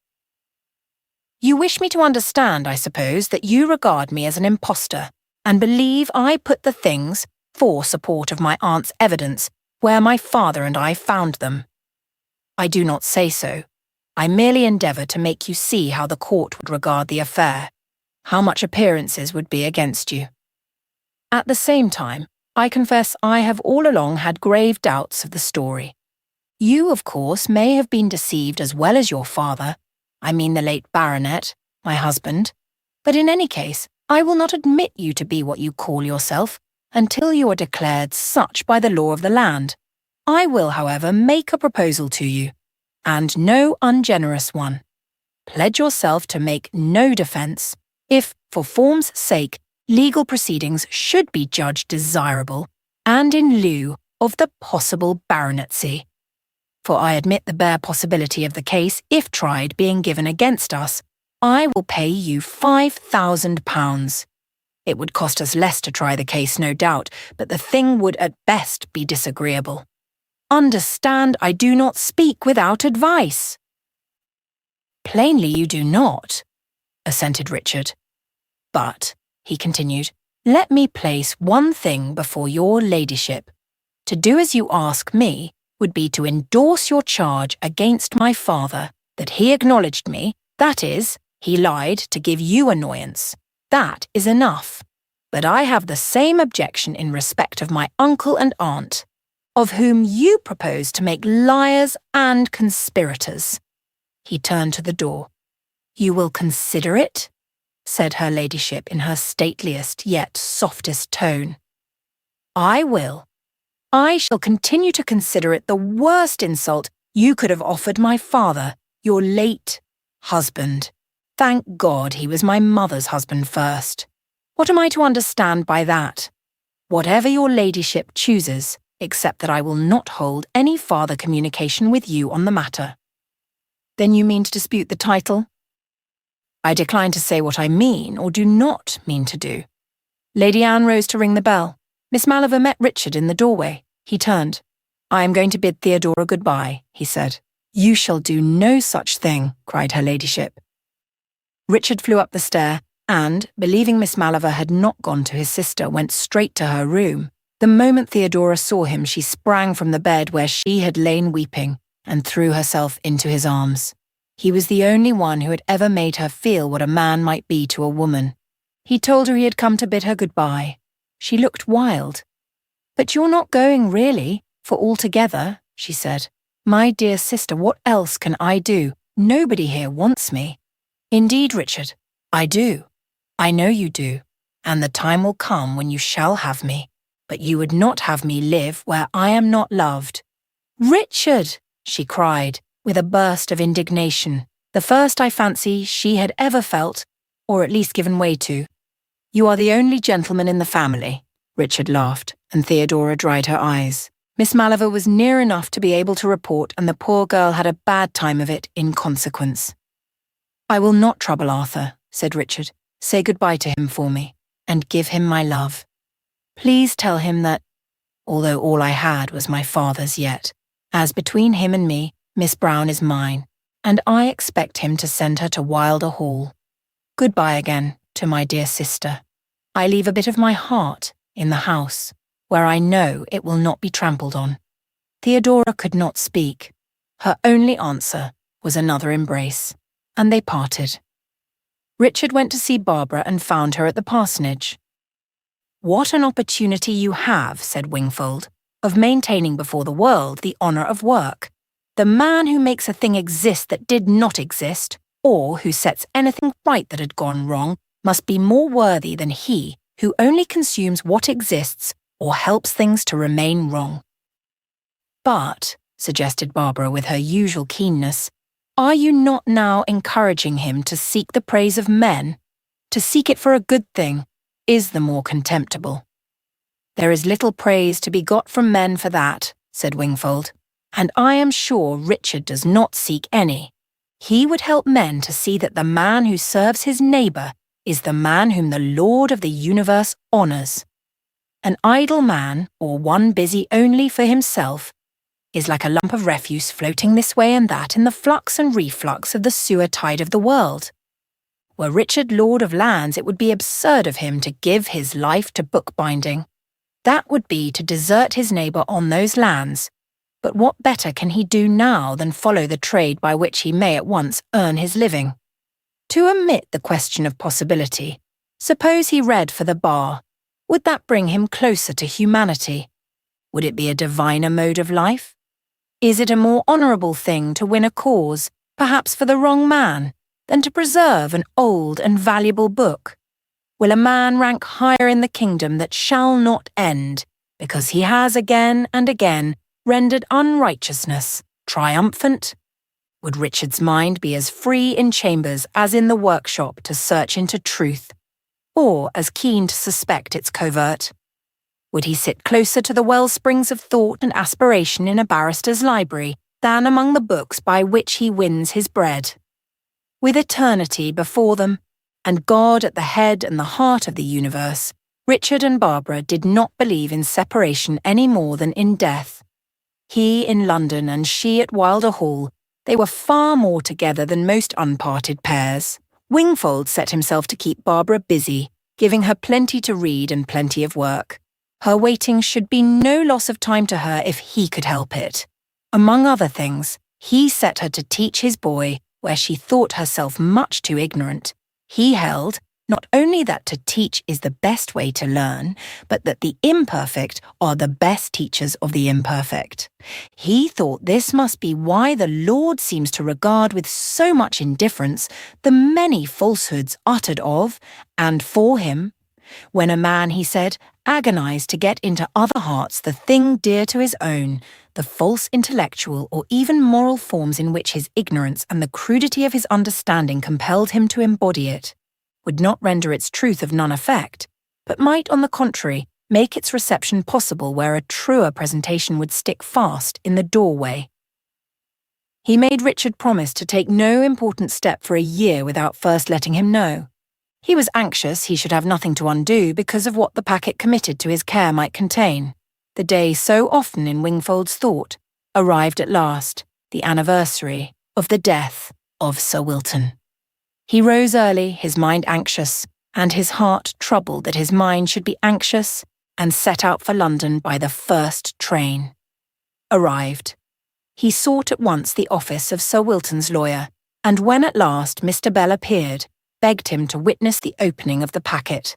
You wish me to understand, I suppose, that you regard me as an impostor, and believe I put the things, for support of my aunt's evidence, where my father and I found them. I do not say so. I merely endeavour to make you see how the court would regard the affair, how much appearances would be against you. At the same time, I confess I have all along had grave doubts of the story. You, of course, may have been deceived as well as your father, I mean the late baronet, my husband, but in any case, I will not admit you to be what you call yourself until you are declared such by the law of the land. I will, however, make a proposal to you, and no ungenerous one. Pledge yourself to make no defence, if, for form's sake, legal proceedings should be judged desirable, and in lieu of the possible baronetcy. For I admit the bare possibility of the case, if tried, being given against us, I will pay you £5,000. It would cost us less to try the case, no doubt, but the thing would at best be disagreeable. Understand, I do not speak without advice. Plainly you do not, assented Richard. But, he continued, let me place one thing before your ladyship. To do as you ask me would be to endorse your charge against my father, that he acknowledged me, that is, he lied to give you annoyance. That is enough. But I have the same objection in respect of my uncle and aunt, of whom you propose to make liars and conspirators. He turned to the door. You will consider it? Said her ladyship in her stateliest yet softest tone. I will. I shall continue to consider it the worst insult you could have offered my father, your late husband. Thank God he was my mother's husband first. What am I to understand by that? Whatever your ladyship chooses, except that I will not hold any farther communication with you on the matter. Then you mean to dispute the title? I decline to say what I mean or do not mean to do. Lady Anne rose to ring the bell. Miss Maliver met Richard in the doorway. He turned. I am going to bid Theodora goodbye, he said. You shall do no such thing, cried her ladyship. Richard flew up the stair and, believing Miss Maliver had not gone to his sister, went straight to her room. The moment Theodora saw him, she sprang from the bed where she had lain weeping and threw herself into his arms. He was the only one who had ever made her feel what a man might be to a woman. He told her he had come to bid her goodbye. She looked wild. But you're not going, really, for altogether, she said. My dear sister, what else can I do? Nobody here wants me. Indeed, Richard, I do. I know you do, and the time will come when you shall have me. But you would not have me live where I am not loved. Richard, she cried, with a burst of indignation, the first I fancy she had ever felt, or at least given way to. You are the only gentleman in the family, Richard laughed, and Theodora dried her eyes. Miss Maliver was near enough to be able to report, and the poor girl had a bad time of it in consequence. I will not trouble Arthur, said Richard. Say goodbye to him for me, and give him my love. Please tell him that, although all I had was my father's yet, as between him and me, Miss Brown is mine, and I expect him to send her to Wylder Hall. Goodbye again to my dear sister. I leave a bit of my heart in the house. where I know it will not be trampled on." Theodora could not speak. Her only answer was another embrace, and they parted. Richard went to see Barbara and found her at the parsonage. "What an opportunity you have," said Wingfold, "of maintaining before the world the honour of work. The man who makes a thing exist that did not exist, or who sets anything right that had gone wrong, must be more worthy than he who only consumes what exists or helps things to remain wrong." "But," suggested Barbara with her usual keenness, "are you not now encouraging him to seek the praise of men? To seek it for a good thing is the more contemptible." "There is little praise to be got from men for that," said Wingfold, "and I am sure Richard does not seek any. He would help men to see that the man who serves his neighbour is the man whom the Lord of the universe honours. An idle man, or one busy only for himself, is like a lump of refuse floating this way and that in the flux and reflux of the sewer tide of the world. Were Richard lord of lands, it would be absurd of him to give his life to bookbinding. That would be to desert his neighbour on those lands. But what better can he do now than follow the trade by which he may at once earn his living? To omit the question of possibility, suppose he read for the bar. Would that bring him closer to humanity? Would it be a diviner mode of life? Is it a more honourable thing to win a cause, perhaps for the wrong man, than to preserve an old and valuable book? Will a man rank higher in the kingdom that shall not end, because he has again and again rendered unrighteousness triumphant? Would Richard's mind be as free in chambers as in the workshop to search into truth, or as keen to suspect its covert? Would he sit closer to the wellsprings of thought and aspiration in a barrister's library than among the books by which he wins his bread? With eternity before them, and God at the head and the heart of the universe, Richard and Barbara did not believe in separation any more than in death. He in London and she at Wylder Hall, they were far more together than most unparted pairs. Wingfold set himself to keep Barbara busy, giving her plenty to read and plenty of work. Her waiting should be no loss of time to her if he could help it. Among other things, he set her to teach his boy where she thought herself much too ignorant. He held not only that to teach is the best way to learn, but that the imperfect are the best teachers of the imperfect. He thought this must be why the Lord seems to regard with so much indifference the many falsehoods uttered of and for him. When a man, he said, agonized to get into other hearts the thing dear to his own, the false intellectual or even moral forms in which his ignorance and the crudity of his understanding compelled him to embody it, would not render its truth of none effect, but might, on the contrary, make its reception possible where a truer presentation would stick fast in the doorway. He made Richard promise to take no important step for a year without first letting him know. He was anxious he should have nothing to undo because of what the packet committed to his care might contain. The day so often in Wingfold's thought arrived at last, the anniversary of the death of Sir Wilton. He rose early, his mind anxious, and his heart troubled that his mind should be anxious, and set out for London by the first train. Arrived. He sought at once the office of Sir Wilton's lawyer, and when at last Mr. Bell appeared, begged him to witness the opening of the packet.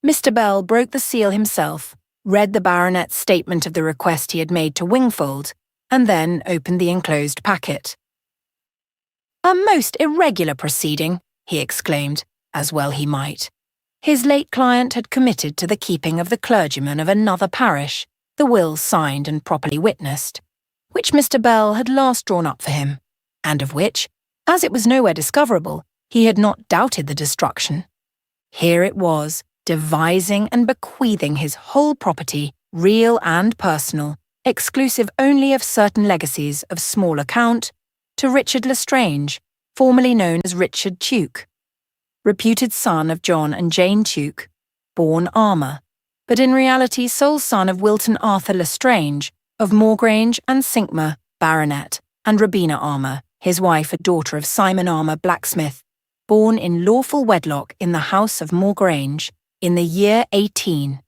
Mr. Bell broke the seal himself, read the baronet's statement of the request he had made to Wingfold, and then opened the enclosed packet. "A most irregular proceeding," he exclaimed, as well he might. His late client had committed to the keeping of the clergyman of another parish the will signed and properly witnessed, which Mr. Bell had last drawn up for him, and of which, as it was nowhere discoverable, he had not doubted the destruction. Here it was, devising and bequeathing his whole property, real and personal, exclusive only of certain legacies of small account, to Richard Lestrange, formerly known as Richard Tuke, reputed son of John and Jane Tuke, born Armour, but in reality sole son of Wilton Arthur Lestrange, of Moorgrange and Cinqmar, baronet, and Robina Armour, his wife and daughter of Simon Armour, blacksmith, born in lawful wedlock in the house of Moorgrange in the year 18,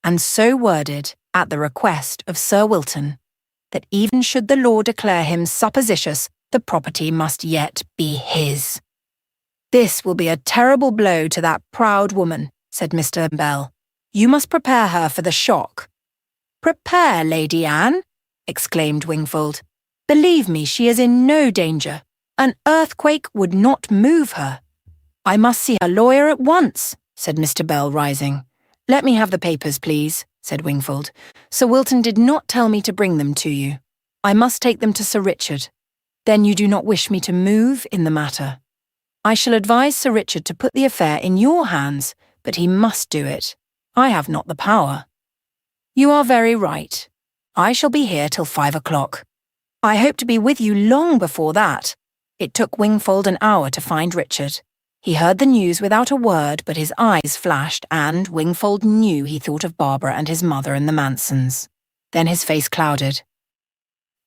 and so worded at the request of Sir Wilton, that even should the law declare him supposititious, the property must yet be his. "This will be a terrible blow to that proud woman," said Mr. Bell. "You must prepare her for the shock." "Prepare, Lady Anne?" exclaimed Wingfold. "Believe me, she is in no danger. An earthquake would not move her." "I must see her lawyer at once," said Mr. Bell, rising. "Let me have the papers, please," said Wingfold. "Sir Wilton did not tell me to bring them to you. I must take them to Sir Richard. Then you do not wish me to move in the matter. I shall advise Sir Richard to put the affair in your hands, but he must do it. I have not the power." "You are very right. I shall be here till 5 o'clock. I hope to be with you long before that." It took Wingfold an hour to find Richard. He heard the news without a word, but his eyes flashed, and Wingfold knew he thought of Barbara and his mother and the Mansons. Then his face clouded.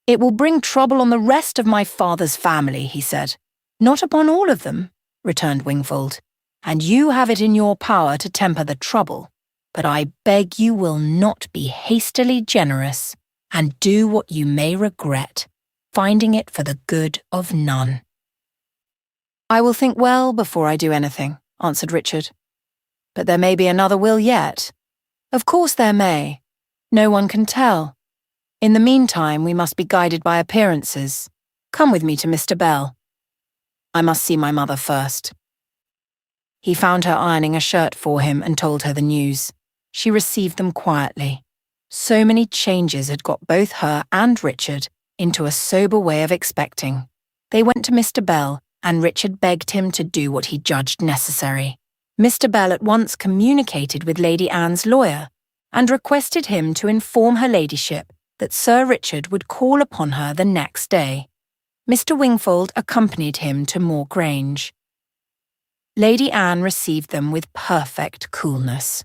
"It will bring trouble on the rest of my father's family," he said. "Not upon all of them," returned Wingfold, "and you have it in your power to temper the trouble. But I beg you will not be hastily generous, and do what you may regret, finding it for the good of none." "I will think well before I do anything," answered Richard. "But there may be another will yet." "Of course there may. No one can tell. In the meantime, we must be guided by appearances. Come with me to Mr. Bell." "I must see my mother first." He found her ironing a shirt for him and told her the news. She received them quietly. So many changes had got both her and Richard into a sober way of expecting. They went to Mr. Bell, and Richard begged him to do what he judged necessary. Mr. Bell at once communicated with Lady Anne's lawyer, and requested him to inform her ladyship that Sir Richard would call upon her the next day. Mr. Wingfold accompanied him to Moor Grange. Lady Anne received them with perfect coolness.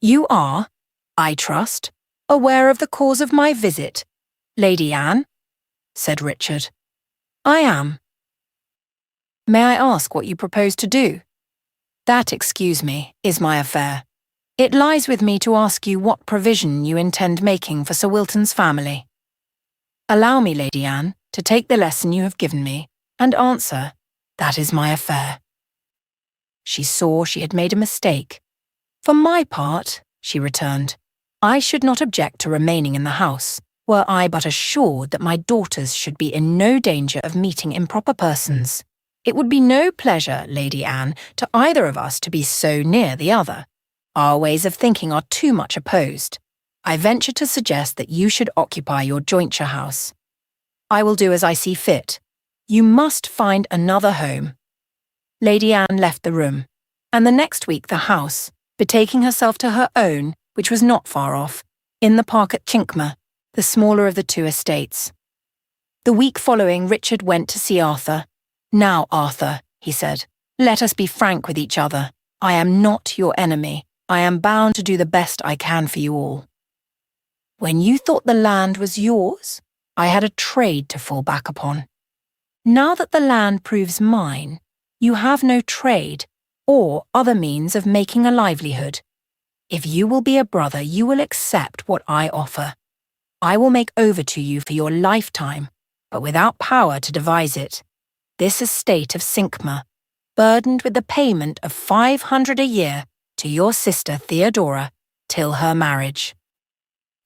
"You are, I trust, aware of the cause of my visit, Lady Anne?" said Richard. "I am." "May I ask what you propose to do?" "That, excuse me, is my affair. It lies with me to ask you what provision you intend making for Sir Wilton's family. Allow me, Lady Anne, to take the lesson you have given me, and answer, that is my affair." She saw she had made a mistake. "For my part," she returned, "I should not object to remaining in the house, were I but assured that my daughters should be in no danger of meeting improper persons. It would be no pleasure, Lady Anne, to either of us to be so near the other. Our ways of thinking are too much opposed. I venture to suggest that you should occupy your jointure house. I will do as I see fit. You must find another home." Lady Anne left the room, and the next week the house, betaking herself to her own, which was not far off, in the park at Chinkmer, the smaller of the two estates. The week following, Richard went to see Arthur. "Now, Arthur," he said, "let us be frank with each other. I am not your enemy. I am bound to do the best I can for you all. When you thought the land was yours, I had a trade to fall back upon. Now that the land proves mine, you have no trade or other means of making a livelihood. If you will be a brother, you will accept what I offer. I will make over to you for your lifetime, but without power to devise it, this estate of Cinquemar, burdened with the payment of 500 a year to your sister Theodora till her marriage."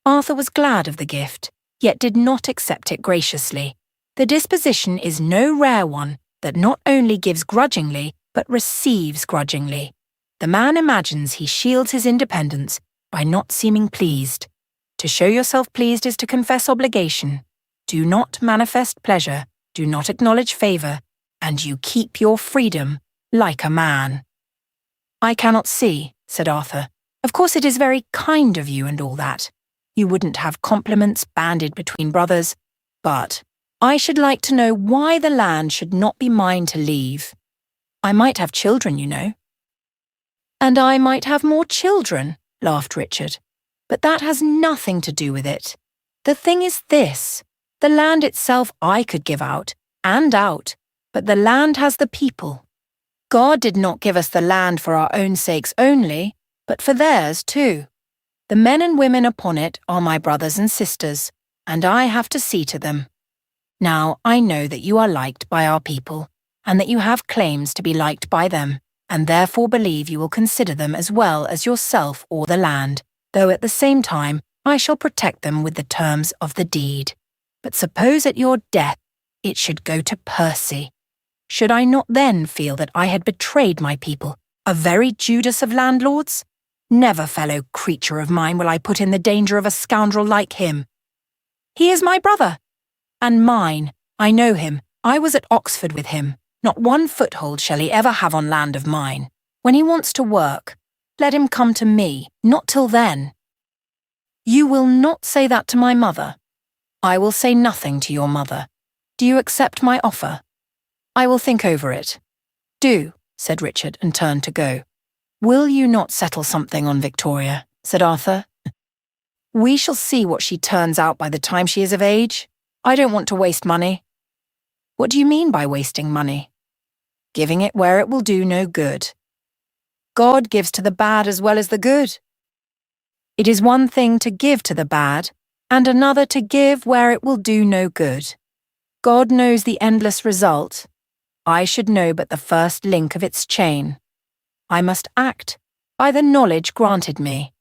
Arthur was glad of the gift, yet did not accept it graciously. The disposition is no rare one that not only gives grudgingly, but receives grudgingly. The man imagines he shields his independence by not seeming pleased. To show yourself pleased is to confess obligation. Do not manifest pleasure, do not acknowledge favour, and you keep your freedom like a man. "I cannot see," said Arthur. "Of course it is very kind of you and all that. You wouldn't have compliments banded between brothers, but I should like to know why the land should not be mine to leave. I might have children, you know." "And I might have more children," laughed Richard. "But that has nothing to do with it. The thing is this. The land itself I could give out, but the land has the people. God did not give us the land for our own sakes only, but for theirs too. The men and women upon it are my brothers and sisters, and I have to see to them. Now I know that you are liked by our people, and that you have claims to be liked by them, and therefore believe you will consider them as well as yourself or the land, though at the same time I shall protect them with the terms of the deed. But suppose at your death it should go to Percy. Should I not then feel that I had betrayed my people, a very Judas of landlords? Never, fellow creature of mine, will I put in the danger of a scoundrel like him. He is my brother, and mine. I know him. I was at Oxford with him. Not one foothold shall he ever have on land of mine. When he wants to work, let him come to me, not till then. You will not say that to my mother. I will say nothing to your mother. Do you accept my offer? I will think over it. Do, said Richard, and turned to go. Will you not settle something on Victoria? Said Arthur. We shall see what she turns out by the time she is of age. I don't want to waste money. What do you mean by wasting money? Giving it where it will do no good. God gives to the bad as well as the good. It is one thing to give to the bad, and another to give where it will do no good. God knows the endless result. I should know but the first link of its chain. I must act by the knowledge granted me.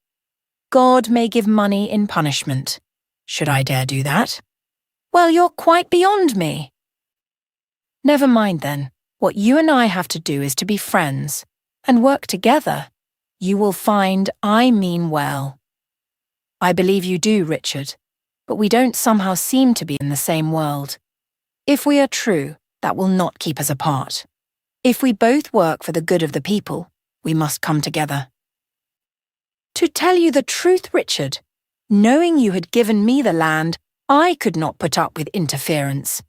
God may give money in punishment. Should I dare do that? Well, you're quite beyond me. Never mind then. What you and I have to do is to be friends and work together. You will find I mean well. I believe you do, Richard, but we don't somehow seem to be in the same world. If we are true, that will not keep us apart. If we both work for the good of the people, we must come together. To tell you the truth, Richard, knowing you had given me the land, I could not put up with interference.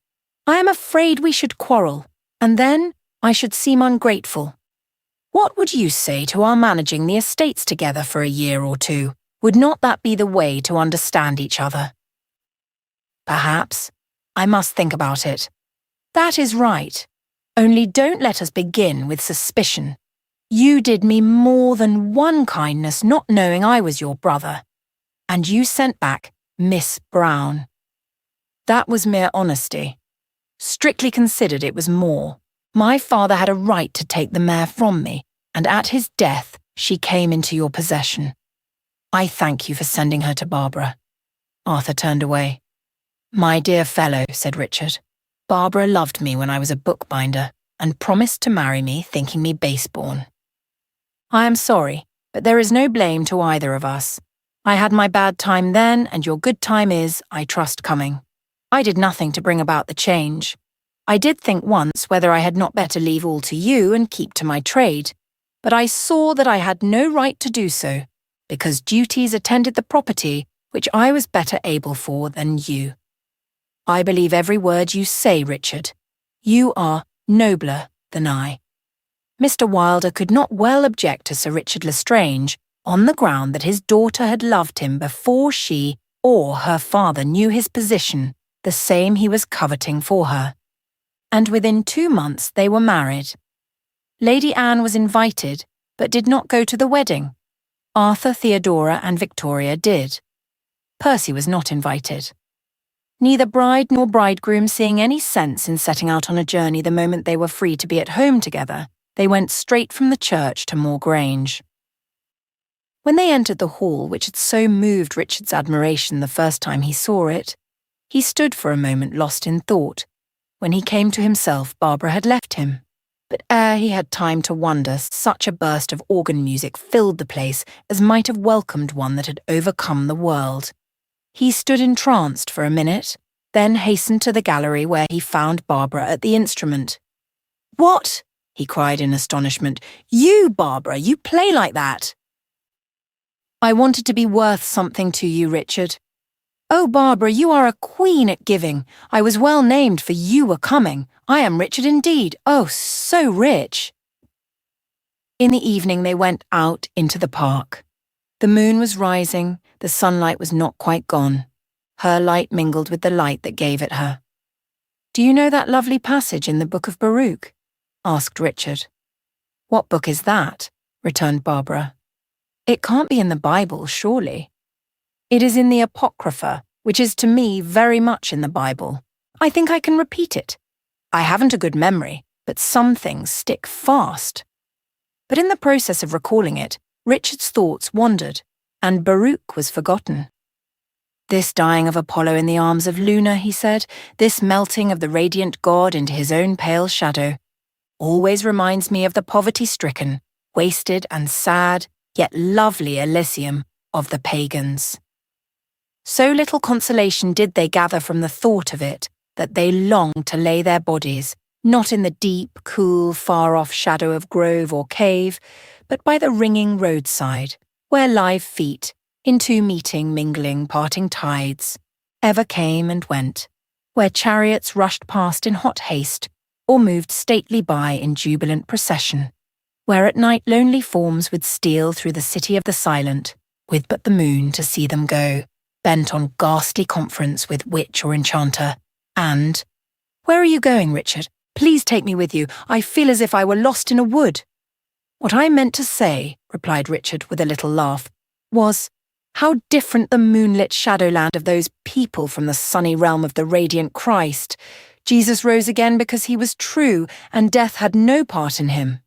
I am afraid we should quarrel, and then I should seem ungrateful. What would you say to our managing the estates together for a year or two? Would not that be the way to understand each other? Perhaps. I must think about it. That is right. Only don't let us begin with suspicion. You did me more than one kindness not knowing I was your brother. And you sent back Miss Brown. That was mere honesty. Strictly considered, it was more. My father had a right to take the mare from me, and at his death she came into your possession. I thank you for sending her to Barbara. Arthur turned away. My dear fellow, said Richard, Barbara loved me when I was a bookbinder, and promised to marry me, thinking me base-born. I am sorry, but there is no blame to either of us. I had my bad time then, and your good time is, I trust, coming. I did nothing to bring about the change. I did think once whether I had not better leave all to you and keep to my trade, but I saw that I had no right to do so, because duties attended the property which I was better able for than you. I believe every word you say, Richard. You are nobler than I. Mr. Wylder could not well object to Sir Richard Lestrange on the ground that his daughter had loved him before she or her father knew his position, the same he was coveting for her. And within 2 months they were married. Lady Anne was invited, but did not go to the wedding. Arthur, Theodora, and Victoria did. Percy was not invited. Neither bride nor bridegroom seeing any sense in setting out on a journey the moment they were free to be at home together, they went straight from the church to Moor Grange. When they entered the hall which had so moved Richard's admiration the first time he saw it, he stood for a moment lost in thought. When he came to himself, Barbara had left him. But ere he had time to wonder, such a burst of organ music filled the place as might have welcomed one that had overcome the world. He stood entranced for a minute, then hastened to the gallery where he found Barbara at the instrument. "What?" he cried in astonishment. "You, Barbara, you play like that?" "I wanted to be worth something to you, Richard. Oh, Barbara, you are a queen at giving. I was well named, for you were coming. I am Richard indeed. Oh, so rich." In the evening they went out into the park. The moon was rising, the sunlight was not quite gone. Her light mingled with the light that gave it her. "Do you know that lovely passage in the book of Baruch?" asked Richard. "What book is that?" returned Barbara. It can't be in the Bible, surely. It is in the Apocrypha, which is to me very much in the Bible. I think I can repeat it. I haven't a good memory, but some things stick fast. But in the process of recalling it, Richard's thoughts wandered, and Baruch was forgotten. This dying of Apollo in the arms of Luna, he said, this melting of the radiant god into his own pale shadow, always reminds me of the poverty-stricken, wasted and sad, yet lovely Elysium of the pagans. So little consolation did they gather from the thought of it, that they longed to lay their bodies, not in the deep, cool, far-off shadow of grove or cave, but by the ringing roadside, where live feet, into meeting, mingling, parting tides, ever came and went, where chariots rushed past in hot haste, or moved stately by in jubilant procession, where at night lonely forms would steal through the city of the silent, with but the moon to see them go, bent on ghastly conference with witch or enchanter, and, "Where are you going, Richard? Please take me with you. I feel as if I were lost in a wood." "What I meant to say," replied Richard with a little laugh, "was, how different the moonlit shadowland of those people from the sunny realm of the radiant Christ. Jesus rose again because he was true, and death had no part in him.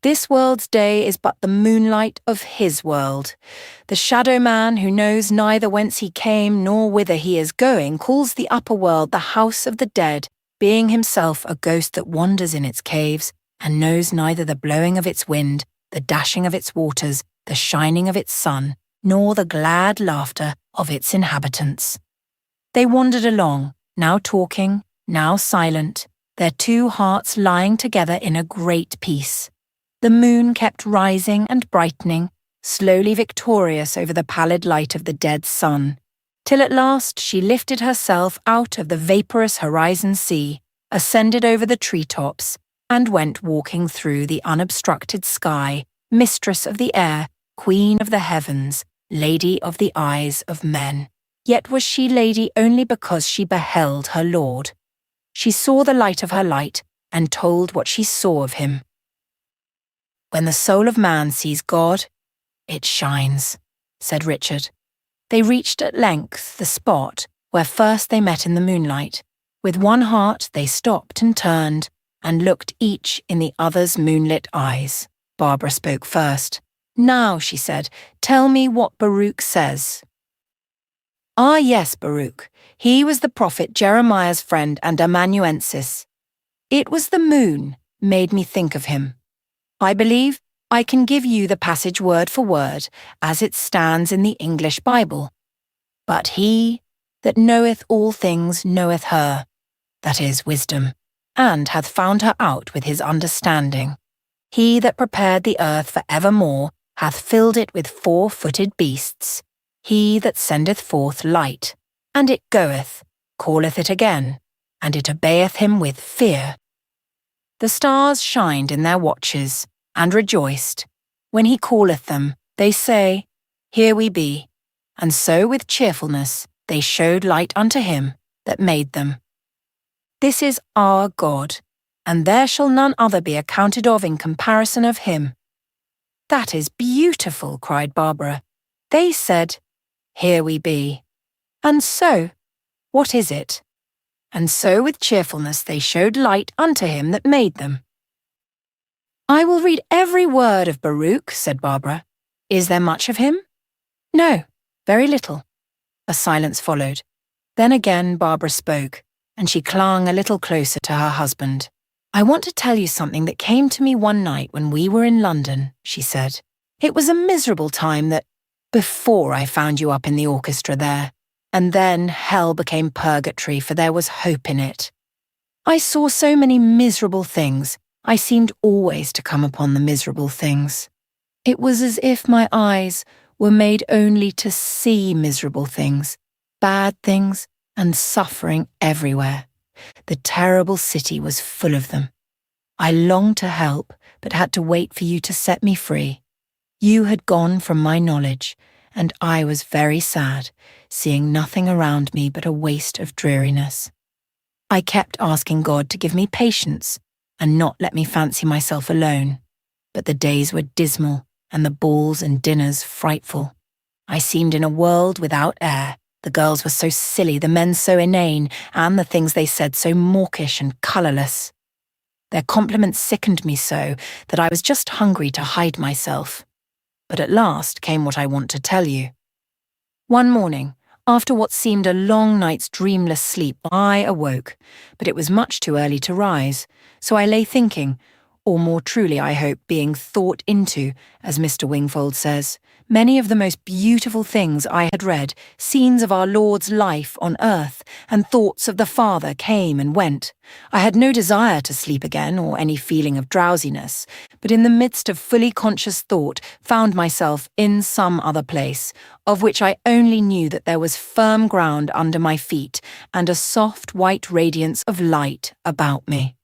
This world's day is but the moonlight of his world. The shadow man, who knows neither whence he came nor whither he is going, calls the upper world the house of the dead, being himself a ghost that wanders in its caves, and knows neither the blowing of its wind, the dashing of its waters, the shining of its sun, nor the glad laughter of its inhabitants." They wandered along, now talking, now silent, their two hearts lying together in a great peace. The moon kept rising and brightening, slowly victorious over the pallid light of the dead sun, till at last she lifted herself out of the vaporous horizon sea, ascended over the treetops, and went walking through the unobstructed sky, mistress of the air, queen of the heavens, lady of the eyes of men. Yet was she lady only because she beheld her Lord. She saw the light of her light, and told what she saw of him. "When the soul of man sees God, it shines," said Richard. They reached at length the spot where first they met in the moonlight. With one heart they stopped and turned, and looked each in the other's moonlit eyes. Barbara spoke first. "Now," she said, "tell me what Baruch says." "Ah, yes, Baruch. He was the prophet Jeremiah's friend and amanuensis. It was the moon made me think of him. I believe I can give you the passage word for word, as it stands in the English Bible. But he that knoweth all things knoweth her, that is, wisdom, and hath found her out with his understanding. He that prepared the earth for evermore hath filled it with 4-footed beasts. He that sendeth forth light, and it goeth, calleth it again, and it obeyeth him with fear. The stars shined in their watches, and rejoiced. When he calleth them, they say, Here we be. And so with cheerfulness they showed light unto him that made them. This is our God, and there shall none other be accounted of in comparison of him." "That is beautiful," cried Barbara. "They said, Here we be. And so, what is it? And so with cheerfulness they showed light unto him that made them." "I will read every word of Baruch," said Barbara. "Is there much of him?" "No, very little." A silence followed. Then again Barbara spoke, and she clung a little closer to her husband. "I want to tell you something that came to me one night when we were in London," she said. "It was a miserable time before I found you up in the orchestra there, and then hell became purgatory, for there was hope in it. I saw so many miserable things, I seemed always to come upon the miserable things. It was as if my eyes were made only to see miserable things, bad things, and suffering everywhere. The terrible city was full of them. I longed to help, but had to wait for you to set me free. You had gone from my knowledge, and I was very sad, seeing nothing around me but a waste of dreariness. I kept asking God to give me patience, and not let me fancy myself alone. But the days were dismal, and the balls and dinners frightful. I seemed in a world without air. The girls were so silly, the men so inane, and the things they said so mawkish and colourless. Their compliments sickened me so that I was just hungry to hide myself. But at last came what I want to tell you. One morning, after what seemed a long night's dreamless sleep, I awoke, but it was much too early to rise, so I lay thinking, or more truly, I hope, being thought into, as Mr. Wingfold says, many of the most beautiful things I had read, scenes of our Lord's life on earth, and thoughts of the Father came and went. I had no desire to sleep again or any feeling of drowsiness, but in the midst of fully conscious thought found myself in some other place, of which I only knew that there was firm ground under my feet and a soft white radiance of light about me.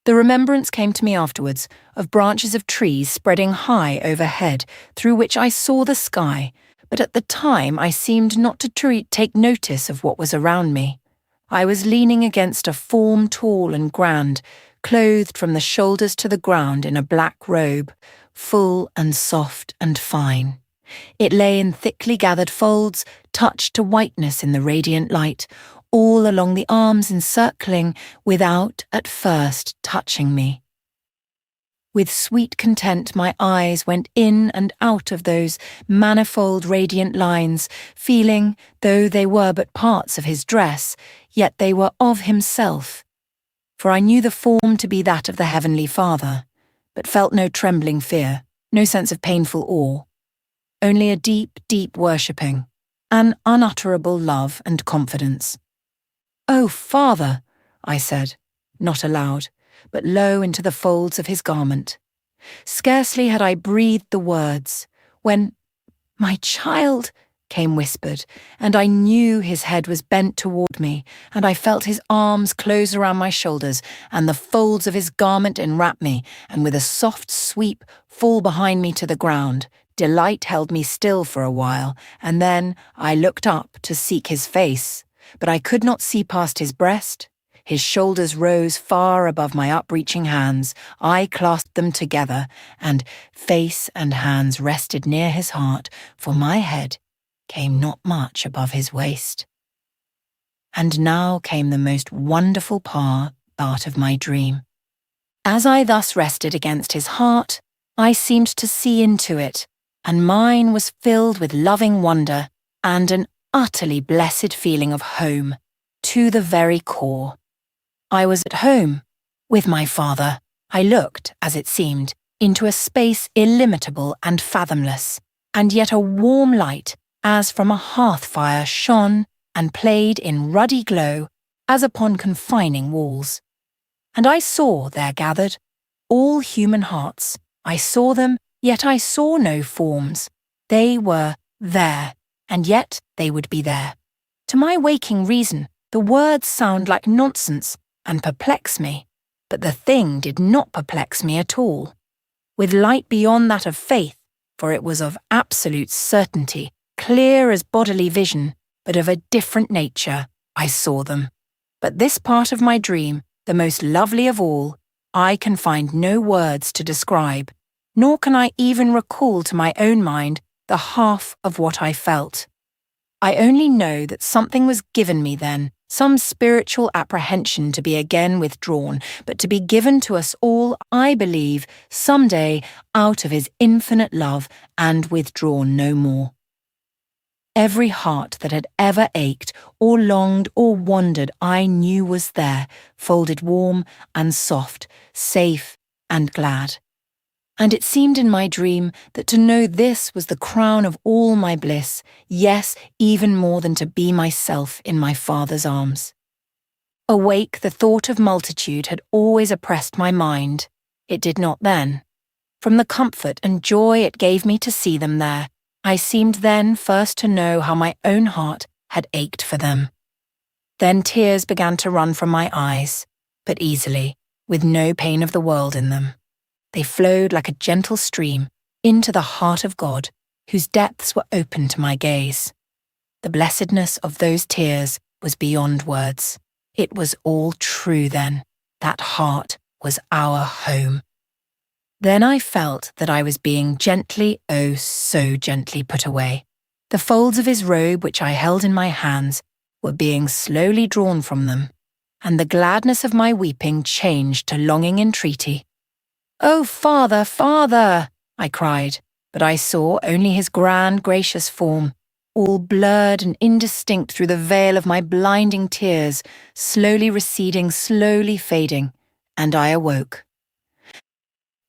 The remembrance came to me afterwards of branches of trees spreading high overhead, through which I saw the sky, but at the time I seemed not to take notice of what was around me. I was leaning against a form tall and grand, clothed from the shoulders to the ground in a black robe, full and soft and fine. It lay in thickly gathered folds, touched to whiteness in the radiant light, all along the arms encircling, without at first touching me. With sweet content my eyes went in and out of those manifold radiant lines, feeling, though they were but parts of his dress, yet they were of himself. For I knew the form to be that of the Heavenly Father, but felt no trembling fear, no sense of painful awe, only a deep, deep worshipping, an unutterable love and confidence. "Oh, Father," I said, not aloud, but low into the folds of his garment. Scarcely had I breathed the words, when, "My child," came whispered, and I knew his head was bent toward me, and I felt his arms close around my shoulders, and the folds of his garment enwrap me, and with a soft sweep fall behind me to the ground. Delight held me still for a while, and then I looked up to seek his face. But I could not see past his breast. His shoulders rose far above my upreaching hands. I clasped them together, and face and hands rested near his heart, for my head came not much above his waist. And now came the most wonderful part of my dream. As I thus rested against his heart, I seemed to see into it, and mine was filled with loving wonder and an utterly blessed feeling of home, to the very core. I was at home, with my Father. I looked, as it seemed, into a space illimitable and fathomless, and yet a warm light, as from a hearth fire, shone and played in ruddy glow, as upon confining walls. And I saw there gathered all human hearts. I saw them, yet I saw no forms. They were there, and yet they would be there. To my waking reason, the words sound like nonsense and perplex me, but the thing did not perplex me at all. With light beyond that of faith, for it was of absolute certainty, clear as bodily vision, but of a different nature, I saw them. But this part of my dream, the most lovely of all, I can find no words to describe, nor can I even recall to my own mind the half of what I felt. I only know that something was given me then, some spiritual apprehension to be again withdrawn, but to be given to us all, I believe, some day out of his infinite love and withdrawn no more. Every heart that had ever ached or longed or wandered I knew was there, folded warm and soft, safe and glad. And it seemed in my dream that to know this was the crown of all my bliss, yes, even more than to be myself in my Father's arms. Awake, the thought of multitude had always oppressed my mind. It did not then. From the comfort and joy it gave me to see them there, I seemed then first to know how my own heart had ached for them. Then tears began to run from my eyes, but easily, with no pain of the world in them. They flowed like a gentle stream into the heart of God, whose depths were open to my gaze. The blessedness of those tears was beyond words. It was all true then. That heart was our home. Then I felt that I was being gently, oh so gently put away. The folds of his robe which I held in my hands were being slowly drawn from them, and the gladness of my weeping changed to longing entreaty. "Oh, father, father!" I cried, but I saw only his grand, gracious form, all blurred and indistinct through the veil of my blinding tears, slowly receding, slowly fading, and I awoke.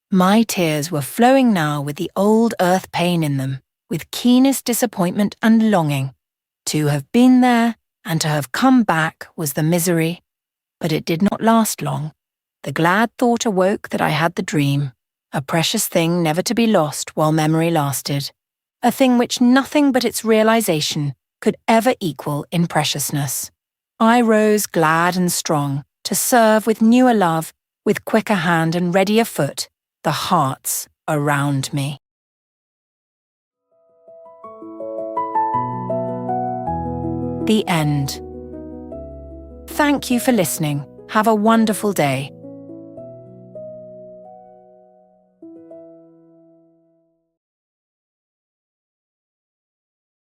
My tears were flowing now with the old earth pain in them, with keenest disappointment and longing. To have been there and to have come back was the misery, but it did not last long. The glad thought awoke that I had the dream, a precious thing never to be lost while memory lasted, a thing which nothing but its realization could ever equal in preciousness. I rose glad and strong to serve with newer love, with quicker hand and readier foot, the hearts around me. The end. Thank you for listening. Have a wonderful day.